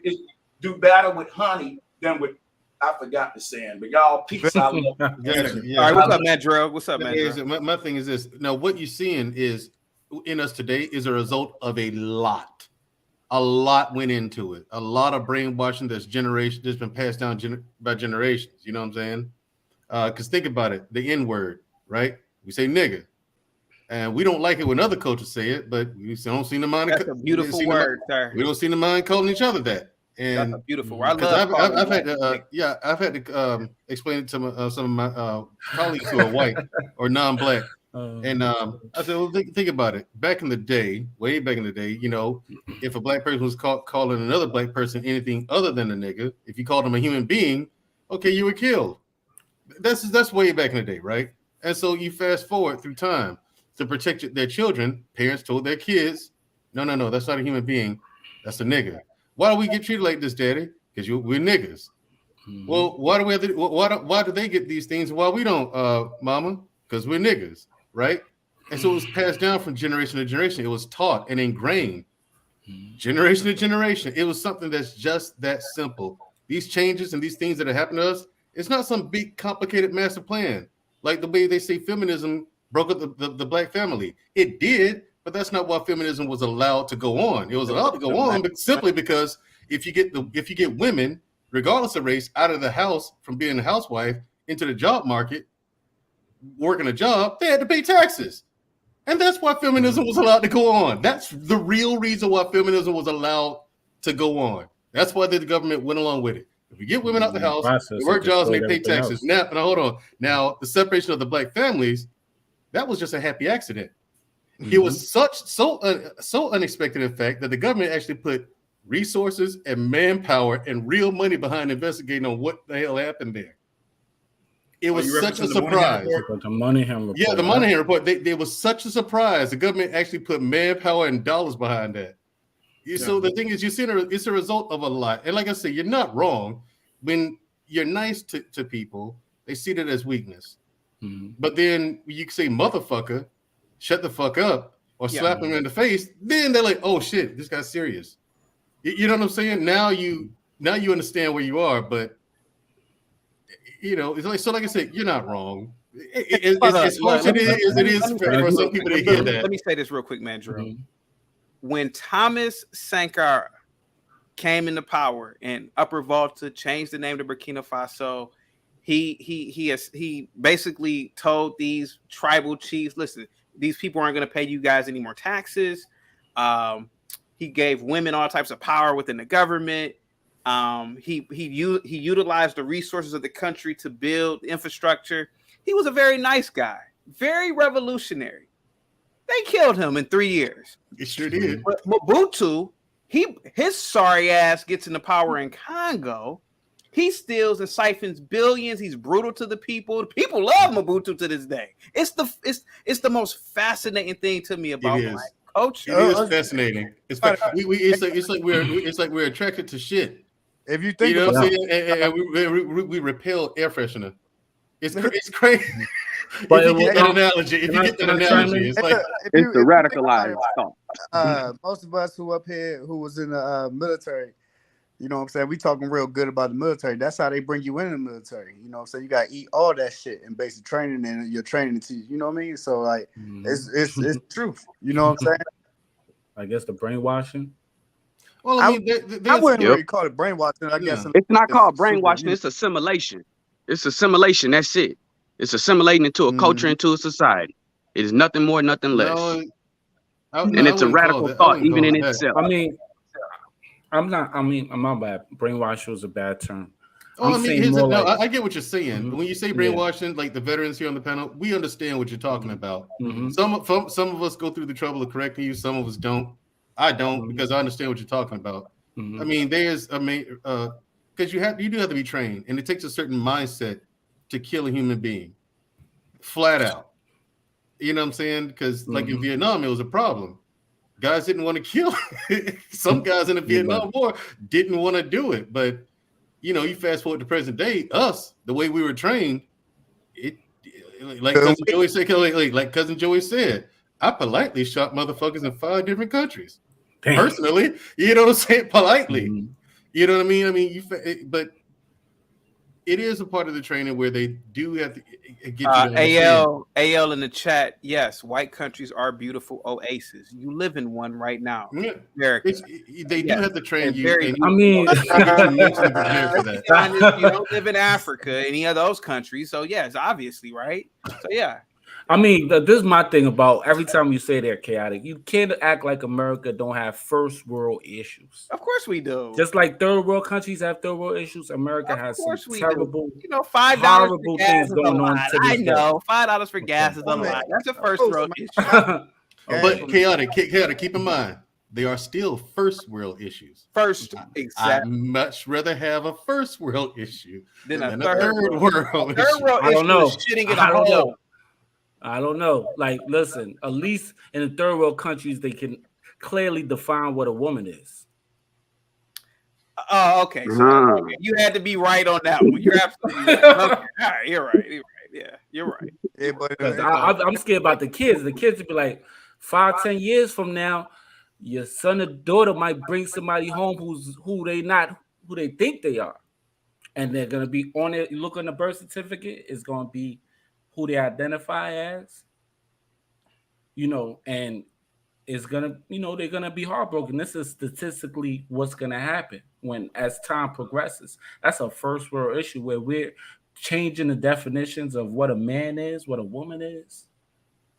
do better with honey than with, I forgot the saying, but y'all peace. I love All right, what's up, man, Drew? What's up, man? My thing is this. Now, what you're seeing is in us today is a result of a lot. A lot went into it. A lot of brainwashing that's been passed down by generations. You know what I'm saying? Because think about it, the N word, right? We say nigga, and we don't like it when other cultures say it, but we don't seem to mind. That's a beautiful word, sir. We don't seem to mind calling each other that. And that's a beautiful word. I've had to explain it to some of my colleagues who are white or non-black. And I said, well, think about it. Back in the day, way back in the day, you know, if a black person was calling another black person anything other than a nigga, if you called them a human being, okay, you were killed. That's way back in the day, right? And so you fast forward through time to protect their children. Parents told their kids, no, that's not a human being. That's a nigga. Why do we get treated like this, Daddy? Because we're niggas. Mm-hmm. Well, why do we have to, why do they get these things and why we don't, Mama? Because we're niggas, right? And so it was passed down from generation to generation. It was taught and ingrained, generation to generation. It was something that's just that simple. These changes and these things that have happened to us, it's not some big, complicated master plan. Like the way they say feminism broke up the black family. It did, but that's not why feminism was allowed to go on. It was allowed to go on, but simply because if you get women, regardless of race, out of the house from being a housewife into the job market, working a job, they had to pay taxes. And that's why feminism was allowed to go on. That's the real reason why feminism was allowed to go on. That's why the government went along with it. If you get women out the house, they work jobs and they pay taxes. Now, hold on. Now, the separation of the black families, that was just a happy accident. It was so unexpected, in fact, that the government actually put resources and manpower and real money behind investigating on what the hell happened there. It was such a surprise. The Monahan report. Yeah, the Monahan report. There was such a surprise. The government actually put manpower and dollars behind that. So the thing is, it's a result of a lot. And like I said, you're not wrong. When you're nice to people, they see that as weakness. But then you can say motherfucker, shut the fuck up, or slap them in the face, then they're like, oh shit, this guy's serious. You know what I'm saying? Now you understand where you are, but you know, it's like, so like I said, you're not wrong. It's harsh as it is for some people to hear that. Let me say this real quick, man, Drew. When Thomas Sankara came into power in Upper Volta, changed the name to Burkina Faso, he basically told these tribal chiefs, listen, these people aren't going to pay you guys any more taxes. He gave women all types of power within the government. He utilized the resources of the country to build infrastructure. He was a very nice guy, very revolutionary. They killed him in 3 years. It sure did. But Mobutu, his sorry ass gets into power in Congo. He steals and siphons billions. He's brutal to the people. The people love Mobutu to this day. It's the most fascinating thing to me about black culture. It is fascinating. It's like we're attracted to shit. If you think, you know what I'm saying, and we repel air freshener. It's crazy. But if you get that analogy, it's like it's the radicalized thought. Most of us who up here who was in the military, you know what I'm saying, we talking real good about the military. That's how they bring you in the military. You know what I'm saying? You gotta eat all that shit and basic training and your training to you know what I mean? So like it's truth. You know what I'm saying? I guess the brainwashing. Well, I mean, I wouldn't really call it brainwashing. I guess it's not called brainwashing. It's assimilation. It's assimilation. That's it. It's assimilating into a culture, into a society. It is nothing more, nothing less. And it's a radical thought, even in itself. I mean, my bad. Brainwash was a bad term. Oh, I get what you're saying. When you say brainwashing, like the veterans here on the panel, we understand what you're talking about. Some of us go through the trouble of correcting you. Some of us don't. I don't, because I understand what you're talking about. I mean, there's because you do have to be trained, and it takes a certain mindset to kill a human being, flat out. You know what I'm saying? Because like in Vietnam, it was a problem. Guys didn't want to kill. Some guys in the Vietnam War didn't want to do it, but you fast forward to present day, us, the way we were trained, like Cousin Joey said, I politely shot motherfuckers in 5 different countries. Damn. Personally, you know what I'm saying? Politely. You know what I mean? I mean, but it is a part of the training where they do have to get you to understand. AL in the chat. Yes, white countries are beautiful oases. You live in one right now. Yeah. America. They do have to train you. I mean, mentally prepared for that. You don't live in Africa, any of those countries. So yes, obviously, right? So yeah. I mean, this is my thing about every time you say they're chaotic. You can't act like America don't have first world issues. Of course we do. Just like third world countries have third world issues, America has some terrible, $5 horrible for gas things is going a on. lot. To I this know day. $5 for gas is a lot. That's a first world issue. But chaotic, keep in mind, they are still first world issues. Exactly. I'd much rather have a first world issue than a third world issue. I don't know. Shitting in a hole. I don't know. Like, listen, at least in the third world countries, they can clearly define what a woman is. Oh, okay. So okay. You had to be right on that one. You're absolutely right. Okay. All right, you're right. Yeah, you're right. Yeah, but I'm scared about the kids. The kids would be like, 5-10 years from now, your son or daughter might bring somebody home who they think they are, and they're gonna be on it. You look on the birth certificate, it's gonna be who they identify as, and it's gonna, they're gonna be heartbroken. This is statistically what's gonna happen as time progresses. That's a first world issue where we're changing the definitions of what a man is, what a woman is.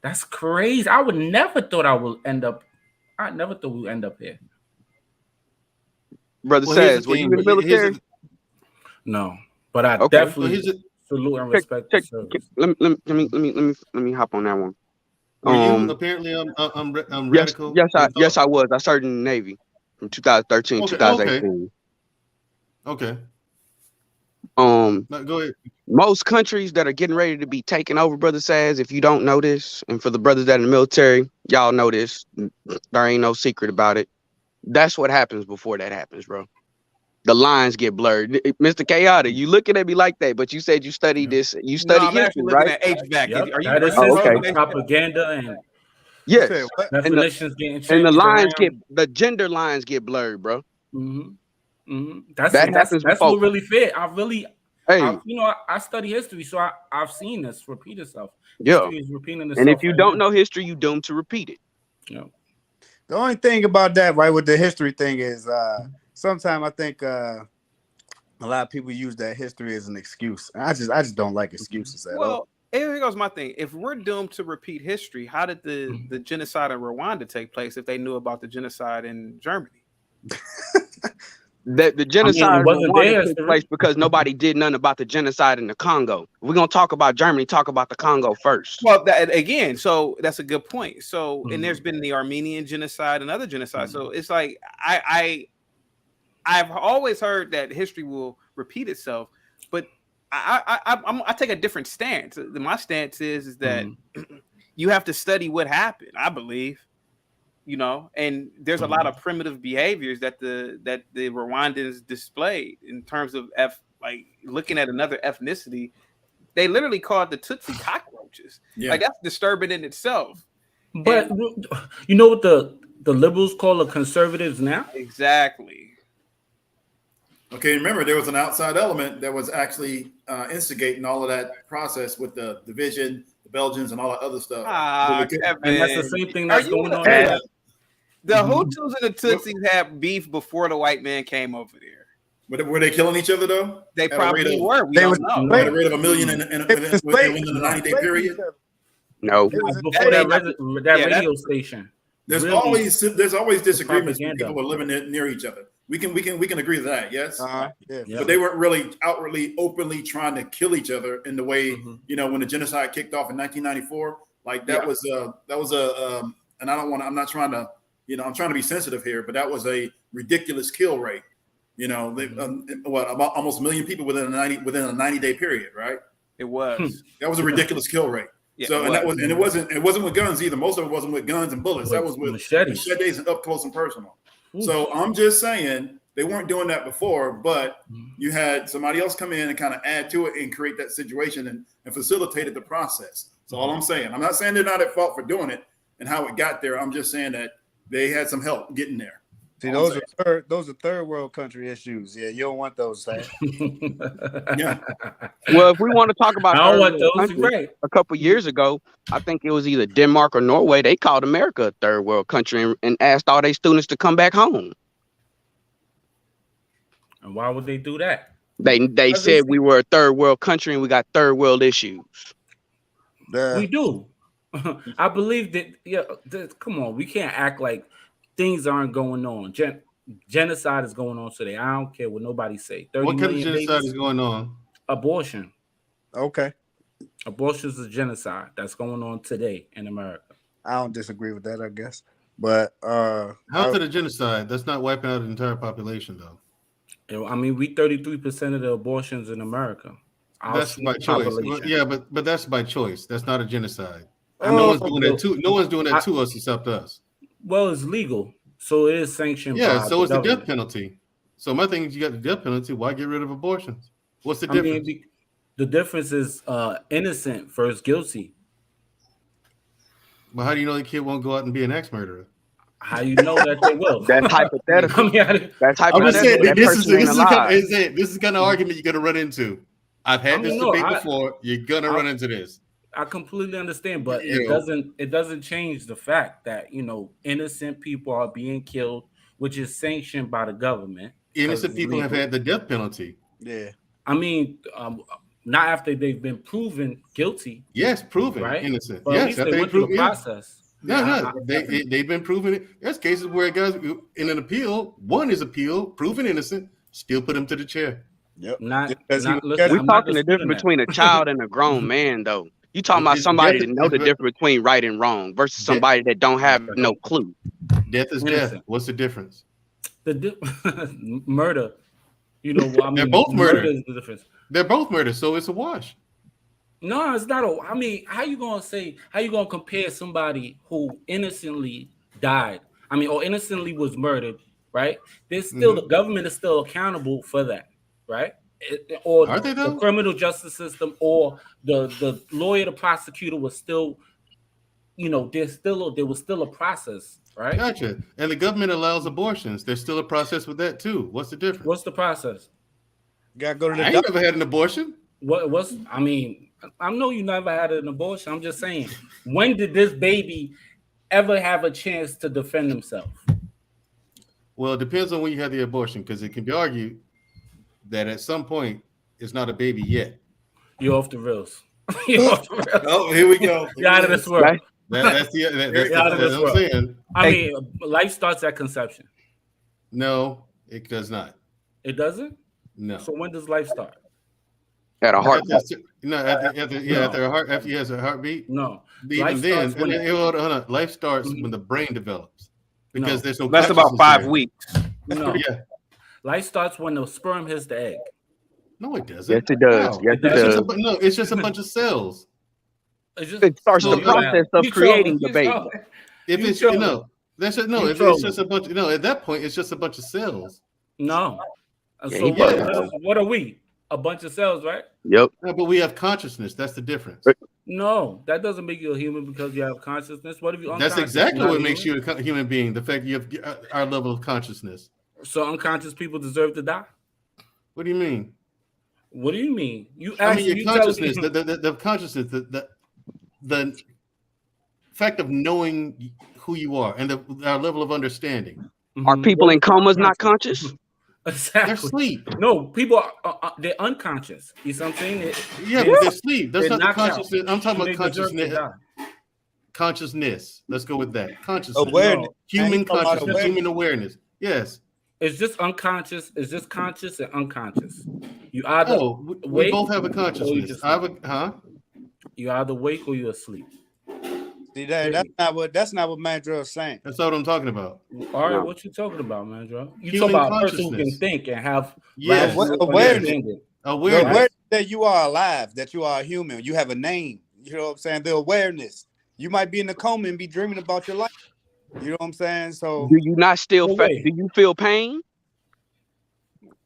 That's crazy. I never thought we'd end up here. Brother Saz, were you in the military? No, but I definitely salute and respect the service. Let me hop on that one. Were you apparently I'm radical? Yes, I was. I served in the Navy from 2013 to 2018. Okay. No, go ahead. Most countries that are getting ready to be taken over, Brother Saz, if you don't know this, and for the brothers that are in the military, y'all know this. There ain't no secret about it. That's what happens before that happens, bro. The lines get blurred. Mr. Chaotic, you looking at me like that, but you said you studied this. You studied history, right? At HVAC. Yep. Are you okay. Propaganda and yes, definitions getting changed, and the lines the gender lines get blurred, bro. That's what really fit. I study history, so I've seen this repeat itself. Yeah, history is repeating itself. And if you don't know history, you doomed to repeat it. Yeah. The only thing about that, right, with the history thing is sometimes I think a lot of people use that history as an excuse. I just don't like excuses at all. Well, here goes my thing. If we're doomed to repeat history, how did the genocide in Rwanda take place if they knew about the genocide in Germany? The genocide took place because nobody did nothing about the genocide in the Congo. If we're gonna talk about Germany, talk about the Congo first. Well, so that's a good point. So, and there's been the Armenian genocide and other genocides. So it's like I've always heard that history will repeat itself, but I take a different stance. My stance is that you have to study what happened. I believe. And there's a lot of primitive behaviors that the Rwandans displayed in terms of looking at another ethnicity. They literally called the Tutsi cockroaches. Yeah. Like that's disturbing in itself. But you know what the liberals call the conservatives now? Exactly. Okay, remember there was an outside element that was actually instigating all of that process with the division, the Belgians, and all that other stuff. And that's the same thing that's going on. The Hutus and the Tutsis had beef before the white man came over there. But were they killing each other though? They probably were. We don't know. At a rate of 1 million in the 90-day period. No. Before that radio station. There's always disagreements when people are living near each other. We can agree to that, yes. But they weren't really outwardly, openly trying to kill each other in the way when the genocide kicked off in 1994. Like that was and I'm not trying to You know, I'm trying to be sensitive here, but that was a ridiculous kill rate. You know, about almost 1 million people within a 90-day period, right? It was. That was a ridiculous kill rate. Yeah, so it wasn't with guns either. Most of it wasn't with guns and bullets. That was with machetes and up close and personal. So I'm just saying they weren't doing that before, but you had somebody else come in and kind of add to it and create that situation and facilitated the process. So all I'm saying, I'm not saying they're not at fault for doing it and how it got there. I'm just saying that they had some help getting there. See, those are third world country issues. Yeah, you don't want those, Sam. Yeah. Well, if we want to talk about I don't want third world those, countries, right. a couple years ago, I think it was either Denmark or Norway. They called America a third world country and asked all their students to come back home. And why would they do that? They said we were a third world country and we got third world issues. We do. I believe that. Yeah, come on, we can't act like things aren't going on. Genocide is going on today. I don't care what nobody say. What kind of genocide is going on? Abortion. Okay. Abortion is a genocide that's going on today in America. I don't disagree with that, I guess. But how's it a genocide? That's not wiping out the entire population, though. I mean, we 33% of the abortions in America. That's by choice. Well, yeah, but that's by choice. That's not a genocide. And no one's doing that to. No one's doing that to us except us. Well, it's legal, so it is sanctioned. Yeah, so it's the death penalty. So my thing is, you got the death penalty. Why get rid of abortions? What's the difference? Mean, the difference is innocent versus guilty. But how do you know the kid won't go out and be an axe murderer? How you know that they will? That's hypothetical. That's hypothetical. I'm just saying this is kind of argument you're gonna run into. I've had this debate before. You're gonna run into this. I completely understand, but it doesn't change the fact that innocent people are being killed, which is sanctioned by the government. Innocent people have had the death penalty. Yeah. I mean, not after they've been proven guilty. Yes, proven right? innocent. But yes, at least they went through the process. No, they've been proven it. There's cases where guys in an appeal, one is appealed, proven innocent, still put him to the chair. Yep. We're talking the difference between a child and a grown man, though. You talking about somebody that know the difference between right and wrong versus somebody that don't have no clue. Death is death. What's the difference? Murder. They're both murder. Is the difference. They're both murder, so it's a wash. No, it's not. I mean, how you gonna compare somebody who innocently died? I mean, or innocently was murdered, right? There's still the government is still accountable for that, right? Or are they though? The criminal justice system, or the lawyer, the prosecutor was still, there was still a process, right? Gotcha. And the government allows abortions. There's still a process with that too. What's the difference? What's the process? Gotta go to the I ain't never had an abortion. I mean, I know you never had an abortion. I'm just saying, when did this baby ever have a chance to defend himself? Well, it depends on when you had the abortion, because it can be argued that at some point it's not a baby yet. You're off the rails. You're off the rails. Oh, here we go. You're out of this world. That's what I'm saying. I mean, life starts at conception. No, it does not. It doesn't? No. So when does life start? At a heartbeat. After he has a heartbeat. No. Even then, hold on. Life starts when the brain develops. Because there's no. That's about 5 weeks. No. Yeah. Life starts when the sperm hits the egg. No, it doesn't. Yes, it does. No. Yes, it does. No, it's just a bunch of cells. It starts the process of creating the baby. If it's it's just a bunch. At that point, it's just a bunch of cells. No. So what are we? A bunch of cells, right? Yep. No, but we have consciousness. That's the difference. No, that doesn't make you a human because you have consciousness. What if you? That's exactly what makes you a human being. The fact you have our level of consciousness. So unconscious people deserve to die. What do you mean? What do you mean? Your consciousness, the consciousness, the fact of knowing who you are and our level of understanding. Are people in comas not conscious? Exactly. They're asleep. No, people are they're unconscious. You see what I'm saying? But they're asleep. That's not the consciousness. I'm talking about consciousness. Consciousness. Let's go with that. Consciousness. Awareness. Human consciousness. Human awareness. Yes. It's just unconscious. It's just conscious and unconscious. You either we both have a consciousness. You either wake or you're asleep. See that's not what Mandrell's saying. That's what I'm talking about. All right, what you talking about, Mandrell? You Human talk about a person who can consciousness. think and have Awareness. Awareness that you are alive, that you are a human, you have a name. You know what I'm saying? The awareness. You might be in the coma and be dreaming about your life. You know what I'm saying? So do you not still do you feel pain?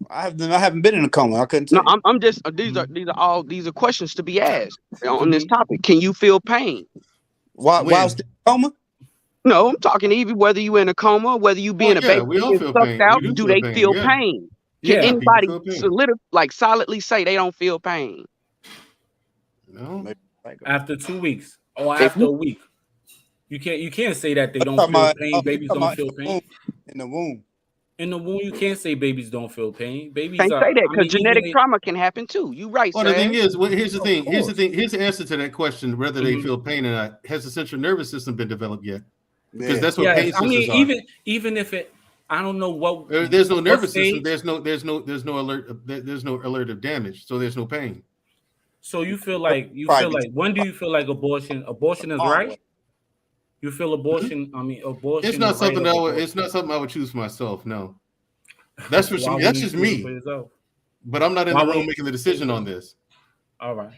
I haven't been in a coma. I couldn't tell you. I'm just these are questions to be asked on this topic. Can you feel pain? Whilst in a coma? No, I'm talking even whether you in a coma, whether you be in a baby we all feel sucked pain. out. We Do they feel pain? Can anybody solidly say they don't feel pain? No. After 2 weeks or after a week, you can't say that they don't feel pain. Babies don't feel pain in the womb. In the womb, you can't say babies don't feel pain. Babies can't say that because genetic trauma can happen too. You right. Well, the thing is, here's the thing. Here's the answer to that question: whether they feel pain or not. Has the central nervous system been developed yet? Because that's what pain systems are. Even if it, I don't know what. There's no nervous system. There's no alert. There's no alert of damage. So there's no pain. So you feel like when do you feel like abortion is right? You feel abortion? I mean, abortion. It's not something it's not something I would choose for myself. No, that's for me. That's just me. But I'm not in the room making the decision on this. All right.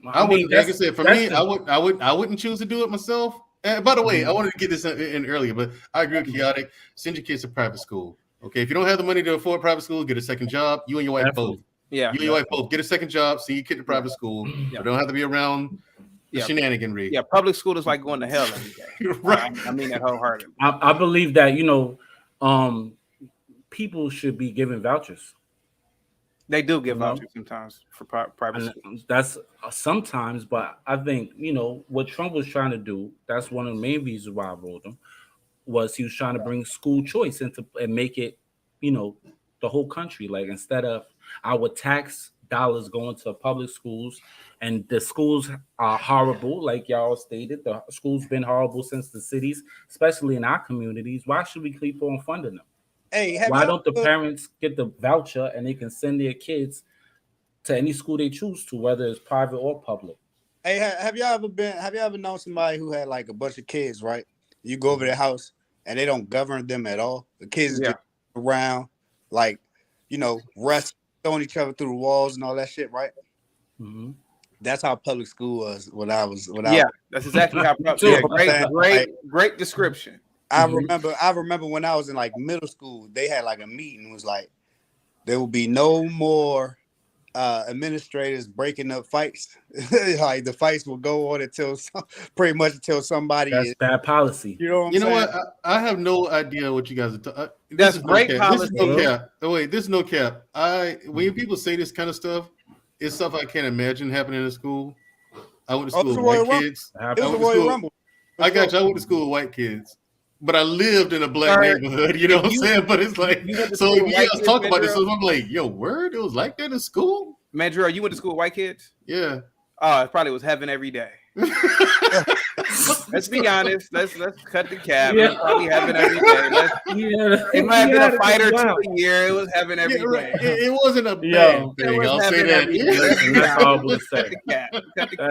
I wouldn't. Like I said, for me, I wouldn't choose to do it myself. By the way, I wanted to get this in earlier, but I agree with Chaotic. Send your kids to private school. Okay, if you don't have the money to afford private school, get a second job. You and your wife both. Yeah, you and your wife both get a second job. Send your kid to private school. You don't have to be around the shenaniganry. Yeah, public school is like going to hell every day. Right. I mean that wholeheartedly. I believe that people should be given vouchers. They do give vouchers sometimes for private schools. That's sometimes, but I think what Trump was trying to do. That's one of the main reasons why I wrote him. Was he was trying to bring school choice and make it, the whole country. Like instead of our tax dollars going to public schools, and the schools are horrible, like y'all stated. The schools been horrible since the cities, especially in our communities. Why should we keep on funding them? Hey, why don't the parents get the voucher and they can send their kids to any school they choose to, whether it's private or public? Hey, have you ever known somebody who had like a bunch of kids, right? You go over their house and they don't govern them at all. The kids are just around, like, rest, throwing each other through the walls and all that shit, right? Mm-hmm. That's how public school was when I was. That's exactly how. Great description. I remember when I was in like middle school, they had like a meeting. It was like there will be no more administrators breaking up fights. Like the fights will go on until somebody. That's bad policy. You know what I'm saying? What? I have no idea what you guys are talking. That's great policy. This is no cap. Oh, wait, this is no cap. When people say this kind of stuff, it's stuff I can't imagine happening in school. I went to school with white kids. I got you. I went to school with white kids. But I lived in a black neighborhood, you know what I'm saying? But it's like, so if you guys talk about this, I'm like, yo, word? It was like that in school? Mandrell, you went to school with white kids? Yeah. Oh, it probably was heaven every day. Let's be honest. Let's cut the cap. Yeah. It was probably heaven every day. It might have been a fight or two a year. It was heaven every day. It wasn't a bad thing. I'll say that. That's horrible to say. That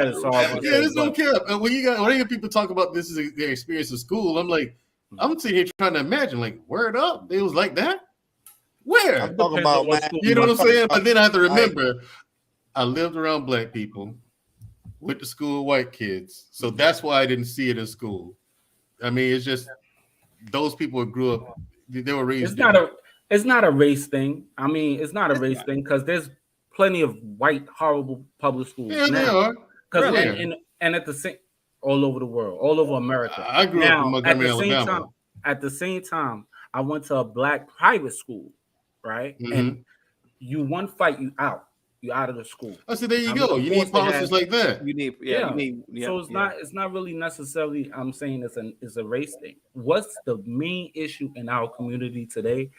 is horrible. Yeah, there's no cap. When I hear people talk about this is their experience in school, I'm like, I'm sitting here trying to imagine, like, word up, it was like that. Where? I'm talking about, man. You know what I'm saying? But then I have to remember, I lived around black people, went to school with white kids, so that's why I didn't see it in school. I mean, it's just those people who grew up, they were raised. It's not a race thing. I mean, it's not a race thing because there's plenty of white horrible public schools. Yeah, they are. Because and at the same. All over the world, all over America. I grew up in Montgomery, Alabama. At the same time, I went to a black private school, right? Mm-hmm. And you one fight, you out of the school. I said, there you go. You need policies like that. You need, so it's not really necessarily. I'm saying it's a race thing. What's the main issue in our community today?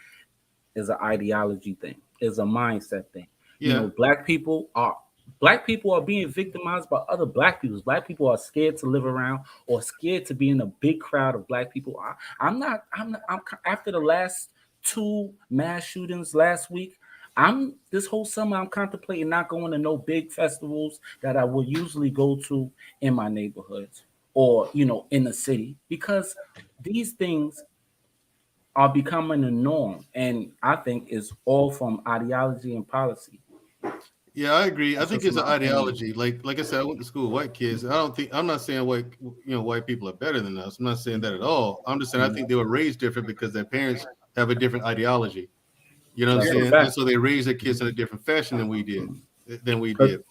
Is an ideology thing. Is a mindset thing. Yeah. Black people are being victimized by other black people. Black people are scared to live around or scared to be in a big crowd of black people. I'm after the last 2 mass shootings last week. This whole summer I'm contemplating not going to no big festivals that I would usually go to in my neighborhoods or in the city, because these things are becoming the norm, and I think it's all from ideology and policy. Yeah, I agree. I That's think just it's an my opinion. ideology. Like I said, I went to school with white kids. I'm not saying white people are better than us. I'm not saying that at all. I'm just saying I think they were raised different because their parents have a different ideology. You know what I'm saying? And so they raised their kids in a different fashion than we did.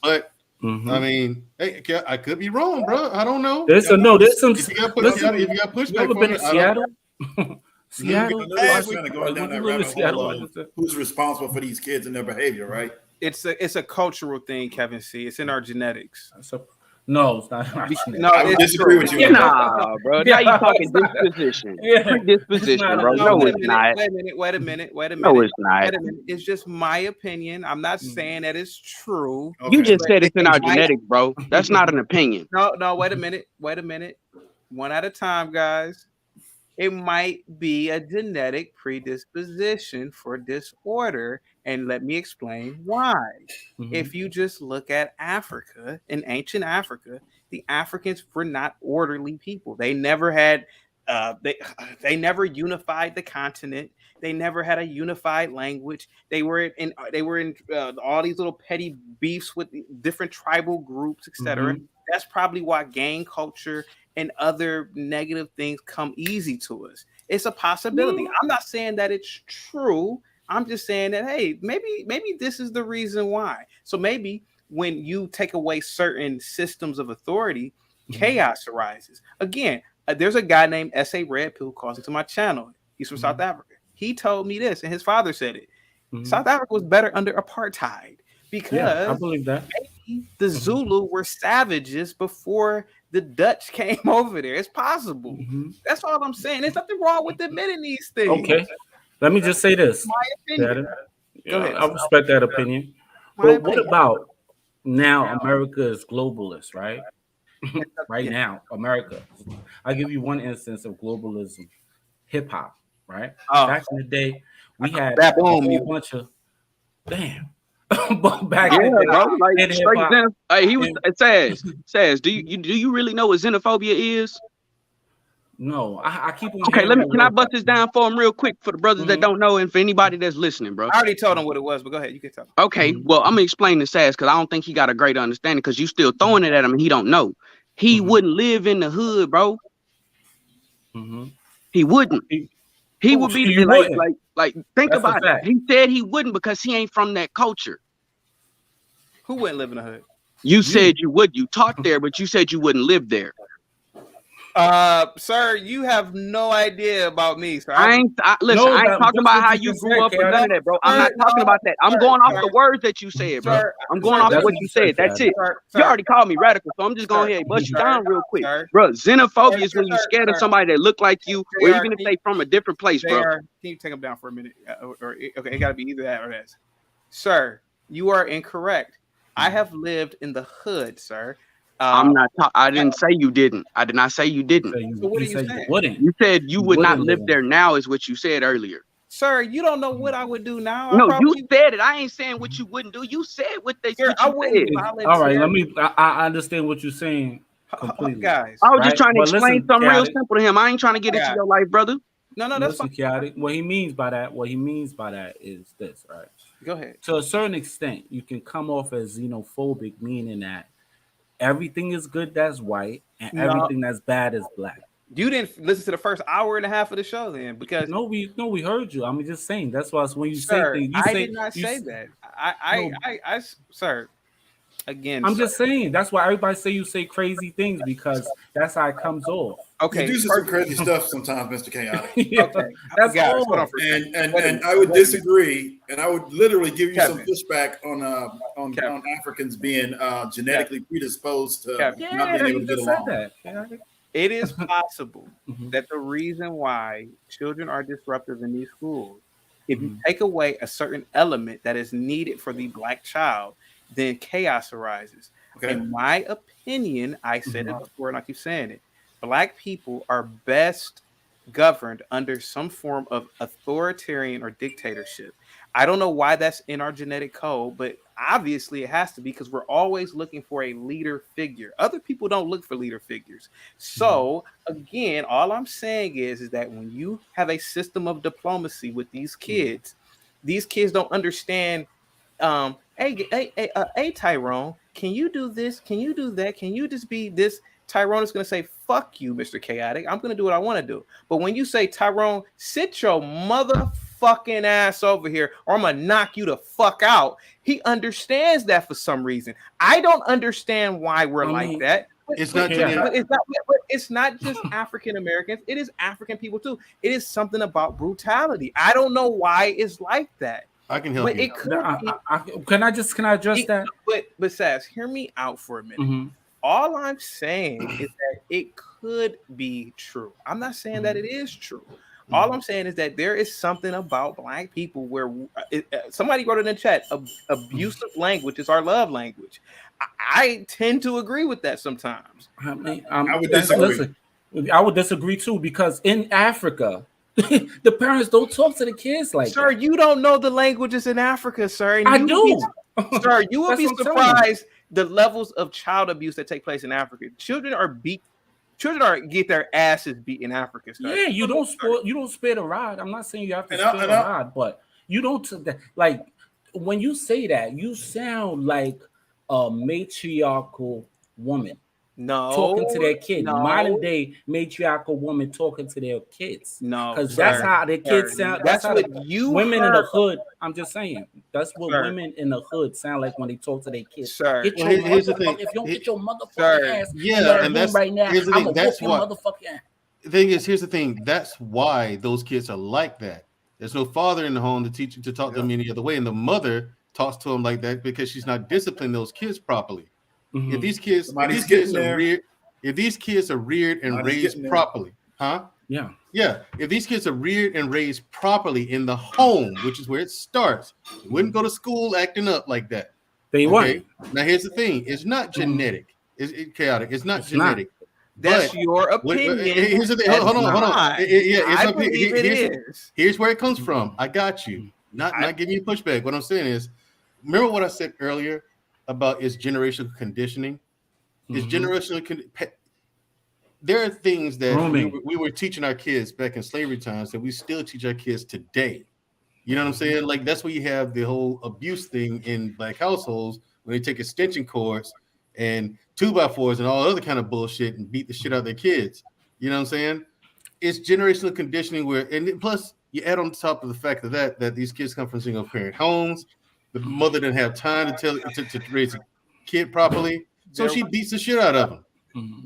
But I mean, hey, I could be wrong, bro. I don't know. There's some. If you got pushback You ever for been me, to Seattle? Seattle. Seattle. Kind of going down that rabbit hole of who's responsible for these kids and their behavior, right? It's a cultural thing, Kevin C. It's in our genetics. No, it's not. No, I disagree with you. Nah, bro. Now you talking disposition. Predisposition, bro. No, it's not. Wait a minute. No, it's not. Wait a minute. It's just my opinion. I'm not saying that it's true. You just said it's in our genetics, bro. That's not an opinion. No. Wait a minute. One at a time, guys. It might be a genetic predisposition for disorder, and let me explain why. If you just look at Africa, in ancient Africa, the Africans were not orderly people. They never had, they never unified the continent. They never had a unified language. They were in all these little petty beefs with different tribal groups, etc. That's probably why gang culture and other negative things come easy to us. It's a possibility. I'm not saying that it's true. I'm just saying that, hey, maybe this is the reason why. So maybe when you take away certain systems of authority, chaos arises. Again, there's a guy named S.A. Red Pill who calls into my channel. He's from South Africa. He told me this, and his father said it. South Africa was better under apartheid because I believe that. maybe the Zulu were savages before the Dutch came over there. It's possible. That's all I'm saying. There's nothing wrong with admitting these things. Okay. Let me just say this. My opinion. Go ahead. I respect that opinion. But what about now America is globalist, right? Right now, America. I'll give you one instance of globalism. Hip hop, right? Back in the day, we had a whole bunch of back in the day, bro, like straight he was says, do you really know what xenophobia is? No, I keep on. Okay, can I bust this down for him real quick for the brothers that don't know and for anybody that's listening, bro? I already told him what it was, but go ahead, you can tell. Okay, well, I'm gonna explain this as because I don't think he got a great understanding because you still throwing it at him and he don't know. He wouldn't live in the hood, bro. He wouldn't. He would be like think That's about it. He said he wouldn't because he ain't from that culture. Who wouldn't live in the hood? You said you would. You taught there, but you said you wouldn't live there. Sir, you have no idea about me, sir. Listen, I ain't talking about how you grew up or none of that, bro. I'm not talking about that. I'm going off the words that you said, bro. I'm going off what you said. That's it. You already called me radical, so I'm just going ahead and bust you down real quick. Bro, xenophobia is when you're scared of somebody that look like you, or even if they from a different place, bro. Can you take them down for a minute? Okay, it got to be either that or that. Sir, you are incorrect. I have lived in the hood, sir. I'm not. I didn't say you didn't. I did not say you didn't. So what are you saying? You said you would not live there now, is what you said earlier. Sir, you don't know what I would do now. No, you said it. I ain't saying what you wouldn't do. You said what they said. All right, I understand what you're saying completely. Guys, I was just trying to explain something real simple to him. I ain't trying to get into your life, brother. No, that's fine. Chaotic. What he means by that is this, right? Go ahead. To a certain extent, you can come off as xenophobic, meaning that everything is good that's white and everything that's bad is black. You didn't listen to the first hour and a half of the show then, because we heard you. I'm just saying that's why when you say things, I did not say that. I sir. Again, I'm just saying that's why everybody say you say crazy things because that's how it comes off. Okay, you do some crazy stuff sometimes, Mr. Chaotic. Okay, that's all. And I would disagree, and I would literally give you some pushback on Africans being genetically predisposed to not being able to get along. It is possible that the reason why children are disruptive in these schools, if you take away a certain element that is needed for the black child, then chaos arises. Okay. In my opinion, I said it before and I keep saying it, black people are best governed under some form of authoritarian or dictatorship. I don't know why that's in our genetic code, but obviously it has to be, because we're always looking for a leader figure. Other people don't look for leader figures. So again, all I'm saying is that when you have a system of diplomacy with these kids don't understand. Hey, Tyrone, can you do this? Can you do that? Can you just be this? Tyrone is going to say, fuck you, Mr. Chaotic. I'm going to do what I want to do. But when you say, Tyrone, sit your motherfucking ass over here, or I'm going to knock you the fuck out, he understands that for some reason. I don't understand why we're like that. It's not genetic. It's not just African Americans. It is African people too. It is something about brutality. I don't know why it's like that. I can help you. It could Can I address that? But Sass, hear me out for a minute. All I'm saying is that it could be true. I'm not saying that it is true. All I'm saying is that there is something about Black people where somebody wrote it in the chat. Abusive language is our love language. I tend to agree with that sometimes. I mean, I would disagree. Listen, I would disagree too, because in Africa, the parents don't talk to the kids like sir, that. You don't know the languages in Africa, sir. And I do. Sir, you will be surprised the levels of child abuse that take place in Africa. Children get their asses beat in Africa. Sir. Yeah, you don't spare the rod. I'm not saying you have to spare the rod, but you don't, like, when you say that, you sound like a matriarchal woman. No, talking to their kid. No. Modern day matriarchal woman talking to their kids. No, because that's how their kids sound. That's how what you women heard. In the hood. I'm just saying. That's what Sir. Women in the hood sound like when they talk to their kids. Sir, here's the thing. If you don't get your motherfucking ass, and that's right now. Here's the thing. That's why. Motherfucking The thing is, here's the thing. That's why those kids are like that. There's no father in the home to teach to talk to them any other way, and the mother talks to them like that because she's not disciplining those kids properly. If these kids are reared and raised properly, if these kids are reared and raised properly in the home, which is where it starts, they wouldn't go to school acting up like that. They wouldn't. Now here's the thing: it's not genetic. It's chaotic. It's not genetic. That's your opinion. Here's the thing. Hold on. Here's where it comes from. I got you. Not giving you pushback. What I'm saying is, remember what I said earlier about its generational conditioning. It's generational. There are things that we were teaching our kids back in slavery times that we still teach our kids today. You know what I'm saying? Like, that's where you have the whole abuse thing in Black households when they take extension cords and 2x4s and all other kind of bullshit and beat the shit out of their kids. You know what I'm saying? It's generational conditioning and plus you add on top of the fact of that these kids come from single parent homes. The mother didn't have time to raise a kid properly. So she beats the shit out of them.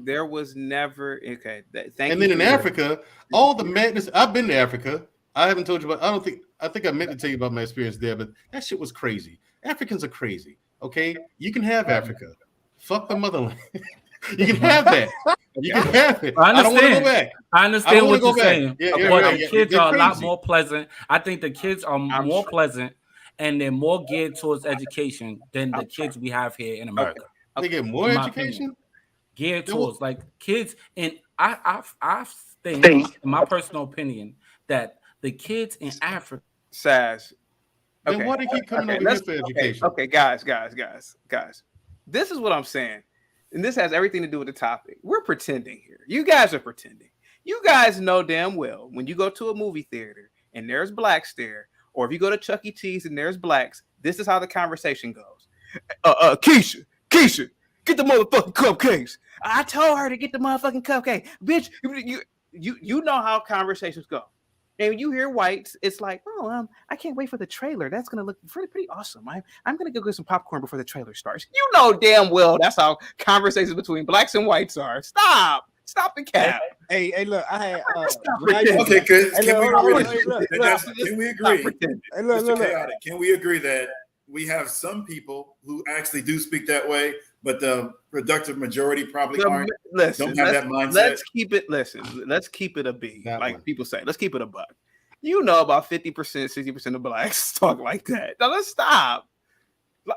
There was never And then in Africa, all the madness. I've been to Africa. I haven't told you about. I think I meant to tell you about my experience there, but that shit was crazy. Africans are crazy. Okay, you can have Africa. Fuck the motherland. You can have that. You can have it. I don't want to go back. I understand what you're saying. Yeah, but the kids are a lot more pleasant. I think the kids are more pleasant, and they're more geared towards education than the kids we have here in America. They get more education. Geared towards like kids, and I think, in my personal opinion, that the kids in Africa. Sass. Okay. Then why do they keep coming over here for education? Okay, guys. This is what I'm saying. And this has everything to do with the topic. We're pretending here. You guys are pretending. You guys know damn well when you go to a movie theater and there's blacks there, or if you go to Chuck E. Cheese and there's blacks, this is how the conversation goes. Keisha, get the motherfucking cupcakes. I told her to get the motherfucking cupcake. Bitch, you know how conversations go. And when you hear whites, it's like, I can't wait for the trailer. That's gonna look pretty awesome. I'm gonna go get some popcorn before the trailer starts. You know damn well that's how conversations between blacks and whites are. Stop the cap. Hey, look, I had okay, can we agree? Can we agree that we have some people who actually do speak that way, but the productive majority probably don't have that mindset? Let's keep it a B. People say, let's keep it a buck. You know, about 50%, 60% of blacks talk like that. Now let's stop.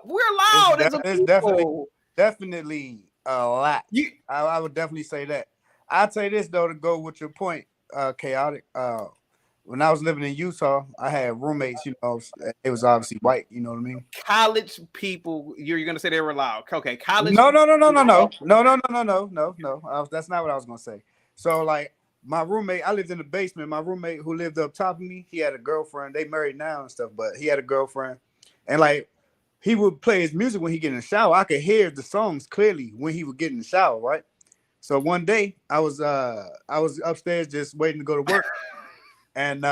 We're loud as a people. Definitely a lot. I would definitely say that. I'd say this though, to go with your point, chaotic. when I was living in Utah, I had roommates. You know, it was obviously white. You know what I mean? College people, you're gonna say they were loud? Okay, college. No. That's not what I was gonna say. So like my roommate, I lived in the basement. My roommate who lived up top of me, he had a girlfriend. They married now and stuff, but he had a girlfriend, and like he would play his music when he get in the shower. I could hear the songs clearly when he would get in the shower, right? So one day I was upstairs just waiting to go to work, and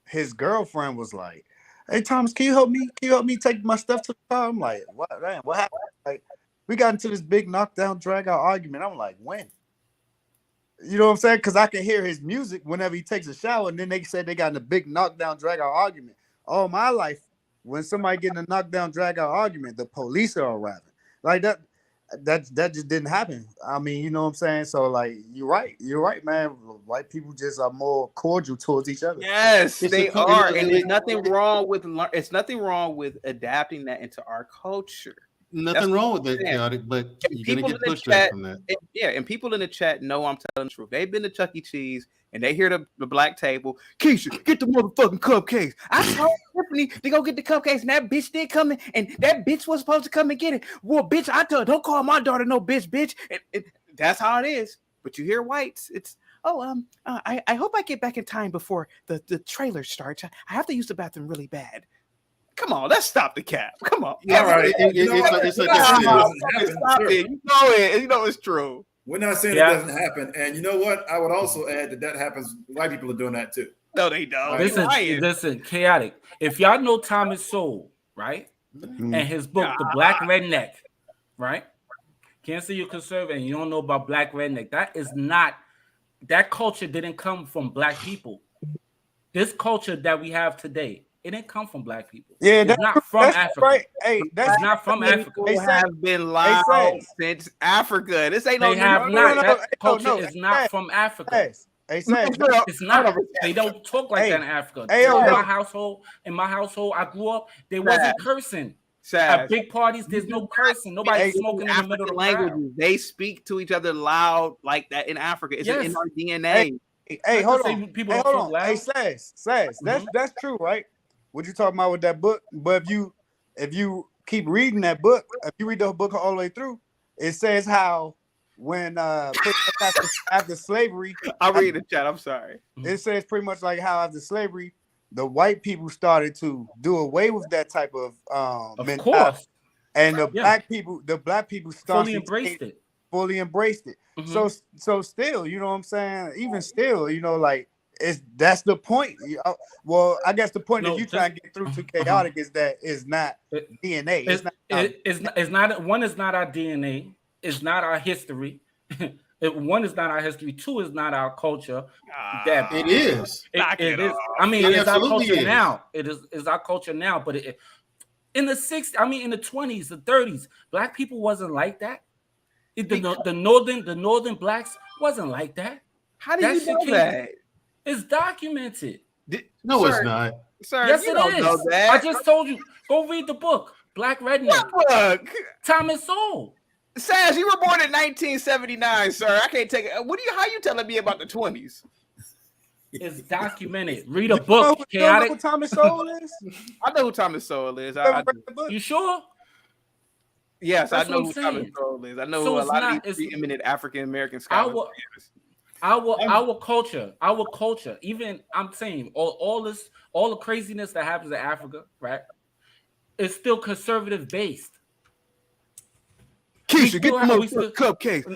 his girlfriend was like, "Hey Thomas, can you help me? Can you help me take my stuff to the car?" I'm like, "What? Man, what happened?" Like, we got into this big knockdown, drag out argument. I'm like, when? You know what I'm saying? Because I can hear his music whenever he takes a shower, and then they said they got in a big knockdown, drag out argument. All my life, when somebody get in a knockdown, drag out argument, the police are arriving. Like that just didn't happen. I mean, you know what I'm saying? So like, you're right, man. White people just are more cordial towards each other. Yes, they are, and there's nothing wrong with adapting that into our culture. Nothing wrong with that, chaotic, but you're gonna get pushback from that. And people in the chat know I'm telling the truth. They've been to Chuck E. Cheese and they hear the black table. Keisha, get the motherfucking cupcakes. I told Tiffany to go get the cupcakes, and that bitch did come in, and that bitch was supposed to come and get it. Well, bitch, I told her, don't call my daughter no bitch. And that's how it is. But you hear whites, it's I hope I get back in time before the trailer starts. I have to use the bathroom really bad. Come on, let's stop the cap. Come on. Yeah, right. Stop it. You know it. You know it's true. We're not saying it doesn't happen. And you know what? I would also add that happens. White people are doing that too. No, they don't. Listen, chaotic. If y'all know Thomas Sowell, right? And his book, The Black Redneck, right? Can't say you're conservative and you don't know about Black Redneck. That culture didn't come from black people. This culture that we have today, it didn't come from black people. Yeah, it's not from Africa. Right. Hey, that's not from Africa. They have been loud since Africa. This ain't That culture is not from Africa. It's not. They don't talk like that in Africa. In my household, I grew up. There wasn't cursing. At big parties, there's no cursing. Nobody's smoking in the middle of the language. They speak to each other loud like that in Africa. It's in our DNA. Hey, hold on. Hold on. Hey, Slash. That's true, right? What you talking about with that book? But if you keep reading that book, if you read the book all the way through, it says how when after slavery, I'll read the chat. I'm sorry. It says pretty much like how after slavery, the white people started to do away with that type of mentality, and the black people started fully embraced it. Mm-hmm. So still, you know what I'm saying? Even still, you know, like that's the point. Well, I guess the point that you trying to get through to chaotic is that it's not DNA. It's not. One is not our DNA. It's not our history. One is not our history. Two is not our culture. It is. It is. I mean, it's our culture now. It is our culture now. But in the 60s, I mean, in the 20s, the 30s, black people wasn't like that. The northern blacks wasn't like that. How do you know that? It's documented. No, it's not. Sir, yes, it is. Know that. I just told you. Go read the book, Black Redneck. What book? Thomas Sowell. Sash, you were born in 1979, sir. I can't take it. How you telling me about the 20s? It's documented. Read a book. You know who Thomas Sowell is? I know who Thomas Sowell is. You sure? Yes, I know who Thomas Sowell is. I know who a lot of these preeminent African American scholars is. Our culture, even I'm saying all the craziness that happens in Africa, right? It's still conservative based. Keisha, get the cupcakes.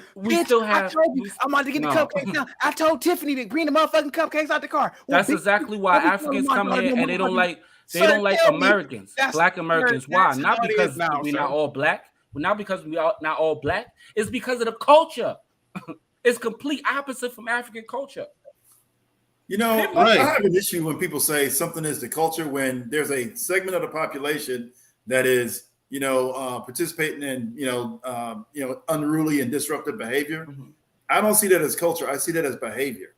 I'm about to get the cupcakes now. I told Tiffany to bring the motherfucking cupcakes out the car. That's exactly why Africans come here and they don't like Americans, Black Americans. Why? Not because we're not all black. Not because we are not all black. It's because of the culture. It's complete opposite from African culture. You know, I have an issue when people say something is the culture when there's a segment of the population that is, participating in, unruly and disruptive behavior. Mm-hmm. I don't see that as culture. I see that as behavior.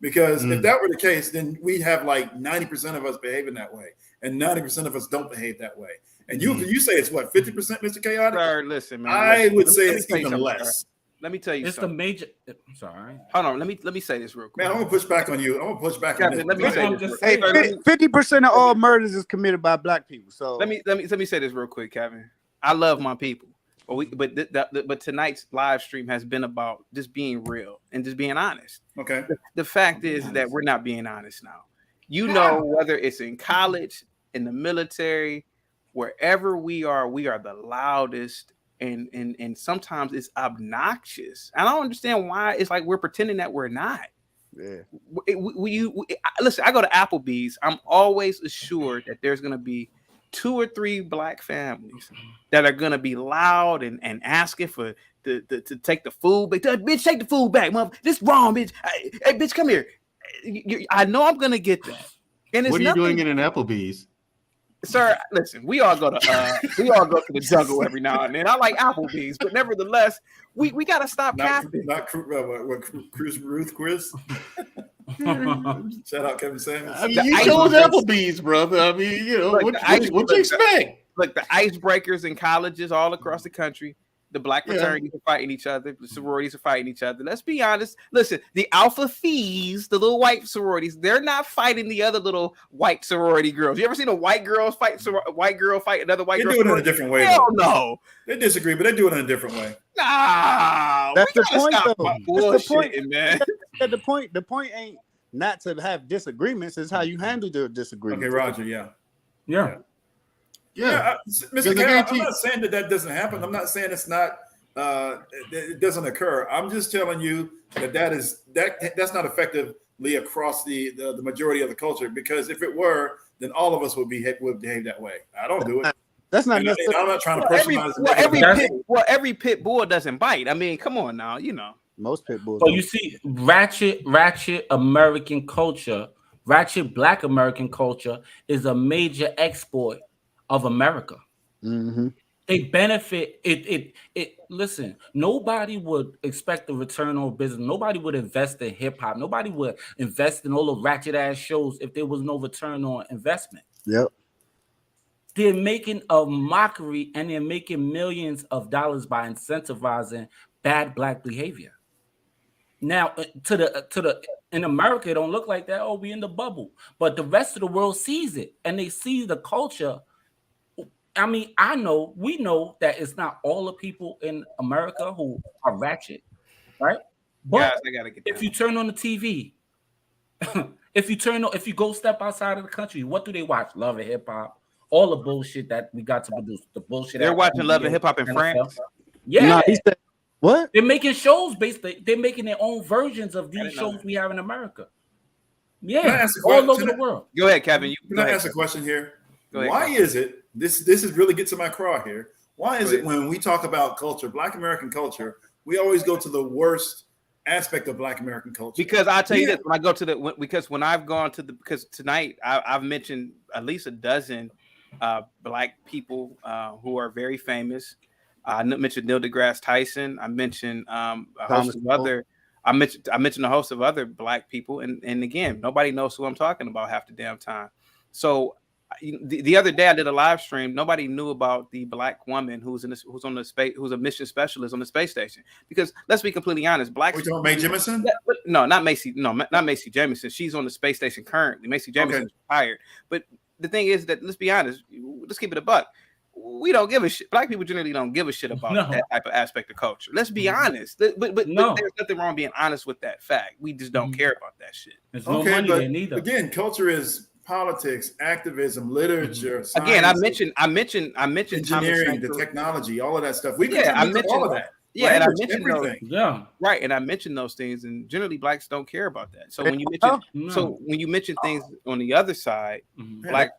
Because if that were the case, then we'd have like 90% of us behaving that way, and 90% of us don't behave that way. And you say it's what, 50%, Mr. Chaotic? Sir, listen, man. I would say it's even less. Let me tell you it's something. the major. I'm sorry. Hold on. Let me say this real quick. Man, I'm gonna push back on you. I'm gonna push back on this. Let me say this. Hey, 50% of all murders is committed by black people. So let me say this real quick, Kevin. I love my people, but tonight's live stream has been about just being real and just being honest. Okay. The fact is that we're not being honest now. You know, whether it's in college, in the military, wherever we are the loudest. And sometimes it's obnoxious. I don't understand why it's like we're pretending that we're not. Yeah. Listen, I go to Applebee's. I'm always assured that there's going to be 2 or 3 black families that are going to be loud and asking for to take the food back. Bitch, take the food back, mother. This wrong, bitch. Hey, bitch, come here. I know I'm going to get that. And what are you doing in an Applebee's? Sir, listen, we all go to the jungle every now and then. I like Applebee's, but nevertheless, we gotta stop capping. Not Ruth Chris. Shout out Kevin Samuels. I mean, you chose Applebee's, brother. I mean, you know, what you expect? Look, the icebreakers in colleges all across the country. The black fraternities are fighting each other. The sororities are fighting each other. Let's be honest. Listen, the alpha fees, the little white sororities, they're not fighting the other little white sorority girls. You ever seen a white girl fight another white girl? They do it in a different way. Hell no. They disagree, but they do it in a different way. Nah, that's the point, though. That's the point, man. The point ain't not to have disagreements. It's how you handle the disagreements. Okay, Roger. Yeah. Mr. Carroll, I'm not saying that doesn't happen. I'm not saying it's not. It doesn't occur. I'm just telling you that's not effectively across the majority of the culture. Because if it were, then all of us would behave that way. I don't do it. That's not necessarily. I'm not trying to personalize. Every pit bull doesn't bite. I mean, come on now, you know. Most pit bulls. So you see, ratchet American culture, ratchet Black American culture is a major export of America. Mm-hmm. They benefit it. Listen, nobody would expect the return on business. Nobody would invest in hip hop. Nobody would invest in all the ratchet ass shows if there was no return on investment. Yep. They're making a mockery and they're making millions of dollars by incentivizing bad Black behavior. Now, in America, it don't look like that. Oh, we in the bubble, but the rest of the world sees it and they see the culture. I mean, we know that it's not all the people in America who are ratchet, right? But guys, I gotta get if you turn on the TV, if you go step outside of the country, what do they watch? Love and Hip Hop, all the bullshit that we got to produce. The bullshit. They're watching Love and Hip Hop in France. Yeah. Nah, he said, what? They're making shows they're making their own versions of these shows we have in America. Yeah, all over the world. Go ahead, Kevin. Can I ask a question here? Why is it this is really gets to my craw here? Why is it when we talk about culture, Black American culture, we always go to the worst aspect of Black American culture? Because I'll tell you this, when I go to when I've gone to because tonight I've mentioned at least a dozen Black people who are very famous. I mentioned Neil deGrasse Tyson. I mentioned a host of other. I mentioned a host of other Black people, and again, nobody knows who I'm talking about half the damn time. So the other day I did a live stream. Nobody knew about the Black woman who's a mission specialist on the space station. Because let's be completely honest, Black. Are we talking Mae Jemison? No, not Macy. No, not Macy Jemison. She's on the space station currently. Macy Jemison is retired. But the thing is that let's be honest. Let's keep it a buck. We don't give a shit. Black people generally don't give a shit about that type of aspect of culture. Let's be honest. But there's nothing wrong being honest with that fact. We just don't care about that shit. There's no money there neither. Again, culture is politics, activism, literature. Science, again, I mentioned engineering, the technology, all of that stuff. I mentioned all of that. Yeah, and I mentioned everything. Right, and I mentioned those things, and generally Blacks don't care about that. So when you mention things on the other side, Black.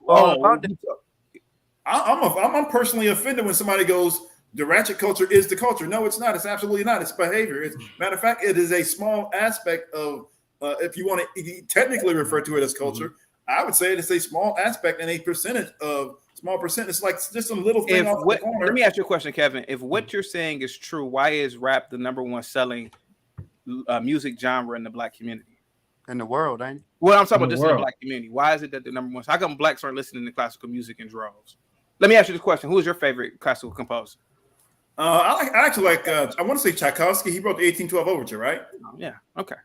I'm personally offended when somebody goes, the ratchet culture is the culture. No, it's not. It's absolutely not. It's behavior. Matter of fact, it is a small aspect of, if you want to technically refer to it as culture, I would say it's a small aspect and a small percent. It's like just some little thing off the corner. Let me ask you a question, Kevin. If what you're saying is true, why is rap the #1 selling music genre in the Black community? In the world, ain't it? Well, I'm talking about just in the Black community. Why is it that the #1? How come Blacks aren't listening to classical music in droves? Let me ask you this question: who is your favorite classical composer? I actually like. I want to say Tchaikovsky. He wrote the 1812 Overture, right? Yeah. Okay.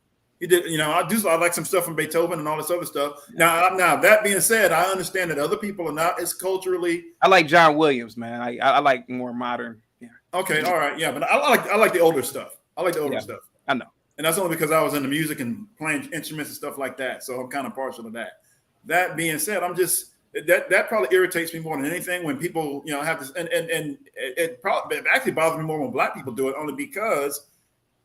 He did. I like some stuff from Beethoven and all this other stuff. Now, that being said, I understand that other people are not as culturally. I like John Williams, man. I like more modern. Yeah. Okay. All right. Yeah, but I like the older stuff. I like the older stuff. I know. And that's only because I was into music and playing instruments and stuff like that. So I'm kind of partial to that. That being said, I'm just that probably irritates me more than anything when people, have this, and it actually bothers me more when Black people do it, only because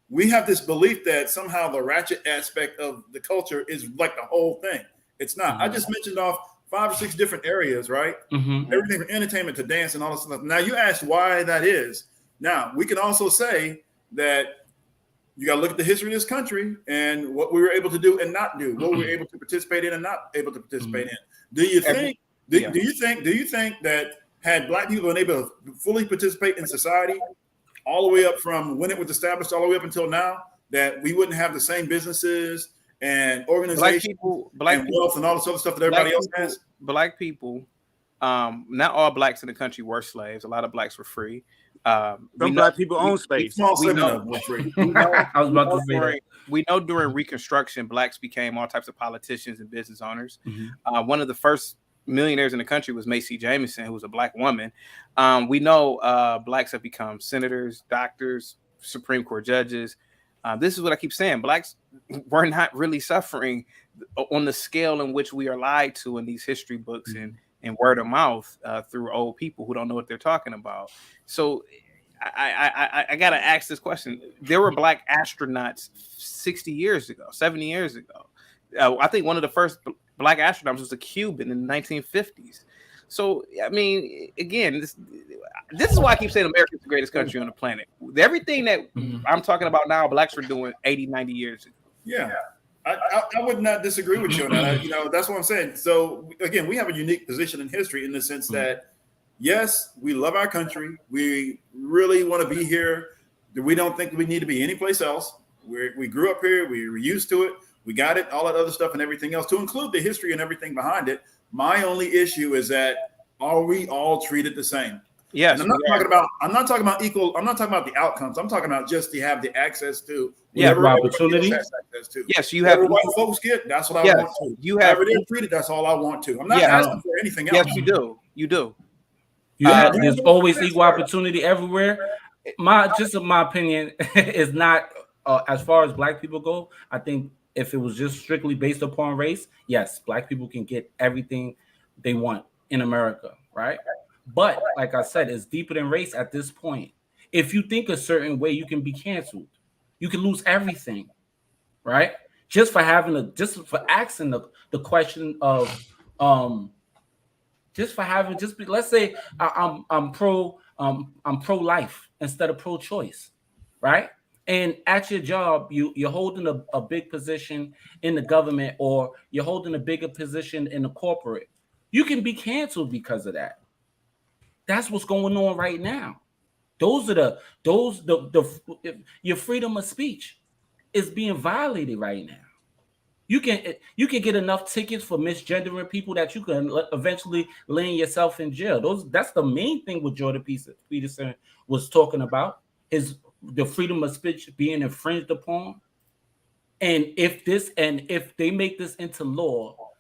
we have this belief that somehow the ratchet aspect of the culture is like the whole thing. It's not. I just mentioned off 5 or 6 different areas, right? Everything from entertainment to dance and all this stuff. Now you asked why that is. Now we can also say that you got to look at the history of this country and what we were able to do and not do, what we were able to participate in and not able to participate in. Do you think that had Black people been able to fully participate in society all the way up from when it was established all the way up until now, that we wouldn't have the same businesses and organizations and wealth and all this other stuff that everybody else has? Black people, not all Blacks in the country were slaves. A lot of Blacks were free. Some Black people own slaves. We know during Reconstruction, Blacks became all types of politicians and business owners. One of the first millionaires in the country was Macy Jameson, who was a Black woman. We know Blacks have become senators, doctors, Supreme Court judges. This is what I keep saying. Blacks were not really suffering on the scale in which we are lied to in these history books and word of mouth through old people who don't know what they're talking about. So I got to ask this question. There were Black astronauts 60 years ago, 70 years ago. I think one of the first Black astronauts was a Cuban in the 1950s. So, I mean, again, this is why I keep saying America is the greatest country on the planet. Everything that I'm talking about now, Blacks were doing 80, 90 years ago. Yeah. I would not disagree with you on that. That's what I'm saying. So, again, we have a unique position in history in the sense that, yes, we love our country. We really want to be here. We don't think we need to be anyplace else. We grew up here. We were used to it. We got it, all that other stuff and everything else, to include the history and everything behind it. My only issue is that, are we all treated the same? Yes. And I'm not talking about equal. I'm not talking about the outcomes. I'm talking about just to have the access to opportunity. Yes, you have. White folks get. That's what I want to. You have it treated. That's all I want to. I'm not asking for anything else. Yes, you do. You do. There's always equal opportunity everywhere. My opinion is not as far as Black people go. I think if it was just strictly based upon race, yes, Black people can get everything they want in America, right? But like I said, it's deeper than race at this point. If you think a certain way, you can be canceled. You can lose everything, right? Just for asking the question of let's say I'm pro-life instead of pro-choice, right? And at your job, you're holding a big position in the government, or you're holding a bigger position in the corporate. You can be canceled because of that. That's what's going on right now. Your freedom of speech is being violated right now. You can get enough tickets for misgendering people that you can eventually land yourself in jail. That's the main thing what Jordan Peterson was talking about, is the freedom of speech being infringed upon. And if they make this into law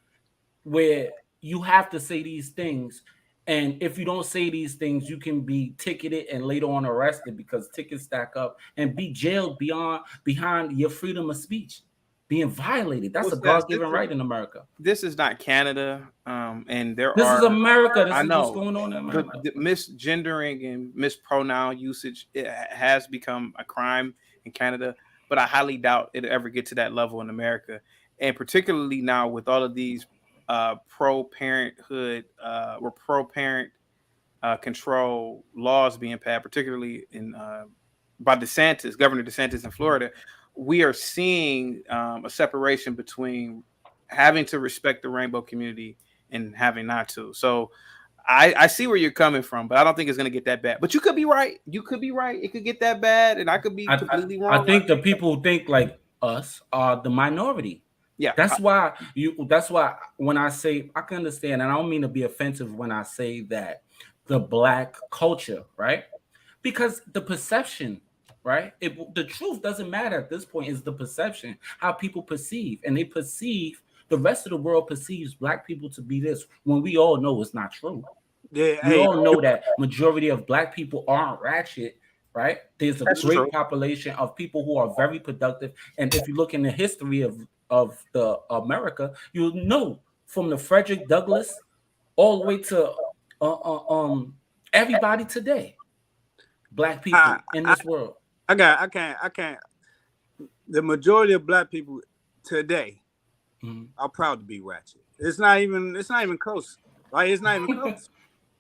where you have to say these things, and if you don't say these things, you can be ticketed and later on arrested because tickets stack up, and be jailed behind your freedom of speech being violated. That's a God-given right in America. This is not Canada, and this is America. I know what's going on in America. The misgendering and mispronoun usage, it has become a crime in Canada, but I highly doubt it'll ever get to that level in America, and particularly now with all of these pro-parenthood or pro-parent control laws being passed, particularly by Governor DeSantis in Florida. We are seeing a separation between having to respect the rainbow community and having not to. So I see where you're coming from, but I don't think it's going to get that bad. But you could be right. You could be right. It could get that bad, and I could be completely wrong. I think the people who think like us are the minority. Yeah, that's why when I say, I can understand, and I don't mean to be offensive when I say that the Black culture, right? Because the perception, right? The truth doesn't matter at this point. Is the perception, how people perceive, and they perceive, the rest of the world perceives Black people to be this, when we all know it's not true. Yeah, we all know that majority of Black people aren't ratchet, right? There's a great population of people who are very productive, and if you look in the history of the America, you'll know from the Frederick Douglass all the way to everybody today, Black people in this world. I can't. The majority of Black people today are proud to be ratchet. It's not even close. Like, it's not even close.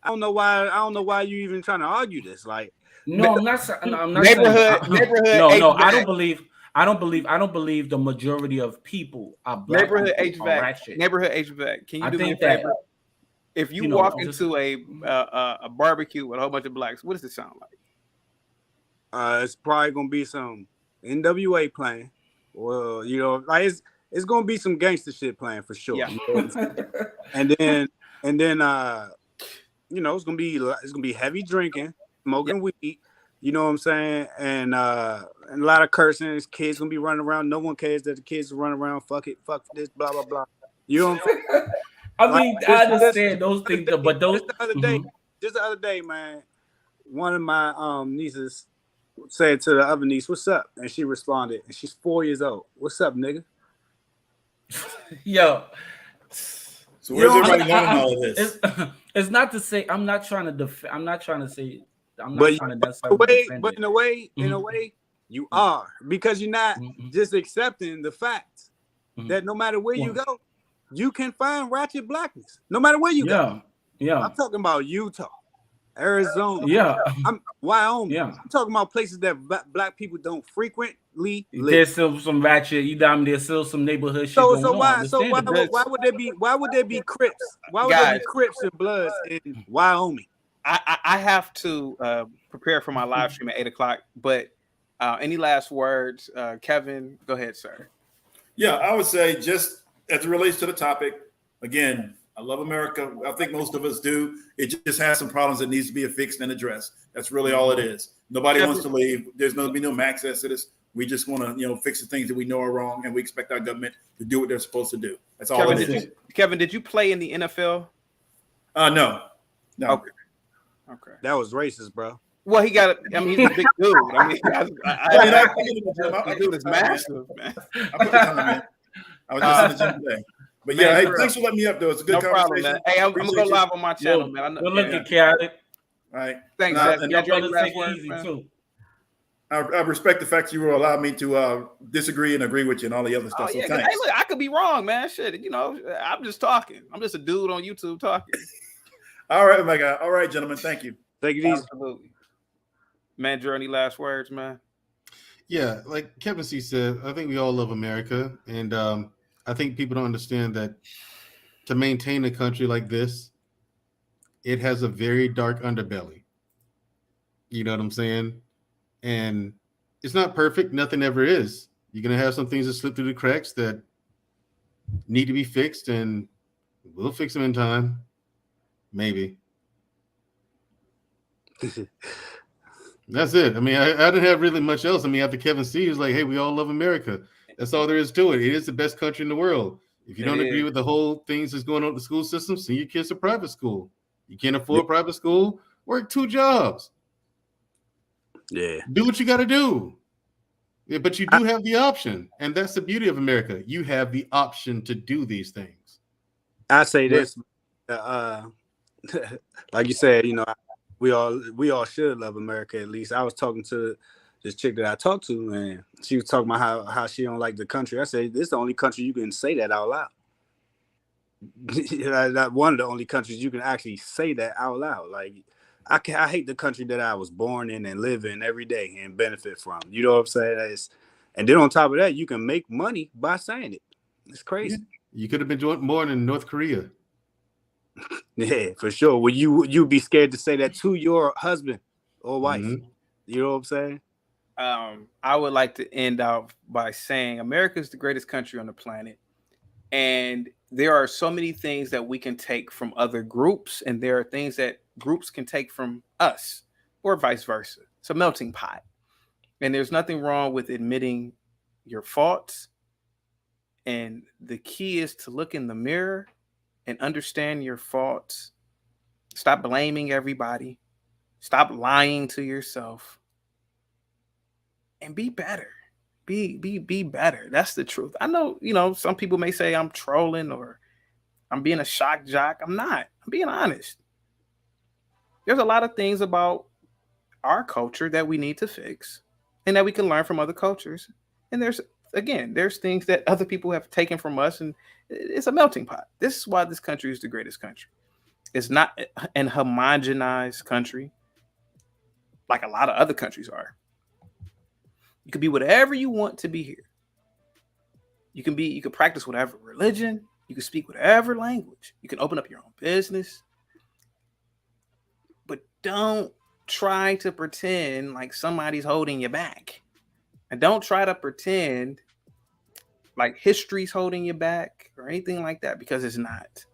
I don't know why you even trying to argue this. Like, no, I'm not neighborhood. No, I don't believe the majority of people are Black. Neighborhood HVAC. Neighborhood HVAC. Can you do me a favor? If you walk into a barbecue with a whole bunch of Blacks, what does it sound like? It's probably gonna be some NWA playing. Well, like it's gonna be some gangster shit playing for sure. Yeah. and then it's gonna be heavy drinking, smoking weed. You know what I'm saying? And a lot of cursing. Kids gonna be running around. No one cares that the kids are running around. Fuck it, fuck this, blah blah blah. You know what I'm saying? I mean, I understand those things, but those just the other day, man, one of my nieces said to the other niece, "What's up?" And she responded, and she's 4 years old. "What's up, nigga?" Yo. So where's everybody going all of this? It's not to say I'm not trying to say I'm not trying to necessarily defend it. In a way, you are, because you're not just accepting the fact that no matter where you go, you can find ratchet Blackness. No matter where you go. Yeah. I'm talking about Utah, Arizona. Yeah. Wyoming. Yeah. I'm talking about places that Black people don't frequently live. There's still some ratchet. There's still some neighborhood shit going on. Why would there be Crips? Why would there be Crips and Bloods in Wyoming? I have to prepare for my live stream at 8:00. But any last words, Kevin? Go ahead, sir. Yeah, I would say, just as it relates to the topic, again, I love America. I think most of us do. It just has some problems that needs to be fixed and addressed. That's really all it is. Nobody wants to leave. There's going to be no max exodus. We just want to, fix the things that we know are wrong, and we expect our government to do what they're supposed to do. That's all it is. Kevin, did you play in the NFL? No. Okay. That was racist, bro. Well, he's a big dude. The dude is massive, man. I was just in the gym today. But yeah, hey, thanks for letting me up, though. It's a good conversation. Problem, man. Hey, I'm going to go live on my channel, man. We're looking chaotic. All right. Thanks, I respect the fact you will allow me to disagree and agree with you and all the other stuff. So thanks. Hey, look, I could be wrong, man. Shit, I'm just talking. I'm just a dude on YouTube talking. All right, my guy. All right, gentlemen. Thank you. Take it easy. Absolutely. Man, Drew, any last words, man? Yeah, like Kevin C said, I think we all love America. And I think people don't understand that to maintain a country like this, it has a very dark underbelly. You know what I'm saying? And it's not perfect. Nothing ever is. You're going to have some things that slip through the cracks that need to be fixed, and we'll fix them in time. Maybe. That's it. I mean, I didn't have really much else. I mean, after Kevin C, was like, hey, we all love America. That's all there is to it. It is the best country in the world. If you don't agree with the whole things that's going on with the school system, send your kids to private school. You can't afford private school, work 2 jobs. Yeah. Do what you got to do. Yeah, but you do have the option. And that's the beauty of America. You have the option to do these things. I say this, like you said, we all should love America at least. I was talking to this chick that I talked to, and she was talking about how she don't like the country. I said, this is the only country you can say that out loud. Not one of the only countries you can actually say that out loud. Like, I hate the country that I was born in and live in every day and benefit from. You know what I'm saying? And then on top of that, you can make money by saying it. It's crazy. You could have been born in North Korea. Yeah, for sure. Well, you'd be scared to say that to your husband or wife. Mm-hmm. You know what I'm saying? I would like to end off by saying America is the greatest country on the planet. And there are so many things that we can take from other groups, and there are things that groups can take from us, or vice versa. It's a melting pot. And there's nothing wrong with admitting your faults. And the key is to look in the mirror and understand your faults. Stop blaming everybody. Stop lying to yourself. And be better. Be better. That's the truth. I know, some people may say I'm trolling or I'm being a shock jock. I'm not. I'm being honest. There's a lot of things about our culture that we need to fix and that we can learn from other cultures. And there's things that other people have taken from us, and it's a melting pot. This is why this country is the greatest country. It's not an homogenized country like a lot of other countries are. You can be whatever you want to be here. You can practice whatever religion. You can speak whatever language. You can open up your own business. But don't try to pretend like somebody's holding you back. And don't try to pretend like history's holding you back or anything like that, because it's not.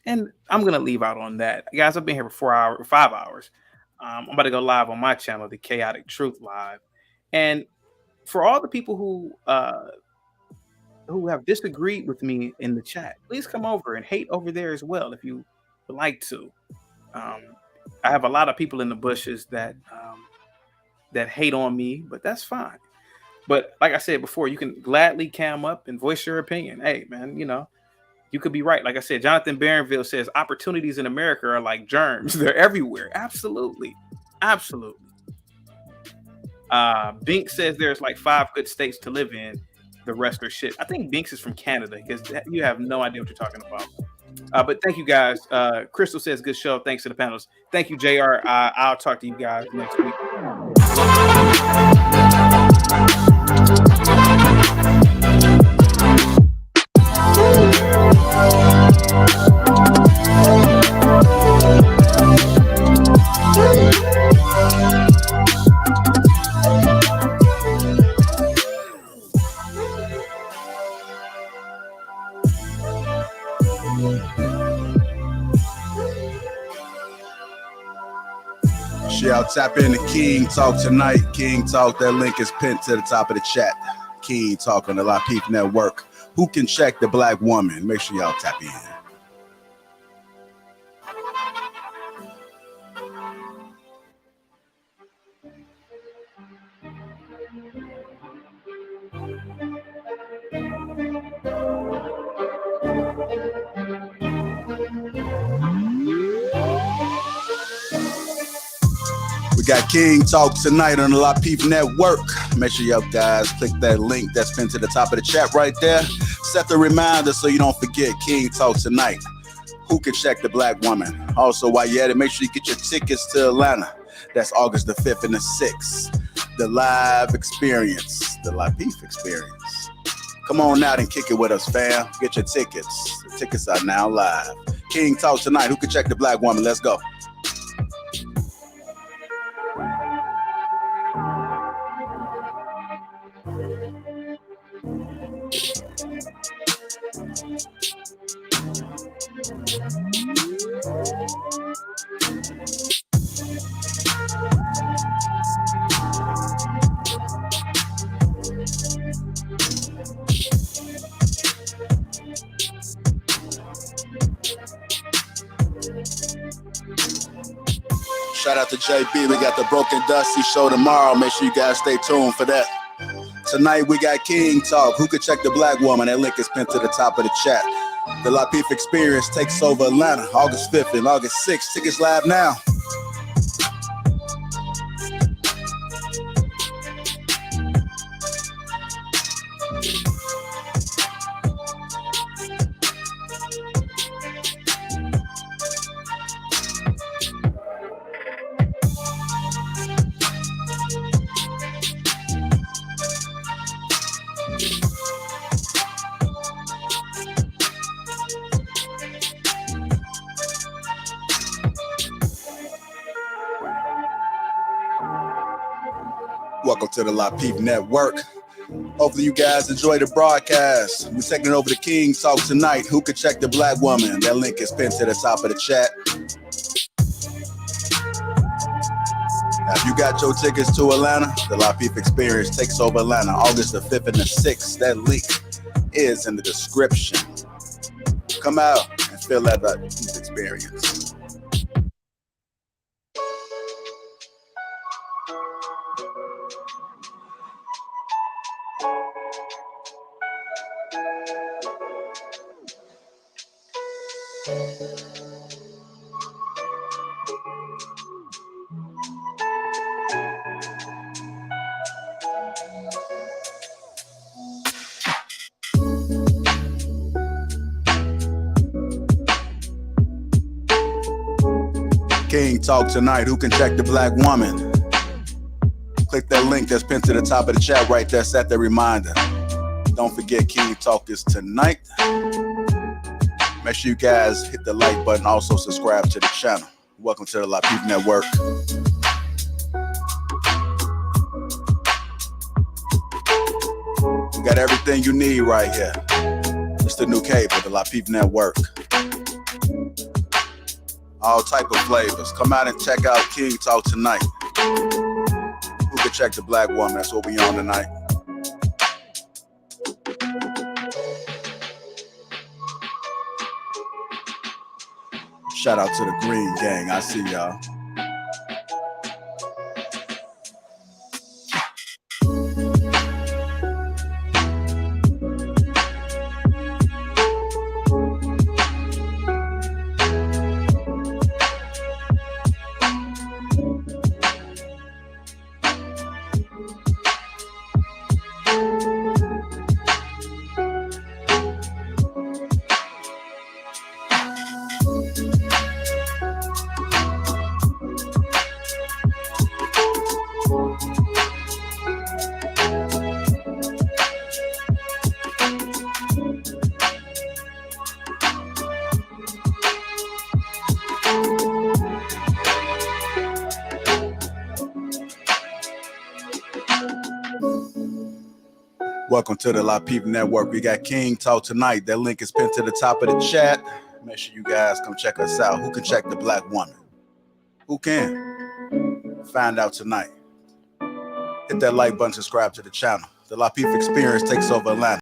And I'm going to leave out on that. Guys, I've been here for 5 hours. I'm about to go live on my channel, The Chaotic Truth Live. And for all the people who have disagreed with me in the chat, please come over and hate over there as well if you would like to. I have a lot of people in the bushes that hate on me, but that's fine. But like I said before, you can gladly cam up and voice your opinion. Hey, man, you could be right. Like I said, Jonathan Barronville says opportunities in America are like germs. They're everywhere. Absolutely. Absolutely. Bink says there's like 5 good states to live in. The rest are shit. I think Binks is from Canada, because you have no idea what you're talking about. But thank you guys. Crystal says good show. Thanks to the panelists. Thank you, JR. I'll talk to you guys next week. Y'all tap into King Talk tonight. King Talk, that link is pinned to the top of the chat. King Talk on the Lapeef Network. Who can check the black woman? Make sure y'all tap in. We got King Talk tonight on the Lapeef Network. Make sure y'all guys click that link that's pinned to the top of the chat right there. Set the reminder so you don't forget King Talk tonight. Who can check the black woman? Also, while you're at it, make sure you get your tickets to Atlanta. That's August the 5th and the 6th. The live experience, the Lapeef experience. Come on out and kick it with us, fam. Get your tickets. The tickets are now live. King Talk tonight. Who can check the black woman? Let's go. Shout out to JB. We got the Broken Dusty show tomorrow. Make sure you guys stay tuned for that. Tonight we got King Talk. Who could check the black woman? That link is pinned to the top of the chat. The Lapeef Experience takes over Atlanta August 5th and August 6th. Tickets live now. Welcome to the Lapeef Network. Hopefully you guys enjoy the broadcast. We're taking over the King Talk tonight. Who could check the black woman? That link is pinned to the top of the chat. If you got your tickets to Atlanta, the Lapeef Experience takes over Atlanta, August the 5th and the 6th. That link is in the description. Come out and feel that Lapeef Experience. King Talk tonight. Who can check the black woman? Click that link that's pinned to the top of the chat right there. Set the reminder. Don't forget, King Talk is tonight. Make sure you guys hit the like button. Also subscribe to the channel. Welcome to the Lapeef Network. You got everything you need right here. It's the new cable, the Lapeef Network. All type of flavors. Come out and check out King Talk tonight. Who can check the black woman? That's what we on tonight. Shout out to the Green Gang. I see y'all. Welcome to the Lapeef Network. We got King Talk tonight. That link is pinned to the top of the chat. Make sure you guys come check us out. Who can check the black woman? Who can? Find out tonight. Hit that like button, subscribe to the channel. The Lapeef Experience takes over Atlanta.